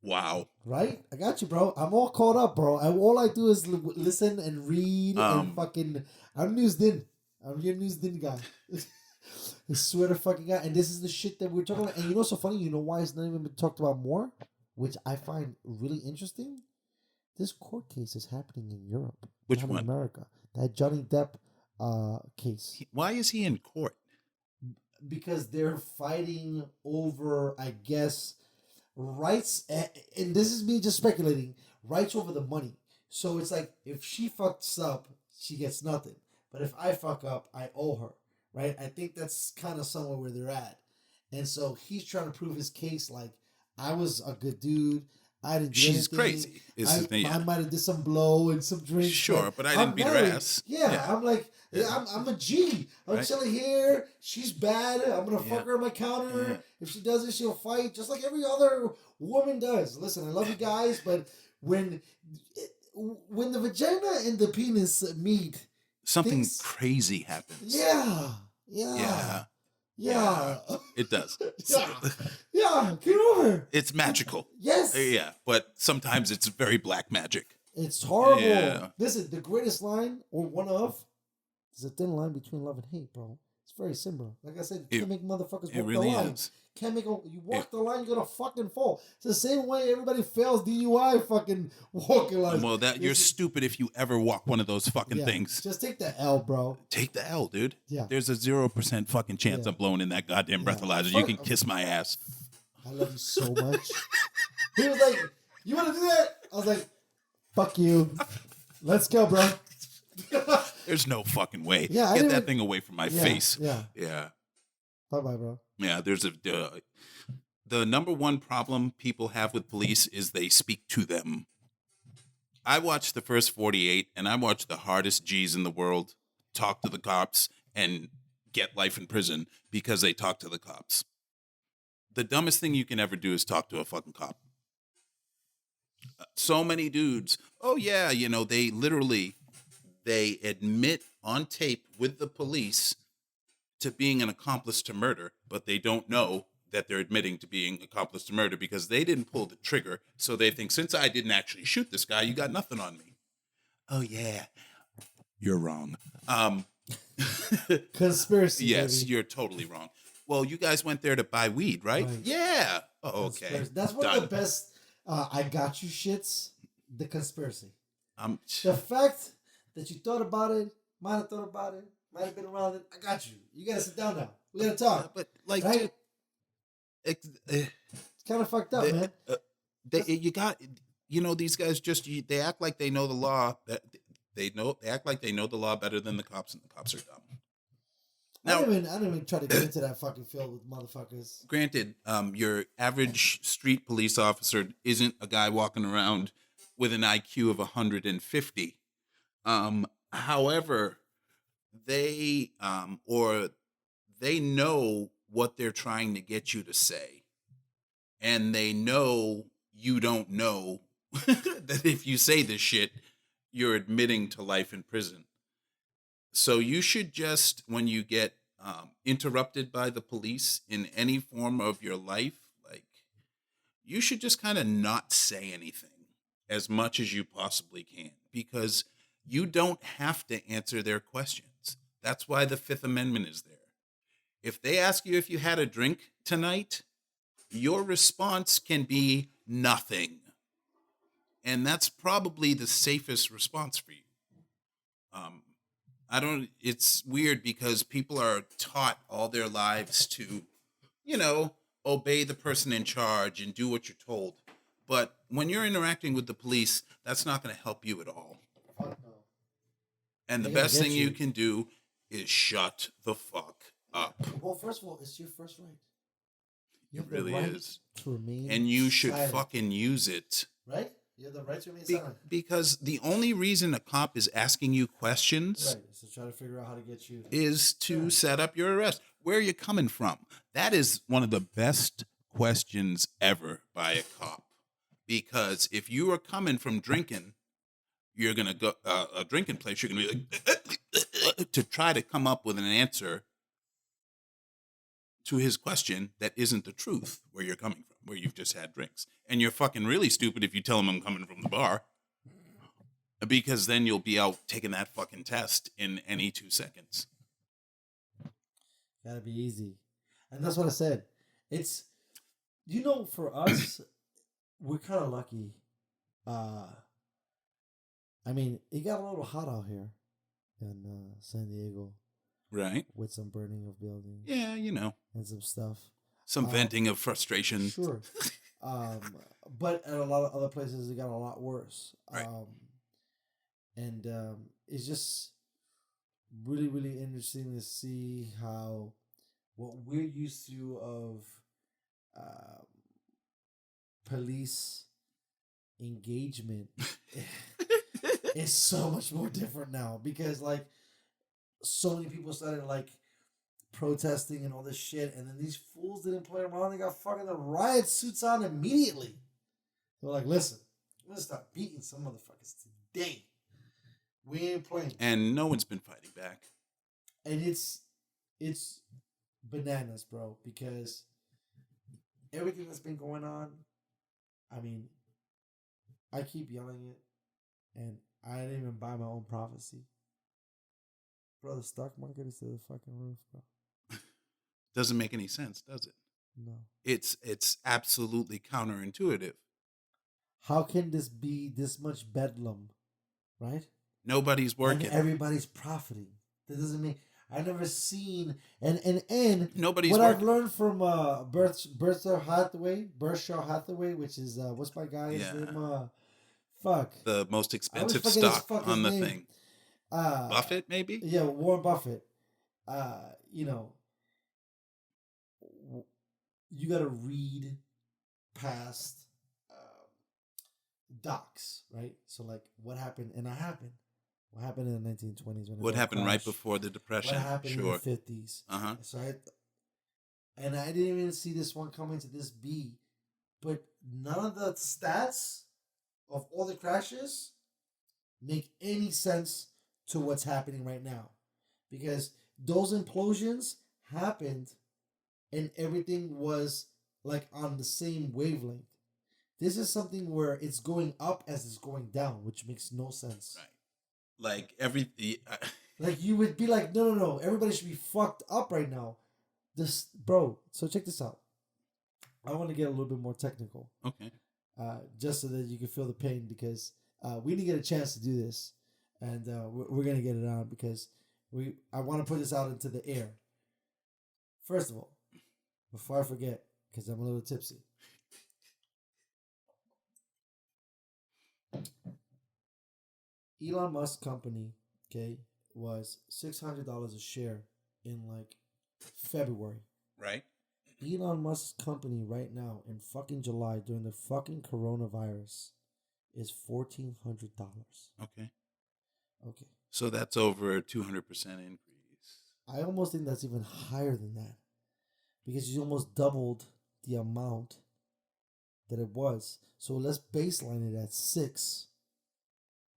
wow. Right? I got you, bro. I'm all caught up, bro. All I do is listen and read and fucking... I'm newsed in. I'm your newsed in guy. I swear to fucking God. And this is the shit that we're talking about. And you know what's so funny? You know why it's not even been talked about more? Which I find really interesting. This court case is happening in Europe. Which not one? in America. That Johnny Depp case. Why is he in court? Because they're fighting over, I guess, rights, and this is me just speculating, rights over the money. So it's like, if she fucks up, she gets nothing. But if I fuck up, I owe her, right? I think that's kind of somewhere where they're at. And so he's trying to prove his case, like, I was a good dude. I didn't do She's anything. crazy. Is his thing, I might have did some blow and some drinks. Sure, but I didn't I'm beat her married. ass. Yeah, Yeah. I'm like, I'm a G. I'm Right. chilling here. She's bad. I'm gonna fuck Yeah. her on my counter. Yeah. If she does it, she'll fight, just like every other woman does. Listen, I love you guys, but when the vagina and the penis meet, Something things- crazy happens. yeah. It does. Yeah, get over. It's magical. Yes. Yeah, but sometimes it's very black magic. It's horrible. Yeah. Listen, the greatest line, or one of, there's a thin line between love and hate, bro. It's very simple. Like I said, you can't make motherfuckers walk really the line. is. Can't make you walk the line, you're gonna fucking fall. It's the same way everybody fails DUI fucking walking lines. Well, you're stupid if you ever walk one of those fucking Yeah, things. Just take the L, bro. Take the L, dude. Yeah. There's a 0% fucking chance Yeah. I'm blowing in that goddamn breathalyzer. You can kiss my ass. I love you so much. He was like, "You want to do that?" I was like, "Fuck you. Let's go, bro." There's no fucking way. Yeah, I Get didn't that even- thing away from my Yeah, face. yeah. Yeah. Bye, bye, bro. Yeah, there's the number one problem people have with police is they speak to them. I watched the first 48, and I watched the hardest G's in the world talk to the cops and get life in prison because they talk to the cops. the dumbest thing you can ever do is talk to a fucking cop. So many dudes, oh yeah, they admit on tape with the police to being an accomplice to murder, but they don't know that they're admitting to being accomplice to murder because they didn't pull the trigger. So they think, since I didn't actually shoot this guy, you got nothing on me. Oh yeah, you're wrong. Conspiracy. Yes, baby. you're totally wrong. Well, you guys went there to buy weed, right? Right. Yeah. Oh, okay. Conspiracy. That's one of the best. I got you shits. The conspiracy. The fact that you thought about it, might have thought about it, might have been around it. I got you. You gotta sit down now. We gotta talk. But like, right? Dude, It's kind of fucked up, man. These guys they act like they know the law. They act like they know the law better than the cops, and the cops are dumb. Now, I didn't even try to get into that fucking field with motherfuckers. Granted, your average street police officer isn't a guy walking around with an IQ of 150. However, they know what they're trying to get you to say, and they know you don't know that if you say this shit, you're admitting to life in prison. So you should just, when you get interrupted by the police in any form of your life, like, you should just kind of not say anything as much as you possibly can, because you don't have to answer their questions. That's why the Fifth Amendment is there. If they ask you if you had a drink tonight, your response can be nothing. And that's probably the safest response for you. It's weird because people are taught all their lives to, obey the person in charge and do what you're told. But when you're interacting with the police, that's not going to help you at all. And the best thing you can do is shut the fuck up. Well, first of all, it's your first right. It really is. To remain and you should silent. fucking use it. Right? You have the right to remain silent. Because the only reason a cop is asking you questions is to try to figure out how to get you is to set up your arrest. Where are you coming from? That is one of the best questions ever by a cop. Because if you are coming from drinking, you're going to go a drinking place, you're going to be like to try to come up with an answer to his question that isn't the truth where you're coming from, where you've just had drinks. And you're fucking really stupid if you tell him I'm coming from the bar, because then you'll be out taking that fucking test in any 2 seconds. Gotta be easy. And that's what I said. It's, for us, we're kind of lucky. It got a little hot out here in San Diego. Right. With some burning of buildings. Yeah, And some stuff. Some venting of frustration. Sure. But at a lot of other places, it got a lot worse. Right. It's just really, really interesting to see how what we're used to of police engagement is so much more different now, because so many people started protesting and all this shit, and then these fools didn't play around. They got fucking the riot suits on immediately. They're like, listen, we're gonna start beating some motherfuckers today. We ain't playing. And no one's been fighting back. And it's bananas, bro, because everything that's been going on, I keep yelling it, and I didn't even buy my own prophecy. Bro, the stock market is to the fucking roof, bro. Doesn't make any sense, does it? No. It's absolutely counterintuitive. How can this be this much bedlam, right? Nobody's working. And everybody's profiting. That doesn't mean I've never seen and nobody's what working. I've learned from Berkshire Hathaway, which is what's my guy's name? The most expensive stock on the thing. Buffett, maybe? Yeah, Warren Buffett. You got to read past docs, right? So, what happened? And what happened in the 1920s? What happened right before the Depression? What happened in the 50s? Uh-huh. So and I didn't even see this one coming to this B, but none of the stats of all the crashes make any sense to what's happening right now, because those implosions happened and everything was like on the same wavelength. This is something where it's going up as it's going down, which makes no sense. Right. Like everything. Like you would be like, no, everybody should be fucked up right now. This, bro. So check this out. I want to get a little bit more technical. Okay. Just so that you can feel the pain, because we didn't get a chance to do this, and we're gonna get it on because I want to put this out into the air. First of all, before I forget, because I'm a little tipsy. Elon Musk company, okay, was $600 a share in like February. Right. Elon Musk's company right now in fucking July during the fucking coronavirus is $1,400. Okay. Okay. So that's over a 200% increase. I almost think that's even higher than that, because you almost doubled the amount that it was. So let's baseline it at 6.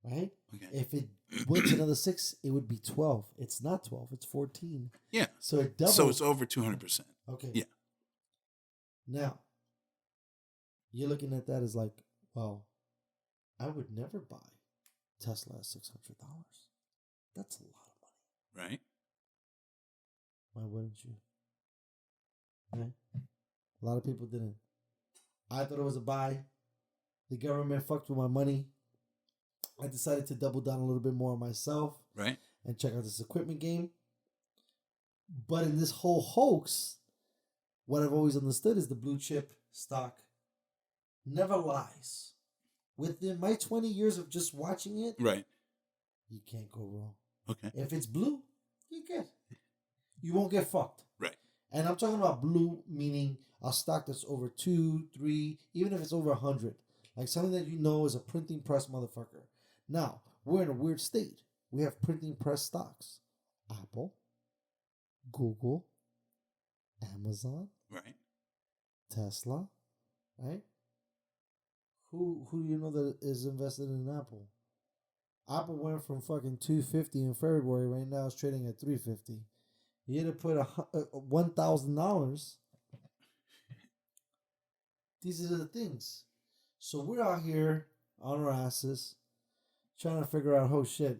Right? Okay. If it went to another 6, it would be 12. It's not 12, it's 14. Yeah. So it doubled. So it's over 200%. Okay. Yeah. Now, you're looking at that as like, well, I would never buy Tesla at $600. That's a lot of money. Right. Why wouldn't you? Right? A lot of people didn't. I thought it was a buy. The government fucked with my money. I decided to double down a little bit more on myself. Right. And check out this equipment game. But in this whole hoax, what I've always understood is the blue chip stock never lies. Within my 20 years of just watching it, right, you can't go wrong. Okay. If it's blue, you're good. You won't get fucked. Right. And I'm talking about blue, meaning a stock that's over 2, 3, even if it's over 100. Like something that you know is a printing press motherfucker. Now, we're in a weird state. We have printing press stocks. Apple, Google, Amazon, right, Tesla, right? Who do you know that is invested in Apple? Apple went from fucking $250 in February. Right now it's trading at $350. You had to put $1,000. These are the things. So we're out here on our asses trying to figure out, oh shit,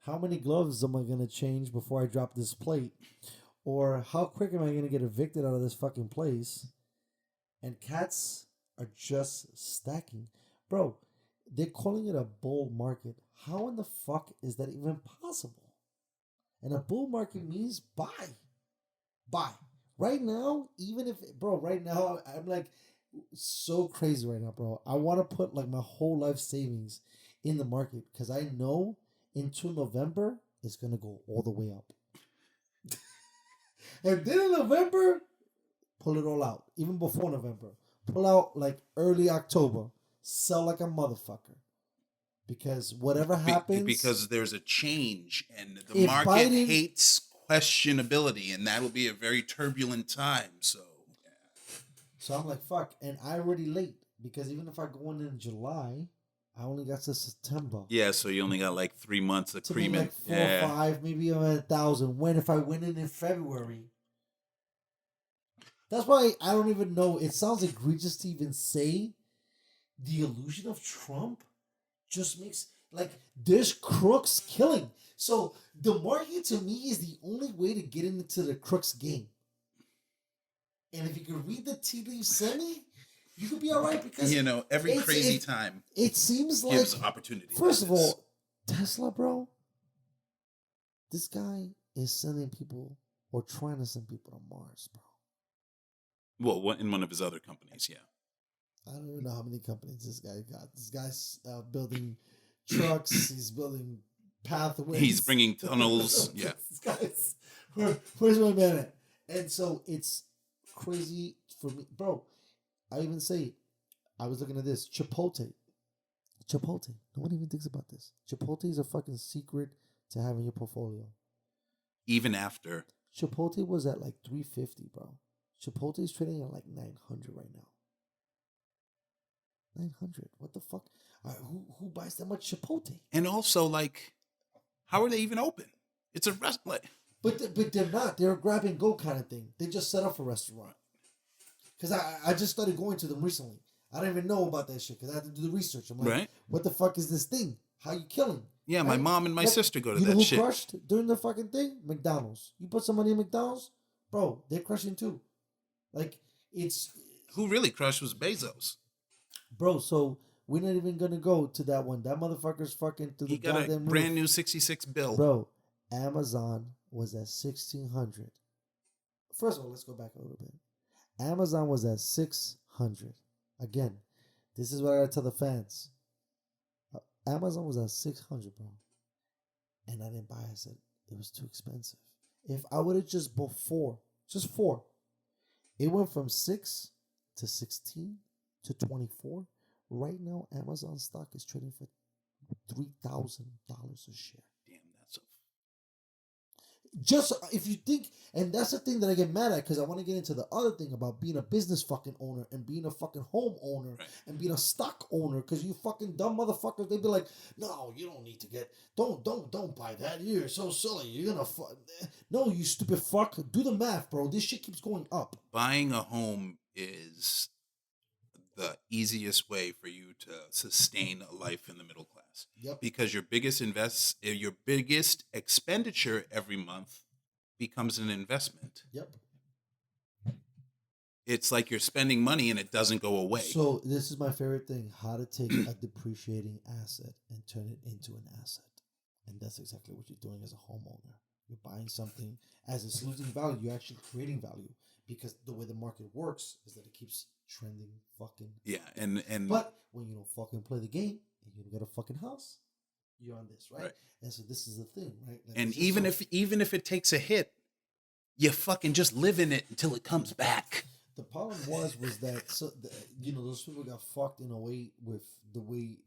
how many gloves am I going to change before I drop this plate? Or how quick am I going to get evicted out of this fucking place? And cats are just stacking. Bro, they're calling it a bull market. How in the fuck is that even possible? And a bull market means buy. Buy. Right now, even if, bro, right now, I'm like so crazy right now, bro. I want to put like my whole life savings in the market because I know until November, it's going to go all the way up. And then in November, pull it all out. Even before November. Pull out like early October. Sell like a motherfucker. Because whatever happens... Because there's a change and the market hates questionability, and that will be a very turbulent time. So I'm like, fuck. And I already late. Because even if I go in July, I only got to September. Yeah, so you only got like 3 months of cream. Like 4 or 5, maybe I'm at 1,000. When if I went in February... That's why I don't even know. It sounds egregious to even say the illusion of Trump just makes, like, there's crooks killing. So the market to me is the only way to get into the crooks game. And if you can read the tea leaves semi, you could be all right because, you know, every crazy time it seems like gives opportunity. First of all, Tesla, bro, this guy is sending people or trying to send people to Mars, bro. Well, in one of his other companies, yeah. I don't even know how many companies this guy got. This guy's building trucks. He's building pathways. He's bringing tunnels. Yeah. This guy's, where's my man at? And so it's crazy for me. Bro, I even say, I was looking at this. Chipotle. No one even thinks about this. Chipotle is a fucking secret to have in your portfolio. Even after. Chipotle was at like $350, bro. Chipotle is trading at like 900 right now. 900. What the fuck? Who buys that much Chipotle? And also, like, how are they even open? It's a restaurant. But they're not. They're a grab and go kind of thing. They just set up a restaurant. Because I just started going to them recently. I don't even know about that shit because I had to do the research. I'm like, Right. what the fuck is this thing? How you killing? Yeah, Right? my mom and my sister go to you know that who shit. crushed during the fucking thing? McDonald's. You put some money in McDonald's, bro, they're crushing too. Like, it's... Who really crushed was Bezos. Bro, so we're not even going to go to that one. That motherfucker's fucking through He the got a goddamn brand roof. new 66 bill. Bro, Amazon was at 1,600. First of all, let's go back a little bit. Amazon was at 600. Again, this is what I gotta tell the fans. Amazon was at 600, bro. And I didn't buy it. I said it was too expensive. If I would have just bought just four, it went from 6 to 16 to 24. Right now, Amazon stock is trading for $3,000 a share. Damn, that's a... Just if you think, and that's the thing that I get mad at because I want to get into the other thing about being a business fucking owner and being a fucking home owner and being a stock owner because you fucking dumb motherfuckers, they be like, no, you don't need to get, don't buy that. You're so silly. You're gonna no, you stupid fuck. Do the math, bro. This shit keeps going up. Buying a home is the easiest way for you to sustain a life in the middle class. Yep. Because your biggest expenditure every month becomes an investment. Yep. It's like you're spending money and it doesn't go away. So this is my favorite thing: how to take a depreciating asset and turn it into an asset. And that's exactly what you're doing as a homeowner. You're buying something as it's losing value. You're actually creating value because the way the market works is that it keeps trending fucking. Yeah, and but when you don't fucking play the game and you don't get a fucking house, you're on this, right? And so this is the thing, right? Like, and even if it takes a hit, you fucking just live in it until it comes back. The problem was that those people got fucked in a way with the way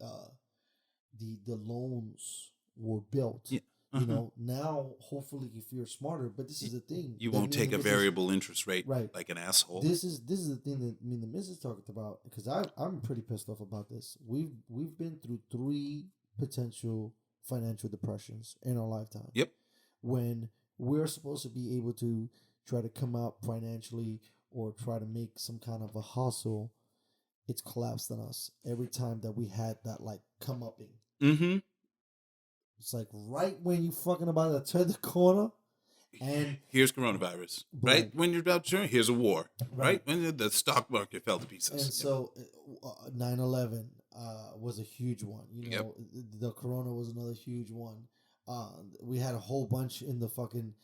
the loans were built. Yeah. You know, now hopefully if you're smarter, but this is the thing. You won't take a variable interest rate like an asshole. This is the thing that me and the missus talked about because I'm pretty pissed off about this. We've been through 3 potential financial depressions in our lifetime. Yep. When we're supposed to be able to try to come out financially or try to make some kind of a hustle, it's collapsed on us every time that we had that like come upping. Mm-hmm. It's like right when you fucking about to turn the corner, and here's coronavirus. Right when you're about to turn, here's a war. Right when the stock market fell to pieces. And so, 9/11 was a huge one. You know, the corona was another huge one. We had a whole bunch in the fucking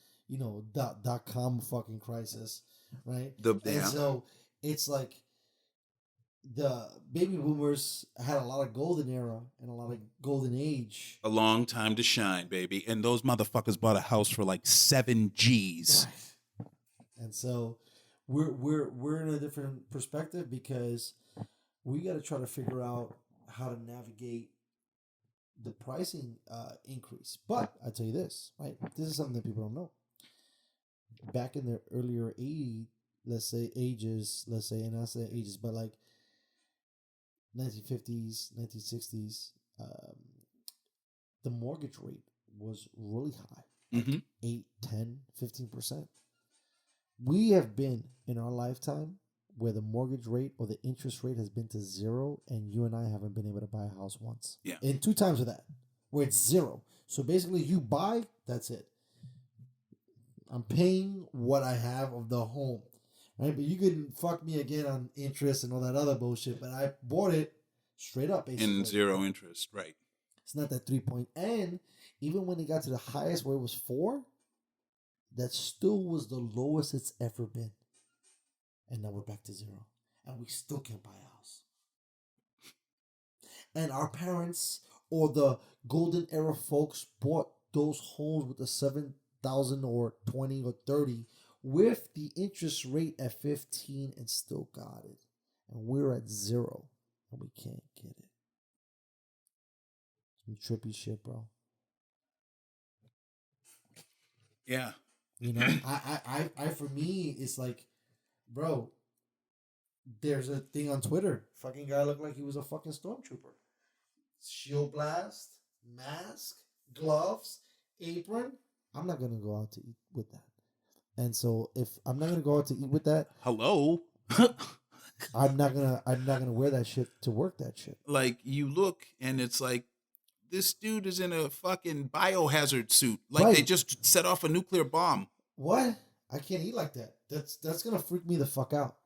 .com fucking crisis, right? And so it's like the baby boomers had a lot of golden era and a lot of golden age. A long time to shine, baby. And those motherfuckers bought a house for like 7 G's. Right. And so we're in a different perspective because we got to try to figure out how to navigate the pricing increase. But I tell you this, right? This is something that people don't know. Back in the earlier ages, and I say ages, but like 1950s, 1960s, the mortgage rate was really high. Like 8, 10, 15%. We have been in our lifetime where the mortgage rate or the interest rate has been to 0, and you and I haven't been able to buy a house once. Yeah. And 2 times of that, where it's 0. So basically you buy, that's it. I'm paying what I have of the home. Right, but you couldn't fuck me again on interest and all that other bullshit. But I bought it straight up, basically. And 0 interest, right? It's not that 3 point. And even when it got to the highest, where it was 4, that still was the lowest it's ever been. And now we're back to 0, and we still can't buy a house. And our parents or the golden era folks bought those homes with the 7,000 or 20 or 30. With the interest rate at 15 and still got it. And we're at 0 and we can't get it. Some trippy shit, bro. Yeah. You know, I for me, it's like bro, there's a thing on Twitter. Fucking guy looked like he was a fucking stormtrooper. Shield blast, mask, gloves, apron. I'm not gonna go out to eat with that. And so if I'm not gonna go out to eat with that, Hello. I'm not gonna wear that shit to work that shit. Like, you look and it's like, this dude is in a fucking biohazard suit. Like, they Right. just set off a nuclear bomb. What? I can't eat like that. That's gonna freak me the fuck out.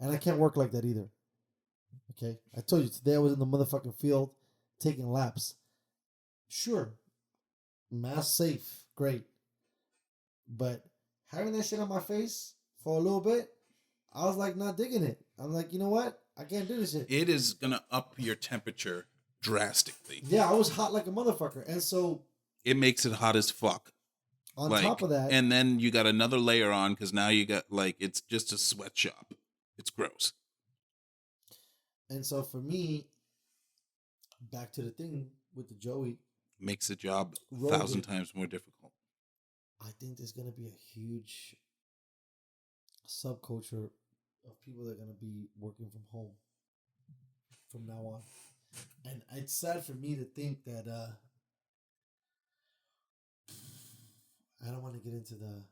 And I can't work like that either. Okay? I told you today I was in the motherfucking field taking laps. Sure. Mask safe, great. But having that shit on my face for a little bit, I was like not digging it. I'm like, you know what? I can't do this shit. It is going to up your temperature drastically. Yeah, I was hot like a motherfucker. And so It makes it hot as fuck. on top of that, And then you got another layer on because now you got, like, it's just a sweatshop. It's gross. and so for me, back to the thing with the Joey, Makes the job Rolled 1,000 it. times more difficult. I think there's gonna be a huge subculture of people that are gonna be working from home from now on. And it's sad for me to think that I don't want to get into the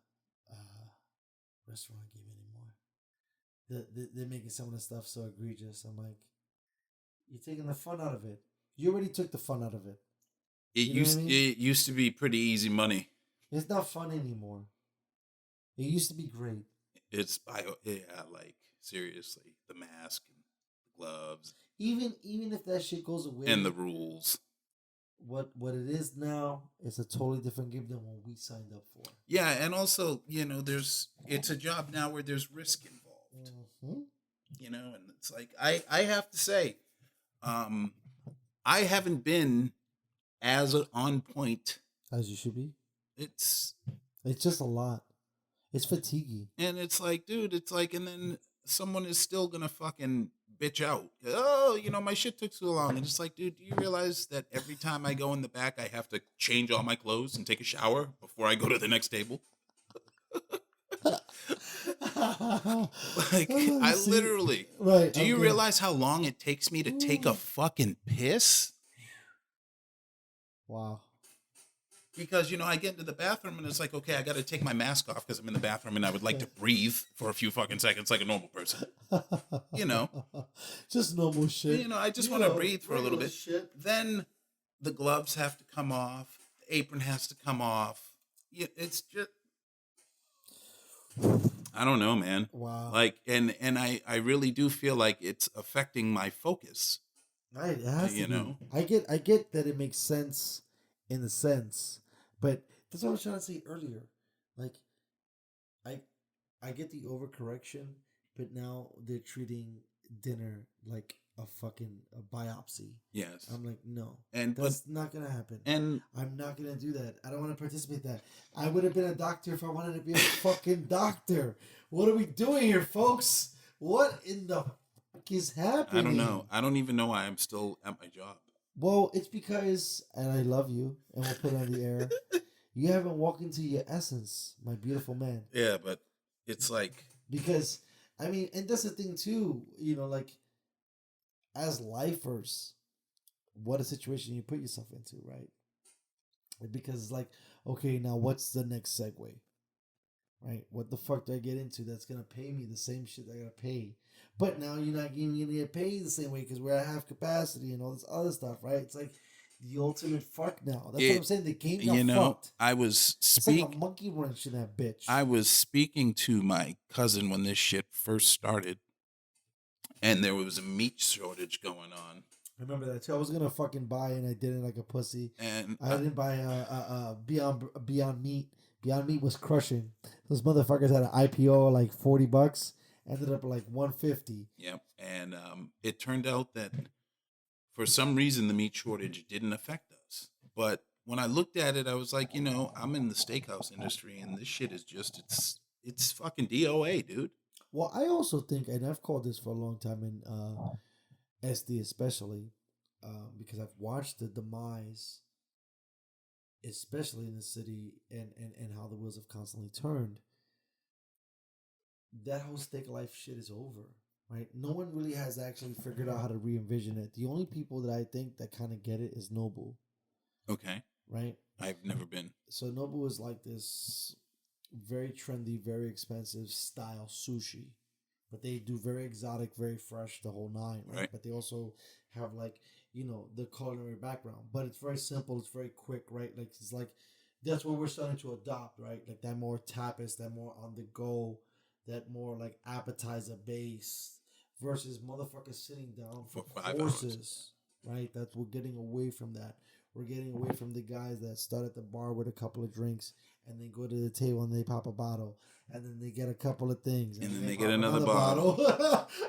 restaurant game anymore. They're making some of the stuff so egregious. I'm like, you're taking the fun out of it. You already took the fun out of it. It You know what I mean? it used to be pretty easy money. It's not fun anymore. It used to be great. It's like, seriously, the mask and the gloves Even if that shit goes away, and the rules. what it is now is a totally different game than what we signed up for. Yeah, and also, it's a job now where there's risk involved. Mm-hmm. And it's like, I have to say, I haven't been as on point. As you should be. It's just a lot. It's fatiguing. And it's like, dude, it's like, and then someone is still gonna fucking bitch out. Oh, my shit took too long. And it's like, dude, do you realize that every time I go in the back, I have to change all my clothes and take a shower before I go to the next table? Like, I literally. Right. Do you realize how long it takes me to take a fucking piss? Wow. Because, I get into the bathroom and it's like, okay, I got to take my mask off because I'm in the bathroom and I would like to breathe for a few fucking seconds like a normal person. Just normal shit. I just want to breathe for a little bit. Shit. Then the gloves have to come off. The apron has to come off. It's just, I don't know, man. Wow. Like, and I really do feel like it's affecting my focus. Right. It has to know. be. I get that it makes sense in a sense, but that's what I was trying to say earlier. Like, I get the overcorrection, but now they're treating dinner like a fucking biopsy. Yes. I'm like, no, And that's not gonna happen. And I'm not gonna do that. I don't want to participate in that. I would have been a doctor if I wanted to be a fucking doctor. What are we doing here, folks? What in the fuck is happening? I don't know. I don't even know why I'm still at my job. Well, it's because, and I love you, and we'll put it on the air. You haven't walked into your essence, my beautiful man. Yeah, but it's like, because I mean, and that's the thing too. Like, as lifers, what a situation you put yourself into, right? Because it's like, okay, now what's the next segue? Right? What the fuck do I get into that's gonna pay me the same shit I gotta pay? But now you're not gonna get paid the same way because we're at half capacity and all this other stuff, right? It's like the ultimate fuck now. That's what I'm saying. The game got fucked. I was It's like a monkey wrench in that bitch. I was speaking to my cousin when this shit first started, and there was a meat shortage going on. I remember that too. I was gonna fucking buy and I did it like a pussy. And I didn't buy Beyond Meat. Beyond Meat was crushing. Those motherfuckers had an IPO of like $40. Ended up at like $150. Yep. And it turned out that for some reason the meat shortage didn't affect us. But when I looked at it, I was like, I'm in the steakhouse industry and this shit is just it's fucking DOA, dude. Well, I also think, and I've called this for a long time in SD especially, because I've watched the demise, especially in the city, and how the wheels have constantly turned. that whole steak life shit is over, right? No one really has actually figured out how to re-envision it. The only people that I think that kind of get it is Nobu, Okay. right? I've never been. So Nobu is like this very trendy, very expensive style sushi, but they do very exotic, very fresh, the whole nine, right? Right. But they also have like, you know, the culinary background, but it's very simple, it's very quick, right? Like it's like that's what we're starting to adopt, right? Like that more tapas, that more on the go, that more like appetizer based versus motherfuckers sitting down for For 5 courses, right? That's we're getting away from that. We're getting away from the guys that start at the bar with a couple of drinks and then go to the table and they pop a bottle and then they get a couple of things And then they they get pop another bottle.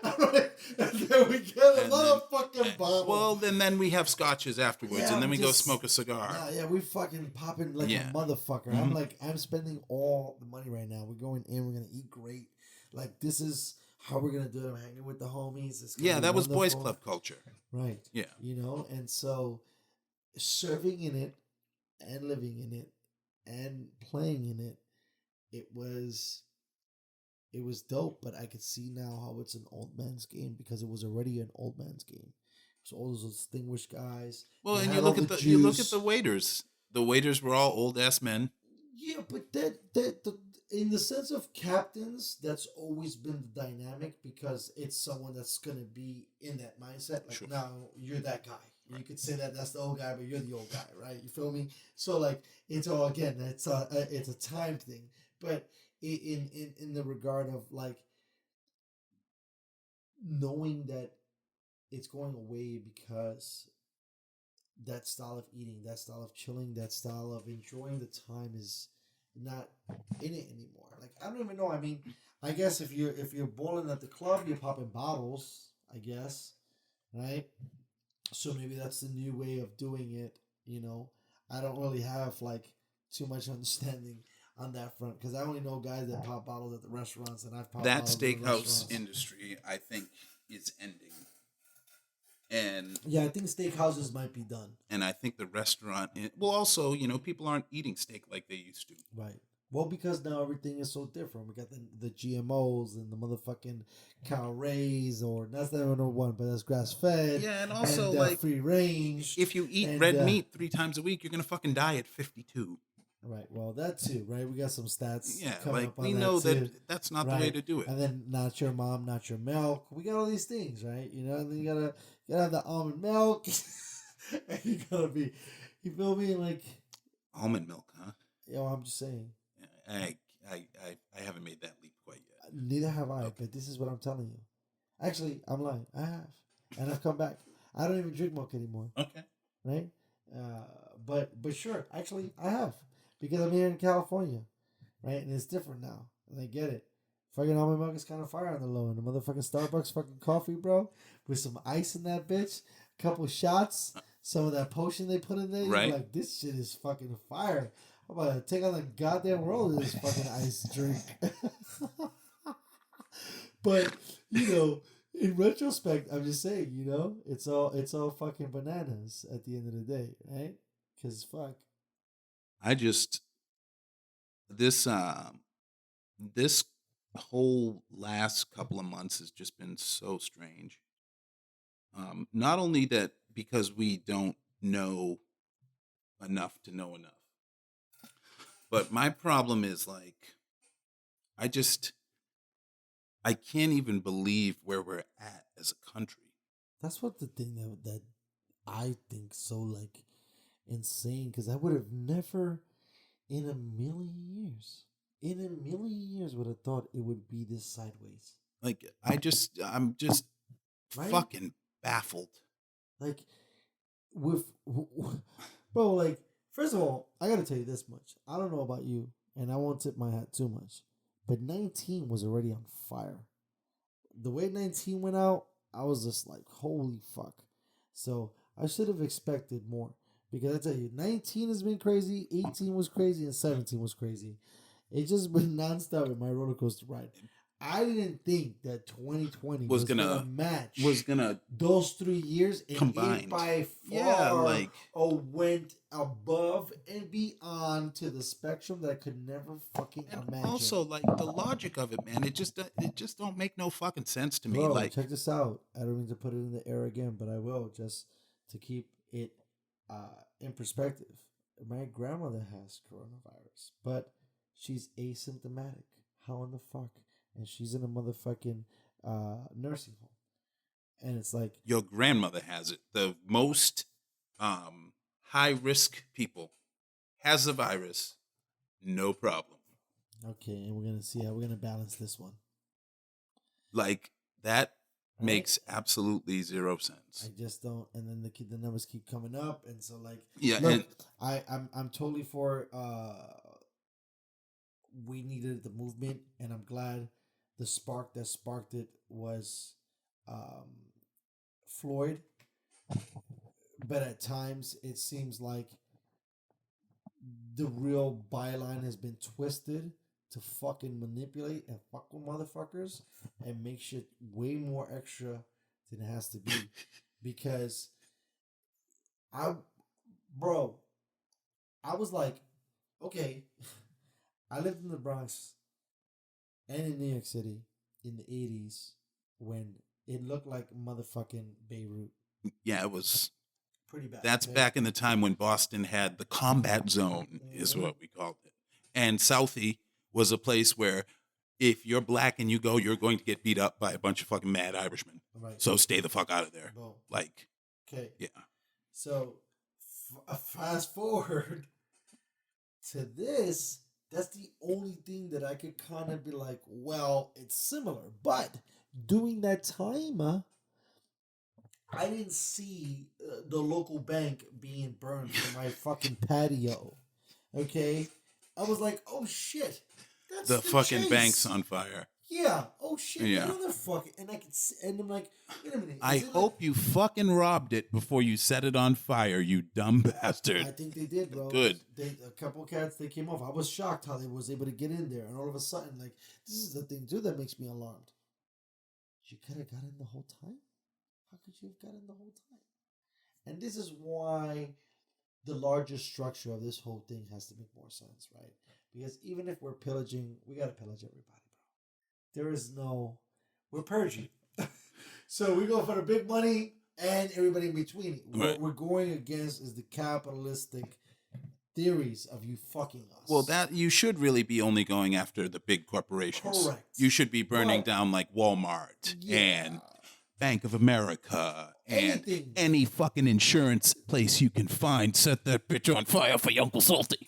Right? And then we get another fucking bottle. Well, then we have scotches afterwards, Yeah, and then we go just- smoke a cigar. Yeah, we fucking popping like Yeah. a motherfucker. Mhm. I'm spending all the money right now. We're going in, we're gonna eat great. Like this is how we're gonna do it. I'm hanging with the homies. It's gonna Yeah, be that was boys' wonderful. club culture. Right. Yeah. You know, and so serving in it and living in it and playing in it, it was dope, but I could see now how it's an old man's game because it was already an old man's game. So all those distinguished guys. Well, they and had you look all at the you look at juice. the waiters. The waiters were all old ass men. Yeah, but that in the sense of captains, that's always been the dynamic because it's someone that's gonna be in that mindset. Like Sure. now you're that guy. You could say that that's the old guy, but you're the old guy, right? You feel me? So like it's all again, it's a time thing, but in the regard of like knowing that it's going away because that style of eating, that style of chilling, that style of enjoying the time is not in it anymore. Like I don't even know. I mean, I guess if you're bowling at the club, you're popping bottles. I guess, right? So maybe that's the new way of doing it. You know, I don't really have like too much understanding on that front because I only know guys that pop bottles at the restaurants, and I've popped That bottles at the steakhouse restaurants. industry, I think, is ending. And Yeah, I think steakhouses might be done. I think the restaurant, well, also, people aren't eating steak like they used to. Right. Well, because now everything is so different. We got the GMOs and the motherfucking cow raised, or that's the other one, but that's grass fed. Yeah, and also, like, free range. If you eat And, red meat 3 times a week, you're gonna fucking die at 52. Right. Well, that too. Right. We got some stats. Yeah, coming like up on we know too. that that's not the way Right. to do it. And then not your mom, not your milk. We got all these things, right? You know, and then you gotta have the almond milk. And you gotta be, you feel me? Like, Almond milk, huh? I'm just saying. I haven't made that leap quite yet. Neither have I, Okay. but this is what I'm telling you. Actually, I'm lying. I have, and I've come back. I don't even drink milk anymore, Okay. right? But sure, actually, I have because I'm here in California, right? And it's different now, and I get it. Fucking almond milk is kind of fire on the low end. The motherfucking Starbucks fucking coffee, bro, with some ice in that bitch, a couple shots, some of that potion they put in there. Right. You're like, this shit is fucking fire. I'm about to take on the goddamn world with this fucking ice drink. But, in retrospect, I'm just saying, it's all fucking bananas at the end of the day, right? Because fuck. I just this whole last couple of months has just been so strange. Not only that because we don't know enough to know enough, but my problem is like I can't even believe where we're at as a country. That's what the thing that I think so like insane because I would have never in a million years would have thought it would be this sideways. Like I'm just Right? fucking baffled. Like bro, like first of all, I gotta tell you this much. I don't know about you, and I won't tip my hat too much, but 19 was already on fire. The way 19 went out, I was just like, holy fuck. So I should have expected more. Because I tell you, 19 has been crazy, 18 was crazy, and 17 was crazy. It's just been nonstop in my roller coaster ride. I didn't think that 2020 Was was gonna- gonna match those 3 years, and combined. it by Yeah, far like- went above and beyond to the spectrum that I could never fucking And imagine. also, like, the logic of it, man, it just don't make no fucking sense to me. Bro, Like, check this out. I don't mean to put it in the air again, but I will just to keep it in perspective. My grandmother has coronavirus, but she's asymptomatic. How in the fuck? And she's in a motherfucking nursing home. And it's like, your grandmother has it. The most high risk people has the virus, no problem. okay, and we're gonna see how we're gonna balance this one. Like, that Right? makes absolutely zero sense. I just don't. And then the numbers keep coming up, and so like, Yeah, look, and I'm totally for. We needed the movement, and I'm glad the spark that sparked it was Floyd. But at times, it seems like the real byline has been twisted to fucking manipulate and fuck with motherfuckers and make shit way more extra than it has to be. Because I was like, okay, I lived in the Bronx and in New York City in the 80s when it looked like motherfucking Beirut. yeah, it was. Pretty bad. That's okay? back in the time when Boston had the combat zone, is what we called it. And Southie was a place where if you're black and you go, you're going to get beat up by a bunch of fucking mad Irishmen. Right. So stay the fuck out of there. Boom. Like, Okay. yeah. So fast forward to this. That's the only thing that I could kind of be like, well, it's similar. But during that time, I didn't see the local bank being burned from my fucking patio. Okay? I was like, oh shit. That's The fucking Chase. bank's on fire. Yeah. Oh shit. Yeah. Another fucking. And I could see, and I'm like, wait a minute. I is it hope you fucking robbed it before you set it on fire, you dumb like, I bastard. think they did, bro. Good. A couple cats, they came off. I was shocked how they was able to get in there. And all of a sudden, like, this is the thing, too, that makes me alarmed. You could have got in the whole time? How could you have got in the whole time? And this is why the larger structure of this whole thing has to make more sense, right? Because even if we're pillaging, we got to pillage everybody, bro. There is no, we're purging. So we go for the big money and everybody in between. What Right. we're going against is the capitalistic theories of you fucking us. Well, that you should really be only going after the big corporations. Correct. You should be burning But- down like Walmart Yeah. and Bank of America and Anything. any fucking insurance place you can find. Set that bitch on fire for your Uncle Saultee.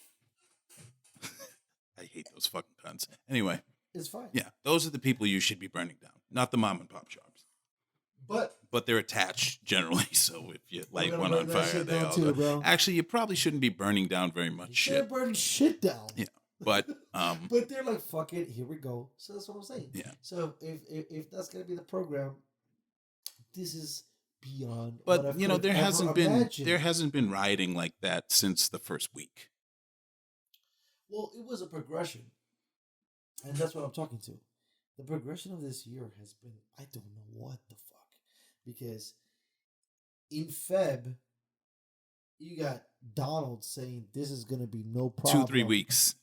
I hate those fucking puns. Anyway, It's fine. yeah, those are the people you should be burning down, not the mom and pop shops. But They're attached generally, so if you light gonna one burn on that fire, shit they down all too, go. bro. Actually, you probably shouldn't be burning down very much they're shit. burning shit down. Yeah, but But they're like, fuck it, here we go. So that's what I'm saying. Yeah. So if that's gonna be the program, this is beyond. But what I you know, could there ever hasn't imagine. been rioting like that since the first week. Well, it was a progression, and that's what I'm talking to. The progression of this year has been, I don't know what the fuck, because in Feb, you got Donald saying this is gonna be no problem. 2-3 weeks.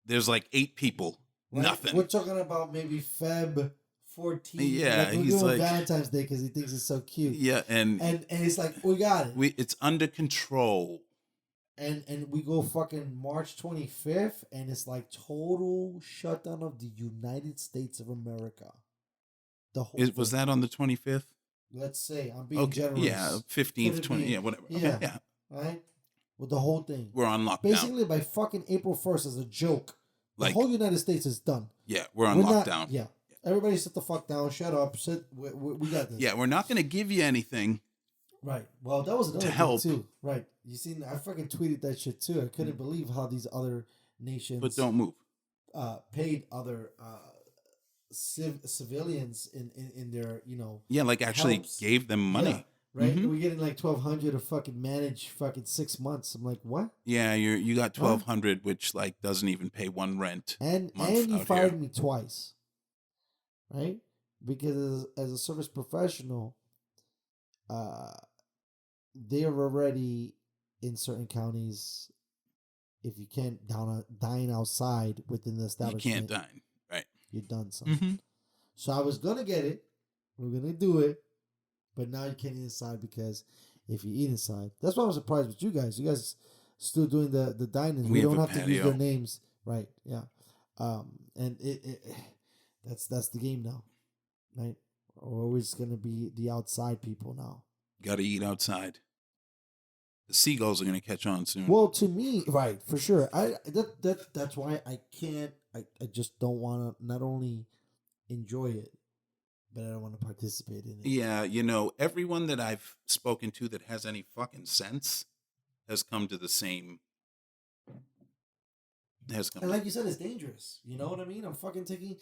There's like 8 people. Right? Nothing. We're talking about maybe Feb 14. Yeah, like we're he's doing like- Valentine's Day because he thinks it's so cute. Yeah, and And it's like we got it. it's under control. And we go fucking March 25th, and it's like total shutdown of the United States of America. The whole Was thing. that on the 25th? Let's say I'm being Okay. generous. Yeah, 15th, Could it 20. be? Yeah, whatever. Okay, Yeah. yeah. Right? With the whole thing. We're on lockdown. Basically, by fucking April 1st, as a joke, the Like- whole United States is done. Yeah, we're on We're lockdown. not. Yeah. Everybody sit the fuck down. Shut up. Sit. We got this. Yeah, we're not going to give you anything. Right. Well, that was another thing help. too. Right. You seen? I fucking tweeted that shit too. I couldn't believe how these other nations, But don't move. paid other civilians in their Yeah, like actually helps. gave them money. Yeah, right. Mhm. We're getting like 1,200 to fucking manage fucking 6 months. I'm like, what? Yeah, you got 1,200, which like doesn't even pay one rent. And Month you out fired here. me twice. right? Because as a service professional, they're already in certain counties. If you can't dine outside within the You establishment, can't dine. Right. you're done, son. Mm-hmm. So I was gonna get it. We're gonna do it, but now you can't eat inside because if you eat inside, that's why I was surprised with you guys. You guys still doing the dining. We have don't a have to use their patio. names, right? Yeah. And that's the game now, right? We're always gonna be the outside people now. Got to eat outside. The seagulls are going to catch on soon. Well, to me, right, for sure. That's why I can't. I just don't want to not only enjoy it, but I don't want to participate in it. Yeah, everyone that I've spoken to that has any fucking sense has come to the same. And like you said, it's dangerous. You know what I mean? I'm fucking taking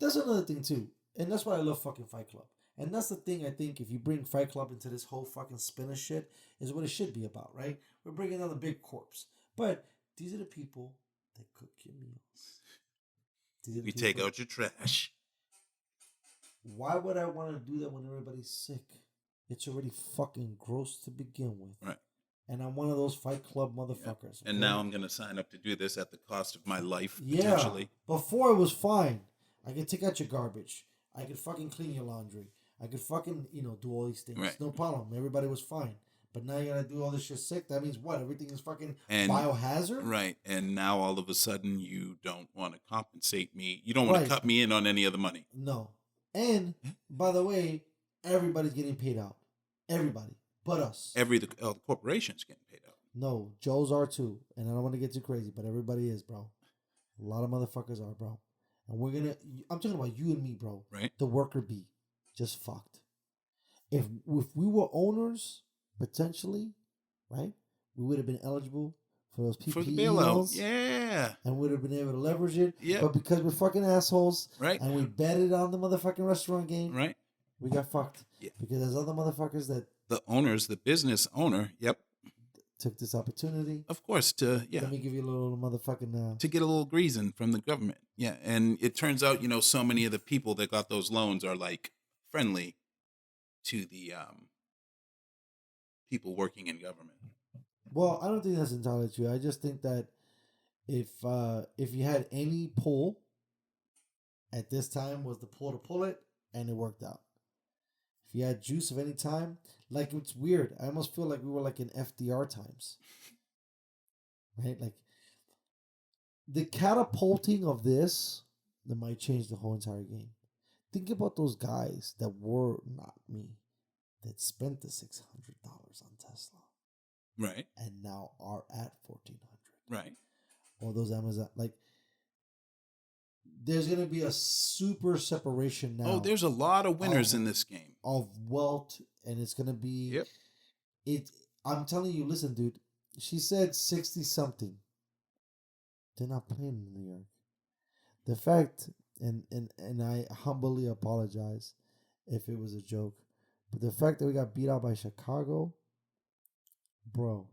that's another thing too, and that's why I love fucking Fight Club. And that's the thing I think if you bring Fight Club into this whole fucking spin of shit is what it should be about, right? We're bringing down the big corpse, but these are the people that cook your meals. We take out your trash. Why would I want to do that when everybody's sick? It's already fucking gross to begin with. Right. And I'm one of those Fight Club motherfuckers. And now I'm going to sign up to do this at the cost of my life, Yeah. potentially. Before it was fine. I could take out your garbage. I could fucking clean your laundry. I could fucking, do all these things. Right. No problem. Everybody was fine. But now you gotta do all this shit sick. That means what? Everything is fucking And- biohazard? Right. And now all of a sudden you don't want to compensate me. You don't want Right. to cut me in on any of the money. No. And, by the way, everybody's getting paid out. Everybody. But us. The corporation's getting paid out. No, Joe's are too. And I don't want to get too crazy, but everybody is, bro. A lot of motherfuckers are, bro. And I'm talking about you and me, bro. Right. The worker bee. Just fucked. If we were owners, potentially, right, we would have been eligible for those PPE For the bailout. loans, Yeah. and would have been able to leverage it. Yeah. But because we're fucking assholes, Right. and we betted on the motherfucking restaurant game, Right. we got fucked. Yeah. Because there's other motherfuckers that The business owner, yep. took this opportunity. Of course, Let me give you a little motherfucking. to get a little greasing from the government. Yeah. And it turns out, so many of the people that got those loans are like friendly to the people working in government. Well, I don't think that's entirely true. I just think that if you had any pull at this time was the pull to pull it, and it worked out. If you had juice of any time, like it's weird. I almost feel like we were like in FDR times, right? Like the catapulting of this that might change the whole entire game. Think about those guys that were not me, that spent the $600 on Tesla. Right. And now are at 1,400. Right. Or those Amazon, there's gonna be a super separation now. Oh, there's a lot of winners in this game. Of wealth, and it's gonna be. Yep. I'm telling you, listen, dude. She said 60 something. They're not playing in New York. The fact, and I humbly apologize if it was a joke, but the fact that we got beat out by Chicago, bro.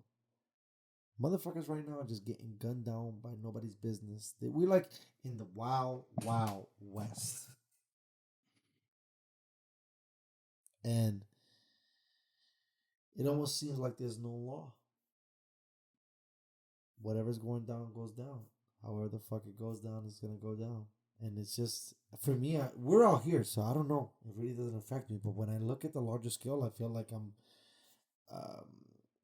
Motherfuckers right now are just getting gunned down by nobody's business. We're like in the wild, wild west. And it almost seems like there's no law. Whatever's going down goes down. However the fuck it goes down is going to go down. And it's just, for me, we're out here, so I don't know. It really doesn't affect me. But when I look at the larger scale, I feel like I'm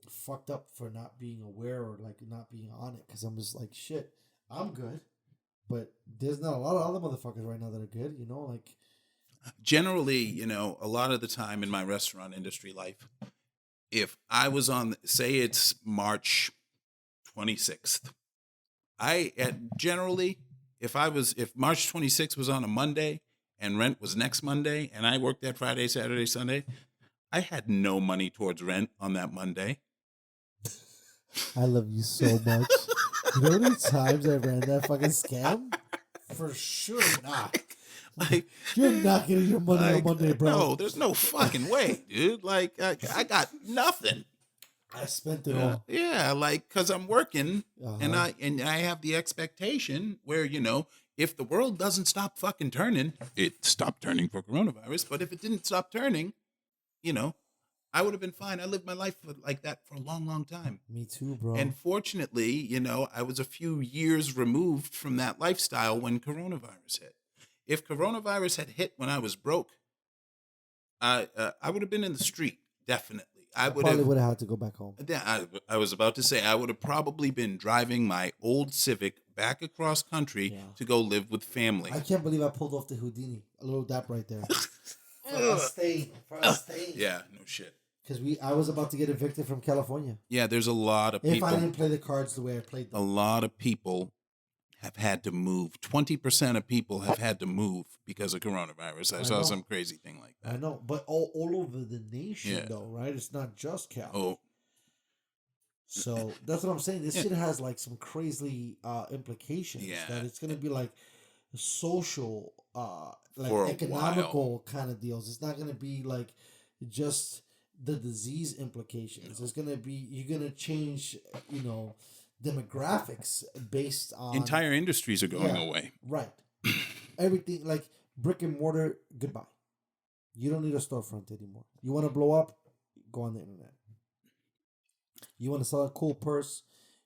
fucked up for not being aware or like not being on it, because I'm just like, shit, I'm good, but there's not a lot of other motherfuckers right now that are good, like generally, a lot of the time in my restaurant industry life, if I was on, say it's March 26th, if March 26th was on a Monday and rent was next Monday and I worked that Friday, Saturday, Sunday, I had no money towards rent on that Monday. I love you so much. You know how many times I ran that fucking scam? For sure not. You're not getting your money on Monday, bro. No, there's no fucking way, dude. I got nothing. I spent it all. Yeah, because I'm working and I have the expectation where, if the world doesn't stop fucking turning, it stopped turning for coronavirus. But if it didn't stop turning, you know, I would have been fine. I lived my life like that for a long, long time. Me too, bro. And fortunately, you know, I was a few years removed from that lifestyle when coronavirus hit. If coronavirus had hit when I was broke, I would have been in the street, definitely. I would probably have would have had to go back home. Yeah, I was about to say I would have probably been driving my old Civic back across country to go live with family. I can't believe I pulled off the Houdini. A little dap right there. For a stain. Yeah, no shit. Because I was about to get evicted from California. Yeah, there's a lot of if people. I didn't play the cards the way I played them. A lot of people have had to move. 20% of people have had to move because of coronavirus. I saw some crazy thing like that. I know, but all over the nation, though, right? It's not just Cal. Oh. So that's what I'm saying. This shit has like some crazy implications. Yeah. That it's going to be like social, like For a economical kind of deals. It's not going to be like just the disease implications. It's going to be, you're going to change, you know, demographics based on entire industries are going away. Right. Everything like brick and mortar, goodbye. You don't need a storefront anymore. You want to blow up, go on the internet. You want to sell a cool purse,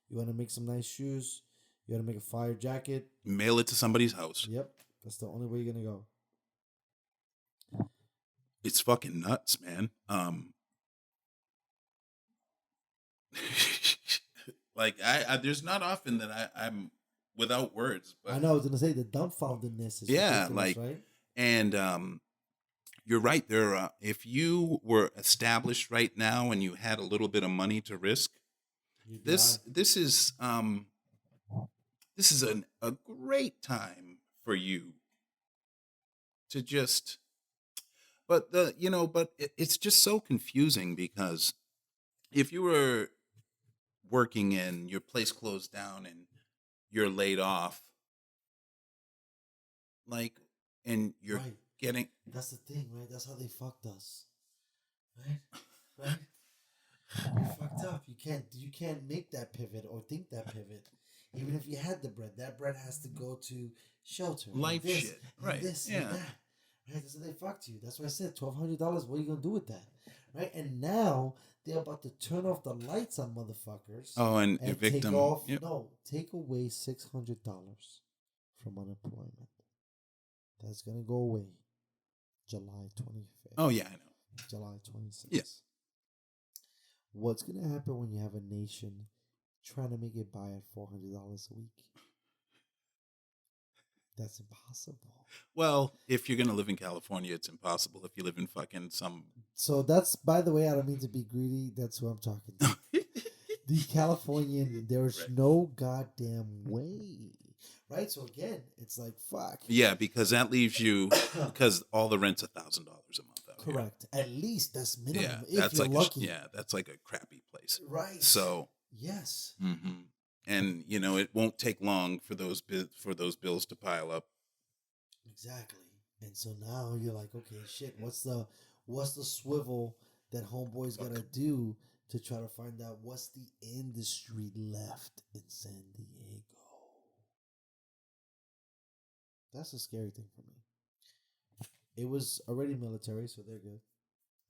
you want to make some nice shoes, you want to make a fire jacket, mail it to somebody's house. Yep. That's the only way you're going to go. It's fucking nuts, man. Like there's not often that I'm without words. But I know I was gonna say the dumbfoundedness is ridiculous, right? And you're right. If you were established right now and you had a little bit of money to risk, this is a great time for you to just. But it's just so confusing because if you were working and your place closed down and you're laid off, like, and you're getting. That's the thing, right? That's how they fucked us, right? You're fucked up. You can't make that pivot or think that pivot. Even if you had the bread, that bread has to go to shelter, life this, shit, right? This yeah. and that. Right, that's what they fucked you. That's why I said $1,200. What are you gonna do with that, right? And now they're about to turn off the lights on motherfuckers. Oh, and evict take them. Off, yep. No, take away $600 from unemployment. That's gonna go away July 25th. Oh yeah, I know. July 26th. Yes. What's gonna happen when you have a nation trying to make it by at $400 a week? That's impossible. Well, if you're gonna live in California, it's impossible. If you live in fucking some. So that's, by the way, I don't mean to be greedy. That's who I'm talking to. The Californian, there's no goddamn way. Right? So again, it's like, fuck. Yeah, because that leaves you, because all the rent's $1,000 a month out Correct. here. At least that's minimum. Yeah, if that's you're like lucky. that's like a crappy place. Right. So. Yes. Mm-hmm. And it won't take long for those bills to pile up. Exactly. And so now you're like, okay, shit, what's the swivel that homeboy's gotta do to try to find out what's the industry left in San Diego? That's a scary thing for me. It was already military, so they're good,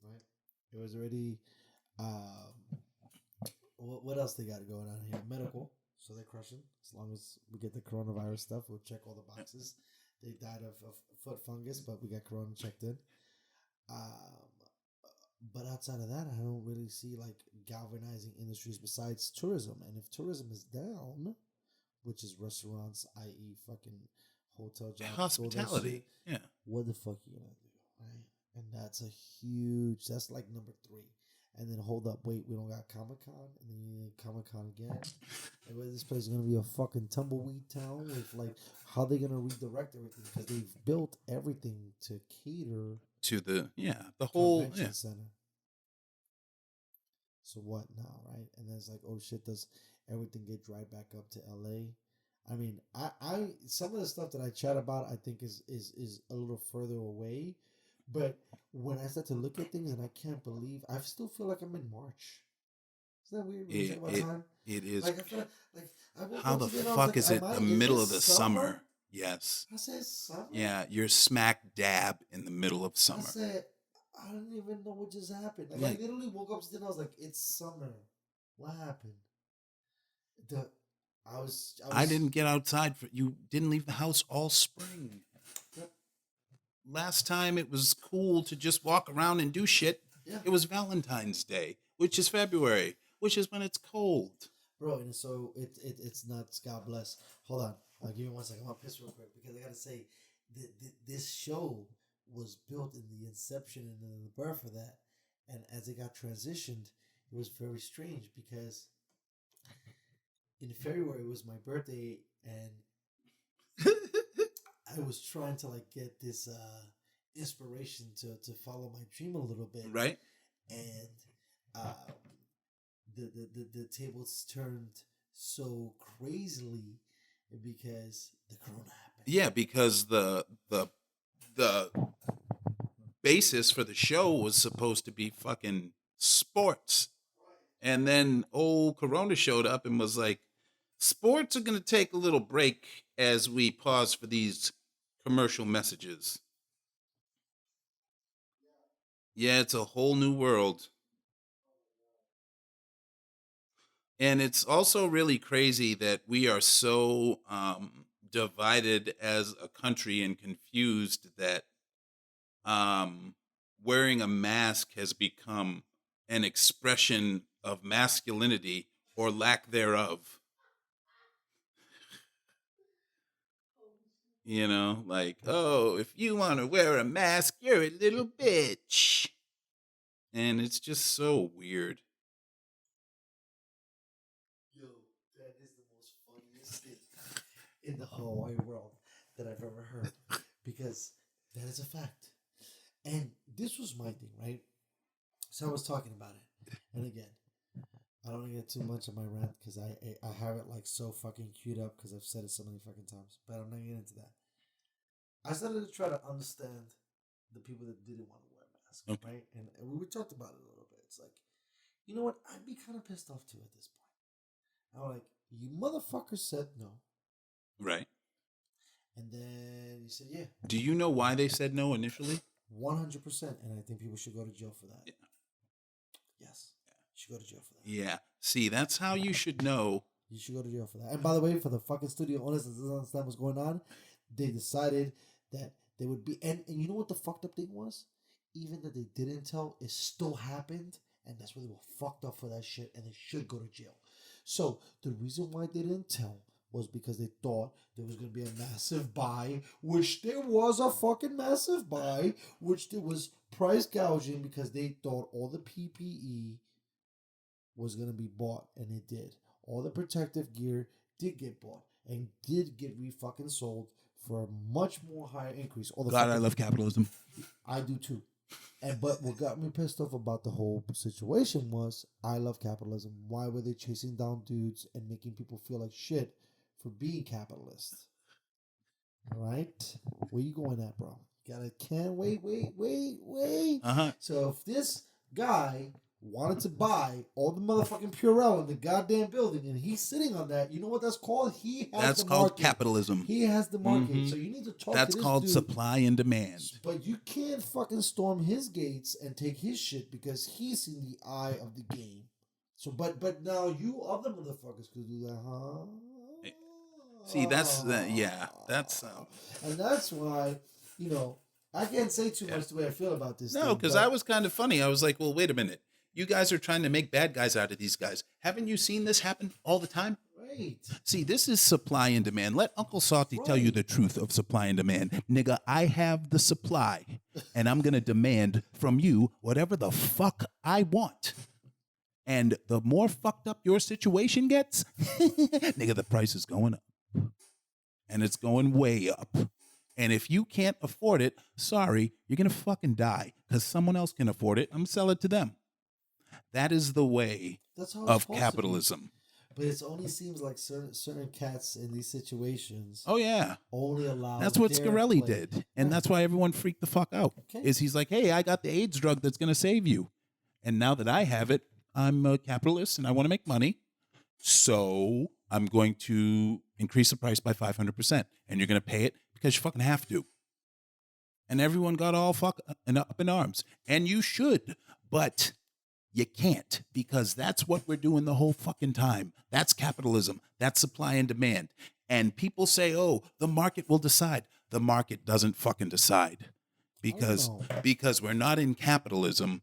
right? It was already what else they got going on here? Medical, so they're crushing. As long as we get the coronavirus stuff, we'll check all the boxes. They died of foot fungus, but we got corona checked in. But outside of that, I don't really see like galvanizing industries besides tourism. And if tourism is down, which is restaurants, i.e. fucking hotel jobs, hospitality, yeah, what the fuck you gonna do, right? And that's like number 3. And then hold up, wait, we don't got Comic-Con, and then you need Comic-Con again. And this place is gonna be a fucking tumbleweed town with like, how they gonna redirect everything? Because they've built everything to cater to the whole convention center. So what now, right? And then it's like, oh shit, does everything get dried back up to LA? I mean, I some of the stuff that I chat about, I think is a little further away. But when I start to look at things, and I can't believe, I still feel like I'm in March. Isn't that weird? When you think about time? It is. Like I feel like I woke how up the today and I was fuck like, is it the middle of the summer? Yes. I said, summer? Yeah, you're smack dab in the middle of I summer. said, I didn't even know what just happened. Like, Like- I literally woke up and I was like, it's summer. What happened? I didn't get outside you didn't leave the house all spring. Last time it was cool to just walk around and do shit. Yeah. It was Valentine's Day, which is February, which is when it's cold. Bro, and so it's nuts. God bless. Hold on. I'll give you 1 second. I'm going to piss real quick because I got to say, this show was built in the inception and in the birth of that. And as it got transitioned, it was very strange because in February was my birthday and I was trying to like get this inspiration to follow my dream a little bit. Right? And the tables turned so crazily because the corona happened. Yeah, because the basis for the show was supposed to be fucking sports. And then old Corona showed up and was like, sports are going to take a little break as we pause for these commercial messages. Yeah, it's a whole new world. And it's also really crazy that we are so divided as a country and confused that wearing a mask has become an expression of masculinity or lack thereof. You know, like, oh, if you want to wear a mask, you're a little bitch. And it's just so weird. Yo, that is the most funniest thing in the whole wide world that I've ever heard. Because that is a fact. And this was my thing, right? So I was talking about it. And again, I don't want to get too much of my rant because I have it like so fucking queued up because I've said it so many fucking times. But I'm not getting into that. I started to try to understand the people that didn't want to wear masks, right? And we talked about it a little bit. It's like, you know what? I'd be kind of pissed off too at this point. I'm like, you motherfuckers said no. Right. And then you said, yeah. Do you know why they said no initially? 100%. And I think people should go to jail for that. Yeah. Yes. You should go to jail for that. Yeah. See, that's how you should know. You should go to jail for that. And by the way, for the fucking studio owners that doesn't understand what's going on, they decided that they would be... And you know what the fucked up thing was? Even that they didn't tell, it still happened. And that's why they were fucked up for that shit. And they should go to jail. So, the reason why they didn't tell was because they thought there was going to be a massive buy, which there was a fucking massive buy, which there was price gouging because they thought all the PPE was going to be bought, and it did. All the protective gear did get bought and did get re-fucking sold for a much more higher increase. All the God, I love capitalism. I do too. But what got me pissed off about the whole situation was I love capitalism. Why were they chasing down dudes and making people feel like shit for being capitalists? All right? Where you going at, bro? Can't wait. Uh-huh. So if this guy wanted to buy all the motherfucking Purell in the goddamn building and he's sitting on that, you know what that's called? That's called capitalism. He has the market. Mm-hmm. So you need to talk That's to this called dude. supply and demand. But you can't fucking storm his gates and take his shit because he's in the eye of the game. So, but now you other motherfuckers could do that, huh? See, that's and that's why, you know, I can't say too much the way I feel about this. No, because I was kind of funny. I was like, well, wait a minute. You guys are trying to make bad guys out of these guys. Haven't you seen this happen all the time? Right. See, this is supply and demand. Let Uncle Saultee tell you the truth of supply and demand. Nigga, I have the supply, and I'm going to demand from you whatever the fuck I want. And the more fucked up your situation gets, nigga, the price is going up. And it's going way up. And if you can't afford it, sorry, you're going to fucking die because someone else can afford it. I'm going to sell it to them. That is the way of capitalism. But it only seems like certain cats in these situations. Oh, yeah. Only allow. That's what Scarelli did. And that's why everyone freaked the fuck out. Okay. Is he's like, hey, I got the AIDS drug that's going to save you. And now that I have it, I'm a capitalist and I want to make money. So I'm going to increase the price by 500%. And you're going to pay it because you fucking have to. And everyone got all up in arms. And you should, but you can't, because that's what we're doing the whole fucking time. That's capitalism. That's supply and demand. And people say, oh, the market will decide. The market doesn't fucking decide. Because we're not in capitalism.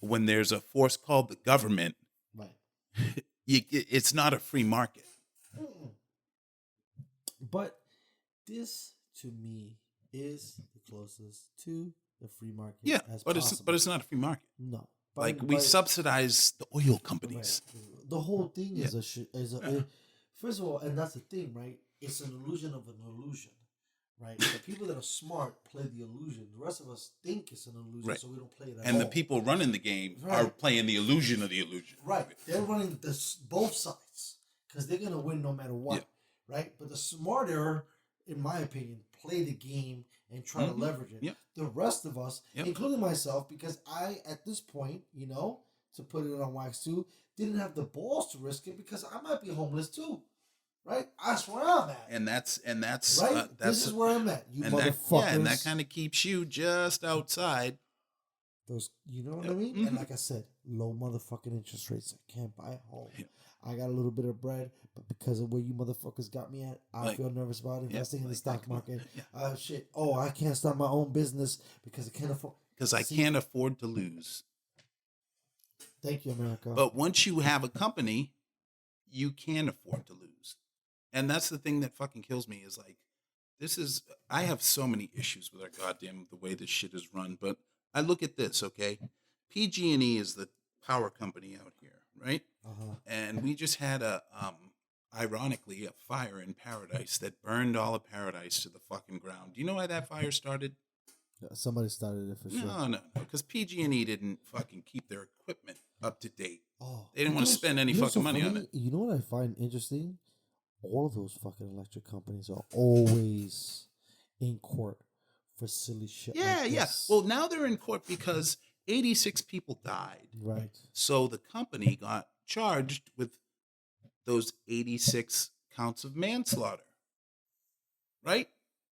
When there's a force called the government, Right. It's not a free market. But this, to me, is the closest to the free market. Yeah, as but possible. it's not a free market. No. We subsidize the oil companies. Right. The whole thing is first of all, and that's the thing, right? It's an illusion of an illusion, right? The people that are smart play the illusion. The rest of us think it's an illusion, Right. so we don't play it at And all. the people running the game are Right. playing the illusion of the illusion. Right. They're running both sides because they're going to win no matter what. Yeah. Right. But the smarter, in my opinion, play the game and try to leverage it. Yep. The rest of us, including myself, because I, at this point, to put it on wax too, didn't have the balls to risk it because I might be homeless too. Right? That's where I'm at. And that's right? This is where I'm at. You motherfuckers. And that kind of keeps you just outside. Those, you know what I mean? And like I said, low motherfucking interest rates. I can't buy a home. Yeah. I got a little bit of bread, but because of where you motherfuckers got me at, I feel nervous about investing in the stock market. Yeah. Shit. Oh, I can't start my own business because I can't afford. Because I can't afford to lose. Thank you, America. But once you have a company, you can afford to lose. And that's the thing that fucking kills me is like, I have so many issues with our goddamn, the way this shit is run. But I look at this, okay? PG&E is the power company out here, right? Uh-huh. And we just had ironically, a fire in Paradise that burned all of Paradise to the fucking ground. Do you know why that fire started? Somebody started it for sure. No, because PG&E didn't fucking keep their equipment up to date. Oh, They didn't want to spend any fucking money on it. You know what I find interesting? All of those fucking electric companies are always in court for silly shit. Yeah, like yeah. this. Well, now they're in court because 86 people died. Right. So the company got charged with those 86 counts of manslaughter. Right?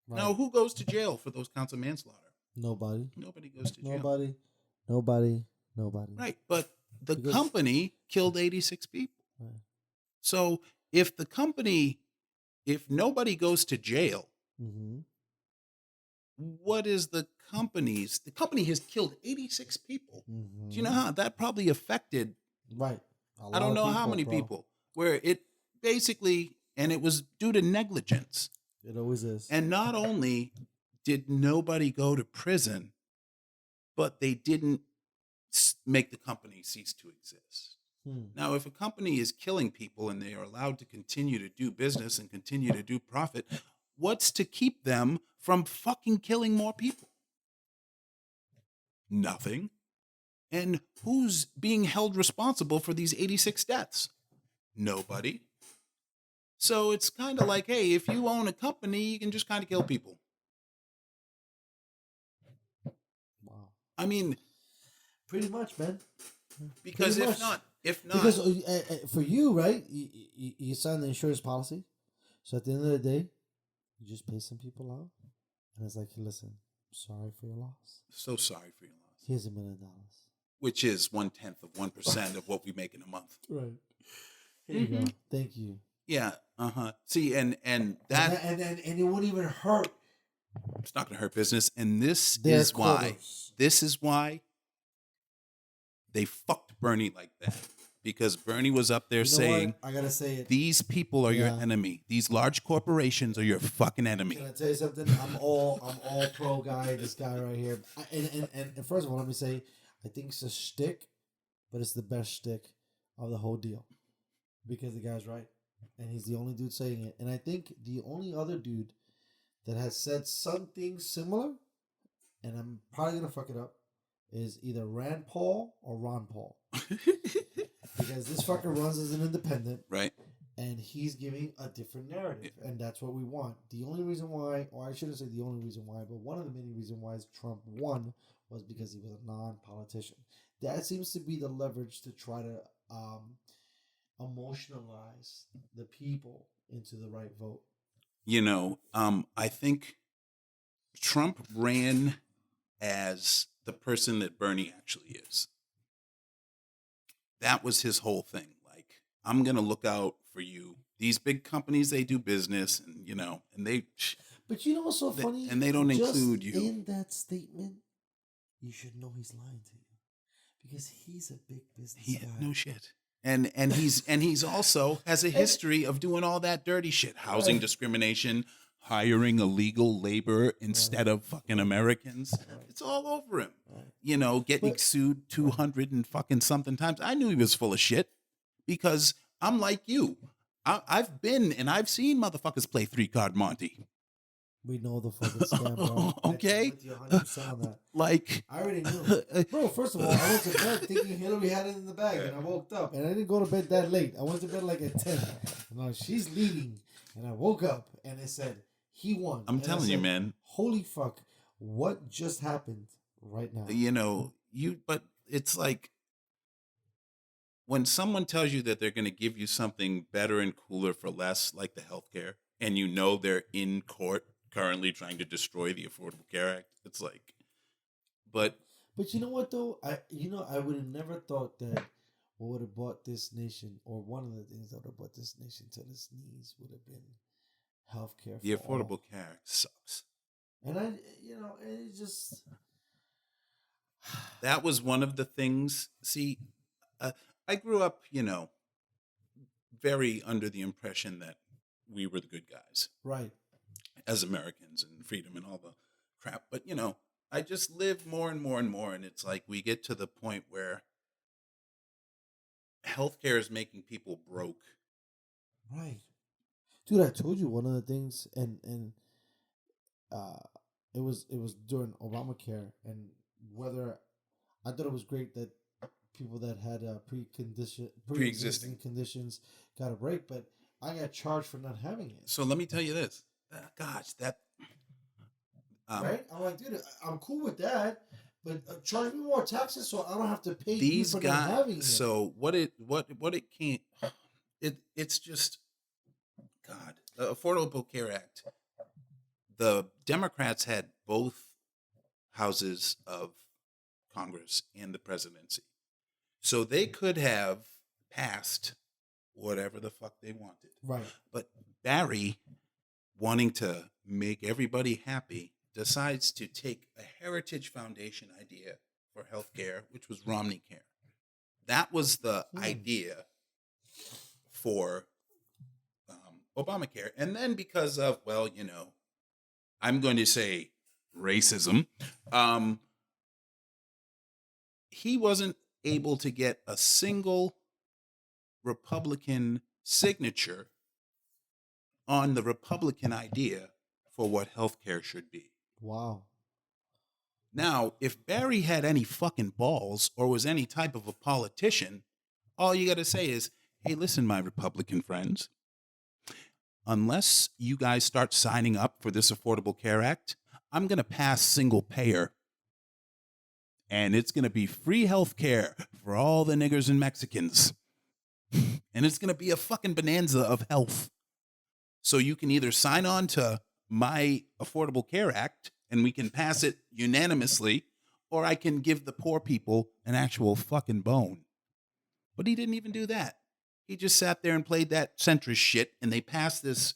Now, who goes to jail for those counts of manslaughter? Nobody. Nobody goes to jail. Nobody. Right. But the company killed 86 people. Right. So if nobody goes to jail, what is the company has killed 86 people. Do you know how that probably affected? Right. I don't know how many people, where it basically, and it was due to negligence. It always is. And not only did nobody go to prison, but they didn't make the company cease to exist. Now, if a company is killing people and they are allowed to continue to do business and continue to do profit, what's to keep them from fucking killing more people? Nothing. And who's being held responsible for these 86 deaths? Nobody. So it's kind of like, hey, if you own a company, you can just kind of kill people. Wow. I mean, pretty much, man. Because pretty if much. not, because for you, right, you sign the insurance policy, so at the end of the day, you just pay some people out, and it's like, listen, sorry for your loss. So sorry for your loss. Here's $1 million. Which is 1/10 of what we make in a month. Right. Here you go. Thank you. Yeah. See, and that and it won't even hurt. It's not going to hurt business, and this is why they fucked Bernie like that, because Bernie was up there saying, what? I gotta say it. These people are your enemy. These large corporations are your fucking enemy. Can I tell you something? I'm all pro guy. This guy right here. And first of all, let me say, I think it's a shtick, but it's the best shtick of the whole deal, because the guy's right, and he's the only dude saying it. And I think the only other dude that has said something similar, and I'm probably gonna fuck it up, is either Rand Paul or Ron Paul. Because this fucker runs as an independent. Right. And he's giving a different narrative. And that's what we want. The only reason why, or I shouldn't say the only reason why, but one of the many reasons why Trump won was because he was a non-politician. That seems to be the leverage to try to emotionalize the people into the right vote. I think Trump ran as the person that Bernie actually is. That was his whole thing. Like, I'm going to look out for you. These big companies, they do business, and and they. But you know what's so funny? And they don't include you in that statement. You should know he's lying to you because he's a big business guy. No shit. And he's also has a history of doing all that dirty shit, housing discrimination, hiring illegal labor instead of fucking Americans. It's all over him. Getting sued 200 and fucking something times. I knew he was full of shit because I'm like you. I've been and I've seen motherfuckers play 3-card Monte. We know the fucking scam, bro. Okay. Like, I already knew. Bro, first of all, I went to bed thinking Hillary had it in the bag, and I woke up, and I didn't go to bed that late. I went to bed like at 10. And she's leading, and I woke up, and it said, he won. I'm telling you, man. Holy fuck. What just happened right now? But it's like, when someone tells you that they're going to give you something better and cooler for less, like the healthcare, and they're in court currently trying to destroy the Affordable Care Act, it's like, but you know what though? I would have never thought that what would have brought this nation, or one of the things that would have brought this nation to its knees, would have been healthcare. The Affordable Care Act sucks. And it just that was one of the things. See, I grew up, very under the impression that we were the good guys, right, as Americans, and freedom and all the crap. But I just live more and more and more, and it's like we get to the point where healthcare is making people broke. Right, dude. I told you one of the things, and it was during Obamacare, and whether I thought it was great that people that had pre-existing conditions got a break, but I got charged for not having it. So let me tell you this. Gosh, that... right? I'm like, dude, I'm cool with that, but charge me more taxes so I don't have to pay these you for guys, not having it. So what it can't... It's just... God. The Affordable Care Act. The Democrats had both houses of Congress and the presidency. So they could have passed whatever the fuck they wanted. Right. But Barry, wanting to make everybody happy, decides to take a Heritage Foundation idea for healthcare, which was Romney Care. That was the idea for Obamacare. And then because of, I'm going to say racism, he wasn't able to get a single Republican signature on the Republican idea for what healthcare should be. Wow. Now, if Barry had any fucking balls or was any type of a politician, all you got to say is, hey, listen, my Republican friends, unless you guys start signing up for this Affordable Care Act, I'm going to pass single payer. And it's going to be free health care for all the niggers and Mexicans. And it's going to be a fucking bonanza of health. So you can either sign on to my Affordable Care Act and we can pass it unanimously, or I can give the poor people an actual fucking bone. But he didn't even do that. He just sat there and played that centrist shit, and they passed this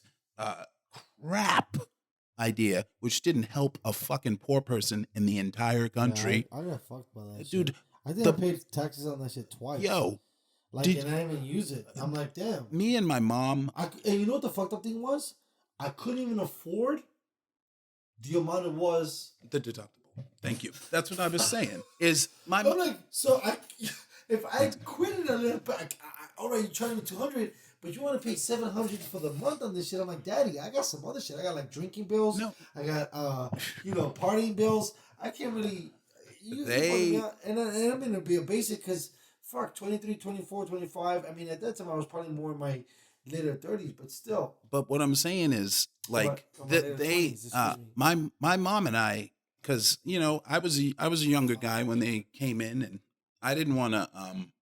crap idea, which didn't help a fucking poor person in the entire country. Yeah, I got fucked by that dude. Shit. I think I paid taxes on that shit twice. Yo. And I didn't even use it. I'm like, damn. Me and my mom. And you know what the fucked up thing was? I couldn't even afford the amount it was. The deductible. Thank you. That's what I was saying. Is my I'm like, so if I quit it a little bit, all right, you're charging me $200, but you want to pay $700 for the month on this shit. I'm like, Daddy, I got some other shit. I got like drinking bills. No. I got partying bills. I can't really. And I'm gonna be a basic because fuck 23, 24, 25. I mean, at that time I was probably more in my later 30s, but still. But what I'm saying is, like, my mom and I, because I was a younger guy when they came in, and I didn't want to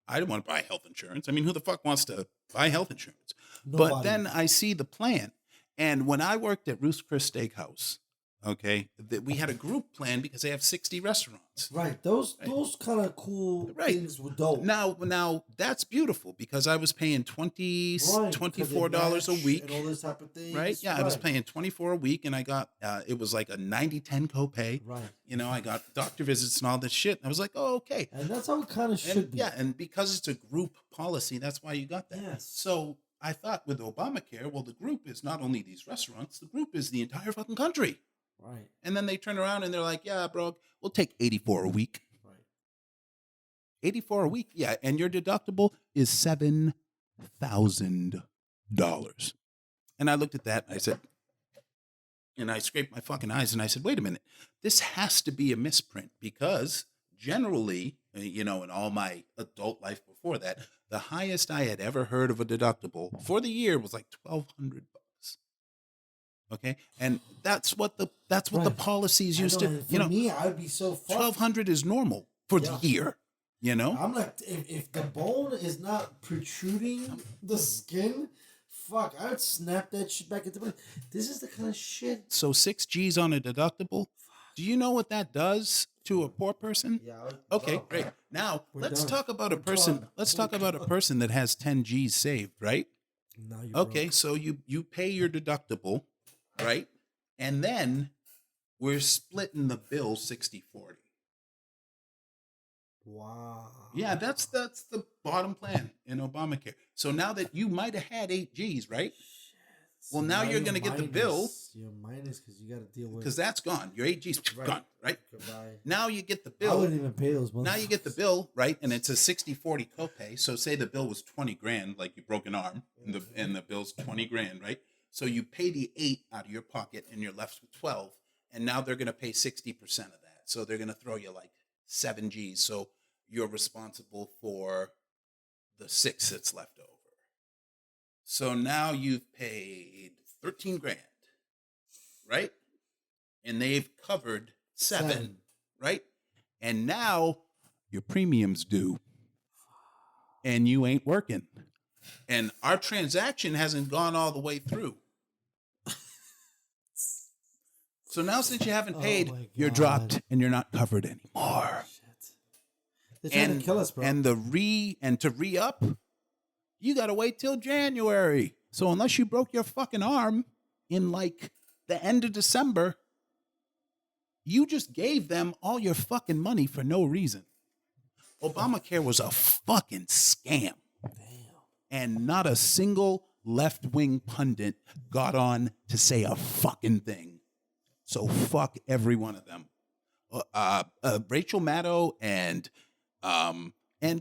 I don't want to buy health insurance. I mean, who the fuck wants to buy health insurance? But Nobody. then I see the plan. And when I worked at Roost Chris Steakhouse, okay, we had a group plan because they have 60 restaurants. Right. Those kind of cool things were dope. Now that's beautiful because I was paying $24 a week. And all this type of thing. Right? Yeah, I was paying $24 a week and I got, it was like a 90-10 copay. Right. You know, I got doctor visits and all this shit. And I was like, oh, okay. And that's how it kind of should be. Yeah, and because it's a group policy, that's why you got that. Yes. So I thought with Obamacare, well, the group is not only these restaurants, the group is the entire fucking country. Right. And then they turn around and they're like, yeah, bro, we'll take 84 a week. Right. 84 a week, yeah. And your deductible is $7,000. And I looked at that and I said, and I scraped my fucking eyes and I said, wait a minute, this has to be a misprint because generally, you know, in all my adult life before that, the highest I had ever heard of a deductible for the year was like $1,200. Okay, and that's what the policies used to. For me, I'd be so fucked. $1,200 is normal for the year. You know, I'm like, if the bone is not protruding the skin, fuck, I would snap that shit back into place. This is the kind of shit. So 6 G's on a deductible. Do you know what that does to a poor person? Yeah. Okay, great. Now let's talk about a person. Let's talk about a person that has 10 G's saved, right? Okay, broke. So you pay your deductible. Right? And then we're splitting the bill 60-40. Wow. Yeah, that's the bottom plan in Obamacare. So now that you might have had 8 G's, right? Well, now you're going to get the bill. You're minus because you got to deal with. Because that's gone. Your 8 G's gone, right? Goodbye. Now you get the bill. I wouldn't even pay those months. Now you get the bill, right? And it's a 60-40 copay. So say the bill was $20,000, like you broke an arm, and the bill's $20,000, right? So you pay the 8 out of your pocket and you're left with 12. And now they're going to pay 60% of that. So they're going to throw you like 7 G's. So you're responsible for the 6 that's left over. So now you've paid $13,000, right? And they've covered 7, right? And now your premium's due and you ain't working. And our transaction hasn't gone all the way through. So now since you haven't paid, you're dropped and you're not covered anymore. Shit. They're trying to kill us, bro. And to re-up, you gotta wait till January. So unless you broke your fucking arm in like the end of December, you just gave them all your fucking money for no reason. Obamacare was a fucking scam. And not a single left-wing pundit got on to say a fucking thing. So fuck every one of them. Rachel Maddow and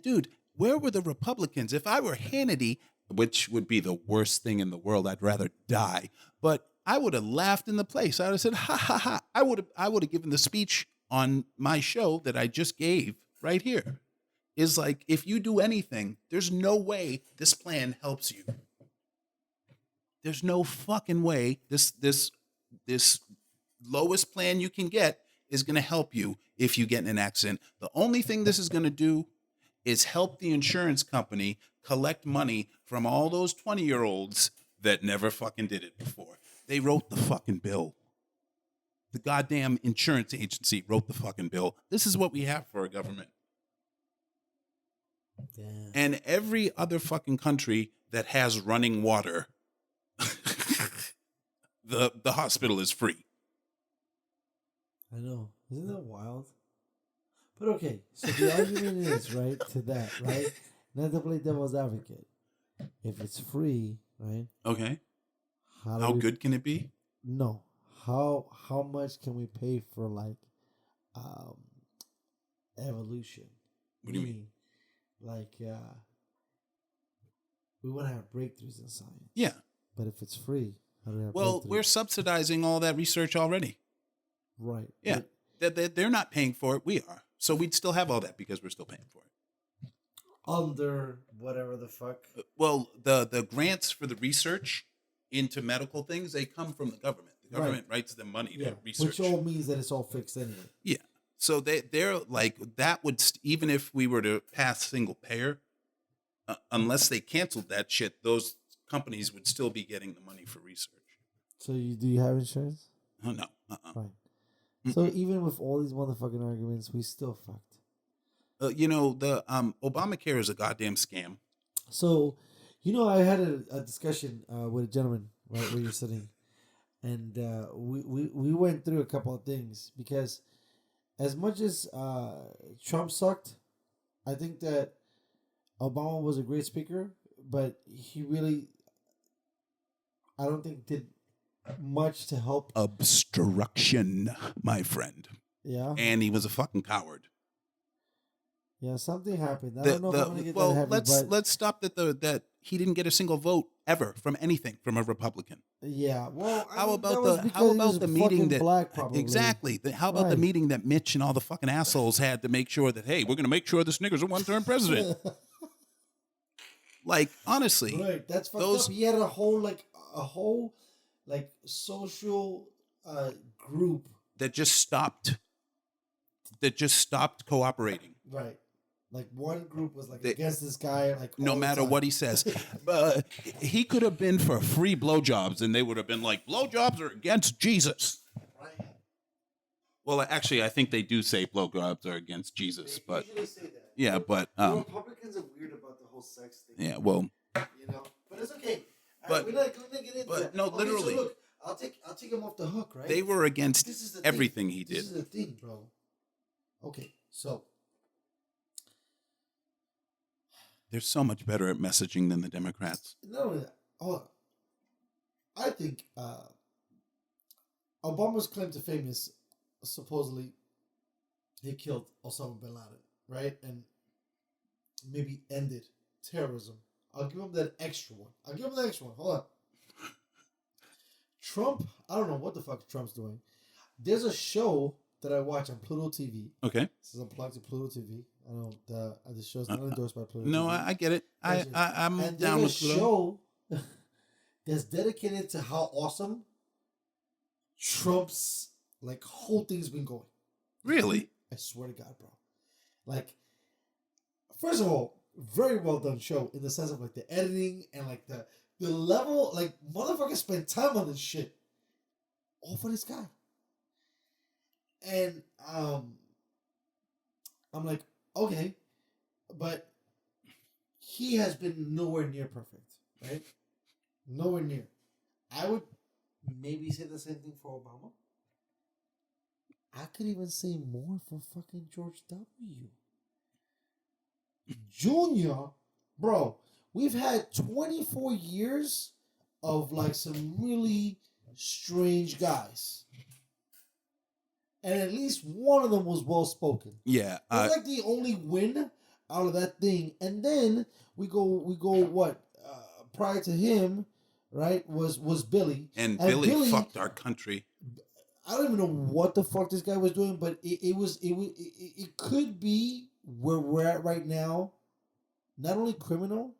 dude, where were the Republicans? If I were Hannity, which would be the worst thing in the world, I'd rather die. But I would have laughed in the place. I would have said, ha ha ha. I would have given the speech on my show that I just gave right here. Is like, if you do anything, there's no way this plan helps you. There's no fucking way this lowest plan you can get is going to help you if you get in an accident. The only thing this is going to do is help the insurance company collect money from all those 20-year-olds that never fucking did it before. They wrote the fucking bill. The goddamn insurance agency wrote the fucking bill. This is what we have for a government. Damn. And every other fucking country that has running water, the hospital is free. I know. Isn't that wild? But okay, so the argument is, right, to that, right? Not to play devil's advocate. If it's free, right? Okay. How good can it be? No. How much can we pay for like evolution? What do you mean? Like, we want to have breakthroughs in science. Yeah. But if it's free, how do we have Well, breakthroughs? we're subsidizing all that research already. Right. Yeah. They're not paying for it. We are. So we'd still have all that because we're still paying for it. Under whatever the fuck. Well, the grants for the research into medical things, they come from the government. The government writes them money to research. Which all means that it's all fixed anyway. Yeah. So they're like, that would, even if we were to pass single payer, unless they canceled that shit, those companies would still be getting the money for research. So do you have insurance? Oh, no. Fine. So even with all these motherfucking arguments, we still fucked. The Obamacare is a goddamn scam. So, I had a discussion with a gentleman right where you're sitting, and we went through a couple of things because as much as Trump sucked, I think that Obama was a great speaker, but he really, I don't think did much to help. Obstruction, my friend. Yeah. And he was a fucking coward. Yeah, something happened. I don't know if I'm gonna get that heavy, let's stop that he didn't get a single vote ever from anything from a Republican. Yeah. Well, how about the meeting that black, probably. Exactly? How about the meeting that Mitch and all the fucking assholes had to make sure that, hey, we're gonna make sure this nigger's a one-term president. Like, honestly, right? That's fucked up. He had a whole social group that just stopped cooperating. Right. Like one group was against this guy, no matter what he says. But he could have been for free blowjobs, and they would have been like, blowjobs are against Jesus. Right. Well, actually, I think they do say blowjobs are against Jesus, but usually say that. Yeah, but Republicans are weird about the whole sex thing. Yeah, well, but it's okay. But we're not gonna get into that. No, literally. So look, I'll take him off the hook, right? They were against everything he did. This is the thing, bro. Okay, so. They're so much better at messaging than the Democrats. Not only that, I think Obama's claim to fame is supposedly he killed Osama bin Laden, right? And maybe ended terrorism. I'll give him that extra one. Hold on. Trump, I don't know what the fuck Trump's doing. There's a show that I watch on Pluto TV. Okay. This is unplugged to Pluto TV. I don't. The show's not endorsed by Pluto. No, TV. I get it. I'm and down with Pluto. Show that's dedicated to how awesome Trump's whole thing's been going. Really? I swear to God, bro. First of all, very well done show in the sense of the editing and the level. Motherfuckers spend time on this shit, all for this guy. And I'm like, okay, but he has been nowhere near perfect, right? Nowhere near. I would maybe say the same thing for Obama. I could even say more for fucking George W. Junior, bro, we've had 24 years of some really strange guys. And at least one of them was well spoken. Yeah. It's the only win out of that thing. And then we go what? Prior to him, right, was Billy. And Billy fucked our country. I don't even know what the fuck this guy was doing, but it could be where we're at right now. Not only criminal,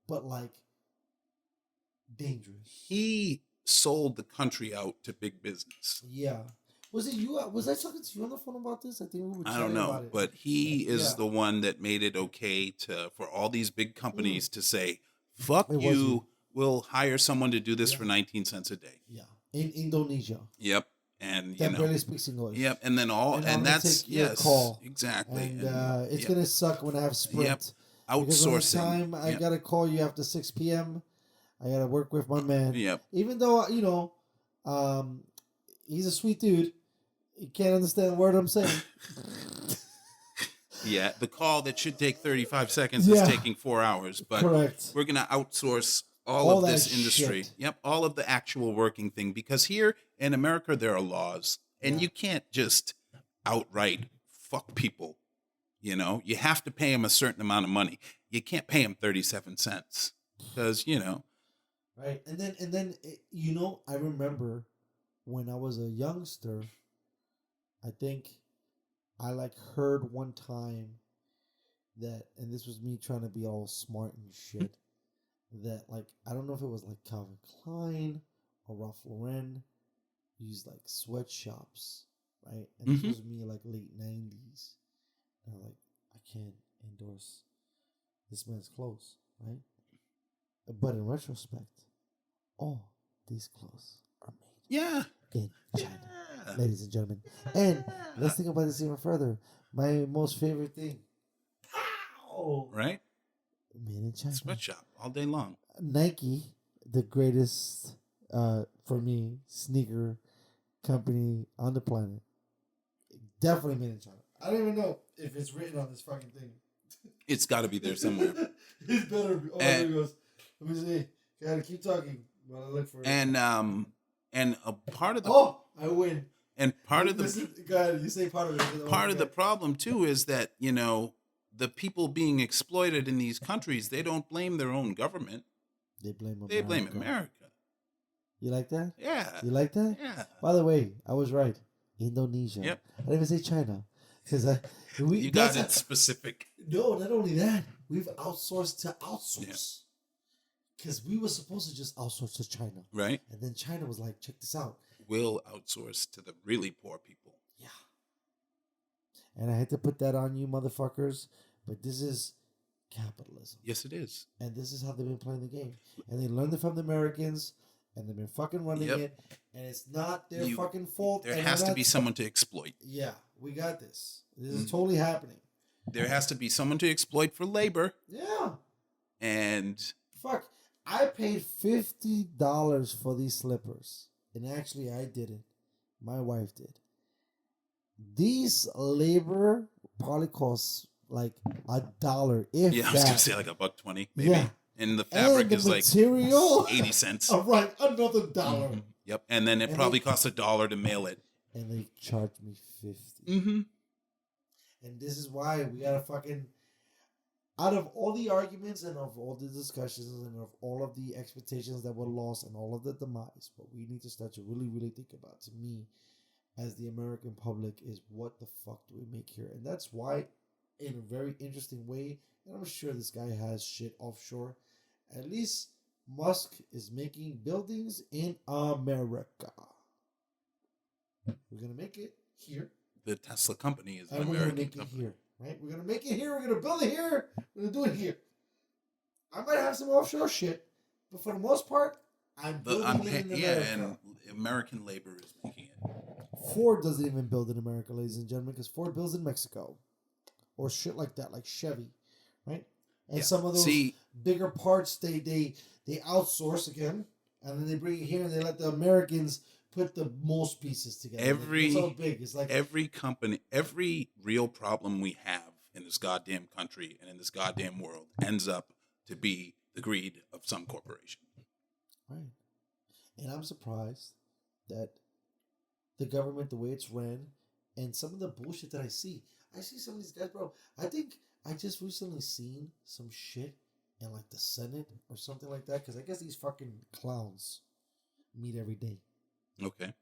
but dangerous. He sold the country out to big business. Yeah. Was it you? Was I talking to you on the phone about this? I think we were. I don't know, about it. but he is the one that made it okay for all these big companies to say, "Fuck you, we'll hire someone to do this for 19 cents a day." Yeah, in Indonesia. Yep, and that barely speaks English. Yep, and then and that's call exactly. And it's gonna suck when I have Sprint. Yep. Outsourcing. Time I gotta call you after 6 p.m. I gotta work with my man. Yep. Even though he's a sweet dude. You can't understand a word I'm saying. Yeah, the call that should take 35 seconds is taking 4 hours. But correct. We're going to outsource all of this industry. Shit. Yep, all of the actual working thing. Because here in America, there are laws. And you can't just outright fuck people. You have to pay them a certain amount of money. You can't pay them 37 cents. Because, Right. And then I remember when I was a youngster, I think I heard one time that, and this was me trying to be all smart and shit, that I don't know if it was Calvin Klein or Ralph Lauren used sweatshops, right? And this was me late 90s. And I'm I can't endorse this man's clothes. right? But in retrospect, all these clothes are made Yeah. in China, ladies and gentlemen. And let's think about this even further. My most favorite thing, Right? made in China. Sweatshop all day long. Nike, the greatest, for me, sneaker company on the planet. Definitely made in China. I don't even know if it's written on this fucking thing. It's got to be there somewhere. It's better. Oh, there it goes. Let me see. Gotta keep talking while I look for it. And a part of the I win. and part of the Go ahead. You say part of it. part of the problem too is that the people being exploited in these countries, they don't blame their own government. They blame America. They blame America. You like that? Yeah. You like that? Yeah. By the way, I was right. Indonesia. Yep. I didn't even say China. Because You got it specific. No, not only that. We've outsourced to outsource. Because we were supposed to just outsource to China. Right. And then China was like, check this out. We'll outsource to the really poor people. Yeah. And I had to put that on you motherfuckers. But this is capitalism. Yes, it is. And this is how they've been playing the game. And they learned it from the Americans. And they've been fucking running it. And it's not their fucking fault. There has to be someone to exploit. Yeah, we got this. This is totally happening. There has to be someone to exploit for labor. Yeah. And Fuck. I paid $50 for these slippers. And actually, I didn't. My wife did. These labor probably costs like $1, if yeah, I that. was gonna say like $1.20 maybe. Yeah. And the fabric And the is material, like 80 cents. All right, another dollar. Yep. And then it probably costs $1 to mail it. And they charged me $50. Mm-hmm. And this is why we gotta fucking, out of all the arguments and of all the discussions and of all of the expectations that were lost and all of the demise, what we need to start to really, really think about, to me, as the American public, is what the fuck do we make here? And that's why, in a very interesting way, and I'm sure this guy has shit offshore, at least Musk is making buildings in America. We're gonna make it here. The Tesla company is an And we're gonna American make it company. here, right? We're gonna make it here. We're gonna build it here. We're gonna do it here. I might have some offshore shit, but for the most part, I'm building it in America. And American labor is making it. Ford doesn't even build in America, ladies and gentlemen, because Ford builds in Mexico, or shit like that, like Chevy, right? And some of those bigger parts, they outsource again, and then they bring it here and they let the Americans put the most pieces together. It's so big. It's like every company, every real problem we have in this goddamn country and in this goddamn world ends up to be the greed of some corporation. Right. And I'm surprised that the government, the way it's ran, and some of the bullshit that I see some of these guys, bro. I think I just recently seen some shit in like the Senate or something like that, because I guess these fucking clowns meet every day. Okay.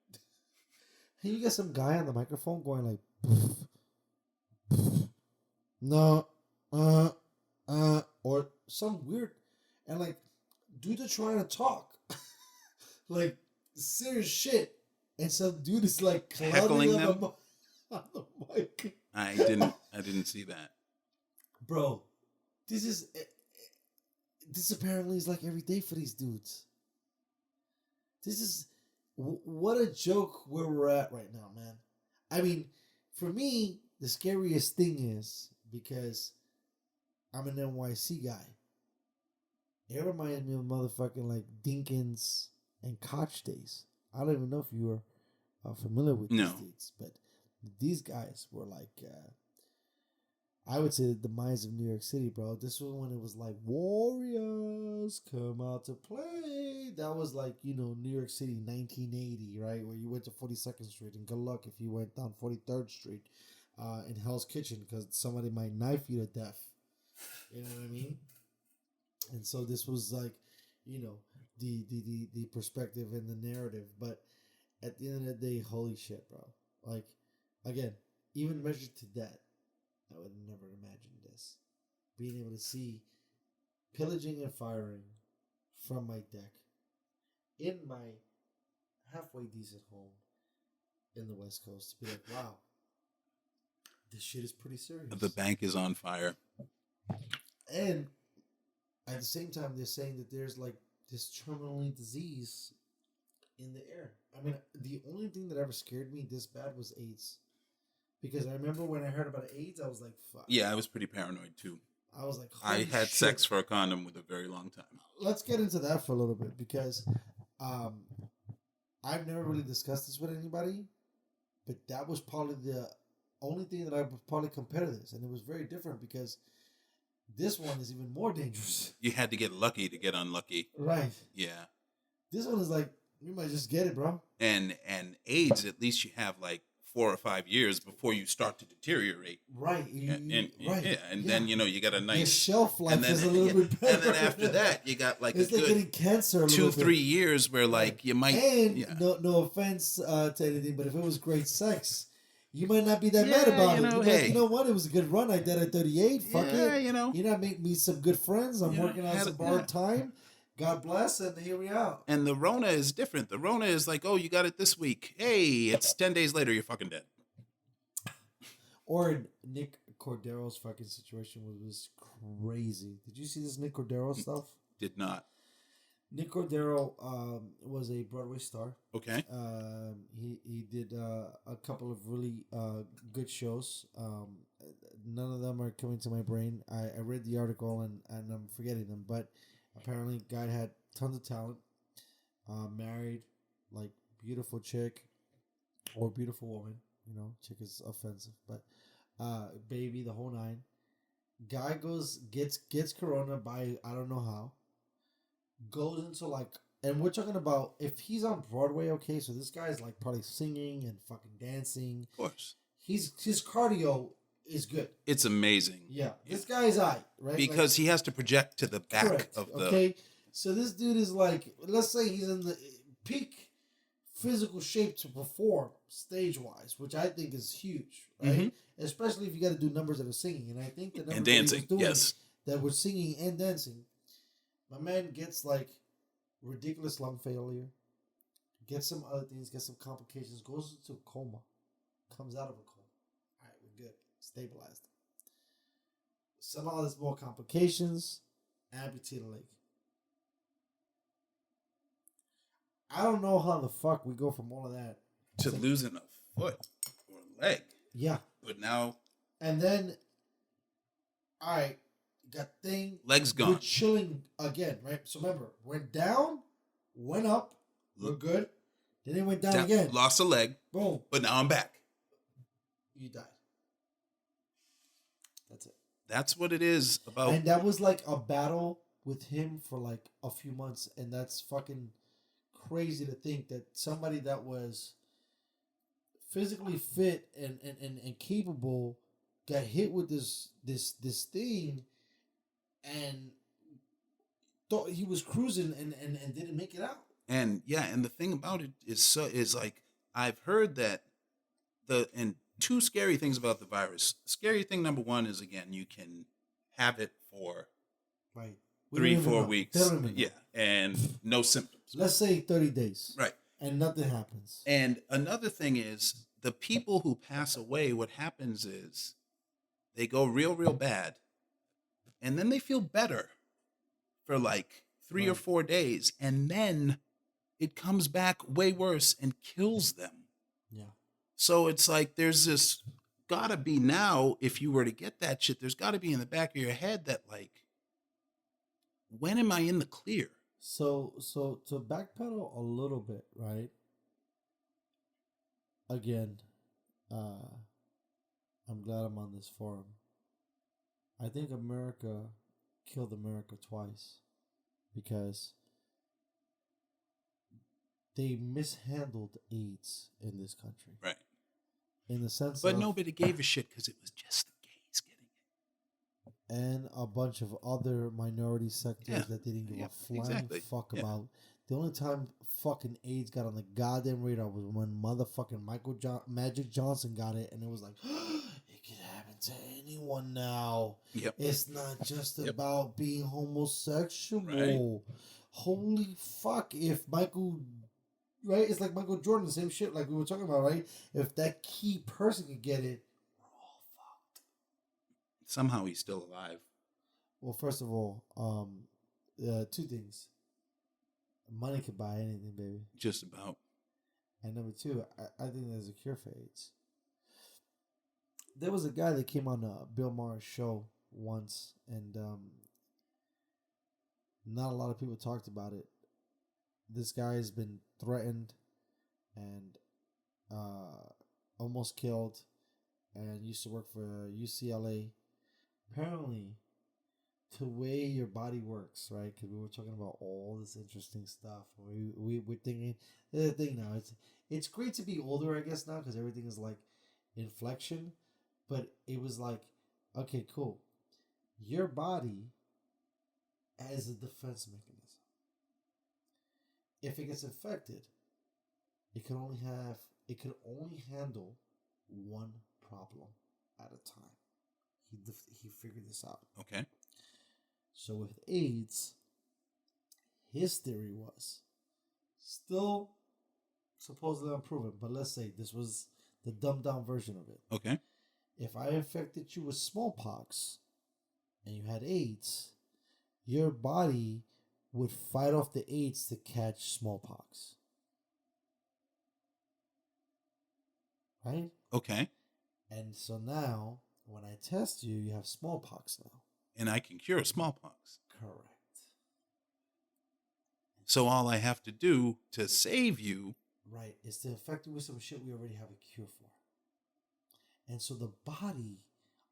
And you get some guy on the microphone going like, no, or some weird, and like, dude are trying to talk, like serious shit, and some dude is like heckling them on the mic. I didn't see that, bro. This apparently is like every day for these dudes. This is what a joke where we're at right now, man. I mean, for me, the scariest thing is because I'm an NYC guy. It reminds me of motherfucking like Dinkins and Koch days. I don't even know if you are familiar with these dudes, but these guys were like, I would say the demise of New York City, bro. This was when it was like, Warriors come out to play. That was like, New York City 1980, right? Where you went to 42nd Street, and good luck if you went down 43rd Street in Hell's Kitchen, because somebody might knife you to death. You know what I mean? And so this was like, the perspective and the narrative. But at the end of the day, holy shit, bro. Like, again, even measured to that, I would never imagine this. Being able to see pillaging and firing from my deck in my halfway decent home in the West Coast, to be like, wow, this shit is pretty serious. the bank is on fire. And at the same time, they're saying that there's like this terminally disease in the air. I mean, the only thing that ever scared me this bad was AIDS. Because I remember when I heard about AIDS, I was like, fuck. Yeah, I was pretty paranoid too. I was like, I holy had shit. sex for a condom with a very long time. Let's get into that for a little bit because I've never really discussed this with anybody, but that was probably the only thing that I would probably compare to this. And it was very different because this one is even more dangerous. You had to get lucky to get unlucky. Right. Yeah. This one is like, you might just get it, bro. And AIDS, at least you have like 4 or 5 years before you start to deteriorate. Right. Right. Yeah. And then, you got a nice... Your shelf life and then, is a little bit better. And then after that, you got like it's a like good getting cancer 2-3 years where like you might... And no offense to anything, but if it was great sex, you might not be that mad about it. You're like, you know what? It was a good run. I did at 38. Fuck it. You know, make me some good friends. I'm working on some borrowed time. God bless, and here we are. And the Rona is different. The Rona is like, oh, you got it this week. Hey, it's 10 days later, you're fucking dead. Or Nick Cordero's fucking situation was crazy. Did you see this Nick Cordero stuff? Did not. Nick Cordero was a Broadway star. Okay. He did a couple of really good shows. None of them are coming to my brain. I read the article and I'm forgetting them, but apparently guy had tons of talent. Married, like beautiful chick or beautiful woman. You know, chick is offensive, but baby, the whole nine. Guy gets corona by I don't know how. Goes into like, and we're talking about if he's on Broadway, okay, so this guy's like probably singing and fucking dancing. Of course. His cardio is good. It's amazing. Yeah. This guy's right? Because he has to project to the back correct, of the... Okay, so this dude is like, let's say he's in the peak physical shape to perform stage-wise, which I think is huge, right? Mm-hmm. Especially if you got to do numbers that are singing. And I think the numbers and dancing, that he was doing, yes, that were singing and dancing, my man gets like ridiculous lung failure, gets some other things, gets some complications, goes into a coma, comes out of a coma. All right, we're good, stabilized. Somehow there's more complications, amputate a leg. I don't know how the fuck we go from all of that to losing a foot or a leg. Yeah. But now... And then, all right, got thing. Legs gone. We're chilling again, right? So remember, went down, went up, we're good. Then it went down again. Lost a leg. Boom. But now I'm back. You died. That's it. That's what it is about. And that was like a battle with him for like a few months. And that's fucking crazy to think that somebody that was physically fit and capable got hit with this thing and thought he was cruising and didn't make it out. And yeah, and the thing about it is like I've heard that and two scary things about the virus. Scary thing number one is, again, you can have it for right 3-4 weeks. Yeah, and no symptoms. Let's say 30 days. Right. And nothing happens. And another thing is, the people who pass away, what happens is they go real, real bad. And then they feel better for like 3 or 4 days. And then it comes back way worse and kills them. Yeah. So it's like there's this gotta be now, if you were to get that shit, there's gotta be in the back of your head that like, when am I in the clear? So to backpedal a little bit, right? Again, I'm glad I'm on this forum. I think America killed America twice because they mishandled AIDS in this country. Right. In the sense but nobody gave a shit because it was just the gays getting it. And a bunch of other minority sectors that didn't give a flying fuck about. The only time fucking AIDS got on the goddamn radar was when motherfucking Magic Johnson got it, and it was like, it could happen to anyone now. Yep. It's not just about being homosexual. Right. Holy fuck! If Michael, right? It's like Michael Jordan, the same shit like we were talking about, right? If that key person could get it, we're all fucked. Somehow he's still alive. Well, first of all, two things. Money could buy anything, baby. Just about. And number two, I think there's a cure for AIDS. There was a guy that came on Bill Maher's show once, and not a lot of people talked about it. This guy has been threatened and almost killed, and used to work for UCLA. Apparently, the way your body works, right? Because we were talking about all this interesting stuff. We're thinking the thing now. It's great to be older, I guess, now, because everything is like inflection. But it was like, okay, cool. Your body has a defense mechanism. If it gets infected, it can only handle one problem at a time. He figured this out. Okay. So with AIDS, his theory was still supposedly unproven, but let's say this was the dumbed down version of it. Okay. If I infected you with smallpox and you had AIDS, your body would fight off the AIDS to catch smallpox. Right? Okay. And so now, when I test you, you have smallpox now. And I can cure smallpox. Correct. So all I have to do to save you, right, is to infect you with some shit we already have a cure for. And so the body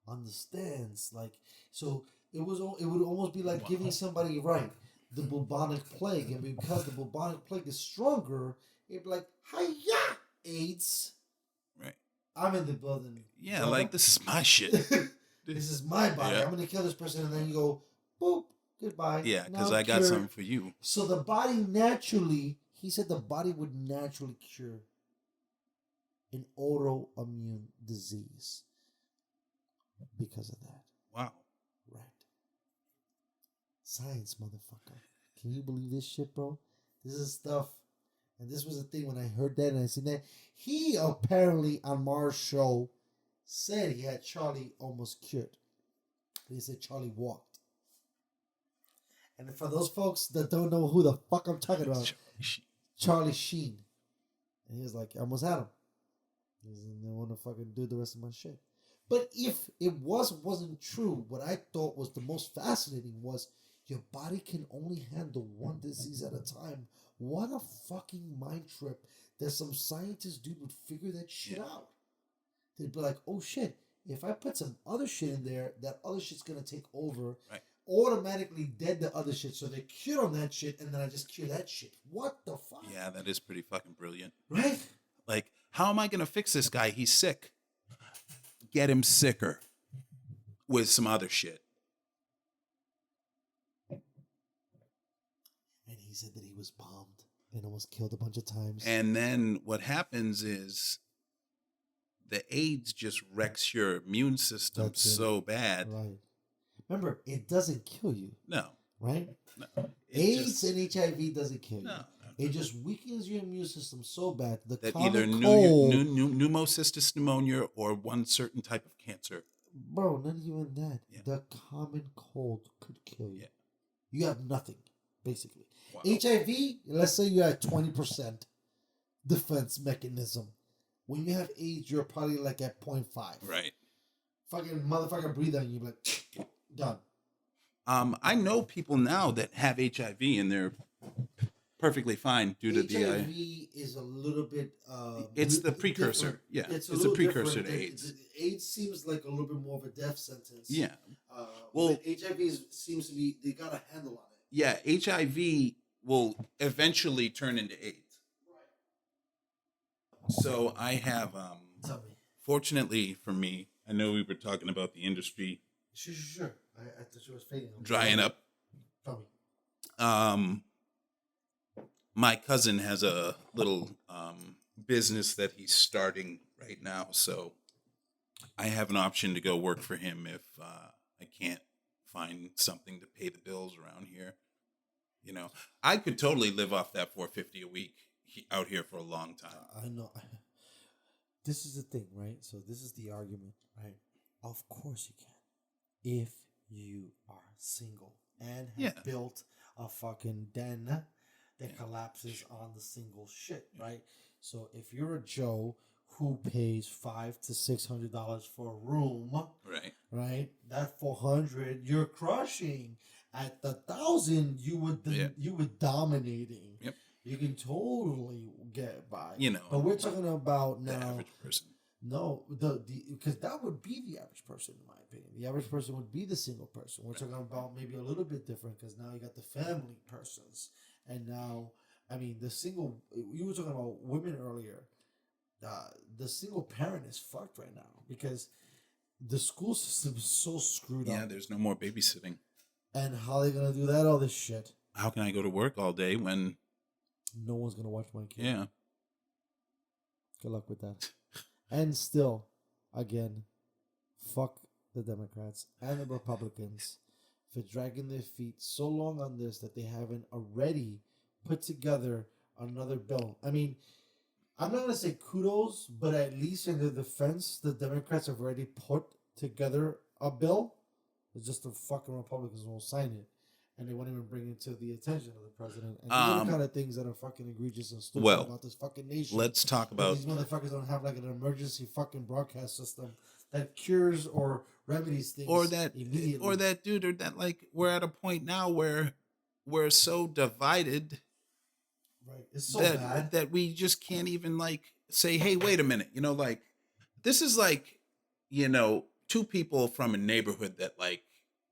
understands, like, so it would almost be like giving somebody, right, the bubonic plague. And because the bubonic plague is stronger, it'd be like, hi-ya, AIDS. right? I'm in the building. Yeah, brother. like this is my shit. This is my body. Yeah. I'm going to kill this person. And then you go, boop, goodbye. Yeah, because Now I got cured. something for you. So the body naturally, he said the body would naturally cure an autoimmune disease because of that. Wow. Right. Science, motherfucker. Can you believe this shit, bro? This is stuff. And this was the thing when I heard that and I seen that. He apparently on Mars' show said he had Charlie almost cured. He said Charlie walked. And for those folks that don't know who the fuck I'm talking about, Charlie Sheen. And he was like, I almost had him. He doesn't want to fucking do the rest of my shit. But if it wasn't true, what I thought was the most fascinating was your body can only handle one disease at a time. What a fucking mind trip that some scientist dude would figure that shit out. They'd be like, oh shit, if I put some other shit in there, that other shit's going to take over. Right. Automatically dead the other shit. So they cure on that shit and then I just cure that shit. What the fuck? Yeah, that is pretty fucking brilliant. Right? Like, how am I going to fix this guy? He's sick. Get him sicker with some other shit. And he said that he was bombed and almost killed a bunch of times. And then what happens is the AIDS just wrecks your immune system That's it. so bad. Right. Remember, it doesn't kill you. No. Right? No. AIDS and HIV doesn't kill you. No. It just weakens your immune system so bad that Either cold, pneumocystis pneumonia or one certain type of cancer. bro, not even that. Yeah. The common cold could kill you. Yeah. You have nothing, basically. Wow. HIV, let's say you're at 20% defense mechanism. When you have AIDS, you're probably like at 0.5. Right. Fucking motherfucker breathe on you, like, done. I know people now that have HIV and they're perfectly fine due to HIV the. is a little bit. It's the precursor. different. Yeah, it's a the little precursor different. to AIDS. AIDS seems like a little bit more of a death sentence. Yeah. Well, Well- HIV seems to be they got a handle on it. Yeah, HIV will eventually turn into AIDS. So I have, Tell me. fortunately for me, I know we were talking about the industry Sure. I thought she was fading. drying up. Tell me. My cousin has a little business that he's starting right now, so I have an option to go work for him if I can't find something to pay the bills around here. You know, I could totally live off that $450 a week out here for a long time. I know. This is the thing, right? So this is the argument, right? Of course you can, if you are single and have Yeah. built a fucking den that collapses on the single shit, right? So if you're a Joe who pays $500 to $600 for a room, right? That 400 you're crushing. At the 1,000, you would dominating. Yep. You can totally get by. But we're talking about now. The average person. No, because that would be the average person, in my opinion. The average person would be the single person. We're talking about maybe a little bit different because now you got the family persons, and now the single. You were talking about women earlier. The single parent is fucked right now because the school system is so screwed up. Yeah, there's no more babysitting. And how are they gonna do that? All this shit. How can I go to work all day when no one's gonna watch my kid? Yeah. Good luck with that. And still, again, fuck the Democrats and the Republicans for dragging their feet so long on this that they haven't already put together another bill. I mean, I'm not going to say kudos, but at least in their defense, the Democrats have already put together a bill. It's just the fucking Republicans won't sign it. And they won't even bring it to the attention of the president. And these are the kind of things that are fucking egregious and stupid about this fucking nation. Let's talk about... These motherfuckers don't have like an emergency fucking broadcast system that cures or remedies things immediately. Or that, dude, or that, like, we're at a point now where we're so divided... Right. It's so bad. That we just can't even, like, say, hey, wait a minute. Like, this is like, two people from a neighborhood that, like,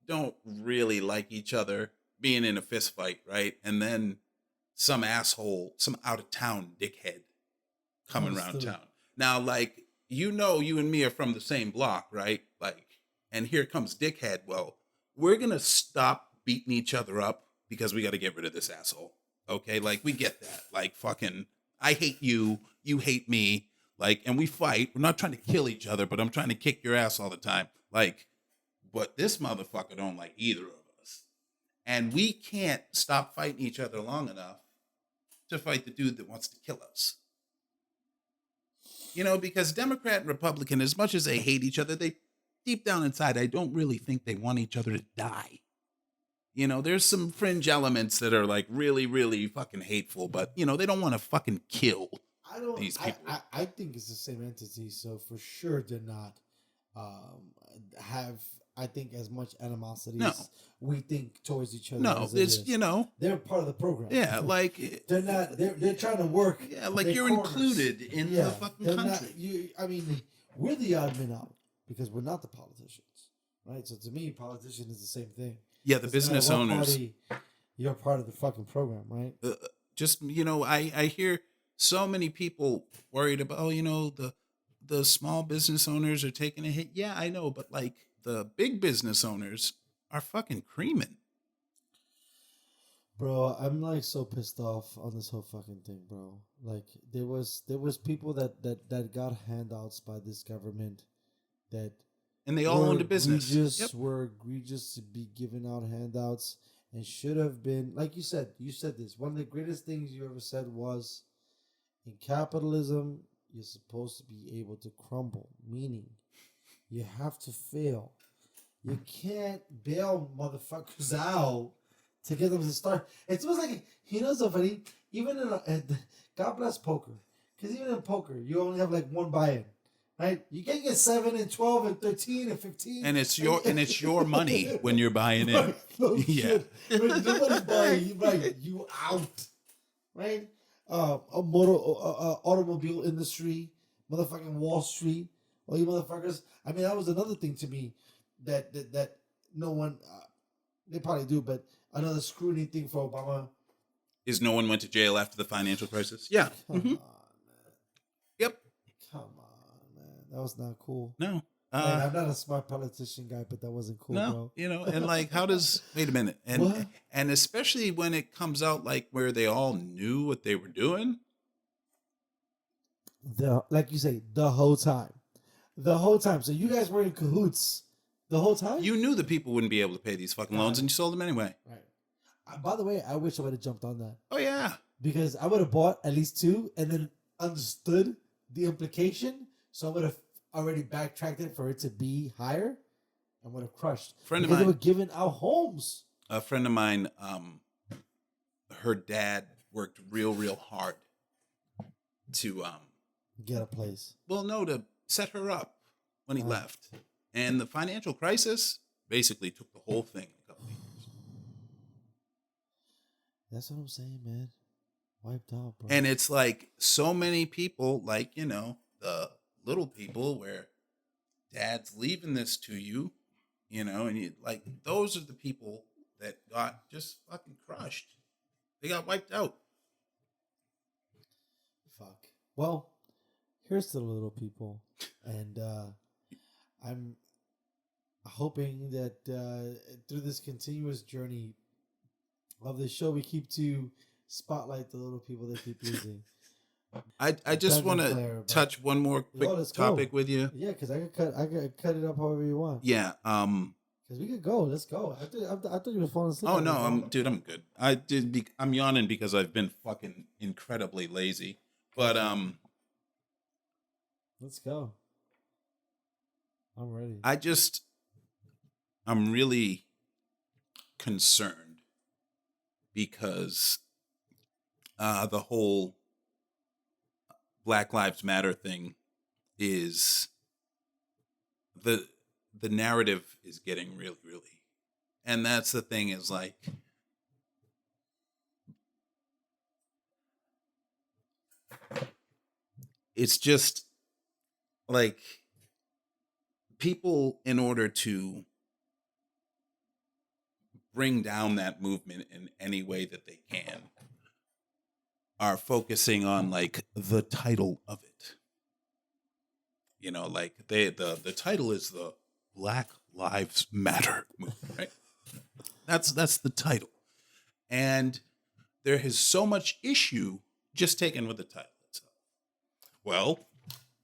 don't really like each other being in a fist fight, right? And then some asshole, some out-of-town dickhead coming around town. Now, like, you and me are from the same block, right? Like, and here comes dickhead. Well, we're going to stop beating each other up because we got to get rid of this asshole. Okay, like, we get that. Like, fucking, I hate you, you hate me. Like, and we fight. We're not trying to kill each other, but I'm trying to kick your ass all the time. Like, but this motherfucker don't like either of us. And we can't stop fighting each other long enough to fight the dude that wants to kill us. Because Democrat and Republican, as much as they hate each other, they deep down inside, I don't really think they want each other to die. There's some fringe elements that are like really, really fucking hateful, but they don't want to fucking kill these people. I think it's the same entity, so for sure they're not have, I think, as much animosity as we think towards each other. No, it's they're part of the program. Yeah, like they're not. They're trying to work. Yeah, like you're corners. Included in the fucking country. We're the odd men out because we're not the politicians, right? So to me, politician is the same thing. Yeah, the business owners. You're part of the fucking program, right? I hear so many people worried about, the small business owners are taking a hit. Yeah, I know, but like the big business owners are fucking creaming. Bro, I'm like so pissed off on this whole fucking thing, bro. Like there was people that got handouts by this government and they all owned a business. Were egregious to be giving out handouts and should have been, like you said this. One of the greatest things you ever said was, in capitalism, you're supposed to be able to crumble, meaning you have to fail. You can't bail motherfuckers out to get them to start. It's almost like, so funny, even in God bless poker, because even in poker, you only have like one buy-in. Right, you can't get 7 and 12 and 13 and 15, and it's your money when you're buying in. No shit. Nobody's buying you. Right, you out. Right, automobile industry, motherfucking Wall Street, all you motherfuckers. I mean, that was another thing to me that no one. They probably do, but another scrutiny thing for Obama is no one went to jail after the financial crisis. Yeah. Come on, man. Yep. Come on. That was not cool. No. I'm not a smart politician guy, but that wasn't cool, bro. And like, how does, wait a minute. And especially when it comes out like where they all knew what they were doing. Like you say, the whole time. So you guys were in cahoots the whole time? You knew the people wouldn't be able to pay these fucking loans and you sold them anyway. Right. By the way, I wish I would have jumped on that. Oh, yeah. Because I would have bought at least 2 and then understood the implication. So I would have already backtracked it for it to be higher and would have crushed. They were giving out homes. A friend of mine her dad worked real hard to Get a place. well, no, to set her up when he left. And the financial crisis basically took the whole thing in a couple of years. That's what I'm saying, man. Wiped out, bro. And it's like so many people, like, the little people where dad's leaving this to you, and you like those are the people that got just fucking crushed. They got wiped out. Fuck. Well, here's to the little people. And I'm hoping that through this continuous journey of the show, we keep to spotlight the little people that keep losing. I just want to touch one more quick topic with you. Yeah, because I could cut it up however you want. Yeah. Because we could go. Let's go. I thought you were falling asleep. Oh no, I'm good. I'm yawning because I've been fucking incredibly lazy. But let's go. I'm ready. I'm really concerned because the whole Black Lives Matter thing is the narrative is getting really, and that's the thing is like it's just like people, in order to bring down that movement in any way that they can, are focusing on like the title of it. Like the title is the Black Lives Matter movement, right? That's the title. And there is so much issue just taken with the title itself. Well,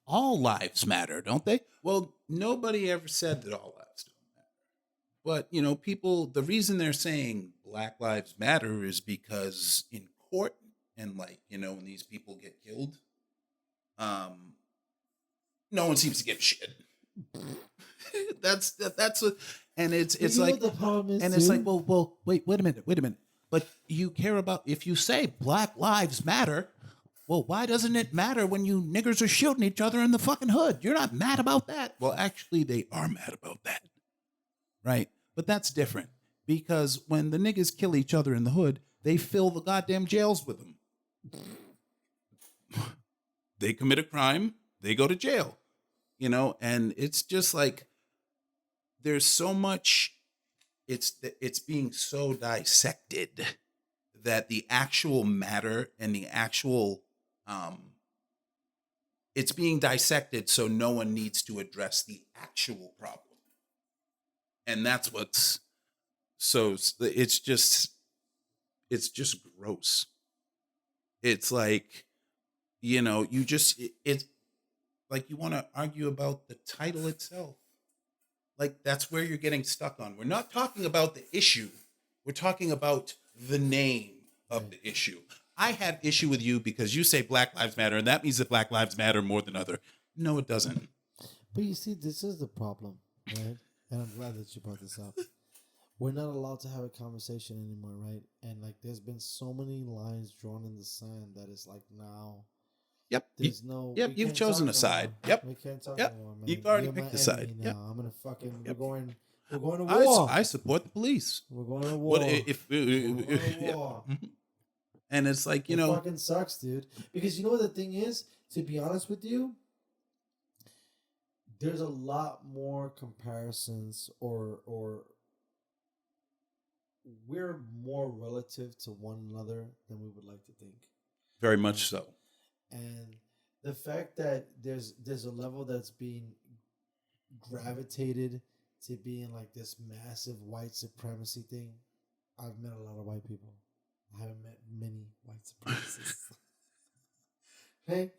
all lives matter, don't they? Well, nobody ever said that all lives don't matter. But, people, the reason they're saying Black Lives Matter is because in court and when these people get killed, no one seems to give a shit. that's what, and it's like, the problem is, and it's like, well, wait a minute. But you care about, if you say Black Lives Matter, well, why doesn't it matter when you niggers are shooting each other in the fucking hood? You're not mad about that. Well, actually, they are mad about that. Right? But that's different because when the niggas kill each other in the hood, they fill the goddamn jails with them. They commit a crime, they go to jail, and it's just like there's so much, it's being so dissected that the actual matter and the actual it's being dissected so no one needs to address the actual problem. And that's what's so it's just gross. It's like, it's like you want to argue about the title itself. Like that's where you're getting stuck on. We're not talking about the issue. We're talking about the name of the issue. I have issue with you because you say Black Lives Matter, and that means that Black Lives matter more than other. No, it doesn't. But you see, this is the problem, right? And I'm glad that you brought this up. We're not allowed to have a conversation anymore, right? And like, there's been so many lines drawn in the sand that it's like now. Yep. There's no. Yep. You've chosen a side. Yep. We can't talk yep. anymore, man. You've already You're picked my a side. enemy now. Yep. I'm gonna fucking. Yep. We're going to war. I support the police. We're going to war. What if we're going to war. And it's like, it fucking sucks, dude. Because you know what the thing is? To be honest with you, there's a lot more comparisons or we're more relative to one another than we would like to think. Very much so. And the fact that there's a level that's being gravitated to being like this massive white supremacy thing. I've met a lot of white people. I haven't met many white supremacists. Right?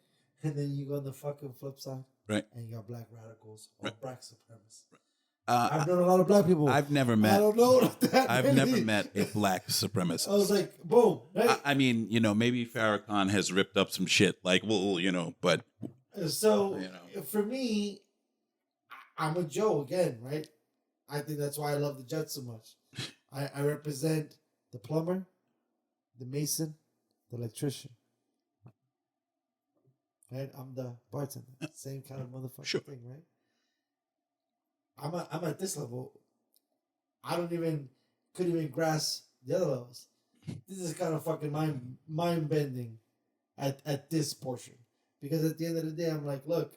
And then you go on the fucking flip side. Right. And you got black radicals or right. black supremacists. Right. I've known a lot of black people. I've never met. I don't know that. I've never met a black supremacist. I was like, boom. Right? I mean, maybe Farrakhan has ripped up some shit. Like, well, but. So, for me, I'm a Joe again, right? I think that's why I love the Jets so much. I represent the plumber, the mason, the electrician. Right? I'm the bartender. Same kind of motherfucking thing, right? I'm at this level. I couldn't even grasp the other levels. This is kind of fucking mind bending at this portion. Because at the end of the day, I'm like, look,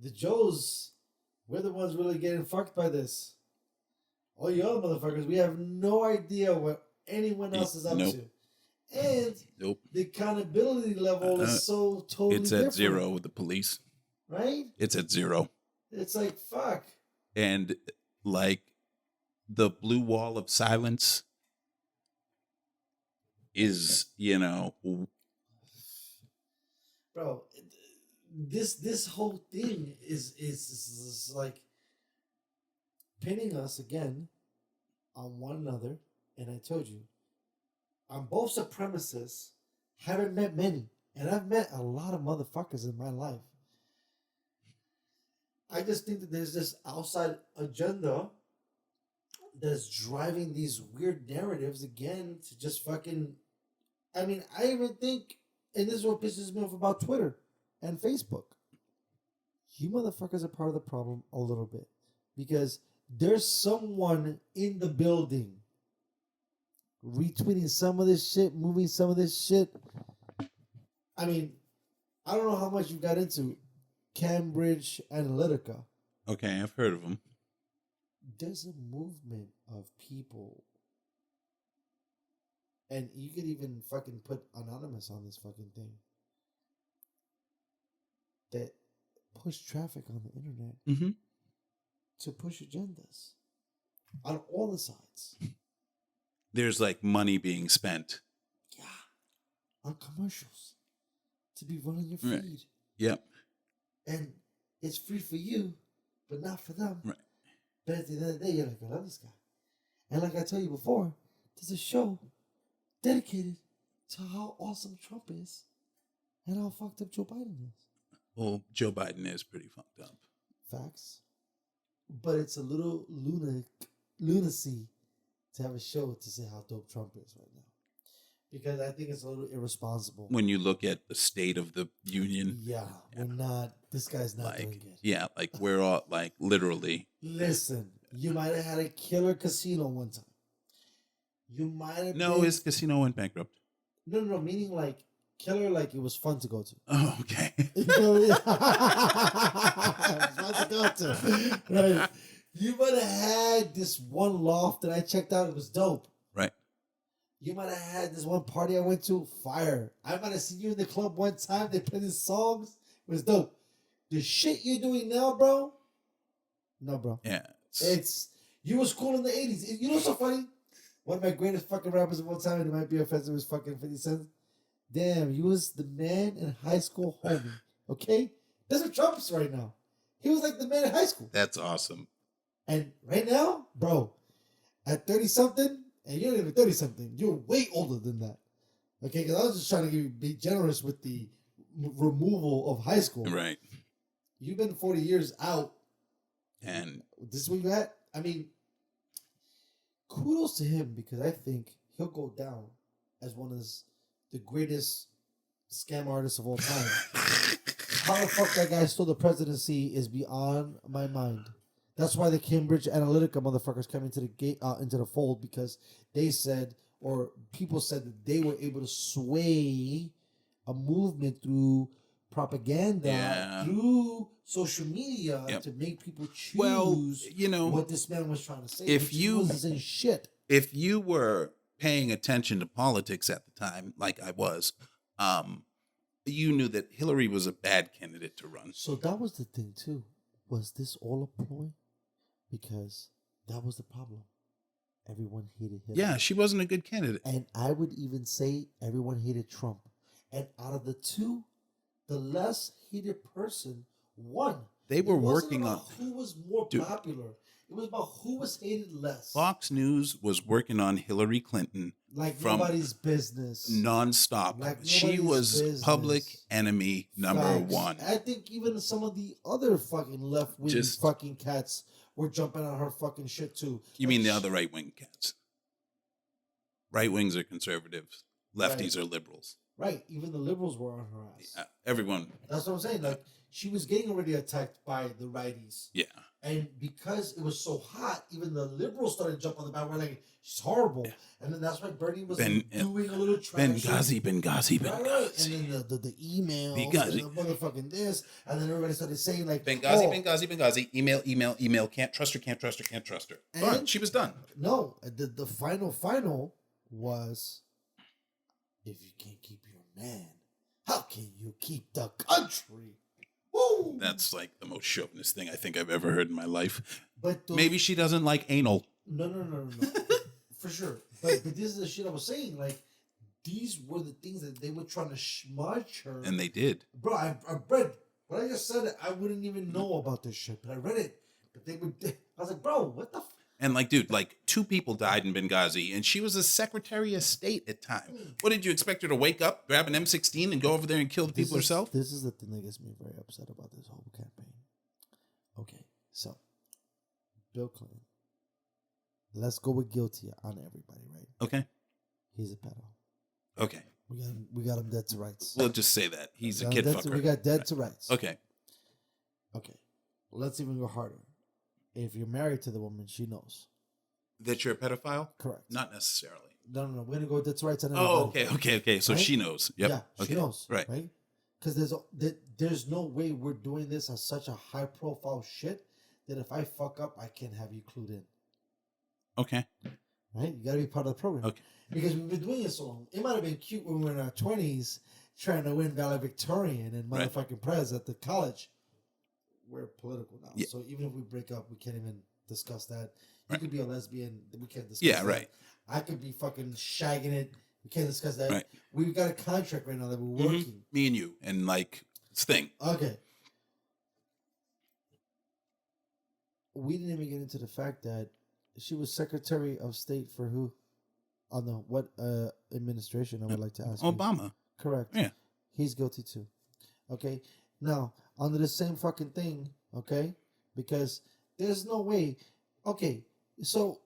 the Joes, we're the ones really getting fucked by this. All you other motherfuckers, we have no idea what anyone else is up to. And the accountability level is so totally It's at different. 0 with the police. Right? It's at 0. It's like, fuck. And like the blue wall of silence is, Bro, this whole thing is like pinning us again on one another. And I told you, I'm both supremacists, haven't met many, and I've met a lot of motherfuckers in my life. I just think that there's this outside agenda that's driving these weird narratives again to just fucking. I mean, I even think, and this is what pisses me off about Twitter and Facebook. You motherfuckers are part of the problem a little bit because there's someone in the building retweeting some of this shit, moving some of this shit. I mean, I don't know how much you got into Cambridge Analytica. Okay, I've heard of them. There's a movement of people, and you could even fucking put anonymous on this fucking thing, that push traffic on the internet to push agendas on all the sides. There's like money being spent. Yeah. On commercials to be running your feed. Right. Yep. And it's free for you, but not for them. Right. But at the end of the day, you're like, I love this guy. And like I told you before, there's a show dedicated to how awesome Trump is and how fucked up Joe Biden is. Well, Joe Biden is pretty fucked up. Facts. But it's a little lunacy to have a show to say how dope Trump is right now. Because I think it's a little irresponsible. When you look at the state of the union. Yeah, we're not, this guy's not doing good. Yeah, like we're all like literally. Listen, you might have had a killer casino one time. You might have his casino went bankrupt. No, meaning like killer, like it was fun to go to. Oh, okay. It was fun to go to. Right. You might have had this one loft that I checked out. It was dope. Right. You might have had this one party I went to. Fire. I might have seen you in the club one time. They played these songs. It was dope. The shit you're doing now, bro. No, bro. Yeah. You was cool in the 80s. You know what's so funny? One of my greatest fucking rappers of all time, and it might be offensive, was fucking 50 Cent. Damn, you was the man in high school, homie. Okay? That's what Trump's right now. He was like the man in high school. That's awesome. And right now, bro, at 30-something, and you're not even 30-something, you're way older than that. Okay? Because I was just trying to be generous with the removal of high school. Right. You've been 40 years out. And this is where you're at. I mean, kudos to him because I think he'll go down as one of the greatest scam artists of all time. How the fuck that guy stole the presidency is beyond my mind. That's why the Cambridge Analytica motherfuckers come into the fold because they said, or people said that they were able to sway a movement through propaganda, through social media to make people choose what this man was trying to say. If you were paying attention to politics at the time, like I was, you knew that Hillary was a bad candidate to run. So that was the thing too. Was this all a ploy? Because that was the problem. Everyone hated Hillary. Yeah, she wasn't a good candidate. And I would even say everyone hated Trump. And out of the two, the less hated person won. They were working on who was more popular. It was about who was hated less. Fox News was working on Hillary Clinton like nobody's business. Nonstop. Like she was business. Public enemy number one. I think even some of the other fucking left-wing fucking cats were jumping on her fucking shit too. You mean the other right-wing cats? Right wings are conservatives. Lefties are liberals. Right. Even the liberals were on her ass. Everyone. That's what I'm saying. Like, she was getting already attacked by the righties. Yeah. And because it was so hot, even the liberals started to jump on the back. We're like, she's horrible. Yeah. And then that's why Bernie was doing a little trash. Benghazi. Right. And then the emails. Benghazi. And the motherfucking this. And then everybody started saying, like, Benghazi. Email. Can't trust her. But she was done. No. The final was, if you can't keep your man, how can you keep the country? Woo! That's like the most chauvinist thing I think I've ever heard in my life. But maybe she doesn't like anal. No. For sure. But this is the shit I was saying. Like, these were the things that they were trying to smudge her. And they did. Bro, I read what I just said. I wouldn't even know about this shit, but I read it. But they would. I was like, bro, what the? And like, dude, like 2 people died in Benghazi, and she was a Secretary of State at time. What did you expect her to wake up, grab an M16, and go over there and kill the people herself? This is the thing that gets me very upset about this whole campaign. Okay, so Bill Clinton. Let's go with guilty on everybody, right? Okay. He's a pedo. Okay. We got him dead to rights. We'll just say that he's a kid fucker. We got dead to rights. Okay. Okay. Let's even go harder. If you're married to the woman, she knows that you're a pedophile. Correct. Not necessarily. No. We're gonna go dead to rights. Okay. So right? She knows. Yep. Yeah, okay. She knows. Right. Because there's no way we're doing this as such a high profile shit that if I fuck up, I can have you clued in. Okay. Right? You gotta be part of the program. Okay. Because we've been doing it so long. It might have been cute when we were in our 20s trying to win valedictorian and motherfucking prez at the college. We're political now. Yeah. So even if we break up, we can't even discuss that. You could be a lesbian. We can't discuss that. Yeah, right. I could be fucking shagging it. We can't discuss that. Right. We've got a contract right now that we're working. Mm-hmm. Me and you. And like, it's thing. Okay. We didn't even get into the fact that she was Secretary of State for who? On the what administration, I would like to ask Obama. You. Correct. Yeah. He's guilty too. Okay. Now, under the same fucking thing, okay? Because there's no way. Okay, so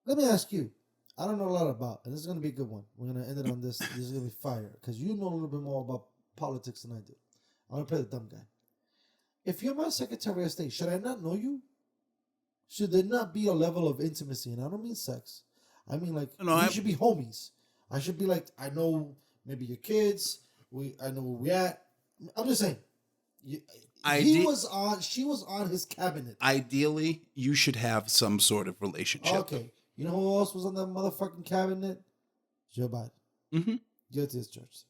let me ask you. I don't know a lot about, and this is going to be a good one. We're going to end it on this. This is going to be fire. Because you know a little bit more about politics than I do. I'm going to play the dumb guy. If you're my Secretary of State, should I not know you? Should there not be a level of intimacy? And I don't mean sex. I mean, like, we should be homies. I should be like, I know maybe your kids. I know where we at. I'm just saying. She was on his cabinet. Ideally, you should have some sort of relationship. Okay. You know who else was on that motherfucking cabinet? Joe Biden. Mm-hmm. Guilty as charged.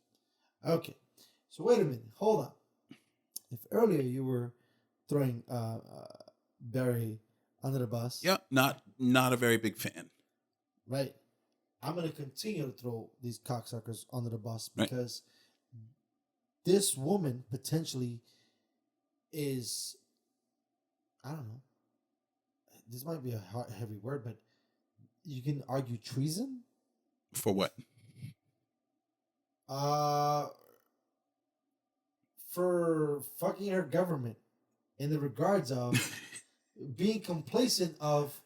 Okay. So wait a minute. Hold on. If earlier you were throwing Barry under the bus. Yeah, not a very big fan. Right. I'm going to continue to throw these cocksuckers under the bus because this woman potentially is, I don't know, this might be a heavy word, but you can argue treason. For what? For fucking her government in the regards of being complacent of,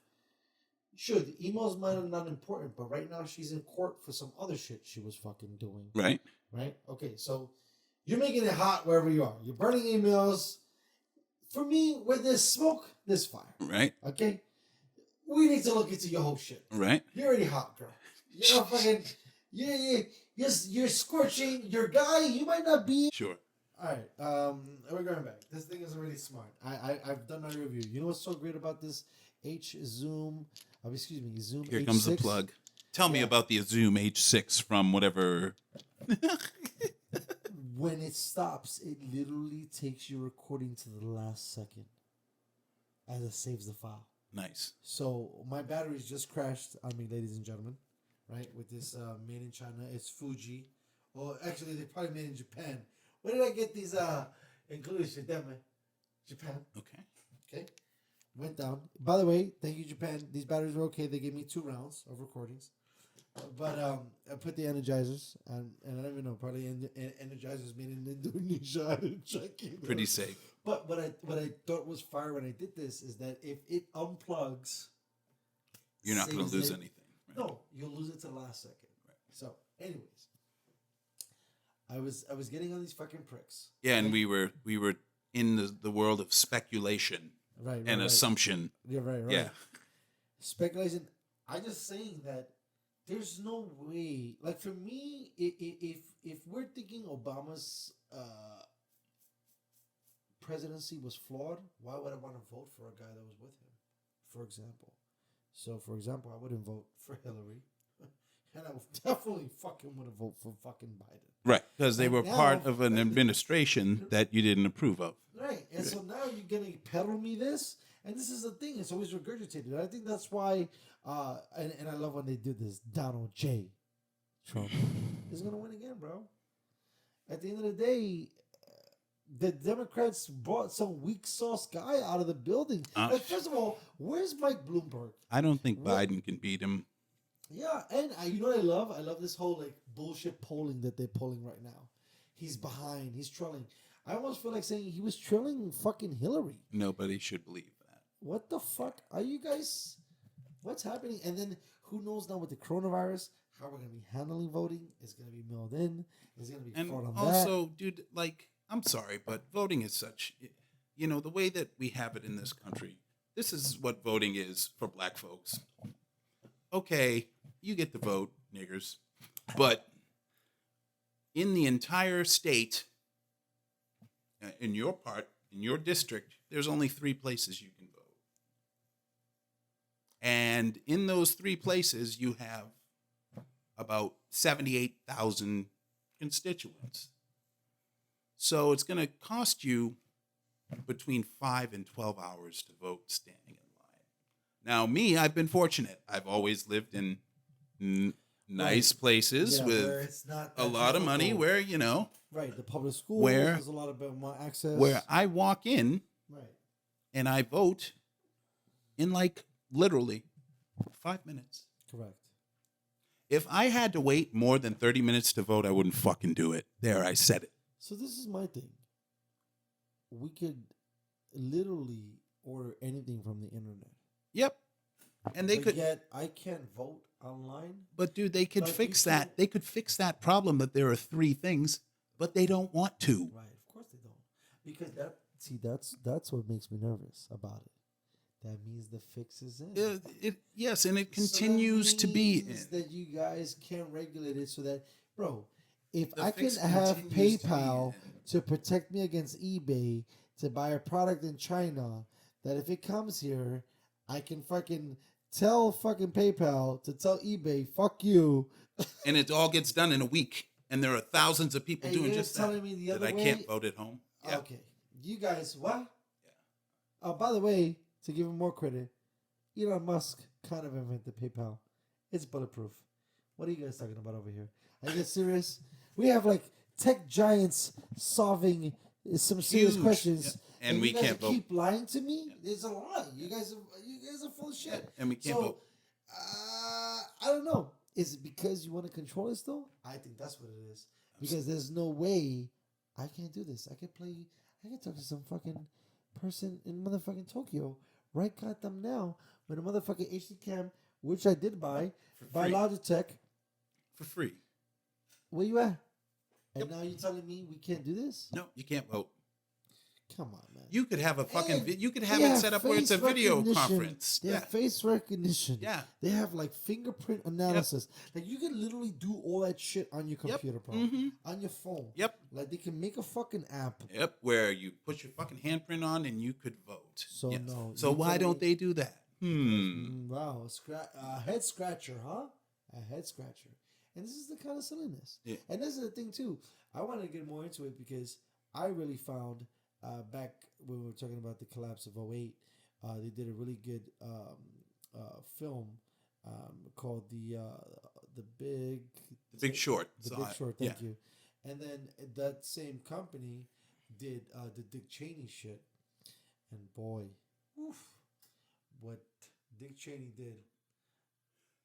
sure, the emails might have not important, but right now she's in court for some other shit she was fucking doing. Right. Right? Okay, so you're making it hot wherever you are. You're burning emails. For me, where there's smoke, there's fire. Right. Okay? We need to look into your whole shit. Right. You're already hot, girl. You're fucking, you're scorching your guy. You might not be. Sure. All right, we're going back. This thing is really smart. I've done my review. You know what's so great about this Zoom Here H6? comes the plug. Tell me about the Zoom H6 from whatever. When it stops, it literally takes your recording to the last second as it saves the file. Nice. So my batteries just crashed on me, ladies and gentlemen, right? With this made in China. It's Fuji. Or actually, they probably made in Japan. Where did I get these included? Japan. Okay. Went down. By the way, thank you, Japan. These batteries were okay. They gave me 2 rounds of recordings. But I put the energizers on, and I don't even know, probably energizers made in Indonesia. I didn't check either. Pretty safe. But what I thought was fire when I did this is that if it unplugs, you're not going to lose anything. No, you'll lose it to the last second. Right. So, anyways, I was getting on these fucking pricks. Yeah, and we were in the world of speculation and assumption. Yeah, right. Yeah. Speculation. I just saying that there's no way. Like for me, if we're thinking Obama's presidency was flawed, why would I want to vote for a guy that was with him? For example. So, for example, I wouldn't vote for Hillary. And I definitely fucking would have voted for fucking Biden. Right, because they were part of an administration that you didn't approve of. Right, and so now you're going to peddle me this? And this is the thing, it's always regurgitated. I think that's why, and I love when they do this, Donald J. Trump is going to win again, bro. At the end of the day, the Democrats brought some weak sauce guy out of the building. Like, first of all, where's Mike Bloomberg? I don't think Biden can beat him. Yeah, and you know what I love? I love this whole like bullshit polling that they're polling right now. He's behind. He's trailing. I almost feel like saying he was trailing fucking Hillary. Nobody should believe that. What the fuck are you guys? What's happening? And then who knows now with the coronavirus how we're gonna be handling voting? It's gonna be mailed in. It's gonna be fraud on that. And also, dude, like I'm sorry, but voting is such, you know, the way that we have it in this country. This is what voting is for black folks. Okay, you get to vote, niggers, but in the entire state, in your district, there's only 3 places you can vote. And in those 3 places, you have about 78,000 constituents. So it's going to cost you between 5 and 12 hours to vote standing in line. Now, me, I've been fortunate. I've always lived in nice places with it's not a lot of money where, you know. Right, the public school, where there's a lot of more access. Where I walk in and I vote in like literally 5 minutes. Correct. If I had to wait more than 30 minutes to vote, I wouldn't fucking do it. There, I said it. So this is my thing. We could literally order anything from the internet. Yep. And they could. Yet I can't vote online. But dude, they could fix that. They could fix that problem that there are 3 things, but they don't want to. Right. Of course they don't. Because that's what makes me nervous about it. That means the fix is in. Yes, and it continues to be in. That you guys can't regulate it so that, bro, if I can have PayPal to protect me against eBay to buy a product in China, that if it comes here, I can fucking tell fucking PayPal to tell eBay, fuck you. And it all gets done in a week. And there are thousands of people doing just that. Telling me the other that I can't vote at home. Yeah. Okay. You guys, what? Yeah. Oh, by the way, to give him more credit, Elon Musk kind of invented PayPal. It's bulletproof. What are you guys talking about over here? Are you guys serious? We have like tech giants solving some serious questions, and we can't vote. Keep lying to me. It's a lie. You guys are full of shit. And we can't vote. I don't know. Is it because you want to control us though? I think that's what it is. Because there's no way I can't do this. I can talk to some fucking person in motherfucking Tokyo right goddamn now with a motherfucking HD cam, which I did buy Logitech for free. Where you at? And now you're telling me we can't do this? No, you can't vote. Come on, man. You could have a fucking. You could have it set up where it's a video conference. They have face recognition. Yeah. They have like fingerprint analysis. Like you can literally do all that shit on your computer, bro. On your phone. Yep. Like they can make a fucking app. Yep. Where you put your fucking handprint on and you could vote. So no. So why don't they do that? Wow. Head scratcher, huh? A head scratcher. And this is the kind of silliness. Yeah. And this is the thing too. I want to get more into it because I really found back when we were talking about the collapse of 08, they did a really good film called The Big Short. The Big Short. Thank you. And then that same company did the Dick Cheney shit, and boy, what Dick Cheney did.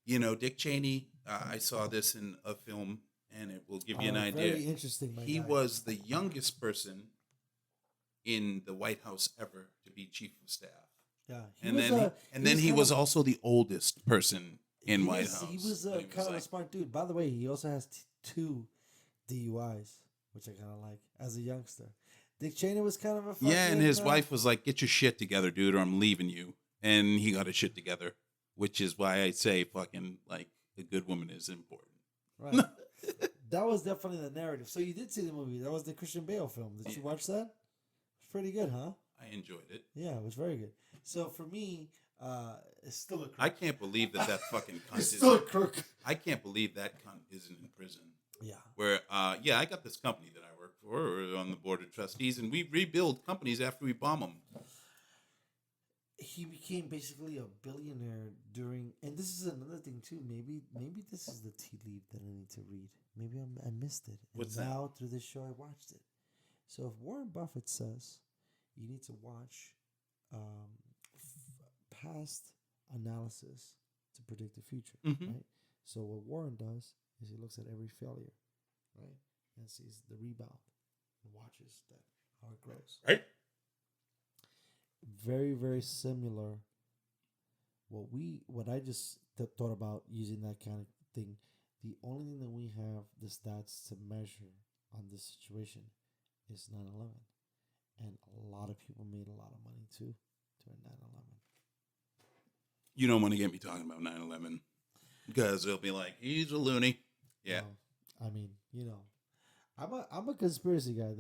You know, Dick Cheney, I saw this in a film, and it will give you an idea. Very interesting, He was the youngest person in the White House ever to be chief of staff. Yeah. And then he was also the oldest person in White House. He was And kind of like, a smart dude. By the way, he also has 2 DUIs, which I kind of like as a youngster. Dick Cheney was kind of a fucking, yeah, and his wife was like, "Get your shit together, dude, or I'm leaving you." And he got his shit together, which is why I say fucking like a good woman is important. Right. That was definitely the narrative. So you did see the movie. That was the Christian Bale film. Did you watch that? It's pretty good, huh? I enjoyed it. Yeah, it was very good. So for me, it's still a crook. I can't believe that fucking cunt It's still a crook. I can't believe that cunt isn't in prison. Yeah. Where, I got this company that I work for. We're on the board of trustees, and we rebuild companies after we bomb them. He became basically a billionaire during, and this is another thing too. Maybe this is the tea leaf that I need to read. Maybe I missed it. And What's that? now through this show I watched it. So if Warren Buffett says you need to watch past analysis to predict the future, right? So what Warren does is he looks at every failure, right, and sees the rebound and watches that how it grows. Right. Very, very similar. What I just thought about using that kind of thing. The only thing that we have the stats to measure on this situation is 9/11, and a lot of people made a lot of money too during 9/11. You don't want to get me talking about 9/11 because they'll be like, he's a loony. Yeah. I mean, I'm a conspiracy guy.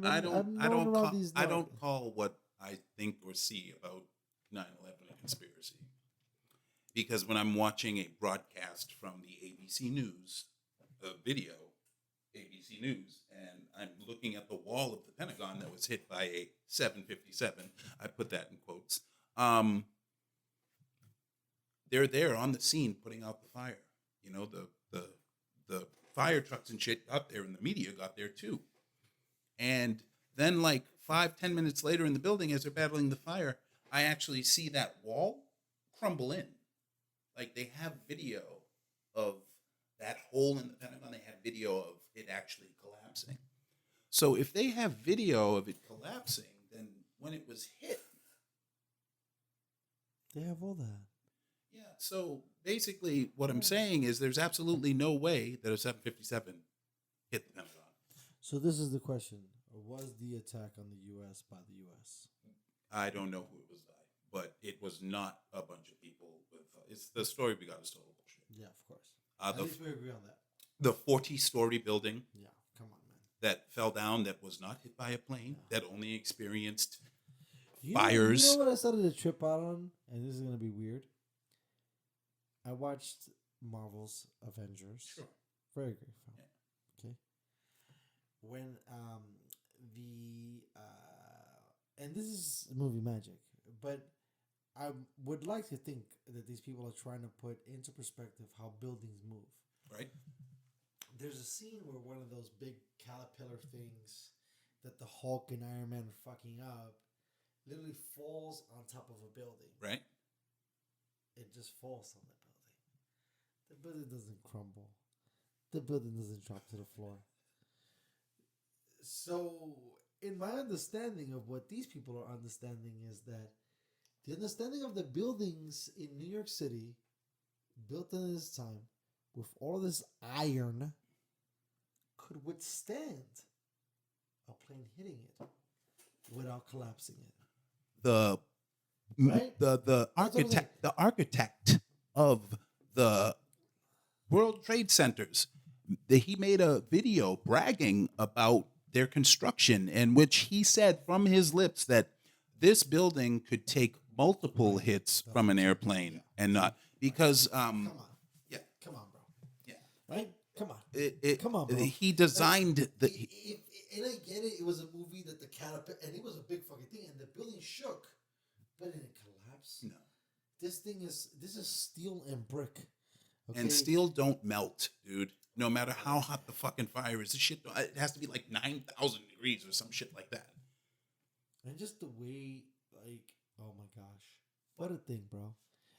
I don't call what I think or see about 9/11 a conspiracy. Because when I'm watching a broadcast from the ABC News, video, ABC News, and I'm looking at the wall of the Pentagon that was hit by a 757, I put that in quotes, they're there on the scene putting out the fire. You know, the fire trucks and shit got there, and the media got there too. And then like 5-10 minutes later in the building, as they're battling the fire, I actually see that wall crumble in. Like they have video of that hole in the Pentagon. They have video of it actually collapsing. So if they have video of it collapsing, then when it was hit, They have all that. yeah. So basically, what I'm saying is, there's absolutely no way that a 757 hit the Pentagon. So this is the question: was the attack on the U.S. by the U.S.? I don't know who it was by, but it was not a bunch of people. It's the story we got is total bullshit. Yeah, of course. At least we agree on that. The 40-story building Yeah, come on, man. that fell down, that was not hit by a plane, that only experienced You fires. know what I started to trip out on, and this is gonna be weird. I watched Marvel's Avengers. Sure. Very great film. Yeah. Okay. When and this is movie magic, but I would like to think that these people are trying to put into perspective how buildings move. Right? There's a scene where one of those big caterpillar things that the Hulk and Iron Man are fucking up literally falls on top of a building. Right? It just falls on the building. The building doesn't crumble. The building doesn't drop to the floor. So, in my understanding of what these people are understanding is that the understanding of the buildings in New York City, built in this time, with all of this iron, could withstand a plane hitting it without collapsing it. The Right? the architect of the World Trade Centers, he made a video bragging about their construction, in which he said from his lips that this building could take multiple hits from an airplane and not because Come on. yeah, Come on, bro. yeah, Right? Come on. it Come on, bro. he designed And I get it. It was a movie that the caterpillar, and it was a big fucking thing, and the building shook, but it didn't collapse. no, This is steel and brick. Okay? and steel don't melt, dude. No matter how hot the fucking fire is, this shit, it has to be like 9,000 degrees or some shit like that. And just the way, like, oh my gosh, what a thing, bro.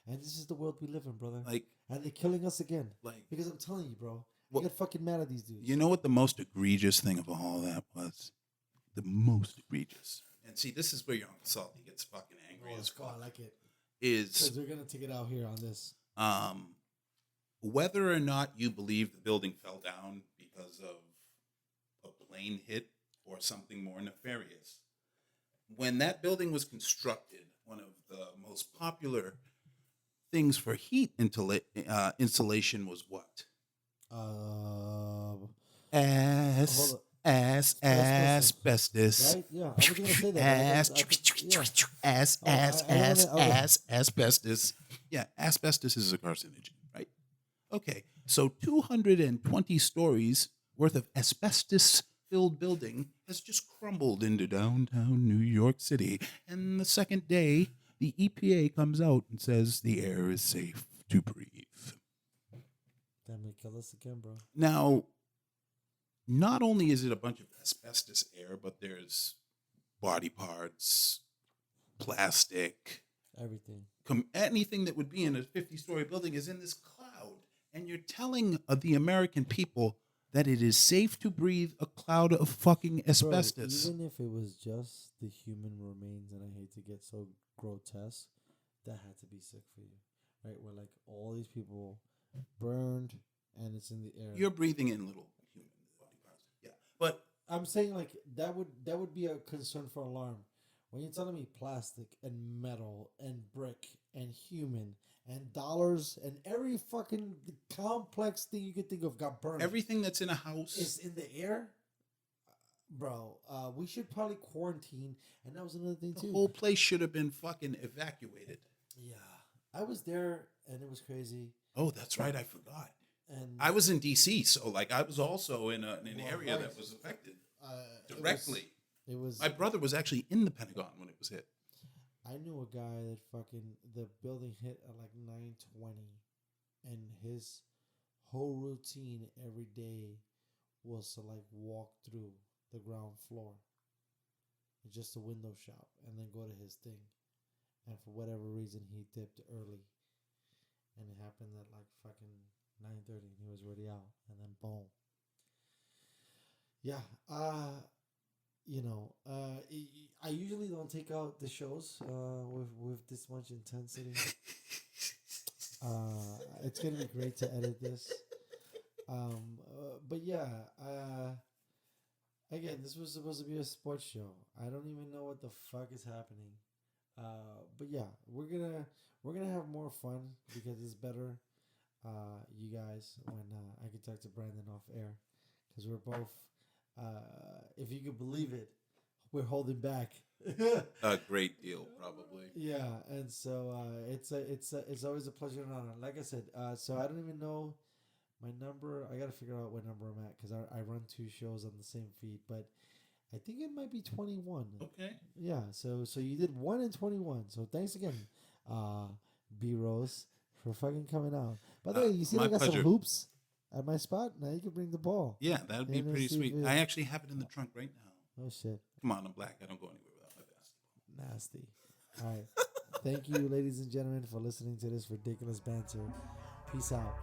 And this is the world we live in, brother. Like, and they're killing us again. like, Because I'm telling you, bro, What- I get fucking mad at these dudes. you know what the most egregious thing of all that was? The most egregious. And see, this is where your Uncle Saultee gets fucking angry Oh, as let's go. I fuck. like it. Because Is they're gonna take it out here on this. Whether or not you believe the building fell down because of a plane hit or something more nefarious, when that building was constructed, one of the most popular things for heat insulation was what? Hold on. Asbestos. Right? Yeah, I was gonna say that. Asbestos. Yeah, asbestos is a carcinogen, right? Okay, so 220 stories worth of asbestos-filled building has just crumbled into downtown New York City. And the second day, the EPA comes out and says the air is safe to breathe. That may kill us again, bro. Now, not only is it a bunch of asbestos air, but there's body parts, plastic, Everything. anything that would be in a 50-story building is in this cloud. And you're telling the American people that it is safe to breathe a cloud of fucking asbestos. Bro, even if it was just the human remains, and I hate to get so grotesque, that had to be sick for you, right? Where like all these people burned and it's in the air. You're breathing in little human body parts. Yeah, but I'm saying like that would be a concern for alarm. When you're telling me plastic and metal and brick and human and dollars and every fucking complex thing you could think of got burned. Everything that's in a house is in the air. Bro, we should probably quarantine. And that was another thing too. The whole place should have been fucking evacuated. Yeah. I was there and it was crazy. Oh, that's right. I forgot. And I was in D.C., so like I was also in an area that was affected directly. It was. My brother was actually in the Pentagon when it was hit. I knew a guy that fucking the building hit at like 9:20, and his whole routine every day was to like walk through the ground floor, just a window shop, and then go to his thing. And for whatever reason, he dipped early, and it happened at like fucking 9:30, and he was already out, and then boom. Yeah. I usually don't take out the shows with this much intensity. It's gonna be great to edit this. But yeah, again, this was supposed to be a sports show. I don't even know what the fuck is happening. But yeah, we're gonna have more fun because it's better, you guys, when I can talk to Brandon off air, because we're both. If you could believe it, we're holding back. A great deal, probably. Yeah, and so it's always a pleasure and honor. Like I said, so I don't even know my number. I gotta figure out what number I'm at because I run 2 shows on the same feed, but I think it might be 21. Okay. Yeah. So you did 1 and 21. So thanks again, B Rose, for fucking coming out. By the way, you see I got some hoops at my spot. Now you can bring the ball. Yeah, that would be pretty sweet. I actually have it in the trunk right now. Oh shit. Come on, I'm black. I don't go anywhere without my basketball. Nasty. All right. Thank you, ladies and gentlemen, for listening to this ridiculous banter. Peace out.